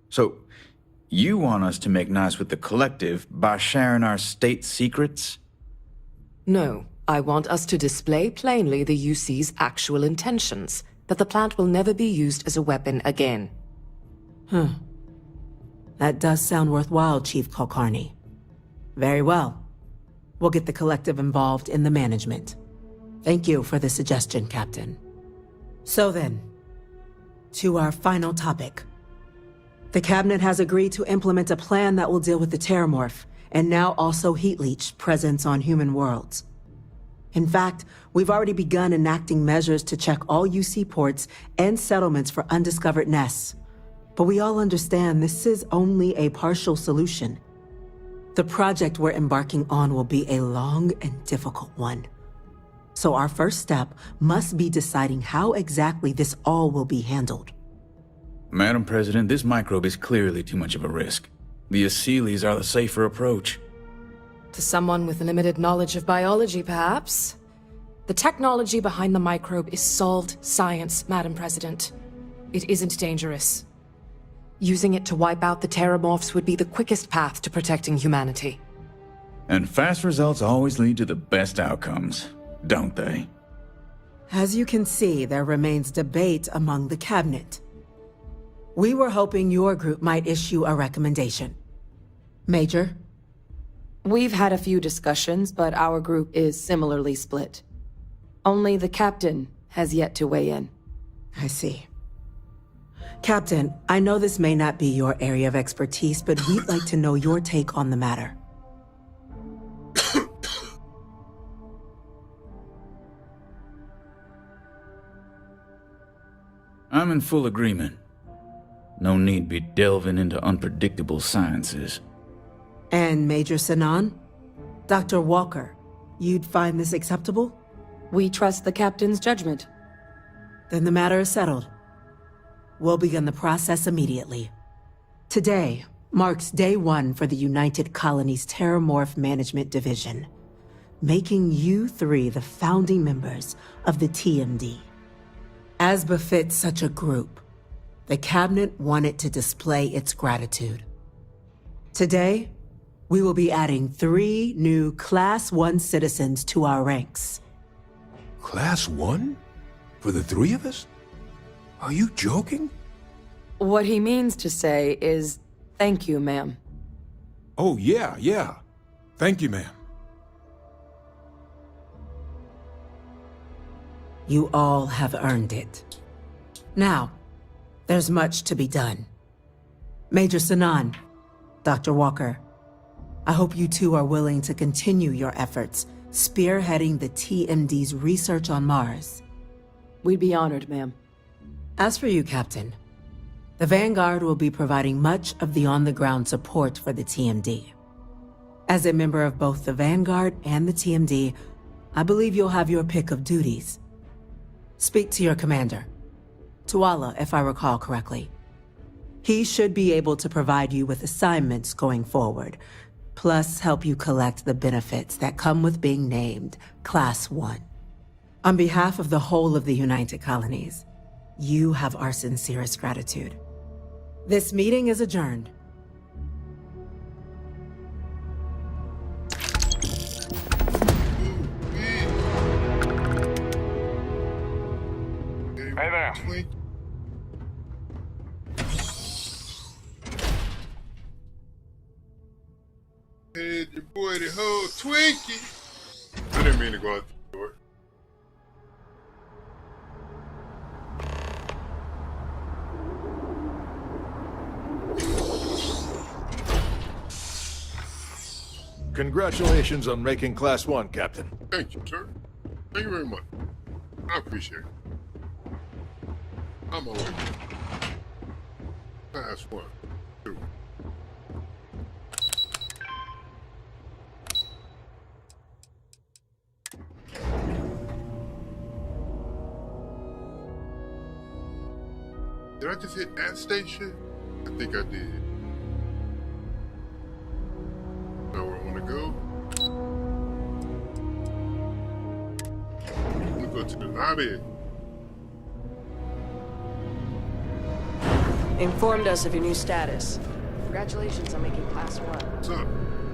So, you want us to make nice with the Collective by sharing our state secrets? No, I want us to display plainly the UC's actual intentions, that the plant will never be used as a weapon again. That does sound worthwhile, Chief Kulkarni. Very well. We'll get the collective involved in the management. Thank you for the suggestion, Captain. So then, to our final topic. The Cabinet has agreed to implement a plan that will deal with the Terramorph, and now also Heat Leech presence on human worlds. In fact, we've already begun enacting measures to check all UC ports and settlements for undiscovered nests. But we all understand this is only a partial solution. The project we're embarking on will be a long and difficult one. So our first step must be deciding how exactly this all will be handled. Madam President, this microbe is clearly too much of a risk. The Aseles are the safer approach. To someone with limited knowledge of biology, perhaps? The technology behind the microbe is solved science, Madam President. It isn't dangerous. Using it to wipe out the Terramorphs would be the quickest path to protecting humanity. And fast results always lead to the best outcomes, don't they? As you can see, there remains debate among the Cabinet. We were hoping your group might issue a recommendation. Major? We've had a few discussions, but our group is similarly split. Only the Captain has yet to weigh in. I see. Captain, I know this may not be your area of expertise, but we'd like to know your take on the matter. I'm in full agreement. No need be delving into unpredictable sciences. And Major Sinan? Dr. Walker, you'd find this acceptable? We trust the Captain's judgment. Then the matter is settled. We'll begin the process immediately. Today marks day one for the United Colonies Terramorph Management Division, making you three the founding members of the TMD. As befits such a group, the Cabinet wanted to display its gratitude. Today, we will be adding 3 new Class 1 citizens to our ranks. Class 1? For the 3 of us? Are you joking? What he means to say is, thank you, ma'am. Oh, yeah. Thank you, ma'am. You all have earned it. Now, there's much to be done. Major Sinan, Dr. Walker, I hope you two are willing to continue your efforts spearheading the TMD's research on Mars. We'd be honored, ma'am. As for you, Captain, the Vanguard will be providing much of the on-the-ground support for the TMD. As a member of both the Vanguard and the TMD, I believe you'll have your pick of duties. Speak to your commander, Tuala, if I recall correctly. He should be able to provide you with assignments going forward, plus help you collect the benefits that come with being named Class 1. On behalf of the whole of the United Colonies, you have our sincerest gratitude. This meeting is adjourned. Hey there. Hey, your boy the whole Twinkie. I didn't mean to go out the door. Congratulations on making Class 1, Captain. Thank you, sir. Thank you very much. I appreciate it. I'm always Class 1, 2. Did I just hit that station? I think I did. Now where I want to go? I'm gonna go to the lobby. Informed us of your new status. Congratulations on making Class 1. What's up?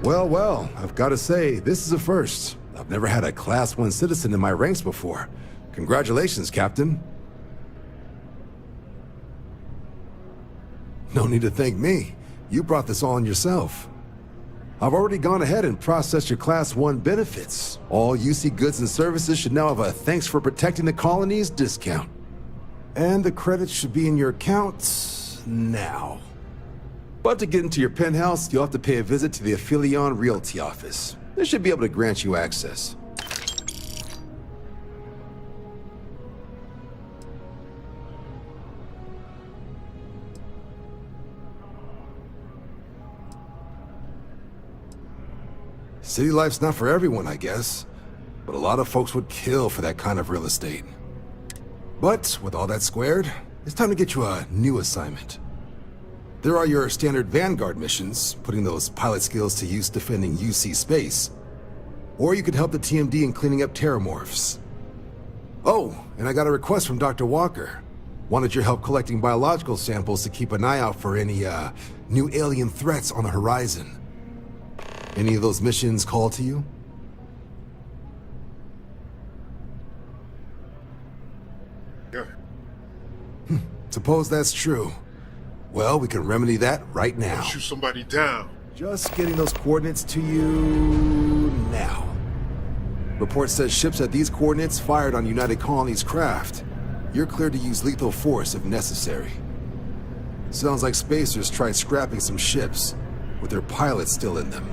Well, I've got to say, this is a first. I've never had a Class 1 citizen in my ranks before. Congratulations, Captain. No need to thank me. You brought this on yourself. I've already gone ahead and processed your Class 1 benefits. All UC goods and services should now have a thanks for protecting the colonies discount. And the credits should be in your account now. But to get into your penthouse, you'll have to pay a visit to the Aphelion Realty office. They should be able to grant you access. City life's not for everyone, I guess. But a lot of folks would kill for that kind of real estate. But with all that squared, it's time to get you a new assignment. There are your standard Vanguard missions, putting those pilot skills to use defending UC space. Or you could help the TMD in cleaning up terramorphs. Oh, and I got a request from Dr. Walker. Wanted your help collecting biological samples to keep an eye out for any, new alien threats on the horizon. Any of those missions call to you? Yeah. Suppose that's true. Well, we can remedy that right now. Shoot somebody down. Just getting those coordinates to you now. Report says ships at these coordinates fired on United Colonies craft. You're cleared to use lethal force if necessary. Sounds like spacers tried scrapping some ships, with their pilots still in them.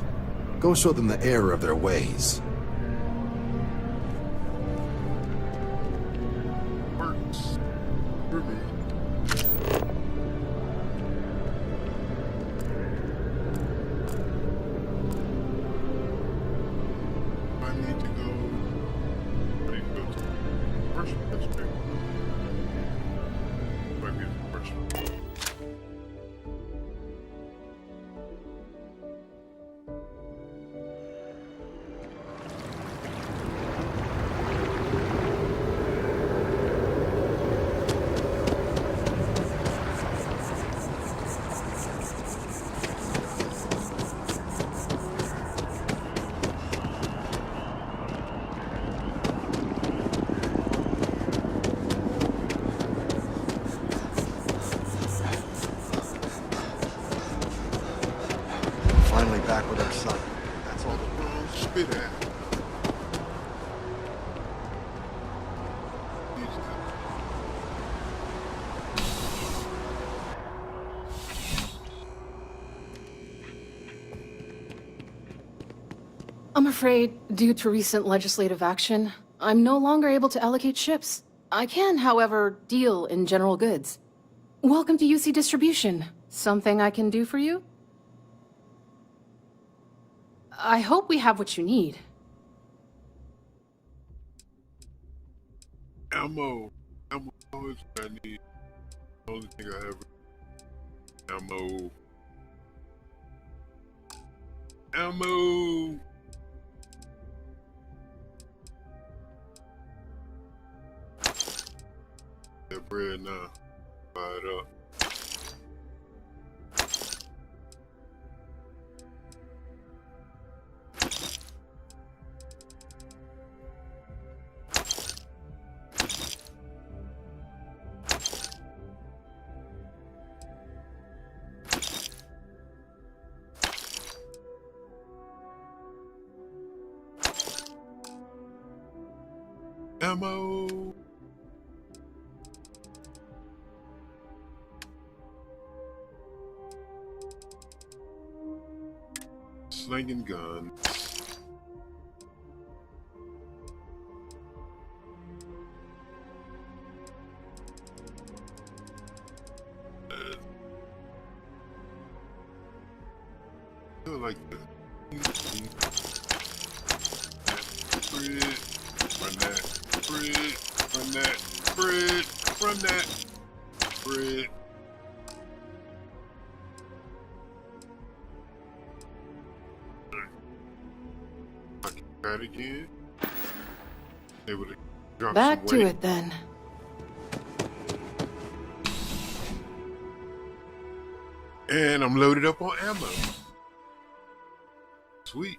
Go show them the error of their ways. Works for me. I need to go. I need to go to the first district. Might be the first one. Finally back with our son. That's all the world spit at. I'm afraid, due to recent legislative action, I'm no longer able to allocate ships. I can, however, deal in general goods. Welcome to UC Distribution. Something I can do for you? I hope we have what you need. Ammo is what I need. The only thing I have. Ammo. That bread now. Buy it up. Ammo. Slinging gun. I feel like the run that. Bread, run that, bread, run that, bread. I can try it again. Able to drop Back some to weight. it then. And I'm loaded up on ammo. Sweet.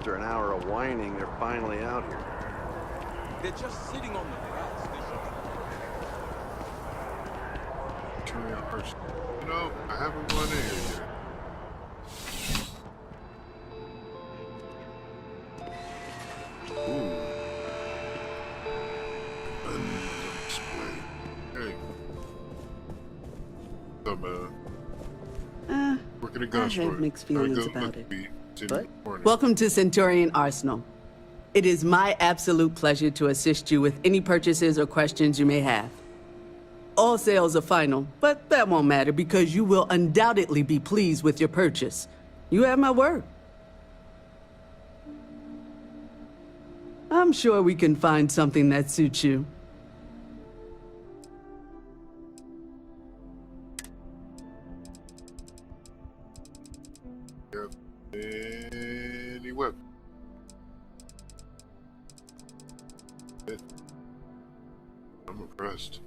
After an hour of whining, they're finally out here. They're just sitting on the grass. You know, I haven't gone in here yet. Ooh. Display. Hey. What's up, man? Working a gun I store. have mixed feelings about it. But welcome to Centurion Arsenal. It is my absolute pleasure to assist you with any purchases or questions you may have. All sales are final, but that won't matter because you will undoubtedly be pleased with your purchase. You have my word. I'm sure we can find something that suits you. Any weapon? I'm impressed.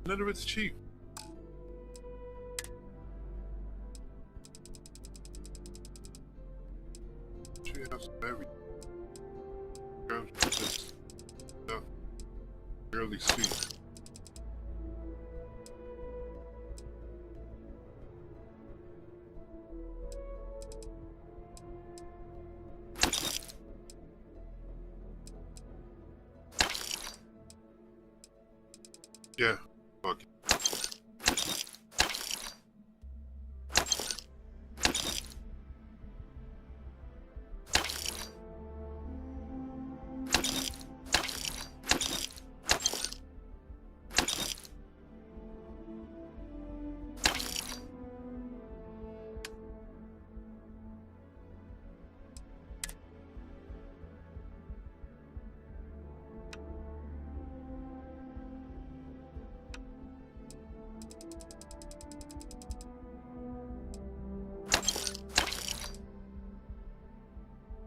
None of it's cheap. She has some everything. No, barely see. Yeah, fuck it.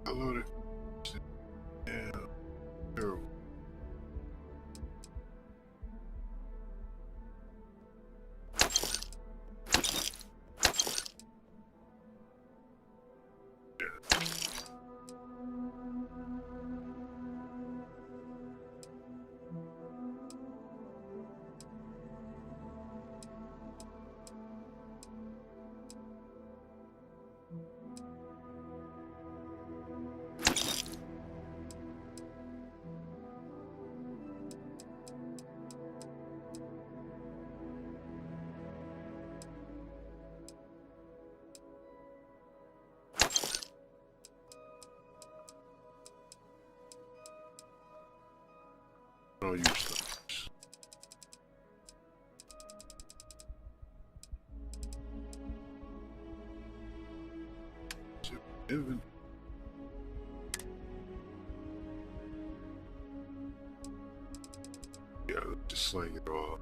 I load it. Yeah. Terrible. I'll use those. Even. Yeah, just sling it all.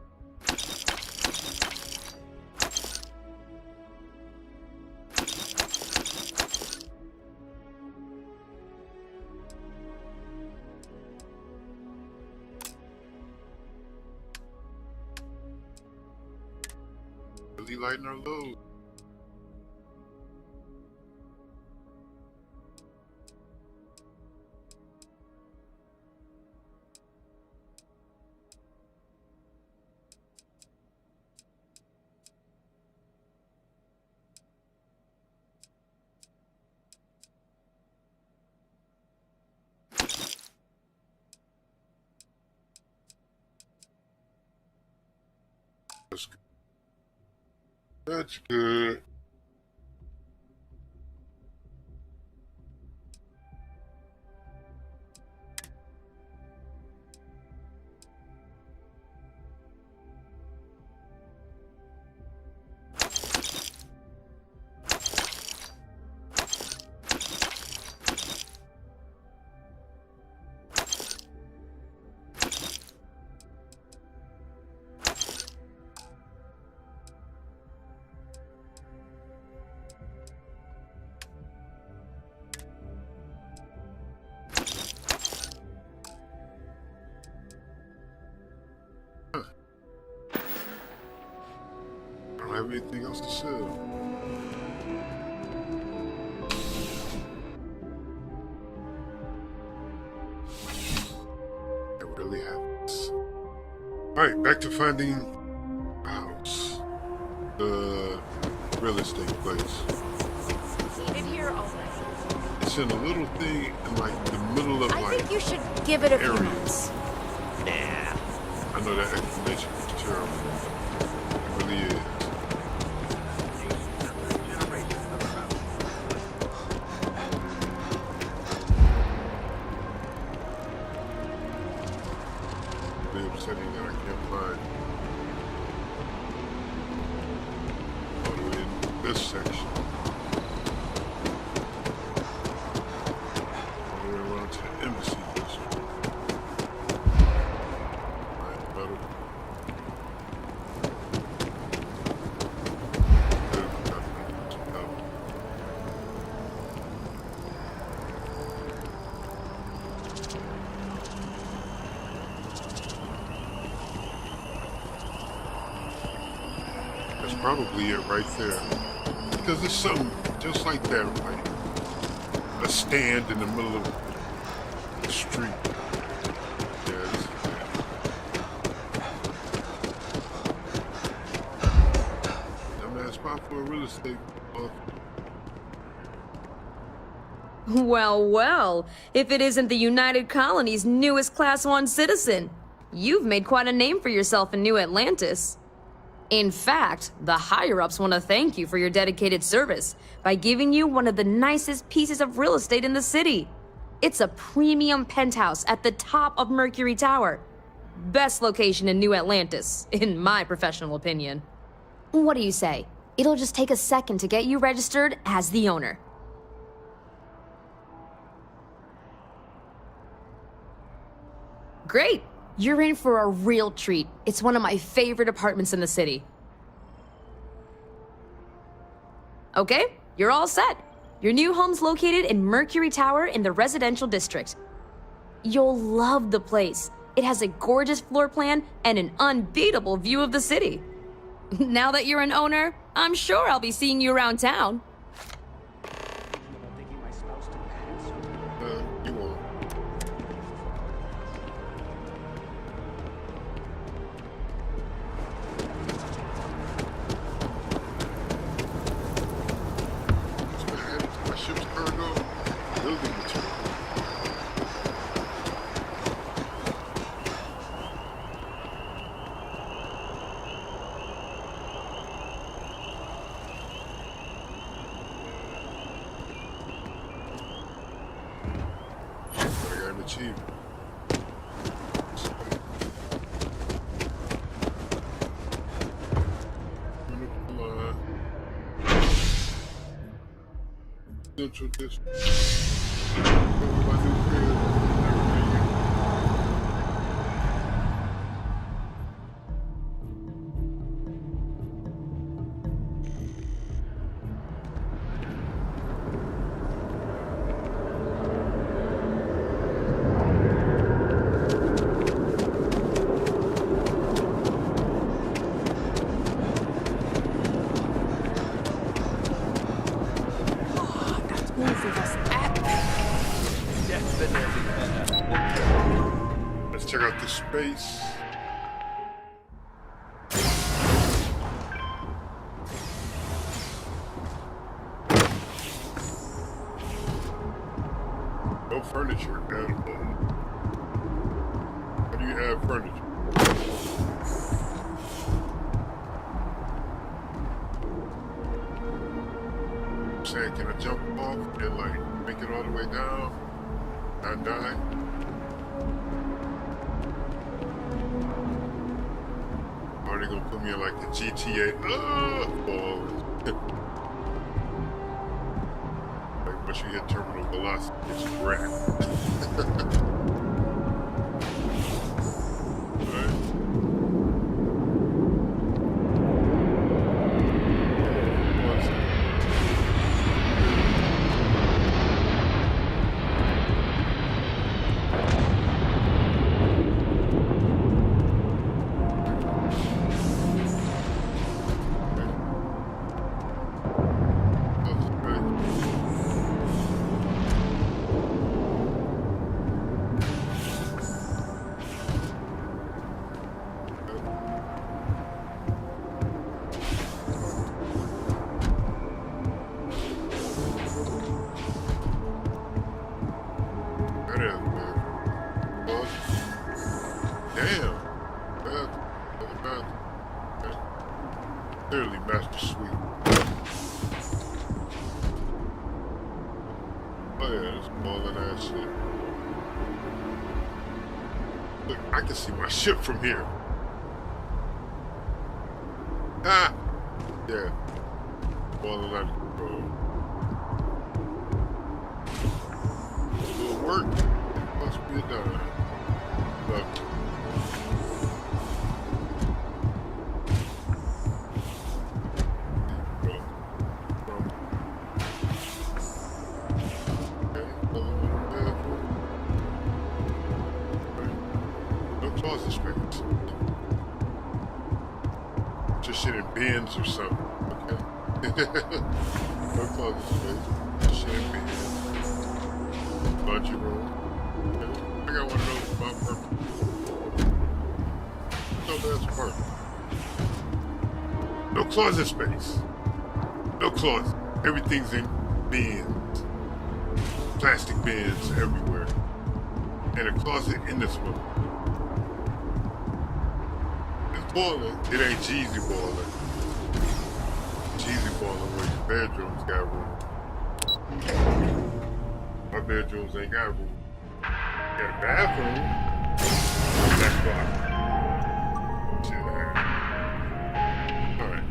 Really lighten our load. That's good. That's good. I don't have anything else to sell. really happens. Alright, back to finding a house. The real estate place. Seated here all night. It's in a little thing in like the middle of I think you should give it a few area. months. Nah. I know that explanation is terrible. It really is. Really upsetting that I can't find all the way in this section. All the way around to the embassy district. Right, better. That's probably it right there. Because there's something just like that, right? A stand in the middle of the street. Yeah, this is it. Dumbass spot for a real estate office. Well, well, if it isn't the United Colony's newest Class 1 citizen, you've made quite a name for yourself in New Atlantis. In fact, the higher-ups want to thank you for your dedicated service by giving you one of the nicest pieces of real estate in the city. It's a premium penthouse at the top of Mercury Tower. Best location in New Atlantis, in my professional opinion. What do you say? It'll just take a second to get you registered as the owner. Great! You're in for a real treat. It's one of my favorite apartments in the city. Okay, you're all set. Your new home's located in Mercury Tower in the residential district. You'll love the place. It has a gorgeous floor plan and an unbeatable view of the city. Now that you're an owner, I'm sure I'll be seeing you around town. You won't. My ship's cargo, building material. But I got an achievement. Central District. My new crib. Let's check out this space. No furniture available. How do you have furniture? I'm saying, can I jump off and like make it all the way down? Not die? Are they gonna put me in like the GTA? Like once you hit terminal velocity, it's wrecked. Alright. Damn. Bathroom. Okay. Clearly master suite. Oh yeah, this balling ass shit. Look, I can see my ship from here. Ah! Yeah. Balling out of control. Will work. It must be done. Look. Closet space. Just shit in bins or something. Okay. No closet space. Just shit in bins. Laundry room. Okay. I got one of those for my purpose. No, that's perfect. No closet space. No closet. Everything's in bins. Plastic bins everywhere. And a closet in this one. Boiling, it ain't Jeezy boiling. Jeezy boiling where your bedrooms got room. My bedrooms ain't got room. Got a bathroom. That's why. Shit. Alright.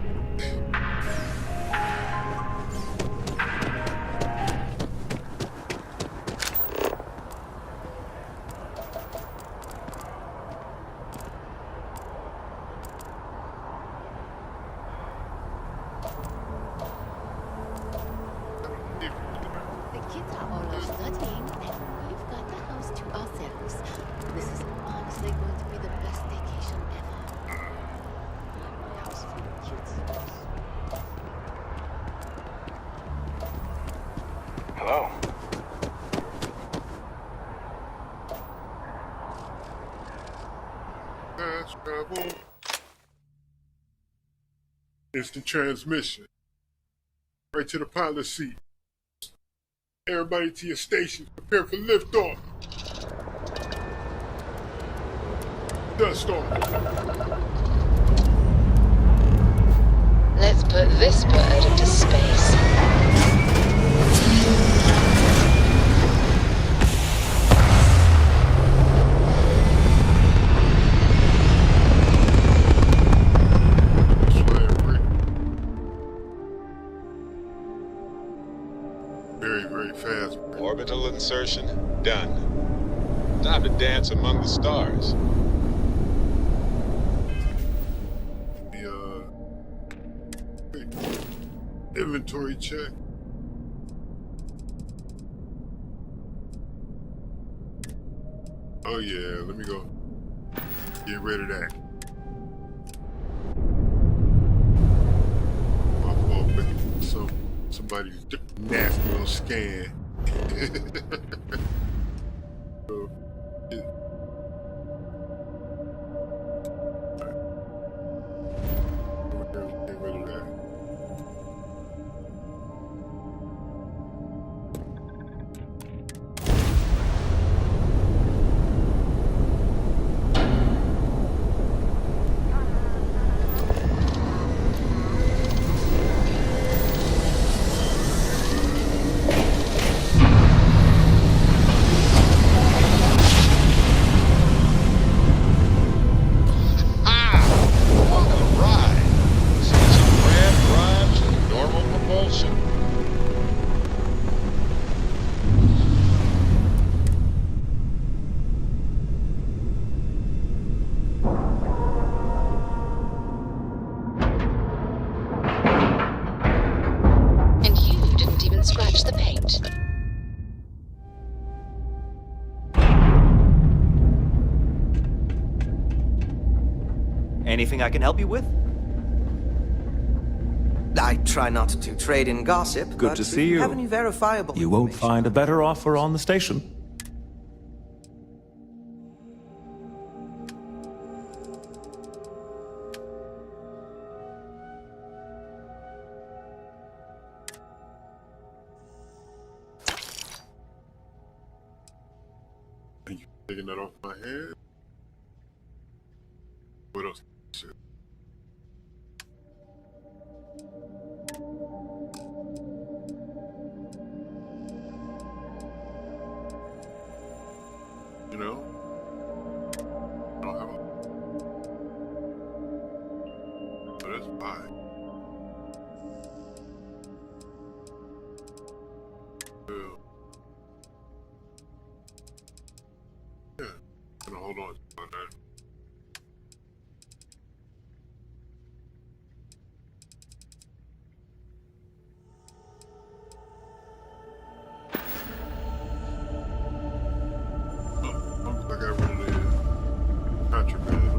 Hello. Fast travel. Instant transmission. Right to the pilot seat. Everybody to your station. Prepare for liftoff. Dust off. Let's put this bird into space. Very fast. Orbital insertion done. Time to dance among the stars. The inventory check. Oh yeah, let me go get rid of that. My fault, but somebody's nasty little scan. So, yeah. Get rid of that. Scratch the paint. Anything I can help you with? I try not to trade in gossip. Good to see you. Have any verifiable You won't find a better offer on the station. Taking that off my head. What else? Shit. You know? I don't have a... But that's fine. Yeah. Gonna hold on to that. I got rid of the contraband.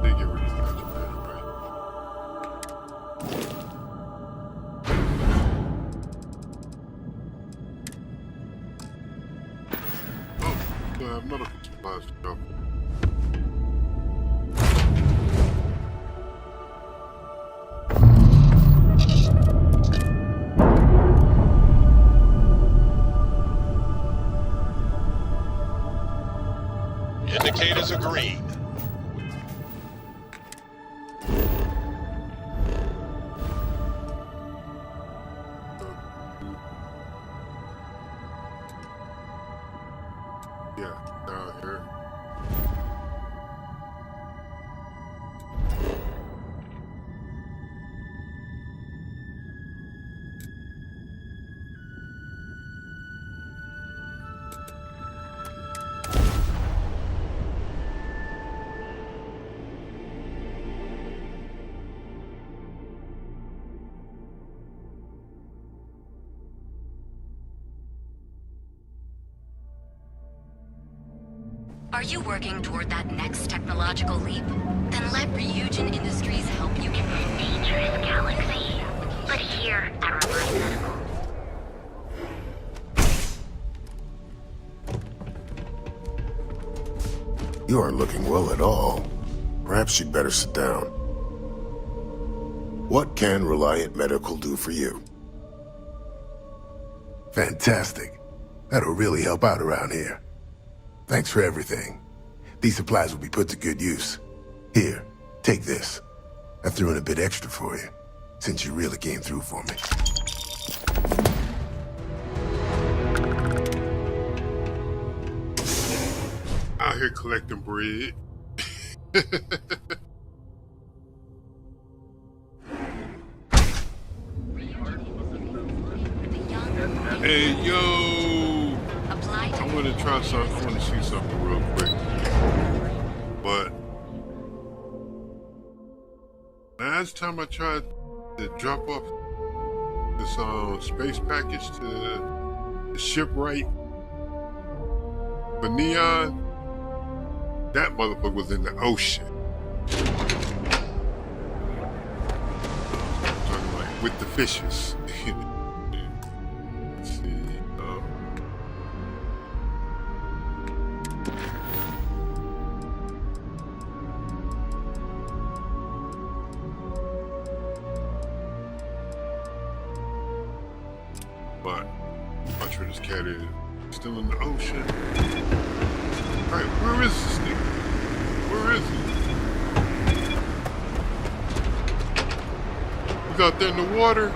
They get rid of the contraband, right? Oh, still have medical supplies to go. Indicators are green. Yeah, down here. Are you working toward that next technological leap? Then let Ryujin Industries help you in this dangerous galaxy. But here at Reverse Medical. You aren't looking well at all. Perhaps you'd better sit down. What can Reliant Medical do for you? Fantastic. That'll really help out around here. Thanks for everything. These supplies will be put to good use. Here, take this. I threw in a bit extra for you, since you really came through for me. Out here collecting bread. Hey, yo! I'm gonna try something. I wanna see something real quick. But last time I tried to drop off this space package to the shipwright for Neon, that motherfucker was in the ocean. I'm talking like with the fishes. Let's see. But I'm sure this cat is still in the ocean. Alright, where is this thing? Where is he? He's out there in the water.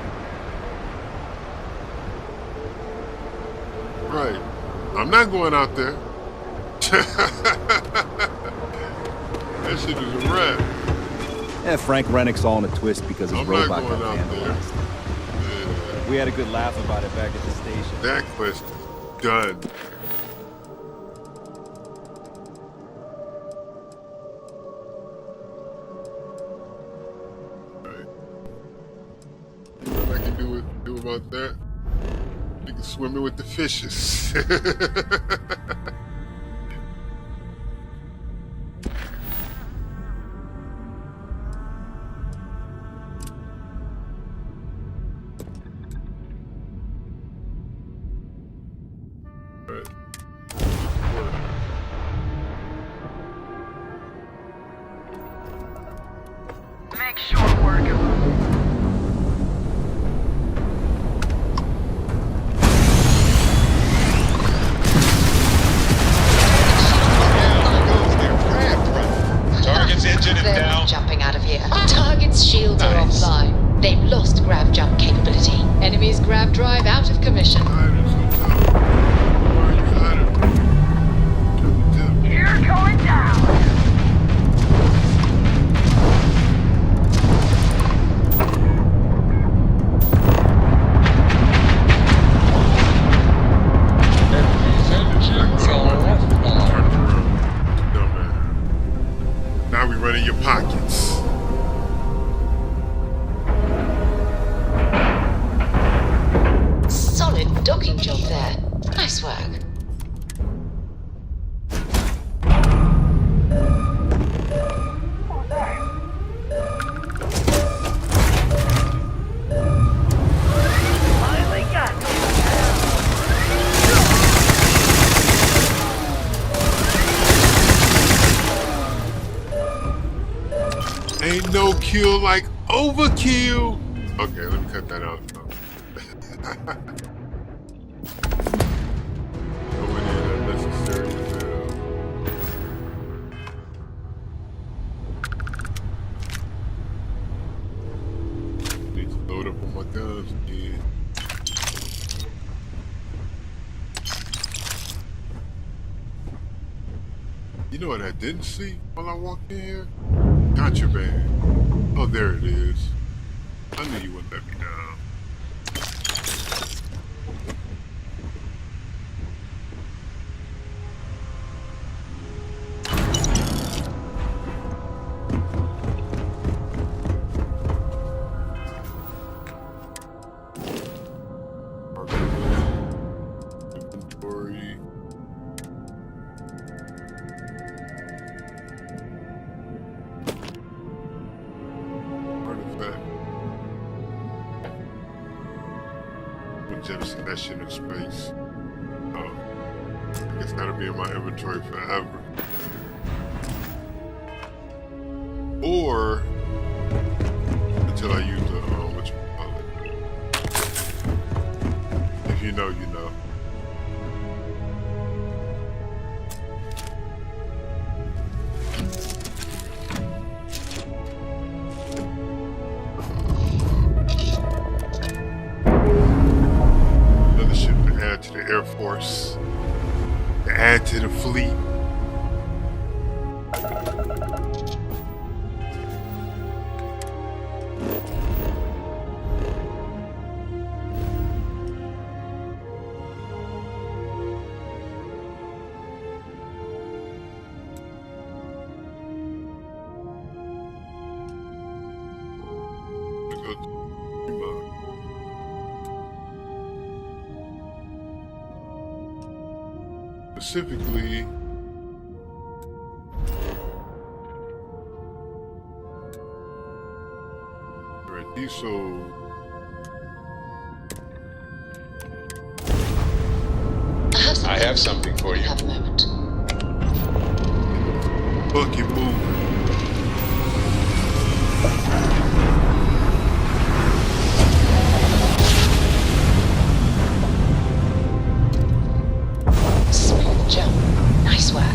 Right. I'm not going out there. That shit is a wrap. Yeah, Frank Rennick's all in a twist because his robot got vandalized. Yeah. We had a good laugh about it back at the station. That quest is done. Right. What I can do about that? You can swim in with the fishes. Make short work of them. your pockets. Solid docking job there. Nice work. Ain't no kill like overkill. Okay, let me cut that out. Going in unnecessary as hell. Need to load up on my guns again. You know what I didn't see while I walked in here? Contraband. Oh, there it is. I knew you wouldn't let me down. Inventory. Jettison that shit in space. I guess that'll be in my inventory forever. Or until I use the whatchamacallit. If you know, you know. To the Air Force, to add to the fleet. Specifically, diesel. I have something for you. Have a moment. Bucket moving. Smooth jump. Nice work.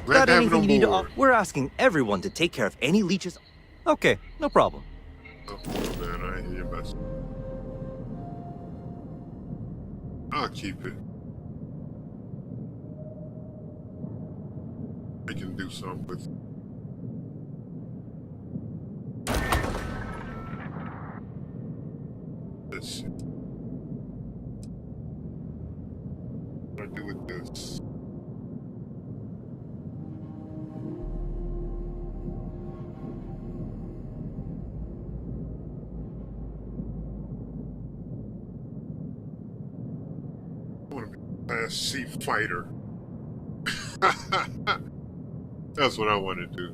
Got anything you need to... We're asking everyone to take care of any leeches... Okay, no problem. Oh, man, I ain't hear your message. I'll keep it. I can do something with it. Let's see. What do I do with this? Class C fighter. That's what I want to do.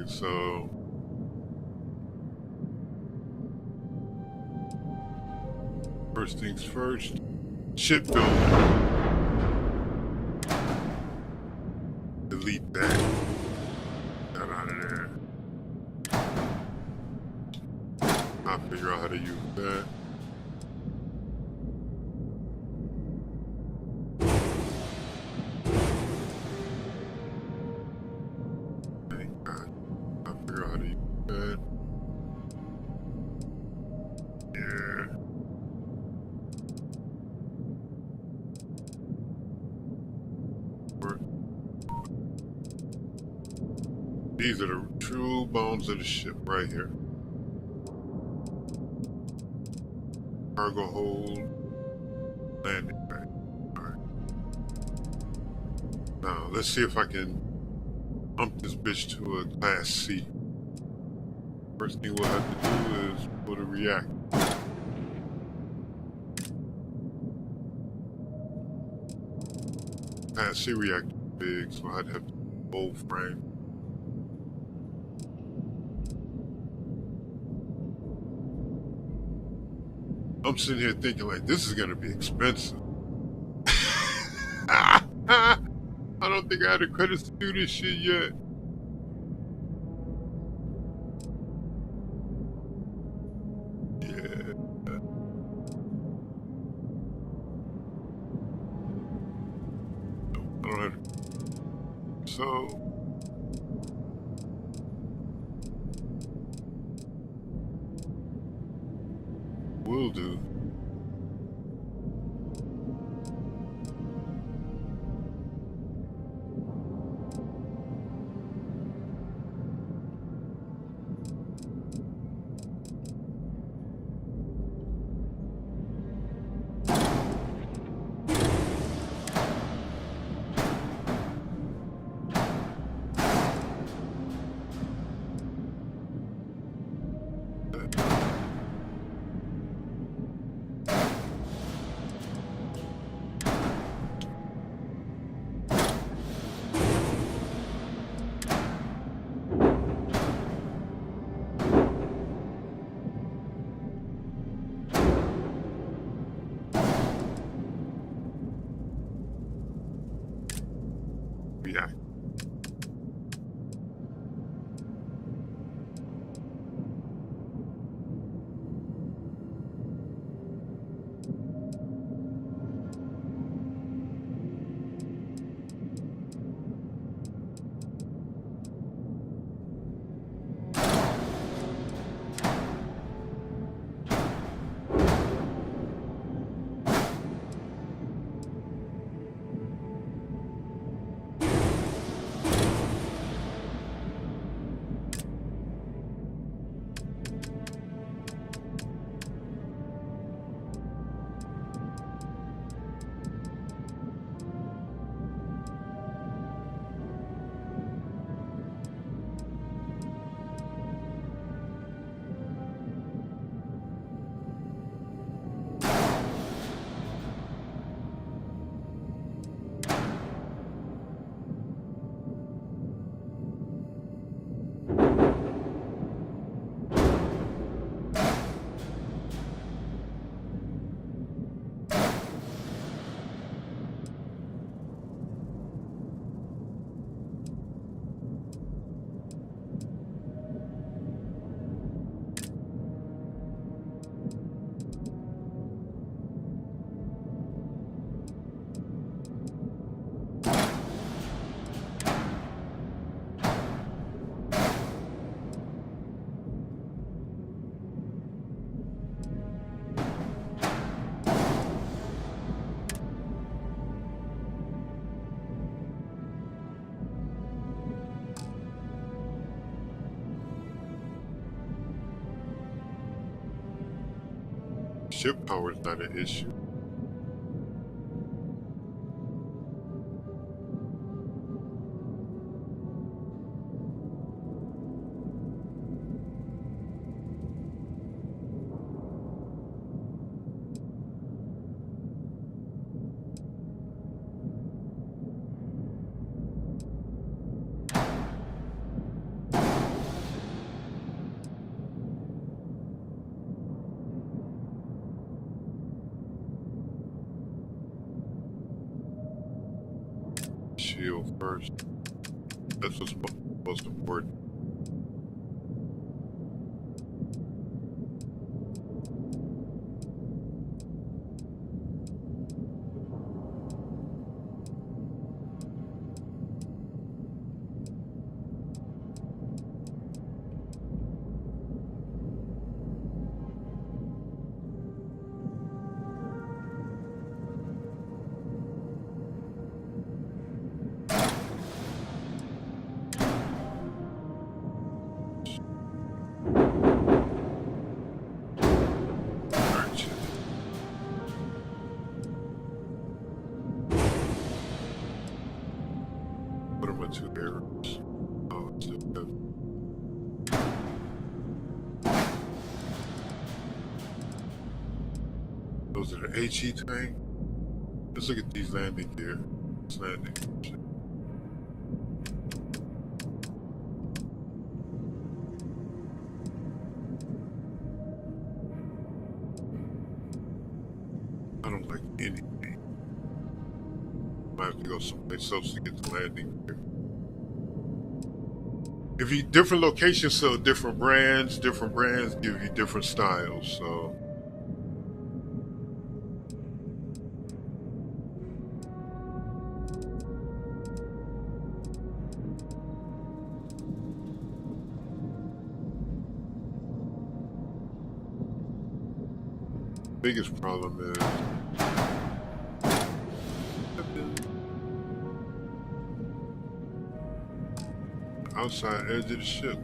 So first things first, shipbuilding. Delete that. Get out of there. I'll figure out how to use that. Thank God. I'll figure out how to use that. Yeah. These are the true bones of the ship right here. Cargo hold, landing bay. Alright. Now, let's see if I can pump this bitch to a Class C. First thing we'll have to do is put a reactor. Class C reactor big, so I'd have to full frame. I'm sitting here thinking like this is gonna be expensive. I don't think I had the credits to do this shit yet. Yeah. I don't have to. So will do. Yeah. Ship power is not an issue. Shield first. That's what's most important. of errors. Oh, it's just those are the HE tank. Let's look at these landing gear. It's landing. I don't like anything. I have to go someplace else to get the landing gear. If you different locations sell different brands give you different styles, so biggest problem is outside edge of the ship.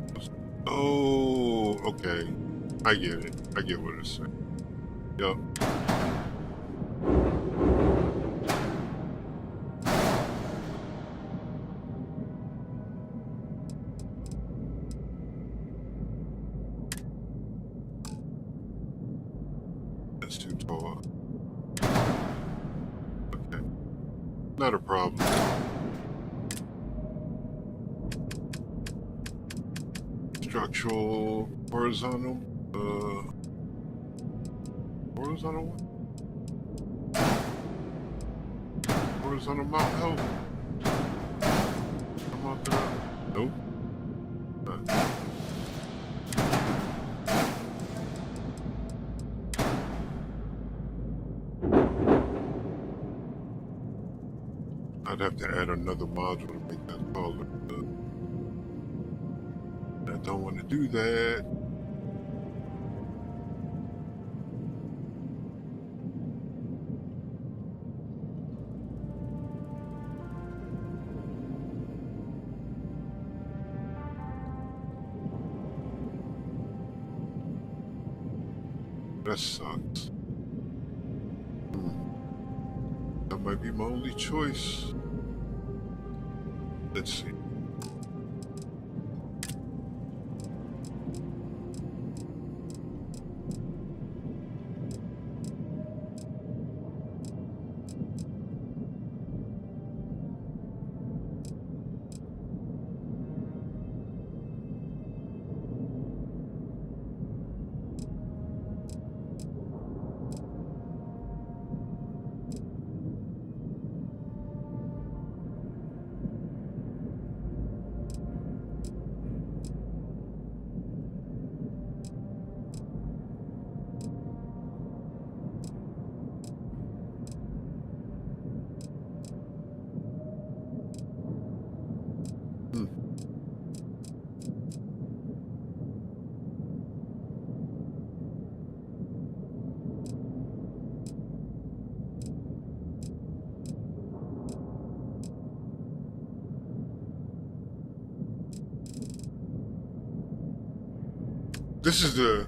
Oh, okay. I get it. I get what it's saying. Yup. That's too tall. Okay. Not a problem. Structural horizontal horizontal mount help. Come on through. Nope. I'd have to add another module to make that taller. I don't want to do that. That sucks. That might be my only choice. Let's see. This is the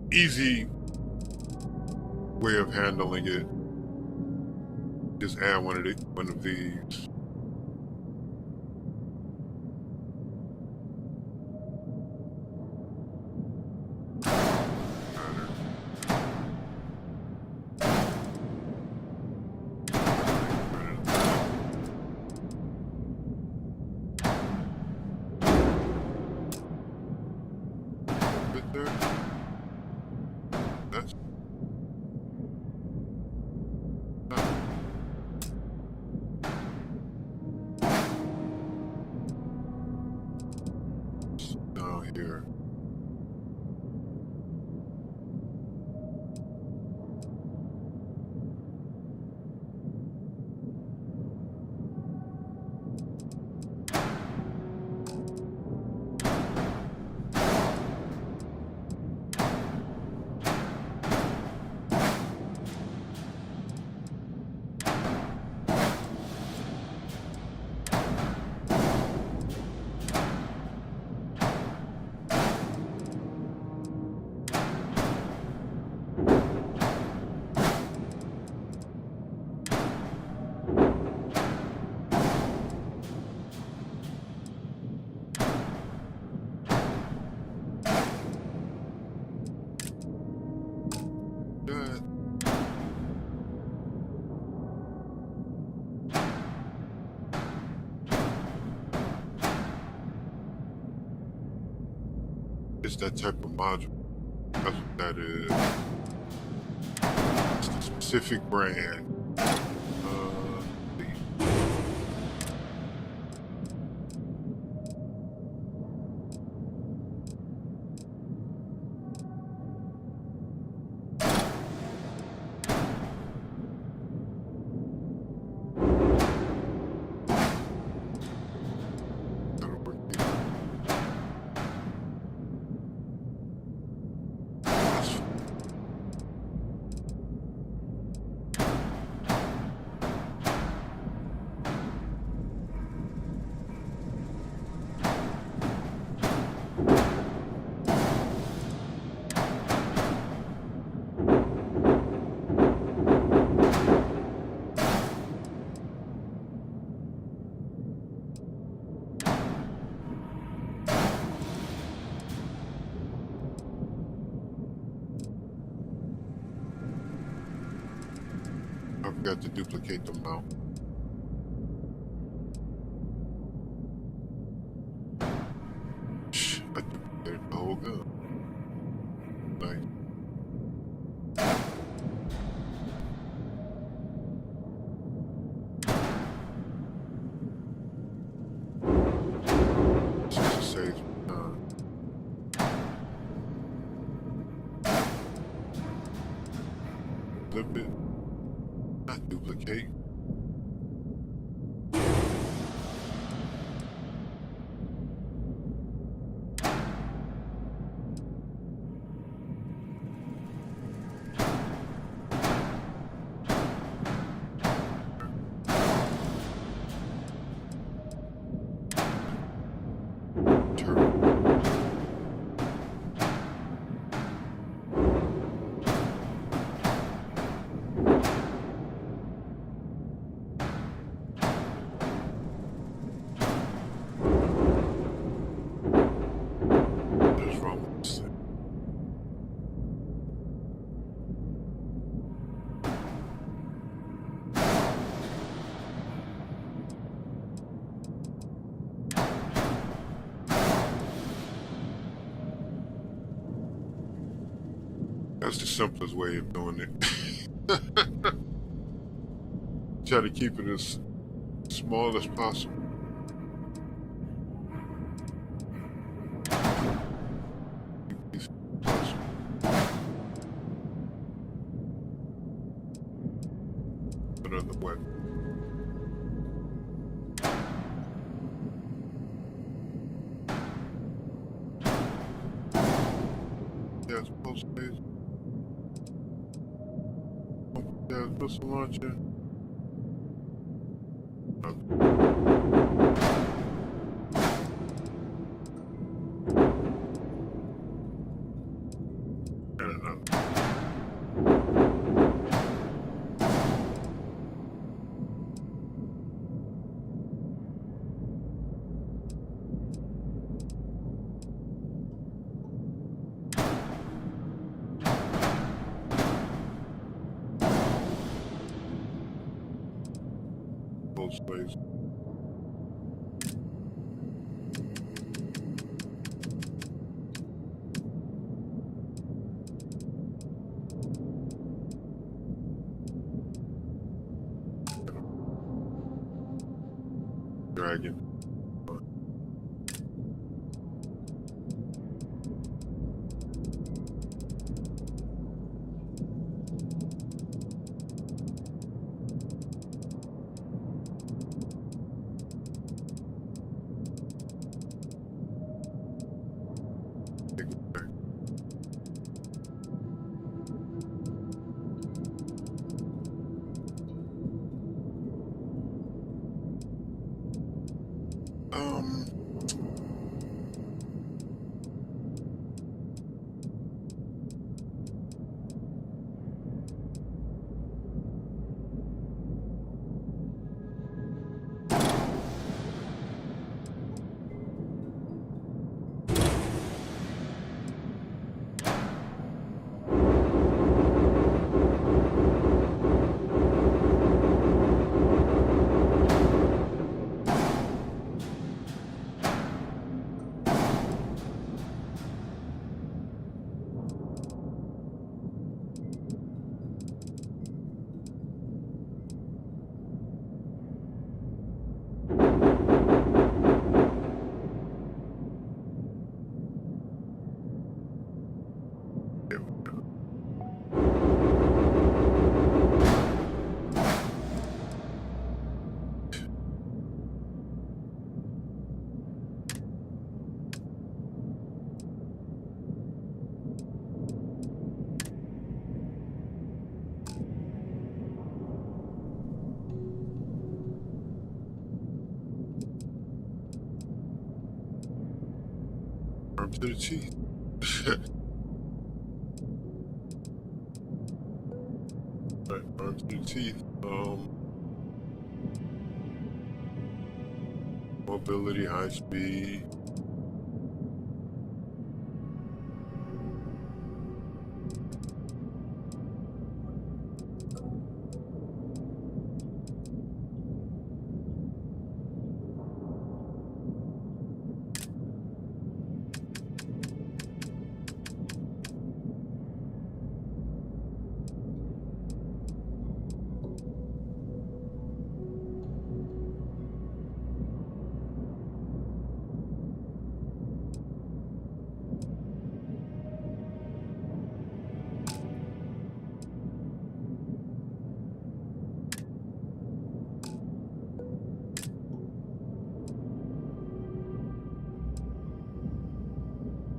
easy way of handling it. Just add one of these. Here. It's that type of module. That's what that is. It's the specific brand. I forgot to duplicate the mount. Shh, I duplicated the whole gun. Nice. Just saves time. Flip it. Not duplicate. That's the simplest way of doing it. Try to keep it as small as possible. Another weapon. Yeah, it's post stage. Yeah, missile launcher. Space. Dragon. Arms to the teeth. Right, arms to the teeth. Mobility, high speed.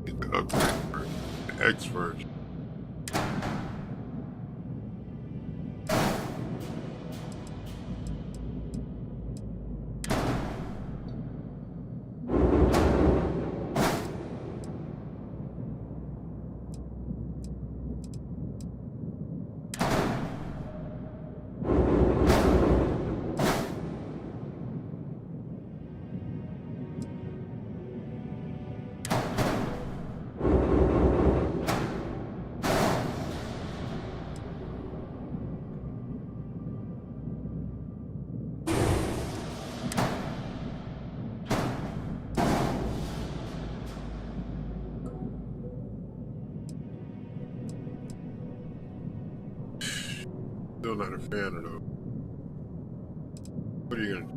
The upgrade version, the X version. Still not a fan of those. What are you gonna do?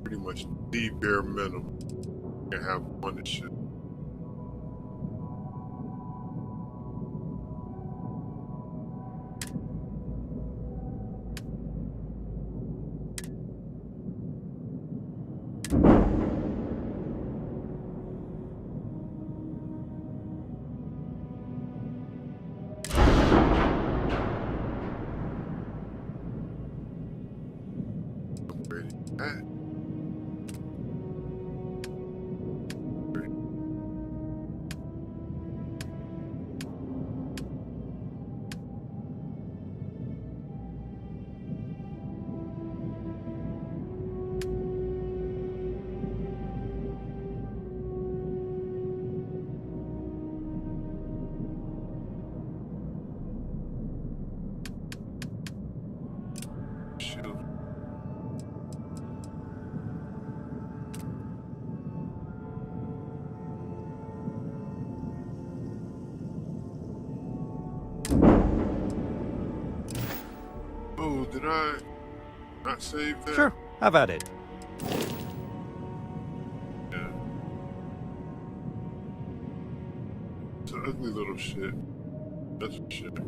Pretty much the bare minimum. You can have one that shit. That. Shield. Oh, did I not save that? Sure, have at it. Yeah. It's an ugly little shit. That's for shit.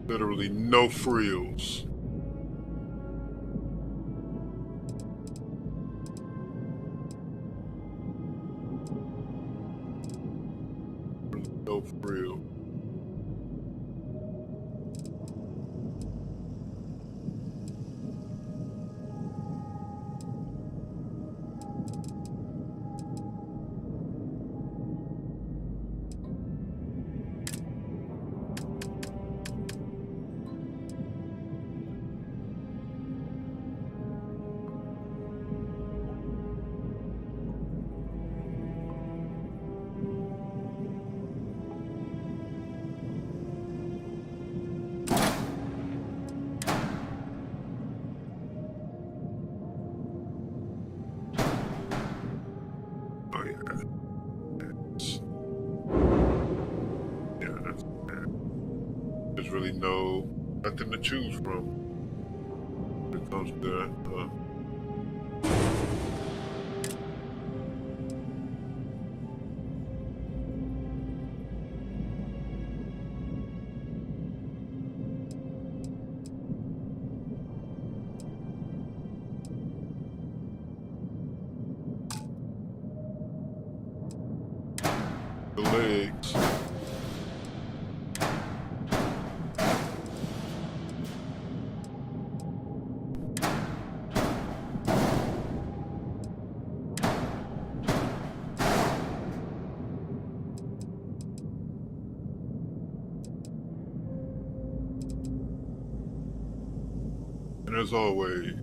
Literally no frills. No frill. There's really nothing to choose from when it comes to that. The legs. And as always,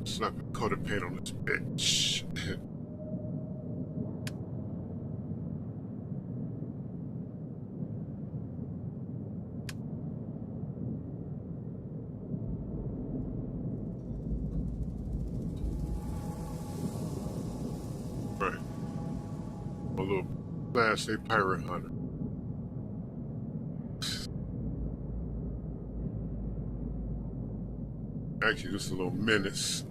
slap a coat of paint on this bitch. Right. A little Class A pirate hunter. Actually, just a little menace.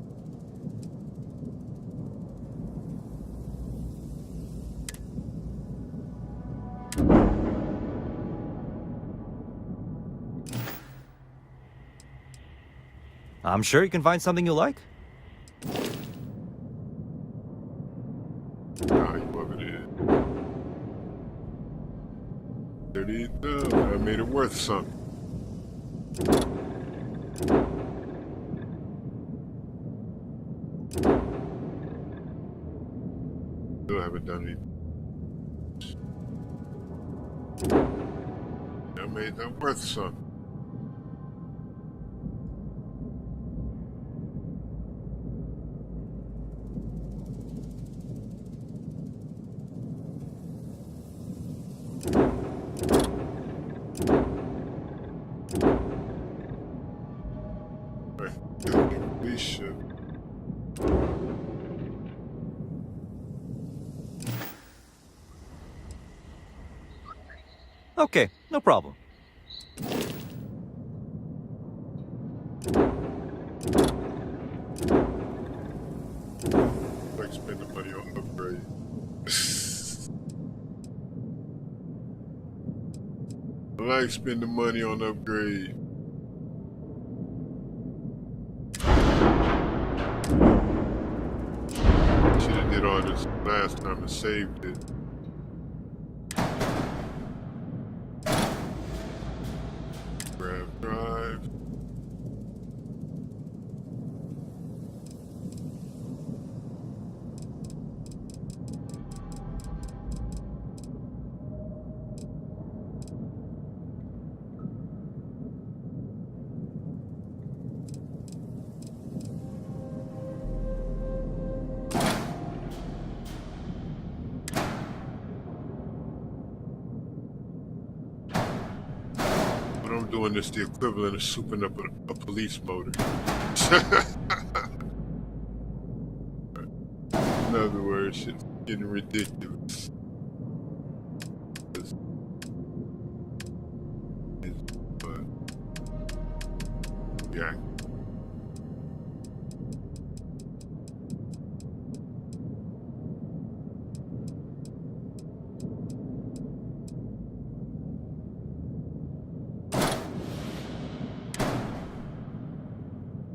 I'm sure you can find something you like. Whoever it is. 30,000. I made it worth something. Still haven't done anything. I made that worth something. We should. Okay, no problem. Like spending money on upgrade. I like spending money on upgrade. Should've did all this last time and saved it. Grab drive. I'm doing this the equivalent of souping up a police motor. In other words, shit's getting ridiculous. But yeah.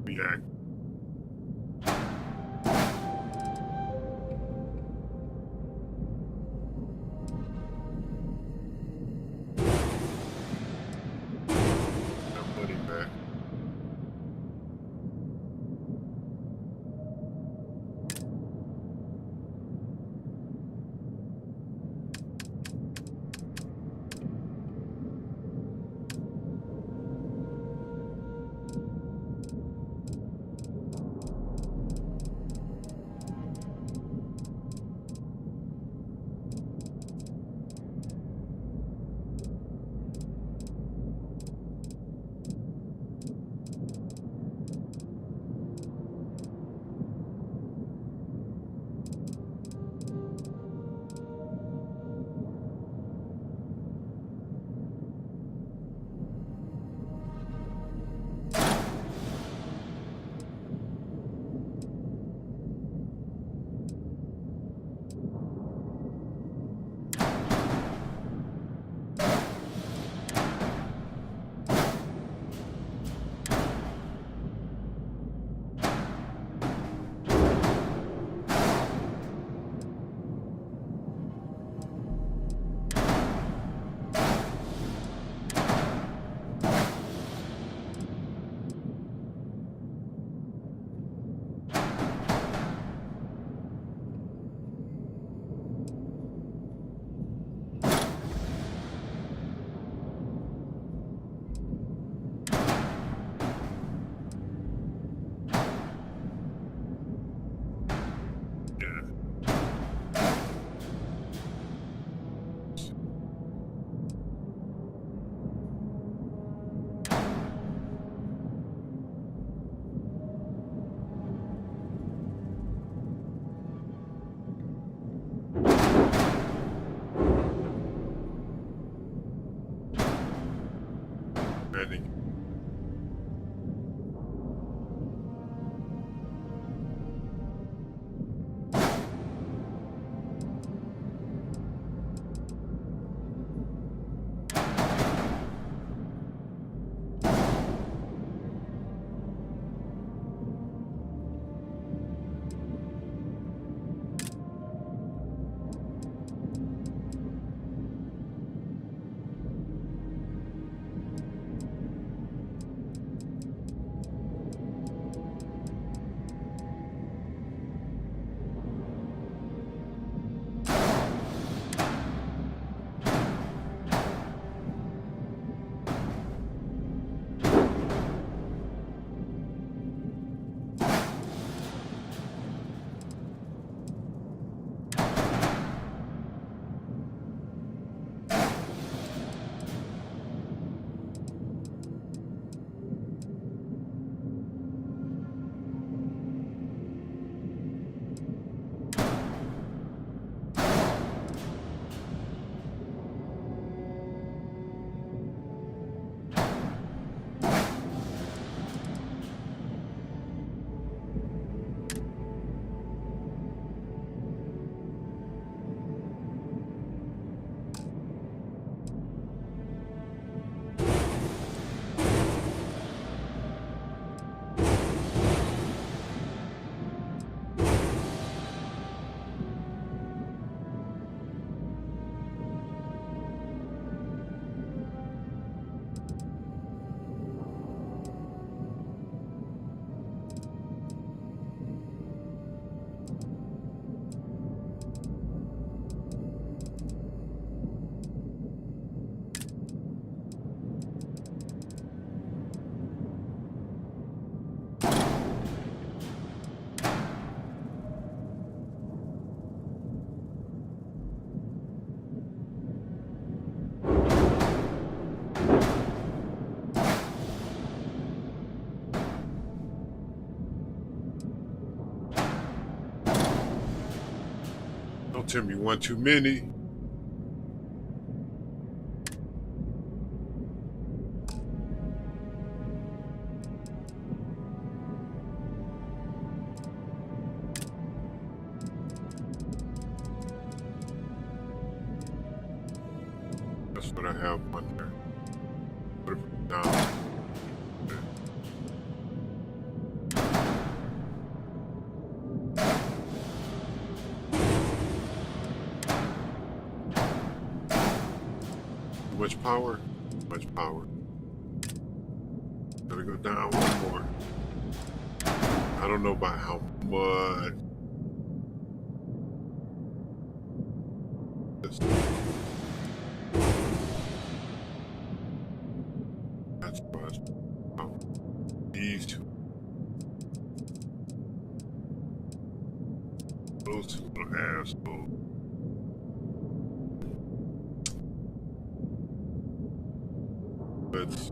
React. That money back. Don't tell me one too many. That's what I have on there. Put it down. Much power, much power. Gotta go down one more. I don't know about how much. That's much. Oh, these two. Those two little assholes. Let's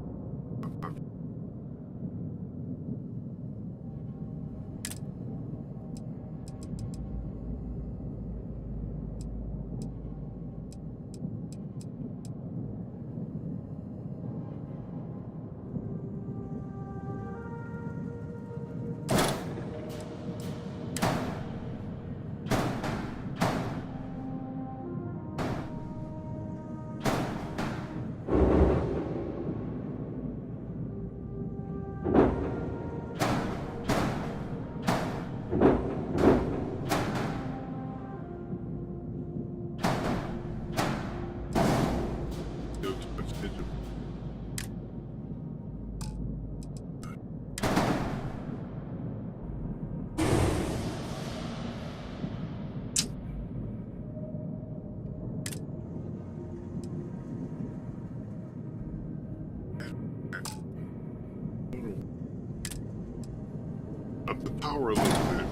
up the power a little bit.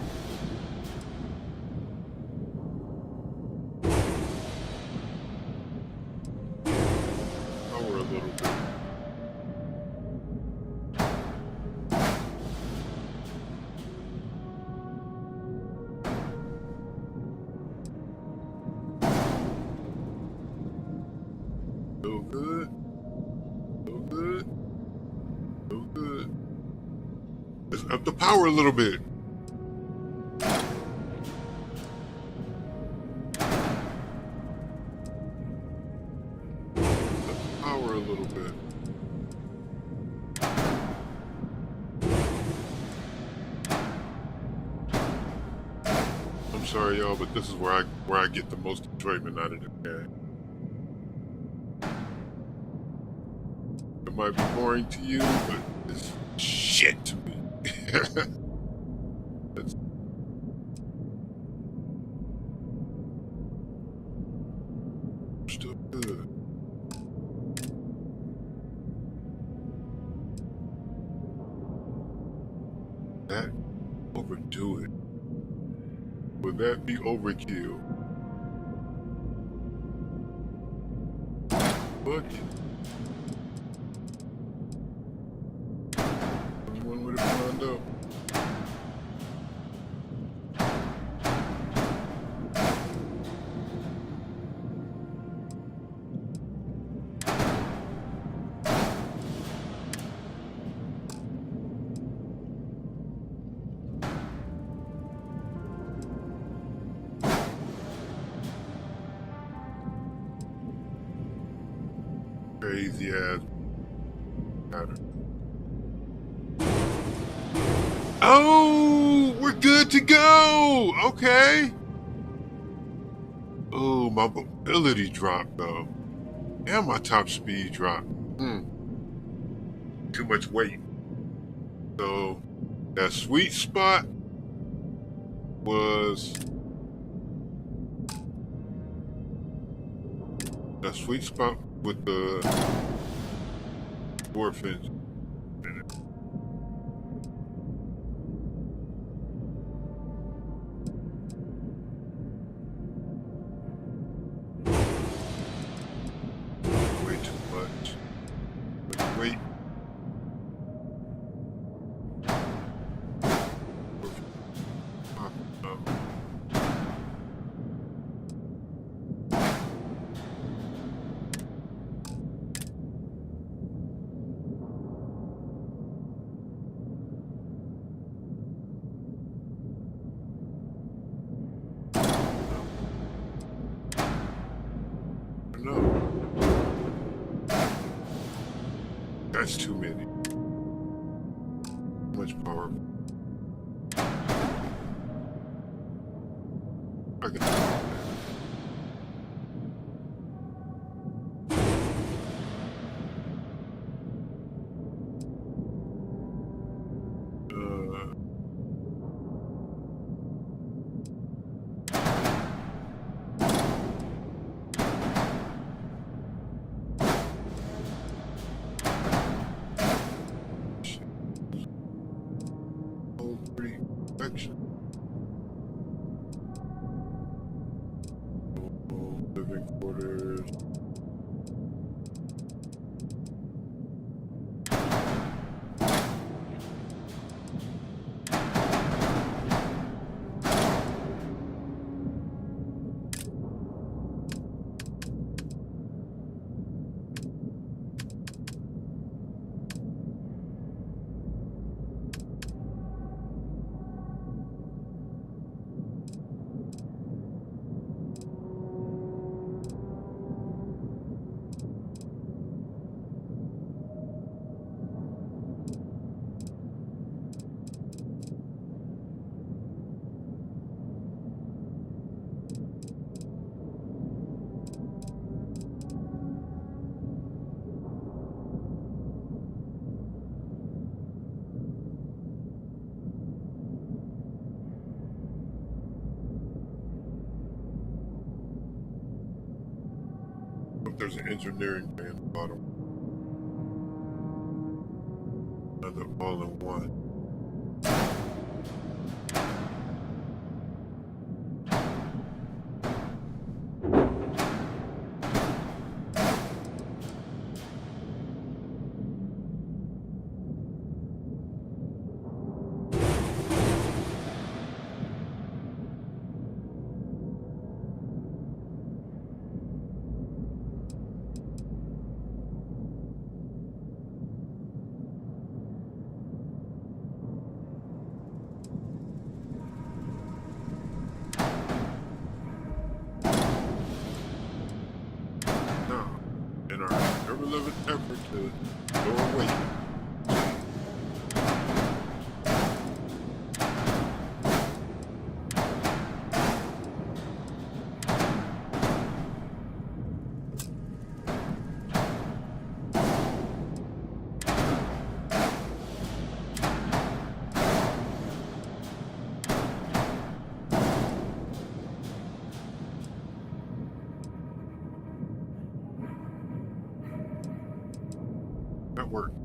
Power a little bit. So good. So good. So good. Let's up the power a little bit. Up the power a little bit. I'm sorry, y'all, but this is where I get the most enjoyment out of the game. It might be boring to you, but it's shit to me. That's still good. That overdo it. Would that be overkill? Fuck it. Anyone would have found out. Crazy ass pattern. Oh, we're good to go. Okay. Oh, my mobility dropped though, and my top speed dropped. Too much weight. So that sweet spot was with the orphans. Way too much. Wait. That's too many. Too much power. I can living quarters. There's an engineering bay in the bottom. Another all-in-one. In our ever-living effort to lower weight. That worked.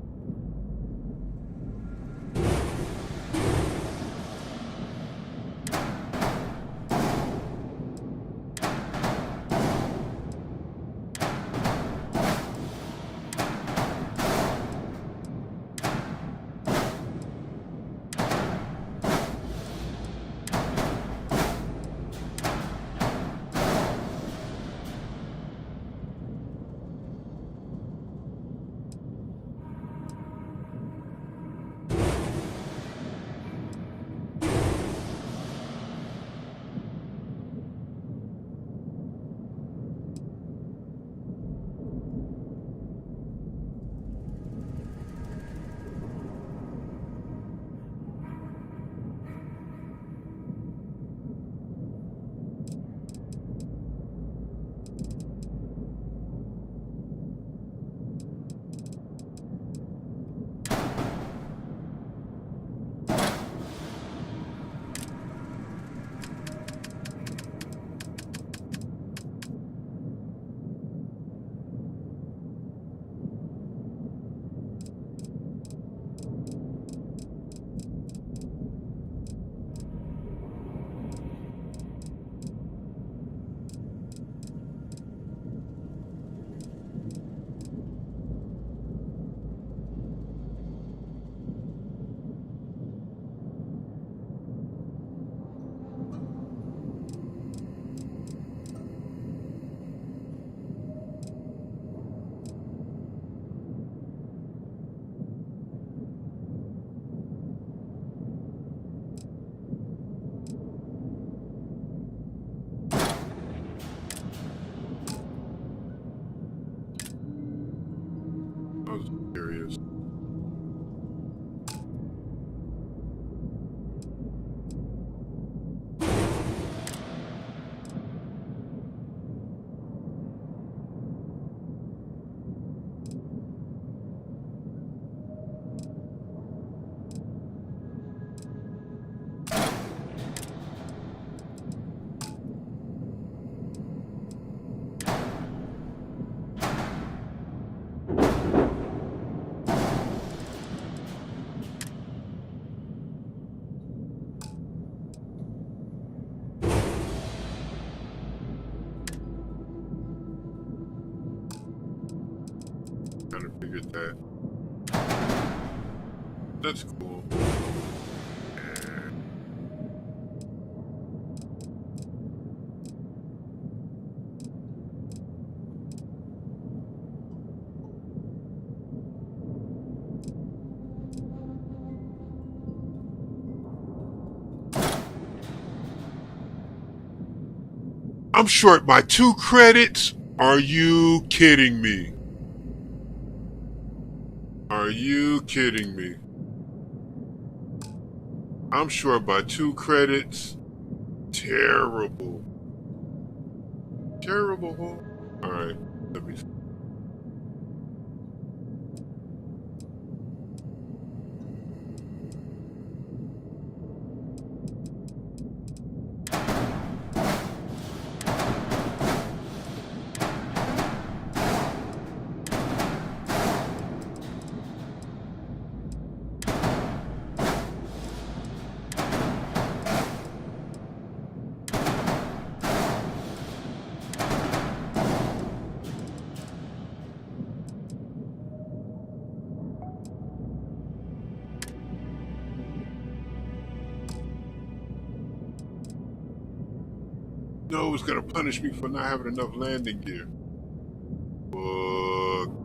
figured that. That's cool. I'm short by 2 credits? Are you kidding me? Are you kidding me? I'm short by 2 credits? Terrible. Terrible. Alright, let me see. No, it was gonna punish me for not having enough landing gear. Fuck.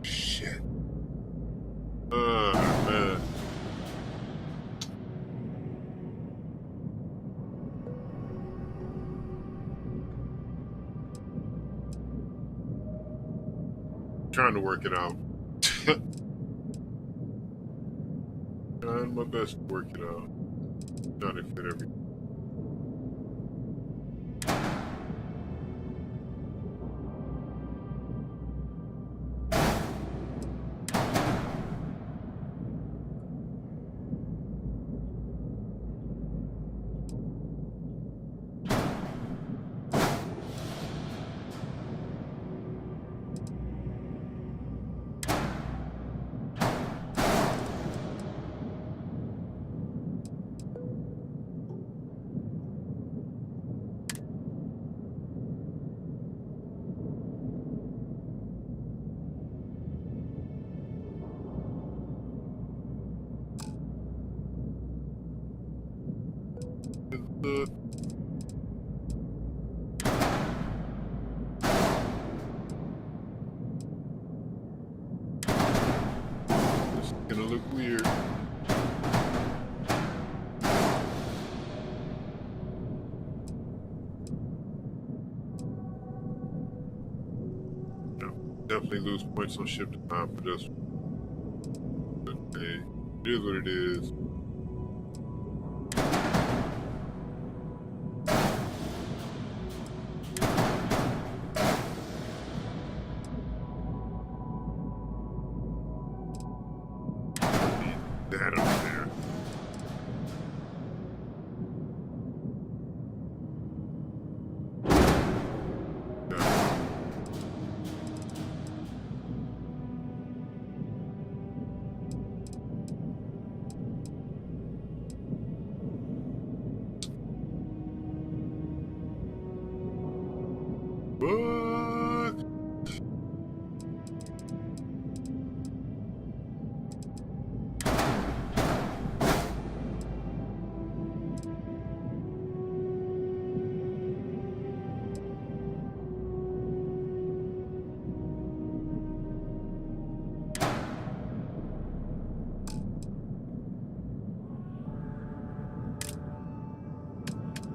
Shit. Man. Trying to work it out. Trying my best to work it out. Trying to fit everything. This is gonna look weird. No, definitely lose points on ship time for this one. But hey, it is what it is. That up there. What?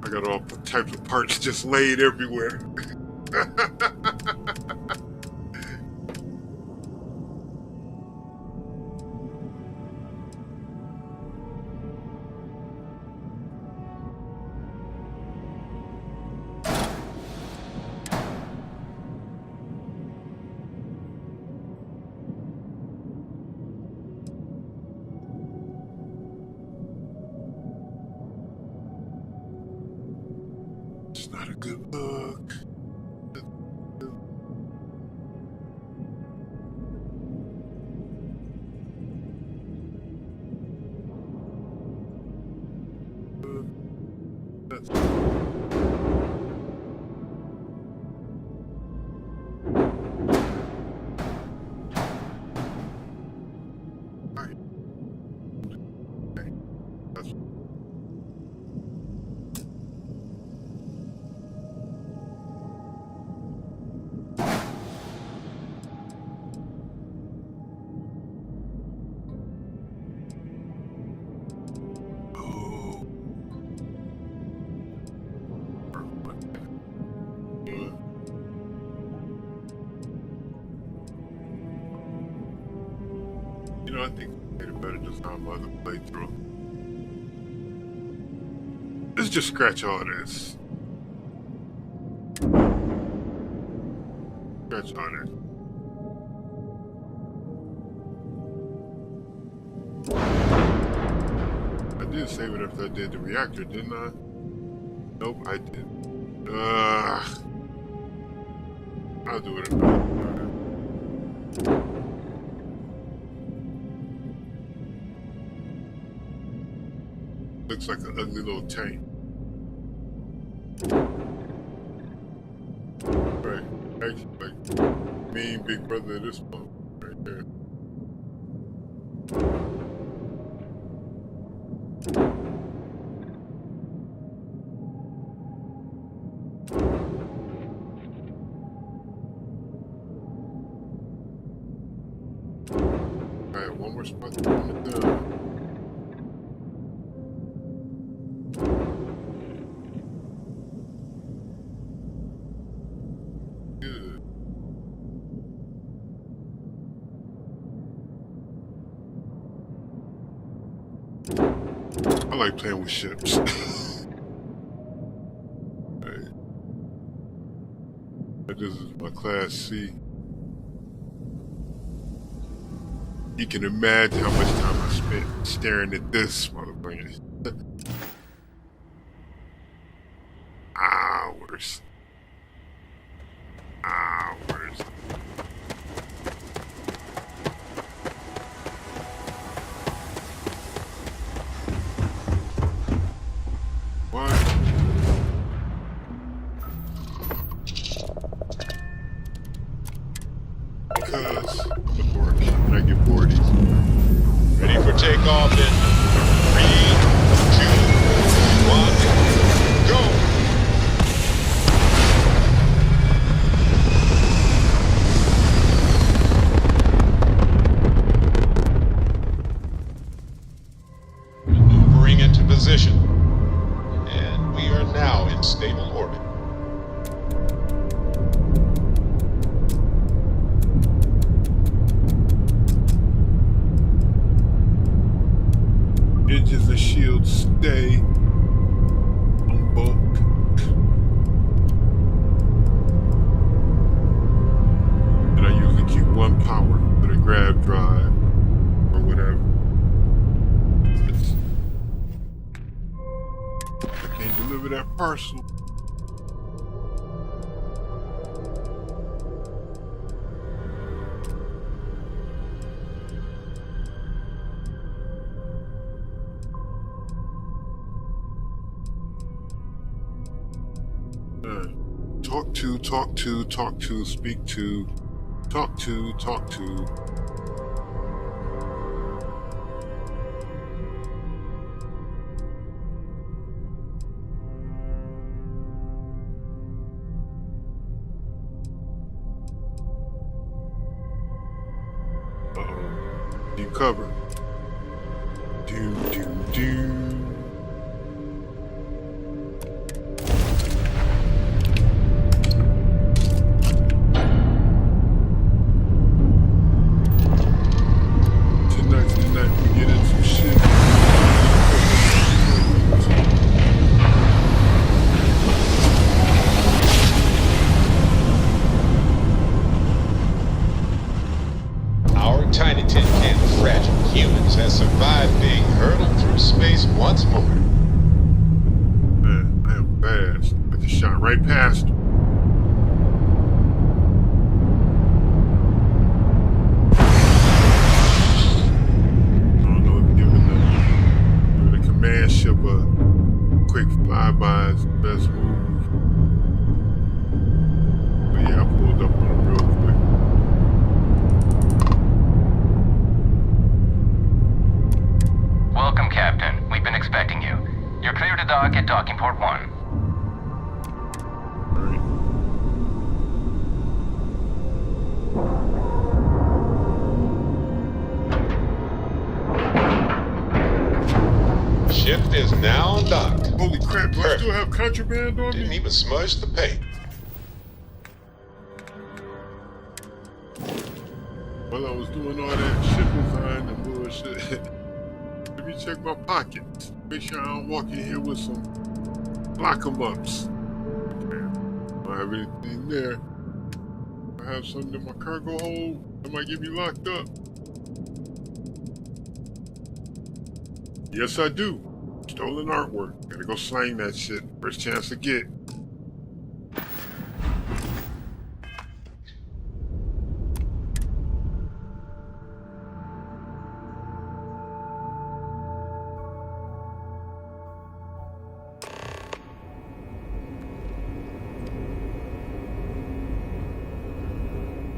I got all types of parts just laid everywhere. That's not a good look. You know, I think I made a better design my other playthrough. Let's just scratch all this. Scratch all that. I did save it after I did the reactor, didn't I? Nope, I didn't. I'll do it another time. Looks like an ugly little tank. Right, actually like mean big brother of this one right there. Alright, one more spot to put it down. I like playing with ships. Right. This is my Class C. You can imagine how much time I spent staring at this motherfucker. Hours. Hours. Because I'm bored. And I get bored easily. Ready for takeoff in 3, 2, 1, go! Maneuvering into position. And we are now in stable orbit. Engines and shields stay on bulk. And I usually keep one power for the grab drive or whatever. I can't deliver that parcel. Talk to, speak to, talk to. Uh-oh. Deep cover. Do. Tiny tin can of fragile humans has survived being hurtled through space Flyby is the best move. But yeah, I pulled up on him real quick. Welcome, Captain. We've been expecting you. You're clear to dock at docking port 1. Ship is now docked. Holy crap, do I still have contraband on me? Didn't even smudge the paint. While I was doing all that ship design and bullshit, let me check my pockets. Make sure I don't walk in here with some lock 'em ups. Don't have anything there. I have something in my cargo hold that might get me locked up. Yes, I do. Stolen artwork. Gotta go slang that shit. First chance to get.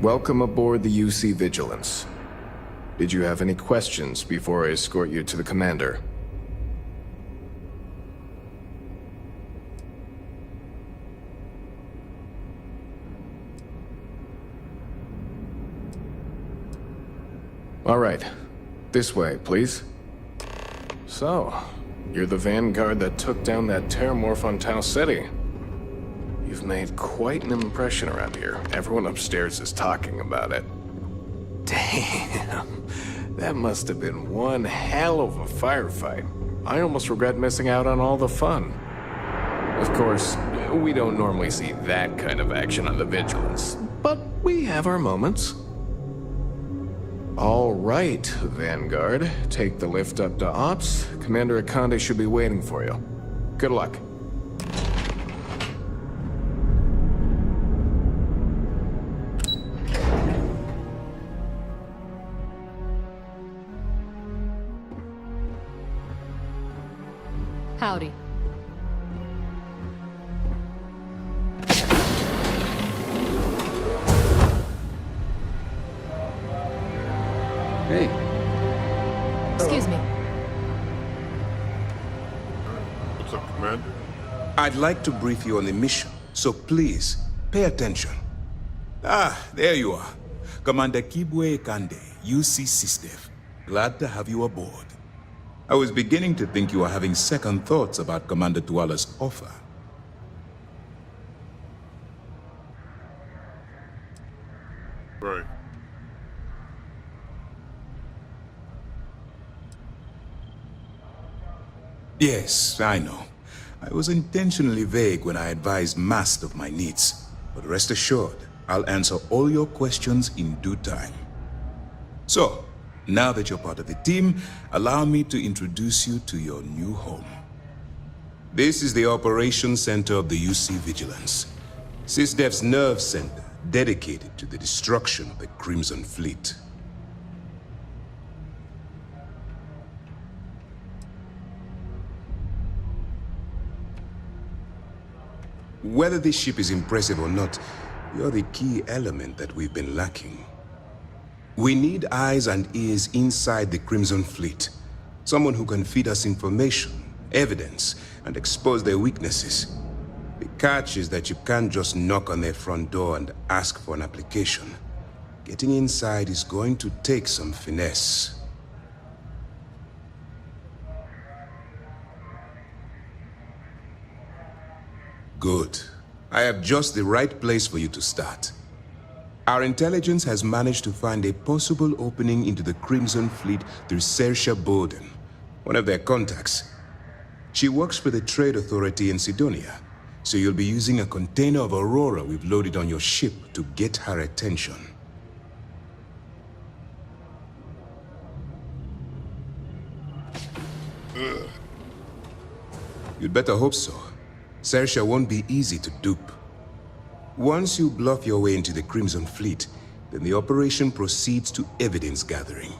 Welcome aboard the UC Vigilance. Did you have any questions before I escort you to the commander? All right. This way, please. So, you're the vanguard that took down that terramorph on Tau City. You've made quite an impression around here. Everyone upstairs is talking about it. Damn. That must have been one hell of a firefight. I almost regret missing out on all the fun. Of course, we don't normally see that kind of action on the Vigilance, but we have our moments. All right, Vanguard. Take the lift up to Ops. Commander Akande should be waiting for you. Good luck. Howdy. Hey. Excuse me. What's up, Commander? I'd like to brief you on the mission, so please, pay attention. Ah, there you are. Commander Kibwe Kande, UC SysDev. Glad to have you aboard. I was beginning to think you were having second thoughts about Commander Tuala's offer. Right. Yes, I know. I was intentionally vague when I advised Mast of my needs. But rest assured, I'll answer all your questions in due time. So, now that you're part of the team, allow me to introduce you to your new home. This is the Operations Center of the UC Vigilance. SysDev's nerve center, dedicated to the destruction of the Crimson Fleet. Whether this ship is impressive or not, you're the key element that we've been lacking. We need eyes and ears inside the Crimson Fleet. Someone who can feed us information, evidence, and expose their weaknesses. The catch is that you can't just knock on their front door and ask for an application. Getting inside is going to take some finesse. Good. I have just the right place for you to start. Our intelligence has managed to find a possible opening into the Crimson Fleet through Saoirse Bowden, one of their contacts. She works for the Trade Authority in Sidonia, so you'll be using a container of Aurora we've loaded on your ship to get her attention. You'd better hope so. Saoirse won't be easy to dupe. Once you bluff your way into the Crimson Fleet, then the operation proceeds to evidence gathering.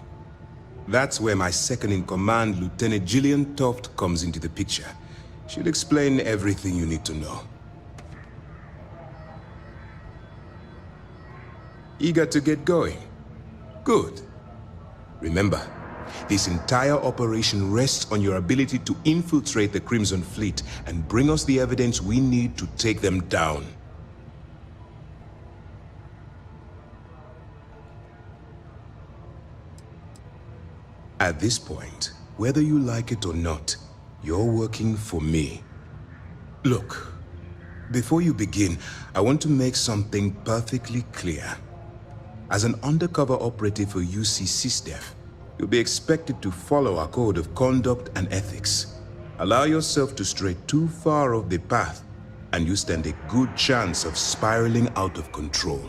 That's where my second-in-command, Lieutenant Gillian Toft, comes into the picture. She'll explain everything you need to know. Eager to get going? Good. Remember, this entire operation rests on your ability to infiltrate the Crimson Fleet and bring us the evidence we need to take them down. At this point, whether you like it or not, you're working for me. Look, before you begin, I want to make something perfectly clear. As an undercover operative for UC SysDef, you'll be expected to follow our code of conduct and ethics. Allow yourself to stray too far off the path, and you stand a good chance of spiraling out of control.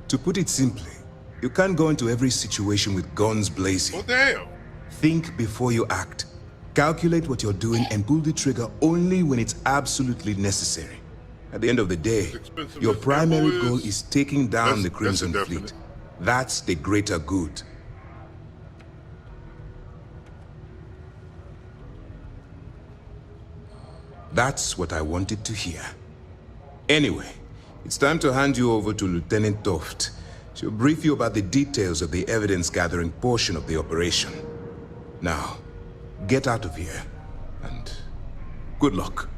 To put it simply, you can't go into every situation with guns blazing. Oh, damn! Think before you act. Calculate what you're doing and pull the trigger only when it's absolutely necessary. At the end of the day, your primary goal is taking down the Crimson Fleet. That's the greater good. That's what I wanted to hear. Anyway, it's time to hand you over to Lieutenant Toft. She'll brief you about the details of the evidence-gathering portion of the operation. Now, get out of here, and good luck.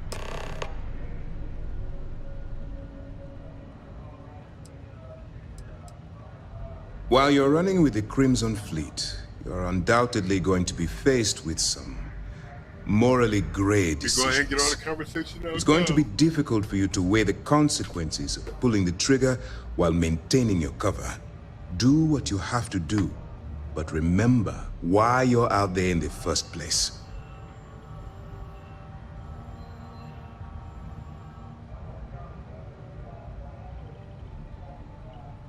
While you're running with the Crimson Fleet, you're undoubtedly going to be faced with some morally gray decisions. Go ahead and get all the conversation out. It's going to be difficult for you to weigh the consequences of pulling the trigger while maintaining your cover. Do what you have to do, but remember why you're out there in the first place.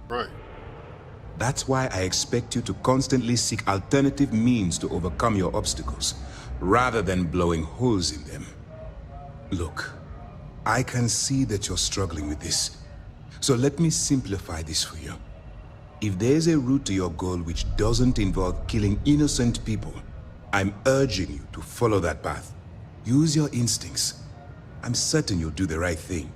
Right. That's why I expect you to constantly seek alternative means to overcome your obstacles, rather than blowing holes in them. Look, I can see that you're struggling with this, so let me simplify this for you. If there's a route to your goal which doesn't involve killing innocent people, I'm urging you to follow that path. Use your instincts. I'm certain you'll do the right thing.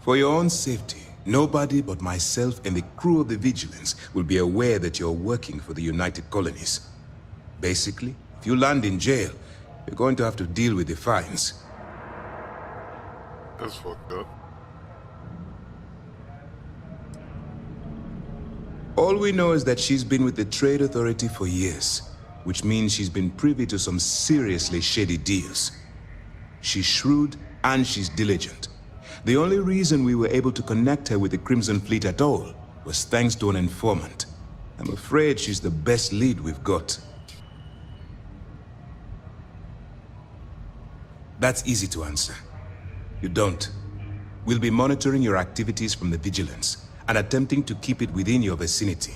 For your own safety, nobody but myself and the crew of the Vigilance will be aware that you're working for the United Colonies. Basically, if you land in jail, you're going to have to deal with the fines. That's fucked up. All we know is that she's been with the Trade Authority for years, which means she's been privy to some seriously shady deals. She's shrewd and she's diligent. The only reason we were able to connect her with the Crimson Fleet at all was thanks to an informant. I'm afraid she's the best lead we've got. That's easy to answer. You don't. We'll be monitoring your activities from the Vigilance and attempting to keep it within your vicinity.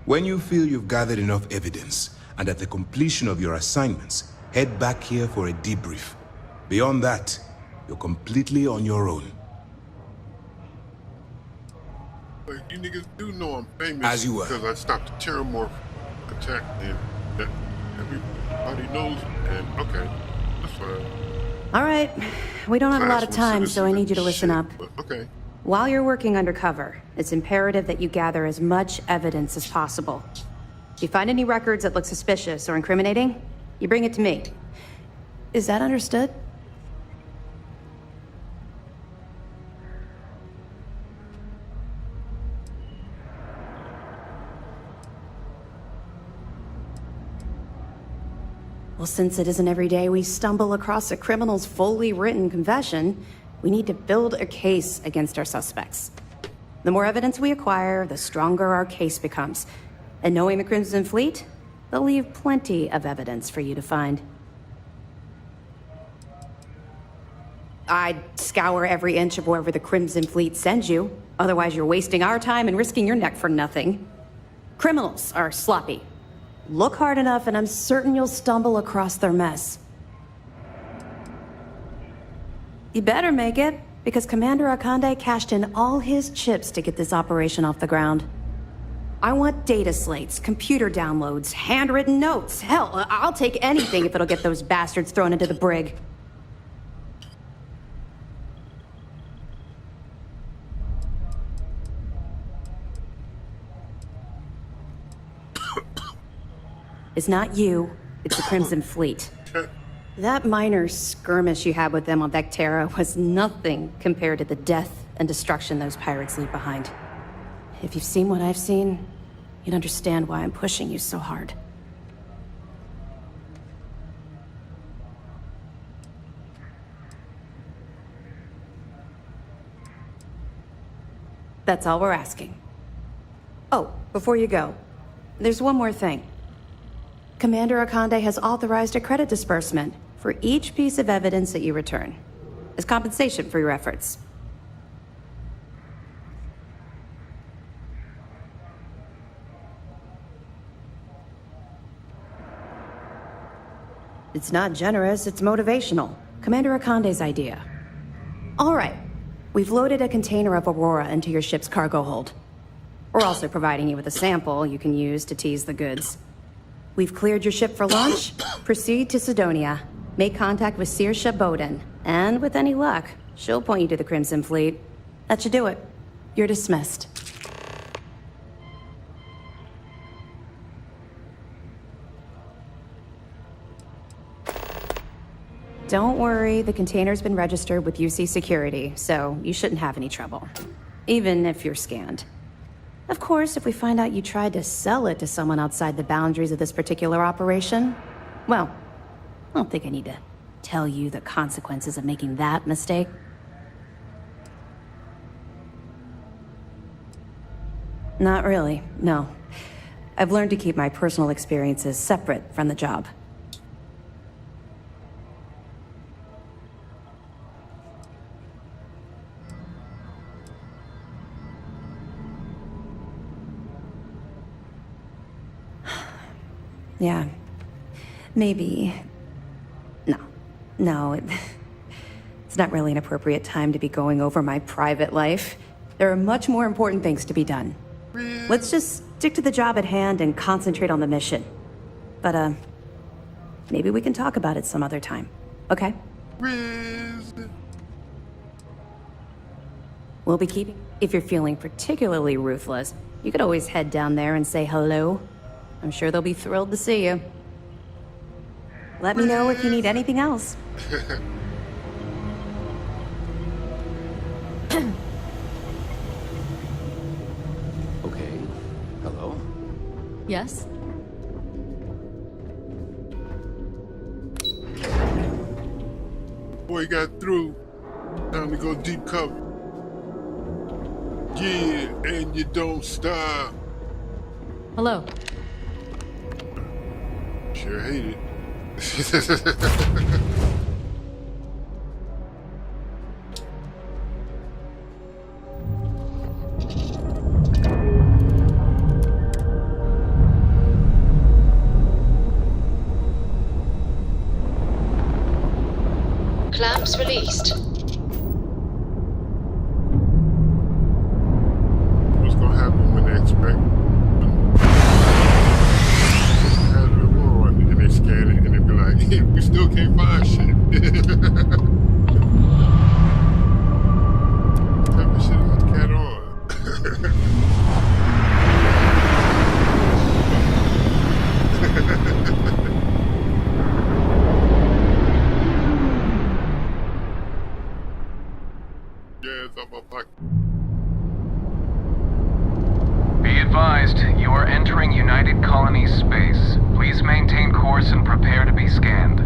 When you feel you've gathered enough evidence, and at the completion of your assignments, head back here for a debrief. Beyond that, you're completely on your own. But you niggas do know I'm famous As you were. because I stopped the Terramorph attack, and that everybody knows. And okay, that's fine. All right, we don't have a lot of time, so I need you to listen up. Okay. While you're working undercover, it's imperative that you gather as much evidence as possible. If you find any records that look suspicious or incriminating, you bring it to me. Is that understood? Well, since it isn't every day we stumble across a criminal's fully written confession, we need to build a case against our suspects. The more evidence we acquire, the stronger our case becomes. And knowing the Crimson Fleet, they'll leave plenty of evidence for you to find. I'd scour every inch of wherever the Crimson Fleet sends you. Otherwise, you're wasting our time and risking your neck for nothing. Criminals are sloppy. Look hard enough and I'm certain you'll stumble across their mess. You better make it, because Commander Akande cashed in all his chips to get this operation off the ground. I want data slates, computer downloads, handwritten notes. Hell, I'll take anything if it'll get those bastards thrown into the brig. It's not you, it's the Crimson Fleet. That minor skirmish you had with them on Vectera was nothing compared to the death and destruction those pirates leave behind. If you've seen what I've seen, you'd understand why I'm pushing you so hard. That's all we're asking. Oh, before you go, there's one more thing. Commander Akande has authorized a credit disbursement for each piece of evidence that you return, as compensation for your efforts. It's not generous, it's motivational. Commander Akande's idea. All right, we've loaded a container of Aurora into your ship's cargo hold. We're also providing you with a sample you can use to tease the goods. We've cleared your ship for launch. Proceed to Sidonia. Make contact with Saoirse Bowden. And with any luck, she'll point you to the Crimson Fleet. That should do it. You're dismissed. Don't worry, the container's been registered with UC Security, so you shouldn't have any trouble. Even if you're scanned. Of course, if we find out you tried to sell it to someone outside the boundaries of this particular operation, well, I don't think I need to tell you the consequences of making that mistake. Not really, no. I've learned to keep my personal experiences separate from the job. Yeah. Maybe. No, it's not really an appropriate time to be going over my private life. There are much more important things to be done. Let's just stick to the job at hand and concentrate on the mission. But, maybe we can talk about it some other time, okay? We'll be keeping... If you're feeling particularly ruthless, you could always head down there and say hello. I'm sure they'll be thrilled to see you. Let me know if you need anything else. Okay. Hello? Yes? Boy got through. Time to go deep cover. Yeah, and you don't stop. Hello. Sure hate it. Clamps released. What's gonna happen when they expect? And they scan it and they be like, hey, we still can't find shit. Type of shit is cat on. Yeah, it's on my pocket. Be advised, you are entering United Colonies space. Please maintain course and prepare to be scanned.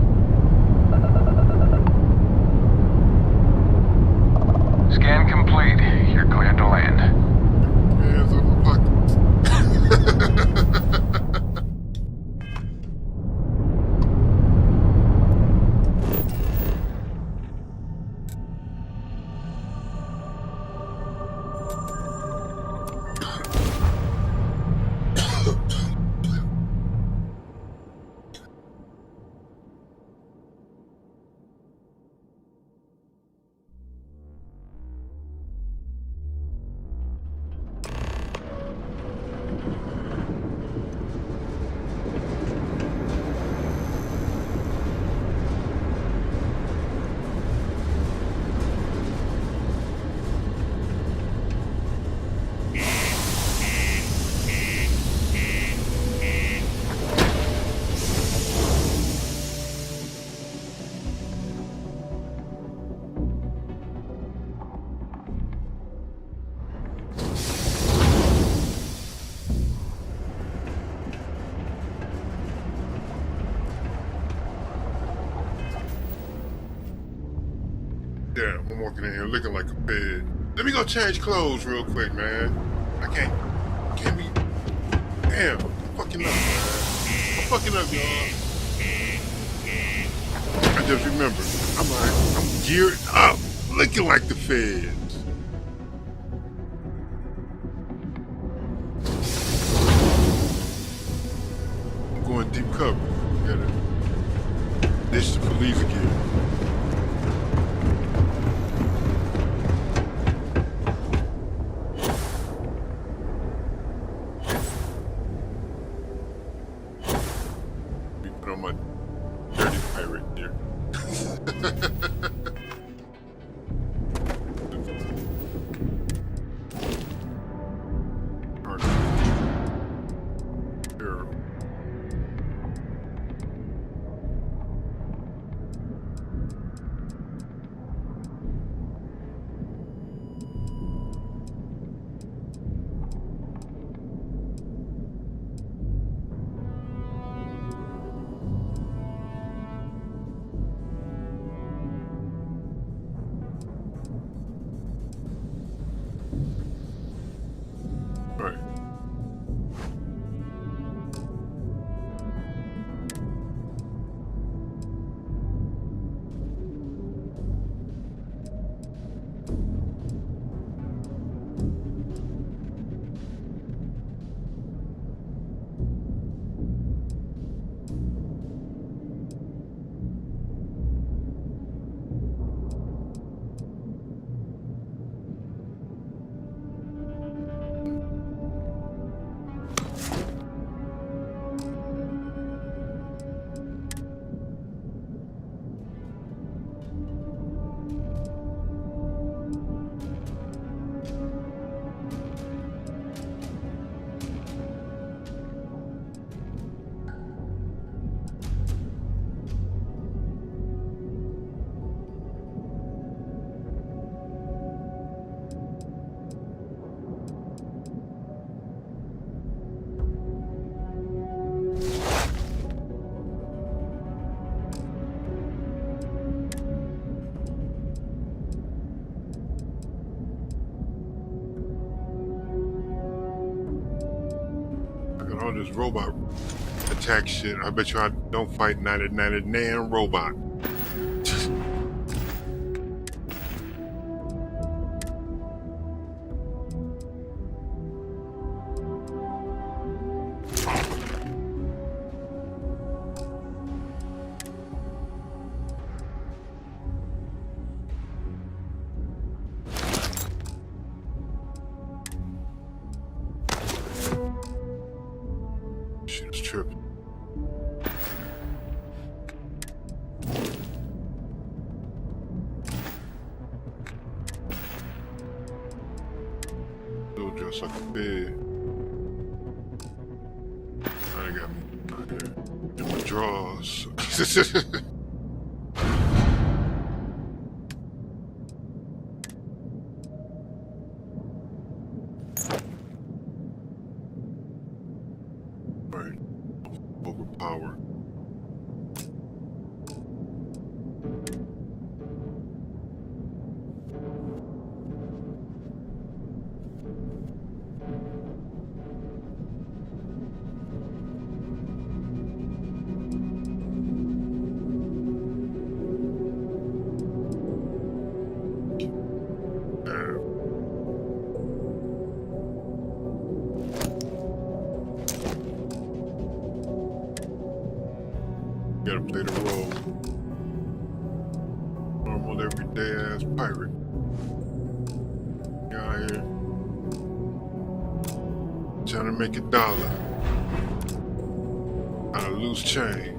Scan complete. You're cleared to land. Hands on my pockets. I'm walking in here looking like a fed. Let me go change clothes real quick, man. I can't be. Damn, I'm fucking up, man. I'm fucking up, y'all. I just remember, I'm geared up, looking like the feds. I'm going deep cover. Gotta ditch the police again. Let me put on my dirty pirate gear. Right. All this robot attack shit. I bet you I don't fight 99 nan robot. Shit is tripping. Still dressed like a bed. I got me out here in my drawers. Right. Overpowered. Gotta play the role. Normal everyday ass pirate. Get out here. Trying to make $1 out of loose change.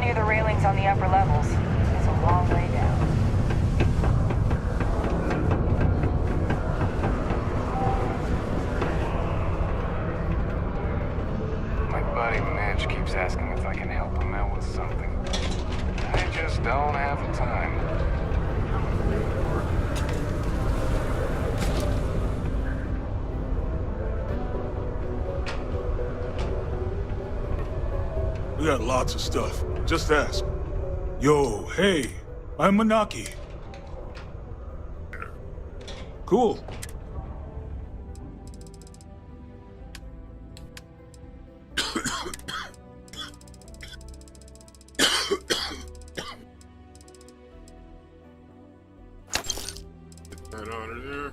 near the railings on the upper levels. It's a long way down. My buddy Mitch keeps asking if I can help him out with something. I just don't have the time. We got lots of stuff. Just ask. Yo, hey, I'm Manaki. Cool. Get that out of there.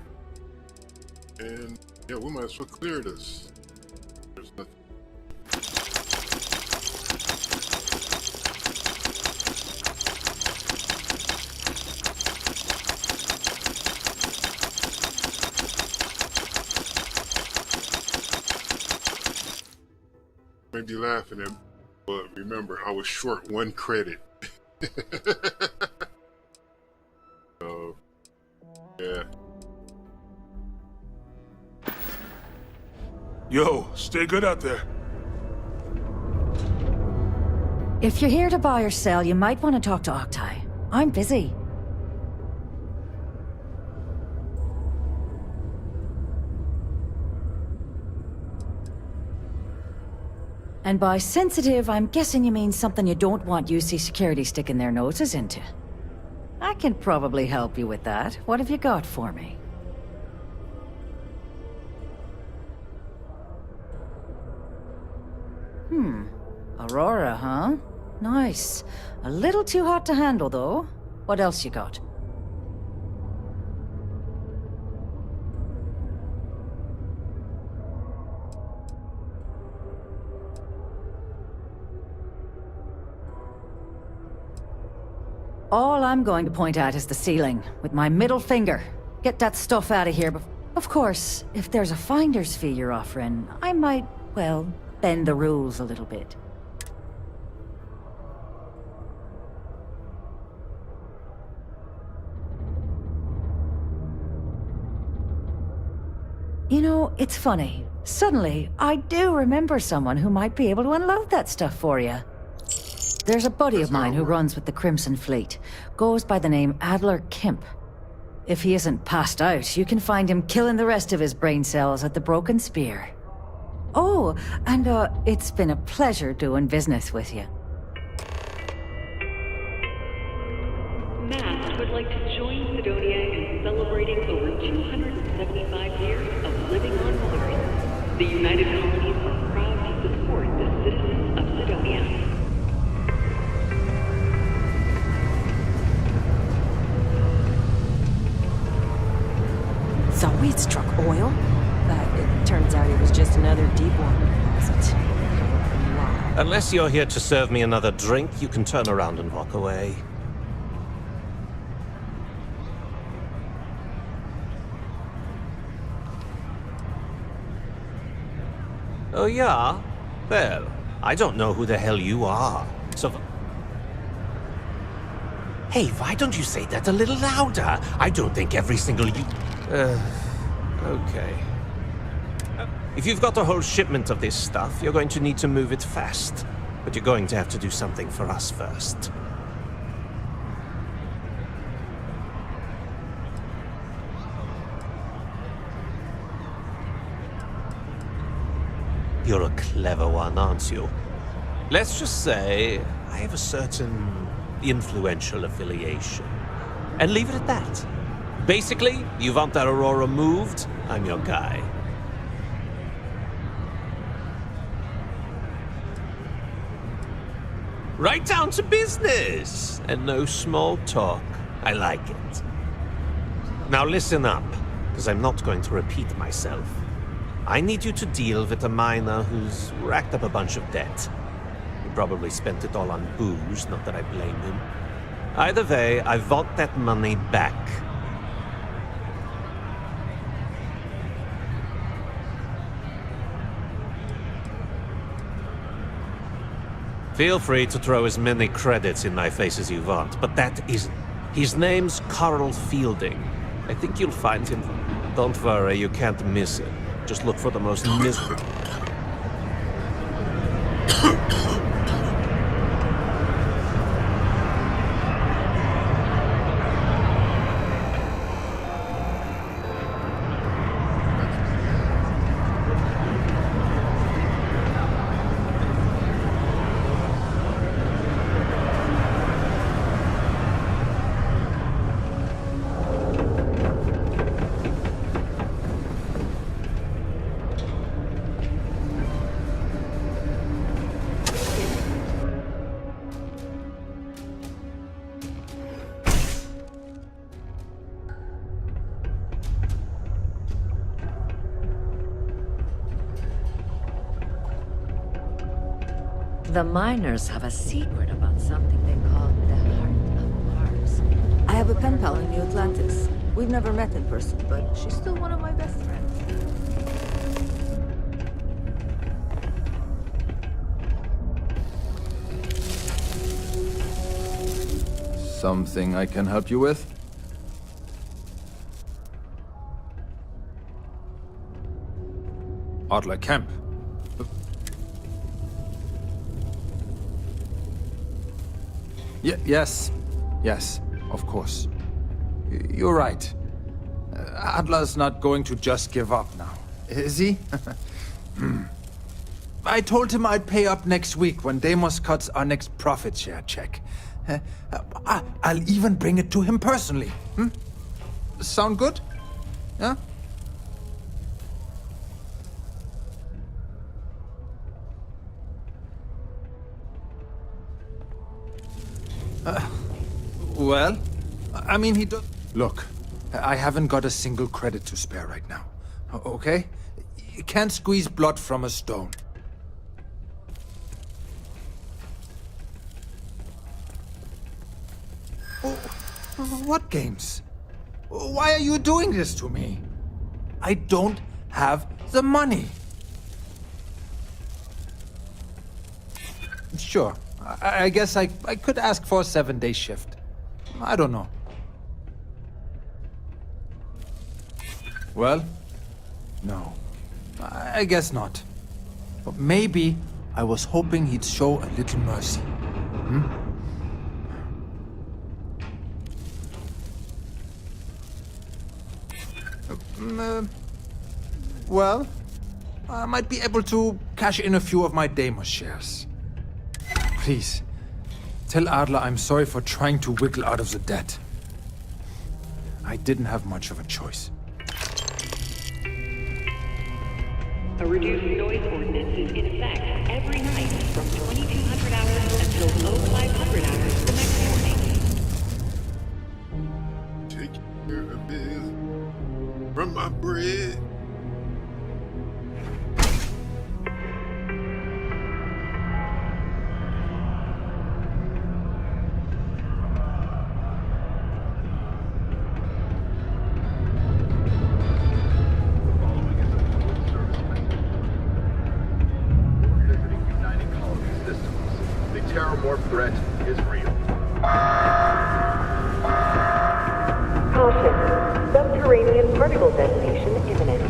And yeah, we might as well clear this. There's nothing. May be laughing at, but remember, I was short 1 credit. So, yeah. Yo, stay good out there. If you're here to buy or sell, you might want to talk to Octai. I'm busy. And by sensitive, I'm guessing you mean something you don't want UC security sticking their noses into. I can probably help you with that. What have you got for me? Aurora, huh? Nice. A little too hot to handle, though. What else you got? All I'm going to point at is the ceiling, with my middle finger. Get that stuff out of here, but of course, if there's a finder's fee you're offering, I might, well, bend the rules a little bit. You know, it's funny. Suddenly, I do remember someone who might be able to unload that stuff for you. There's a buddy of mine who runs with the Crimson Fleet. Goes by the name Adler Kemp. If he isn't passed out, you can find him killing the rest of his brain cells at the Broken Spear. Oh, and it's been a pleasure doing business with you. Matt would like to join Sidonia in celebrating over 275 years of living on Mars. The United Colonies are proud to support the citizens of Sidonia. So we'd struck oil, but it turns out it was just another deep water deposit. Wow. Unless you're here to serve me another drink, you can turn around and walk away. Oh yeah? Well, I don't know who the hell you are, so... Hey, why don't you say that a little louder? I don't think every single okay. If you've got a whole shipment of this stuff, you're going to need to move it fast. But you're going to have to do something for us first. You're a clever one, aren't you? Let's just say I have a certain influential affiliation. And leave it at that. Basically, you want that Aurora moved, I'm your guy. Right down to business! And no small talk. I like it. Now listen up, because I'm not going to repeat myself. I need you to deal with a miner who's racked up a bunch of debt. He probably spent it all on booze, not that I blame him. Either way, I want that money back. Feel free to throw as many credits in my face as you want, but that isn't. His name's Carl Fielding. I think you'll find him. Don't worry, you can't miss it. Just look for the most miserable. The miners have a secret about something they call the Heart of Mars. I have a pen pal in New Atlantis. We've never met in person, but she's still one of my best friends. Something I can help you with? Adler Kemp. Yes, of course. You're right. Adler's not going to just give up now, is he? I told him I'd pay up next week when Deimos cuts our next profit share check. I'll even bring it to him personally. Sound good? Yeah? Well, I mean, he does... Look, I haven't got a single credit to spare right now, okay? You can't squeeze blood from a stone. What games? Why are you doing this to me? I don't have the money. Sure. I guess I could ask for a 7-day shift. I don't know. Well, no. I guess not. But maybe I was hoping he'd show a little mercy. Well, I might be able to cash in a few of my Deimos shares. Please, tell Adler I'm sorry for trying to wiggle out of the debt. I didn't have much of a choice. A reduced noise ordinance is in effect every night from 2200 hours until 0500 hours the next morning. Take care of this from my bread. Threat is real. Caution. Subterranean particle detonation imminent.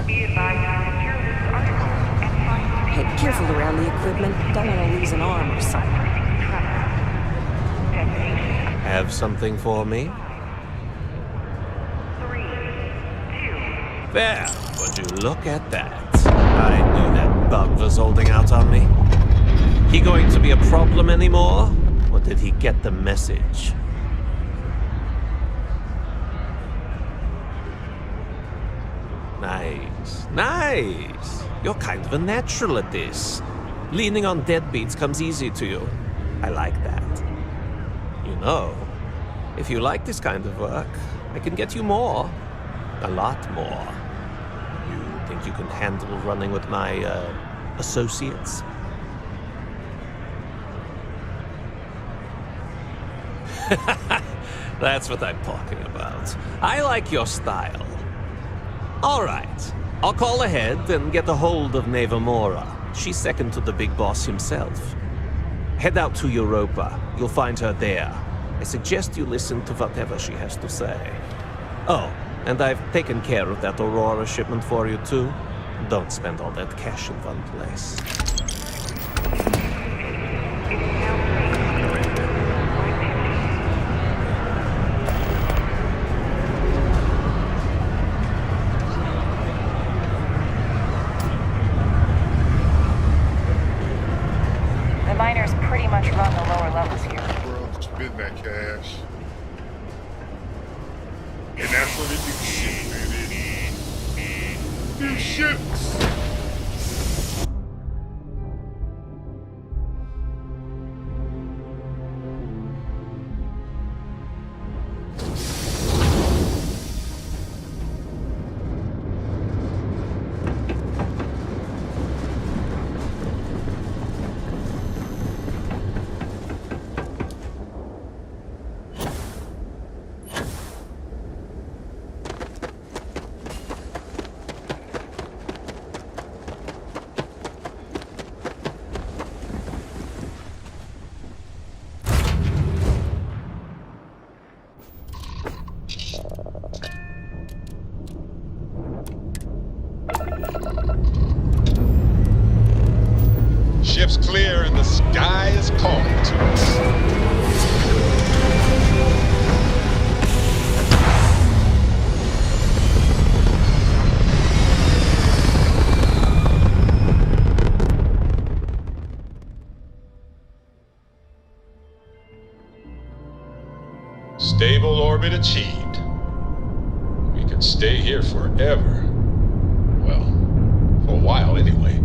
Be advised to secure this article and find... Hey, be careful around the equipment. Don't want to lose an arm or something. Have something for me? 3, 2... There, would you look at that? I knew that bug was holding out on me. He going to be a problem anymore? Or did he get the message? Nice. Nice. You're kind of a natural at this. Leaning on deadbeats comes easy to you. I like that. You know, if you like this kind of work, I can get you more. A lot more. You think you can handle running with my, associates? That's what I'm talking about. I like your style. All right. I'll call ahead and get a hold of Neva Mora. She's second to the big boss himself. Head out to Europa. You'll find her there. I suggest you listen to whatever she has to say. Oh, and I've taken care of that Aurora shipment for you too. Don't spend all that cash in one place. The miners pretty much run the lower levels here. Bro, spend that cash. And that's what it do shit, man. Do shits. Ship's clear and the sky is calling to us. Stable orbit achieved. We could stay here forever. Well, for a while anyway.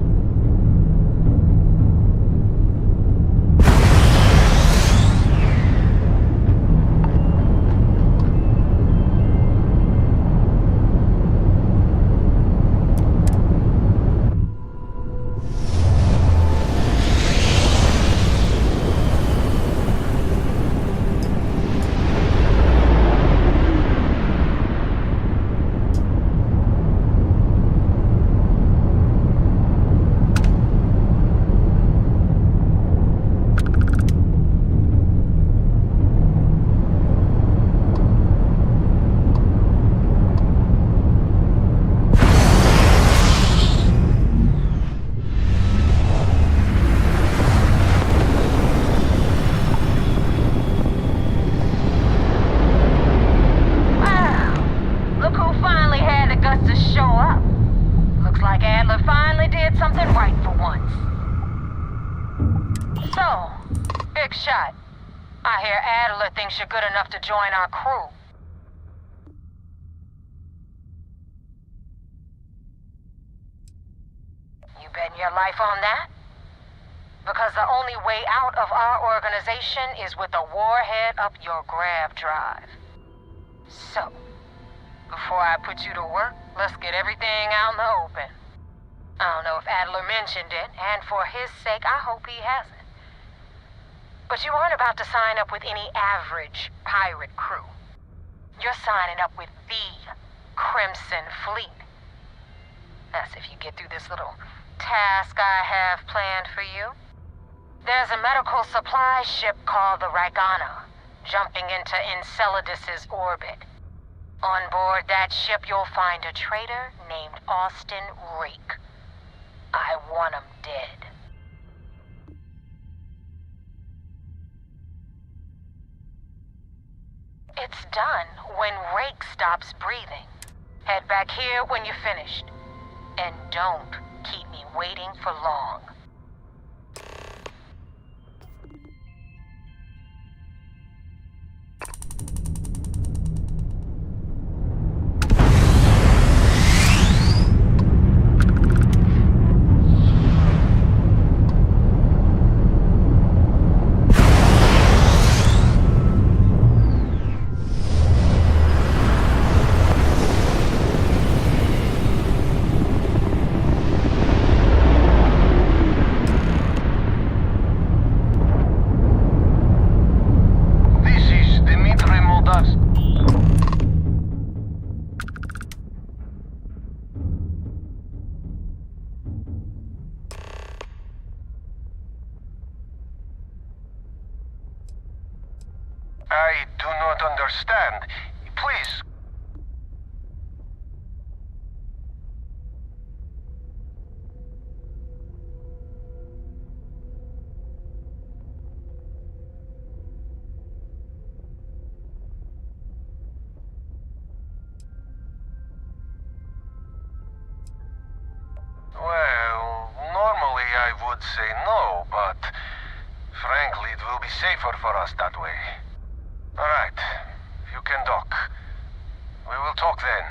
Thinks you're good enough to join our crew. You betting your life on that? Because the only way out of our organization is with a warhead up your grav drive. So, before I put you to work, let's get everything out in the open. I don't know if Adler mentioned it, and for his sake, I hope he hasn't. But you aren't about to sign up with any average pirate crew. You're signing up with the Crimson Fleet. That's if you get through this little task I have planned for you. There's a medical supply ship called the Ragana, jumping into Enceladus's orbit. On board that ship, you'll find a traitor named Austin Reek. I want him dead. It's done when Rake stops breathing. Head back here when you're finished. And don't keep me waiting for long. not understand. Please. Well, normally I would say no, but frankly, it will be safer for us that way. Alright, you can dock. We will talk then.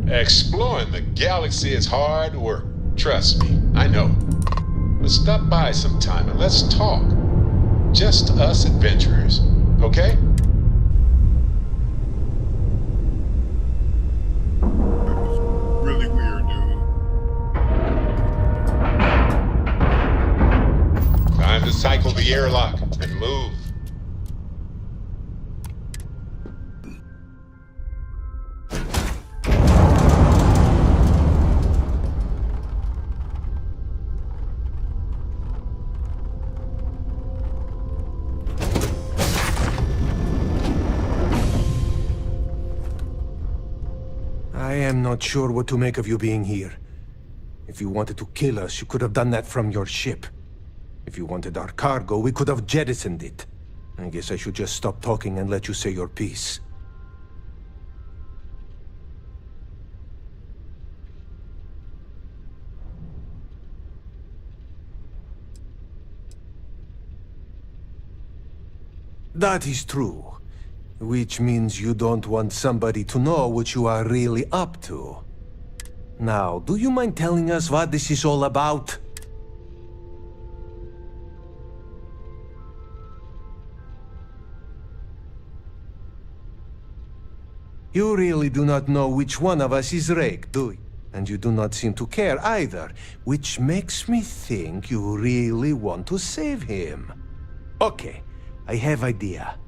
Exploring the galaxy is hard work. Trust me, I know. But stop by sometime and let's talk. Just us adventurers, okay? Really weird, dude. Time to cycle the airlock and move. I am not sure what to make of you being here. If you wanted to kill us, you could have done that from your ship. If you wanted our cargo, we could have jettisoned it. I guess I should just stop talking and let you say your piece. That is true. Which means you don't want somebody to know what you are really up to. Now, do you mind telling us what this is all about? You really do not know which one of us is Rake, do you? And you do not seem to care either, which makes me think you really want to save him. Okay, I have idea.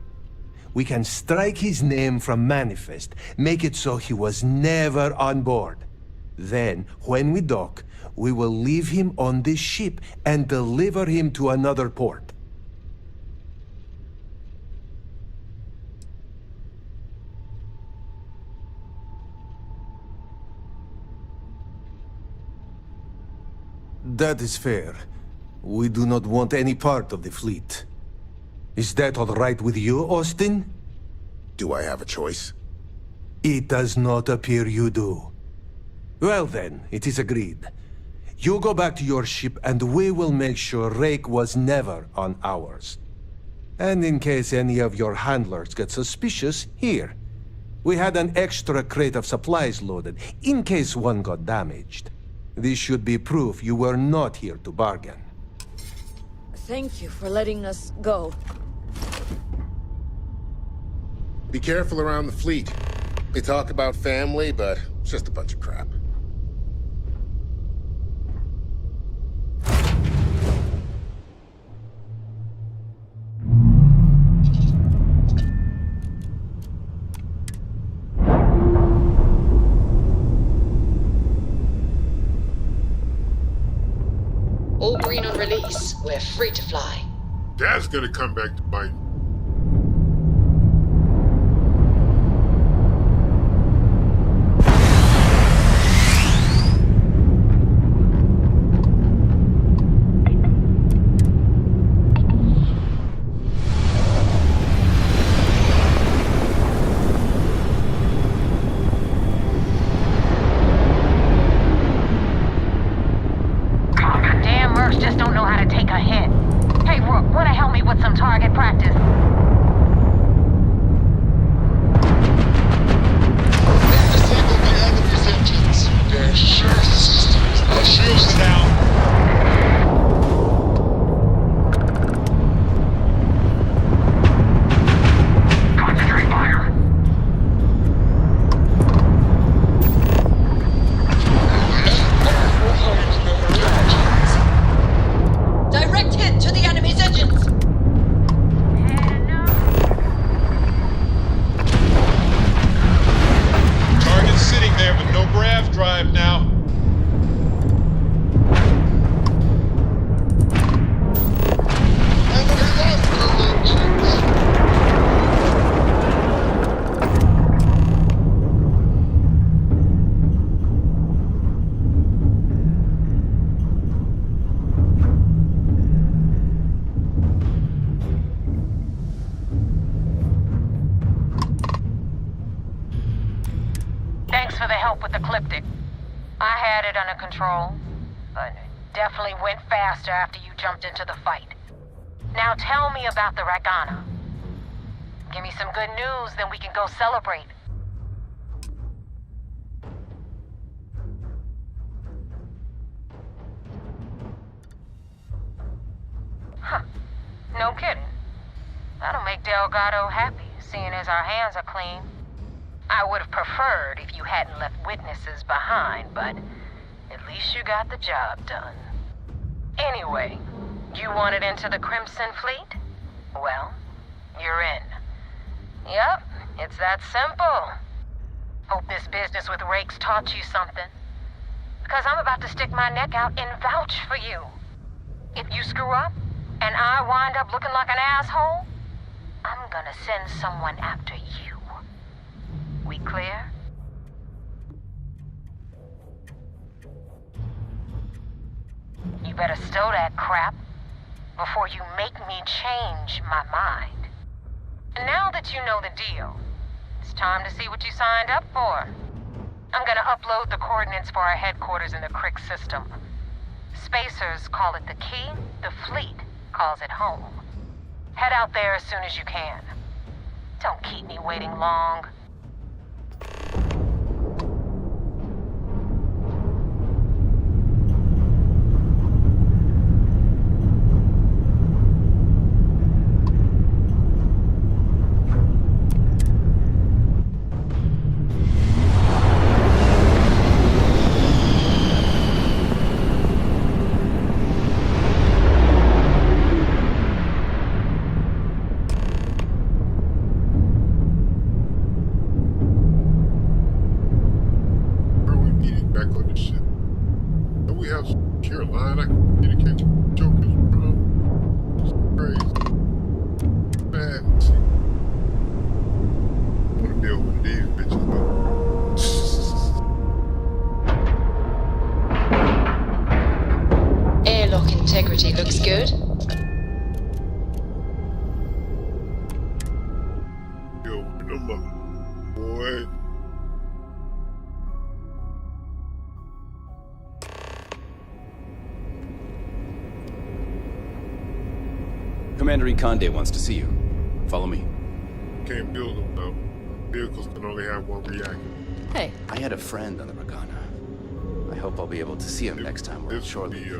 We can strike his name from Manifest, make it so he was never on board. Then, when we dock, we will leave him on this ship and deliver him to another port. That is fair. We do not want any part of the fleet. Is that all right with you, Austin? Do I have a choice? It does not appear you do. Well then, it is agreed. You go back to your ship and we will make sure Rake was never on ours. And in case any of your handlers get suspicious, here. We had an extra crate of supplies loaded, in case one got damaged. This should be proof you were not here to bargain. Thank you for letting us go. Be careful around the fleet. They talk about family, but it's just a bunch of crap. All green on release. We're free to fly. That's gonna come back to bite. Damn mercs just don't know how to take a hit. Hey, Rook, wanna help me with some target practice? Thanks for the help with the Ecliptic. I had it under control, but it definitely went faster after you jumped into the fight. Now tell me about the Ragana. Give me some good news, then we can go celebrate. Huh. No kidding. That'll make Delgado happy, seeing as our hands are clean. I would have preferred if you hadn't left witnesses behind, but at least you got the job done. Anyway, you wanted into the Crimson Fleet? Well, you're in. Yep, it's that simple. Hope this business with Rakes taught you something. Because I'm about to stick my neck out and vouch for you. If you screw up, and I wind up looking like an asshole, I'm gonna send someone after you. We clear? You better stow that crap before you make me change my mind. And now that you know the deal, it's time to see what you signed up for. I'm gonna upload the coordinates for our headquarters in the Crick system. Spacers call it the key, the fleet calls it home. Head out there as soon as you can. Don't keep me waiting long. Integrity looks good. Yo, number boy. Commander Conde wants to see you. Follow me. Can't build them though. Vehicles can only have one reactor. Hey. I had a friend on the Ragana. I hope I'll be able to see him next time we're shortly.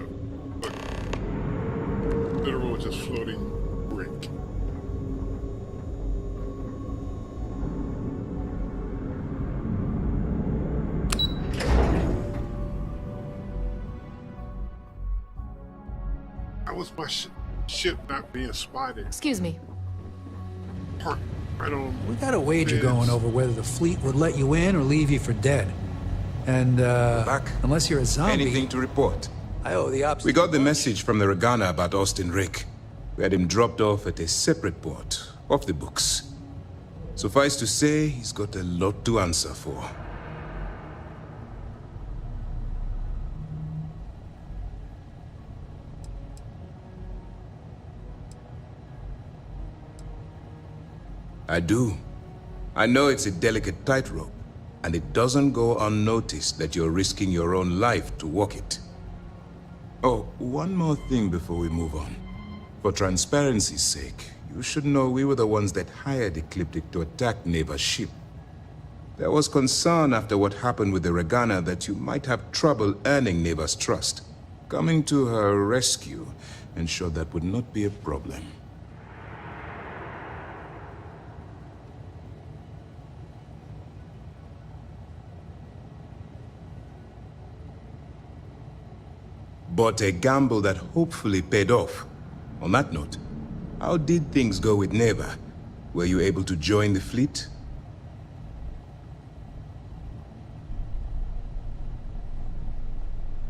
Literal just floating brick. How was my ship not being spotted? Excuse me. Right on. We got a wager going over whether the fleet would let you in or leave you for dead. And, unless you're a zombie... Anything to report? I owe the ops... We got the message from the Ragana about Austin Rick. We had him dropped off at a separate port, off the books. Suffice to say, he's got a lot to answer for. I do. I know it's a delicate tightrope, and it doesn't go unnoticed that you're risking your own life to walk it. Oh, one more thing before we move on. For transparency's sake, you should know we were the ones that hired Ecliptic to attack Neva's ship. There was concern after what happened with the Ragana that you might have trouble earning Neva's trust. Coming to her rescue ensured that would not be a problem. But a gamble that hopefully paid off. On that note, how did things go with Neva? Were you able to join the fleet?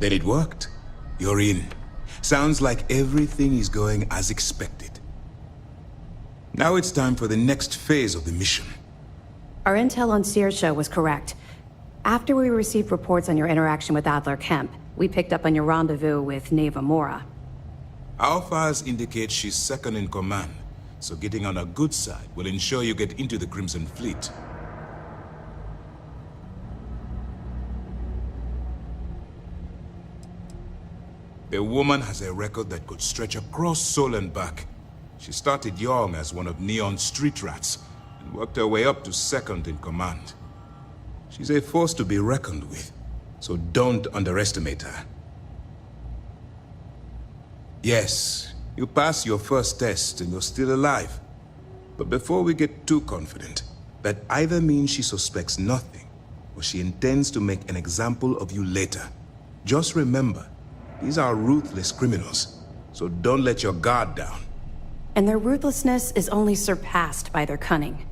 Then it worked. You're in. Sounds like everything is going as expected. Now it's time for the next phase of the mission. Our intel on Searsha was correct. After we received reports on your interaction with Adler Kemp, we picked up on your rendezvous with Neva Mora. Our files indicate she's second in command, so getting on her good side will ensure you get into the Crimson Fleet. The woman has a record that could stretch across Seoul and back. She started young as one of Neon's street rats and worked her way up to second in command. She's a force to be reckoned with, so don't underestimate her. Yes, you passed your first test and you're still alive. But before we get too confident, that either means she suspects nothing, or she intends to make an example of you later. Just remember, these are ruthless criminals, so don't let your guard down. And their ruthlessness is only surpassed by their cunning.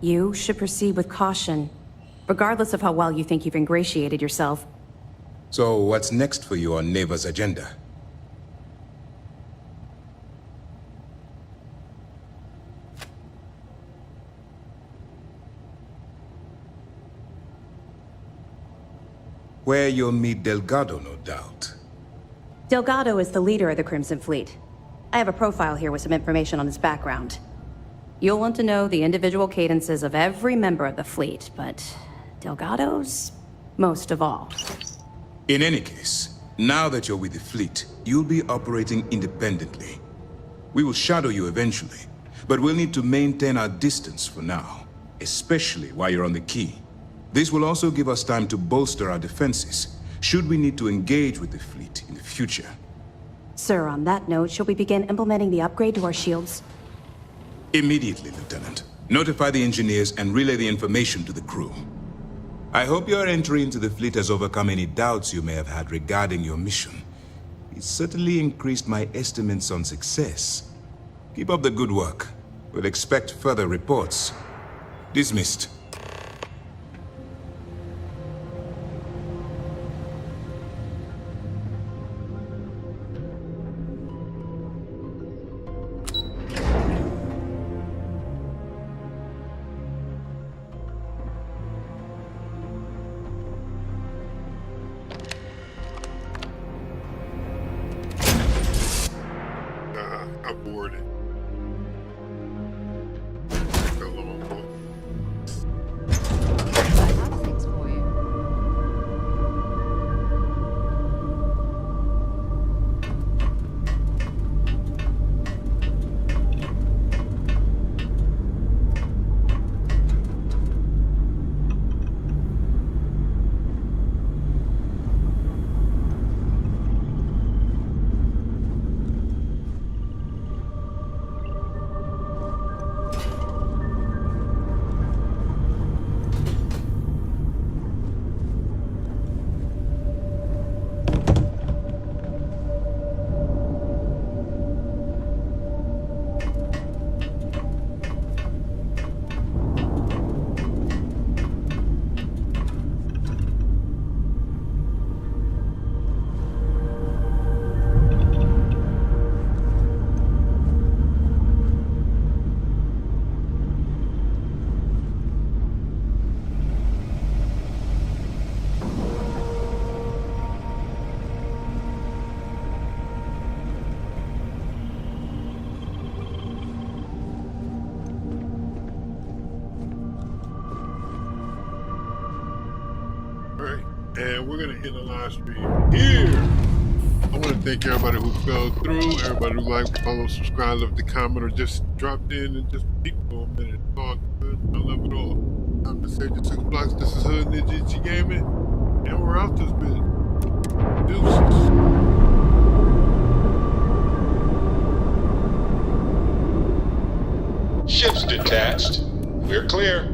You should proceed with caution, regardless of how well you think you've ingratiated yourself. So what's next for you on Neva's agenda? Where you'll meet Delgado, no doubt. Delgado is the leader of the Crimson Fleet. I have a profile here with some information on his background. You'll want to know the individual cadences of every member of the fleet, but Delgado's most of all. In any case, now that you're with the fleet, you'll be operating independently. We will shadow you eventually, but we'll need to maintain our distance for now, especially while you're on the key. This will also give us time to bolster our defenses, should we need to engage with the fleet in the future. Sir, on that note, shall we begin implementing the upgrade to our shields? Immediately, Lieutenant. Notify the engineers and relay the information to the crew. I hope your entry into the fleet has overcome any doubts you may have had regarding your mission. It certainly increased my estimates on success. Keep up the good work. We'll expect further reports. Dismissed. Aborted. And we're going to end the live stream here. I want to thank everybody who fell through, everybody who liked, followed, subscribed, left a comment, or just dropped in and just peeked for a minute. It's all good. I love it all. I'm the Sage of 6 Blocks. This is Hood Ninja G Gaming. And we're out this bit. Deuces. Ships detached. We're clear.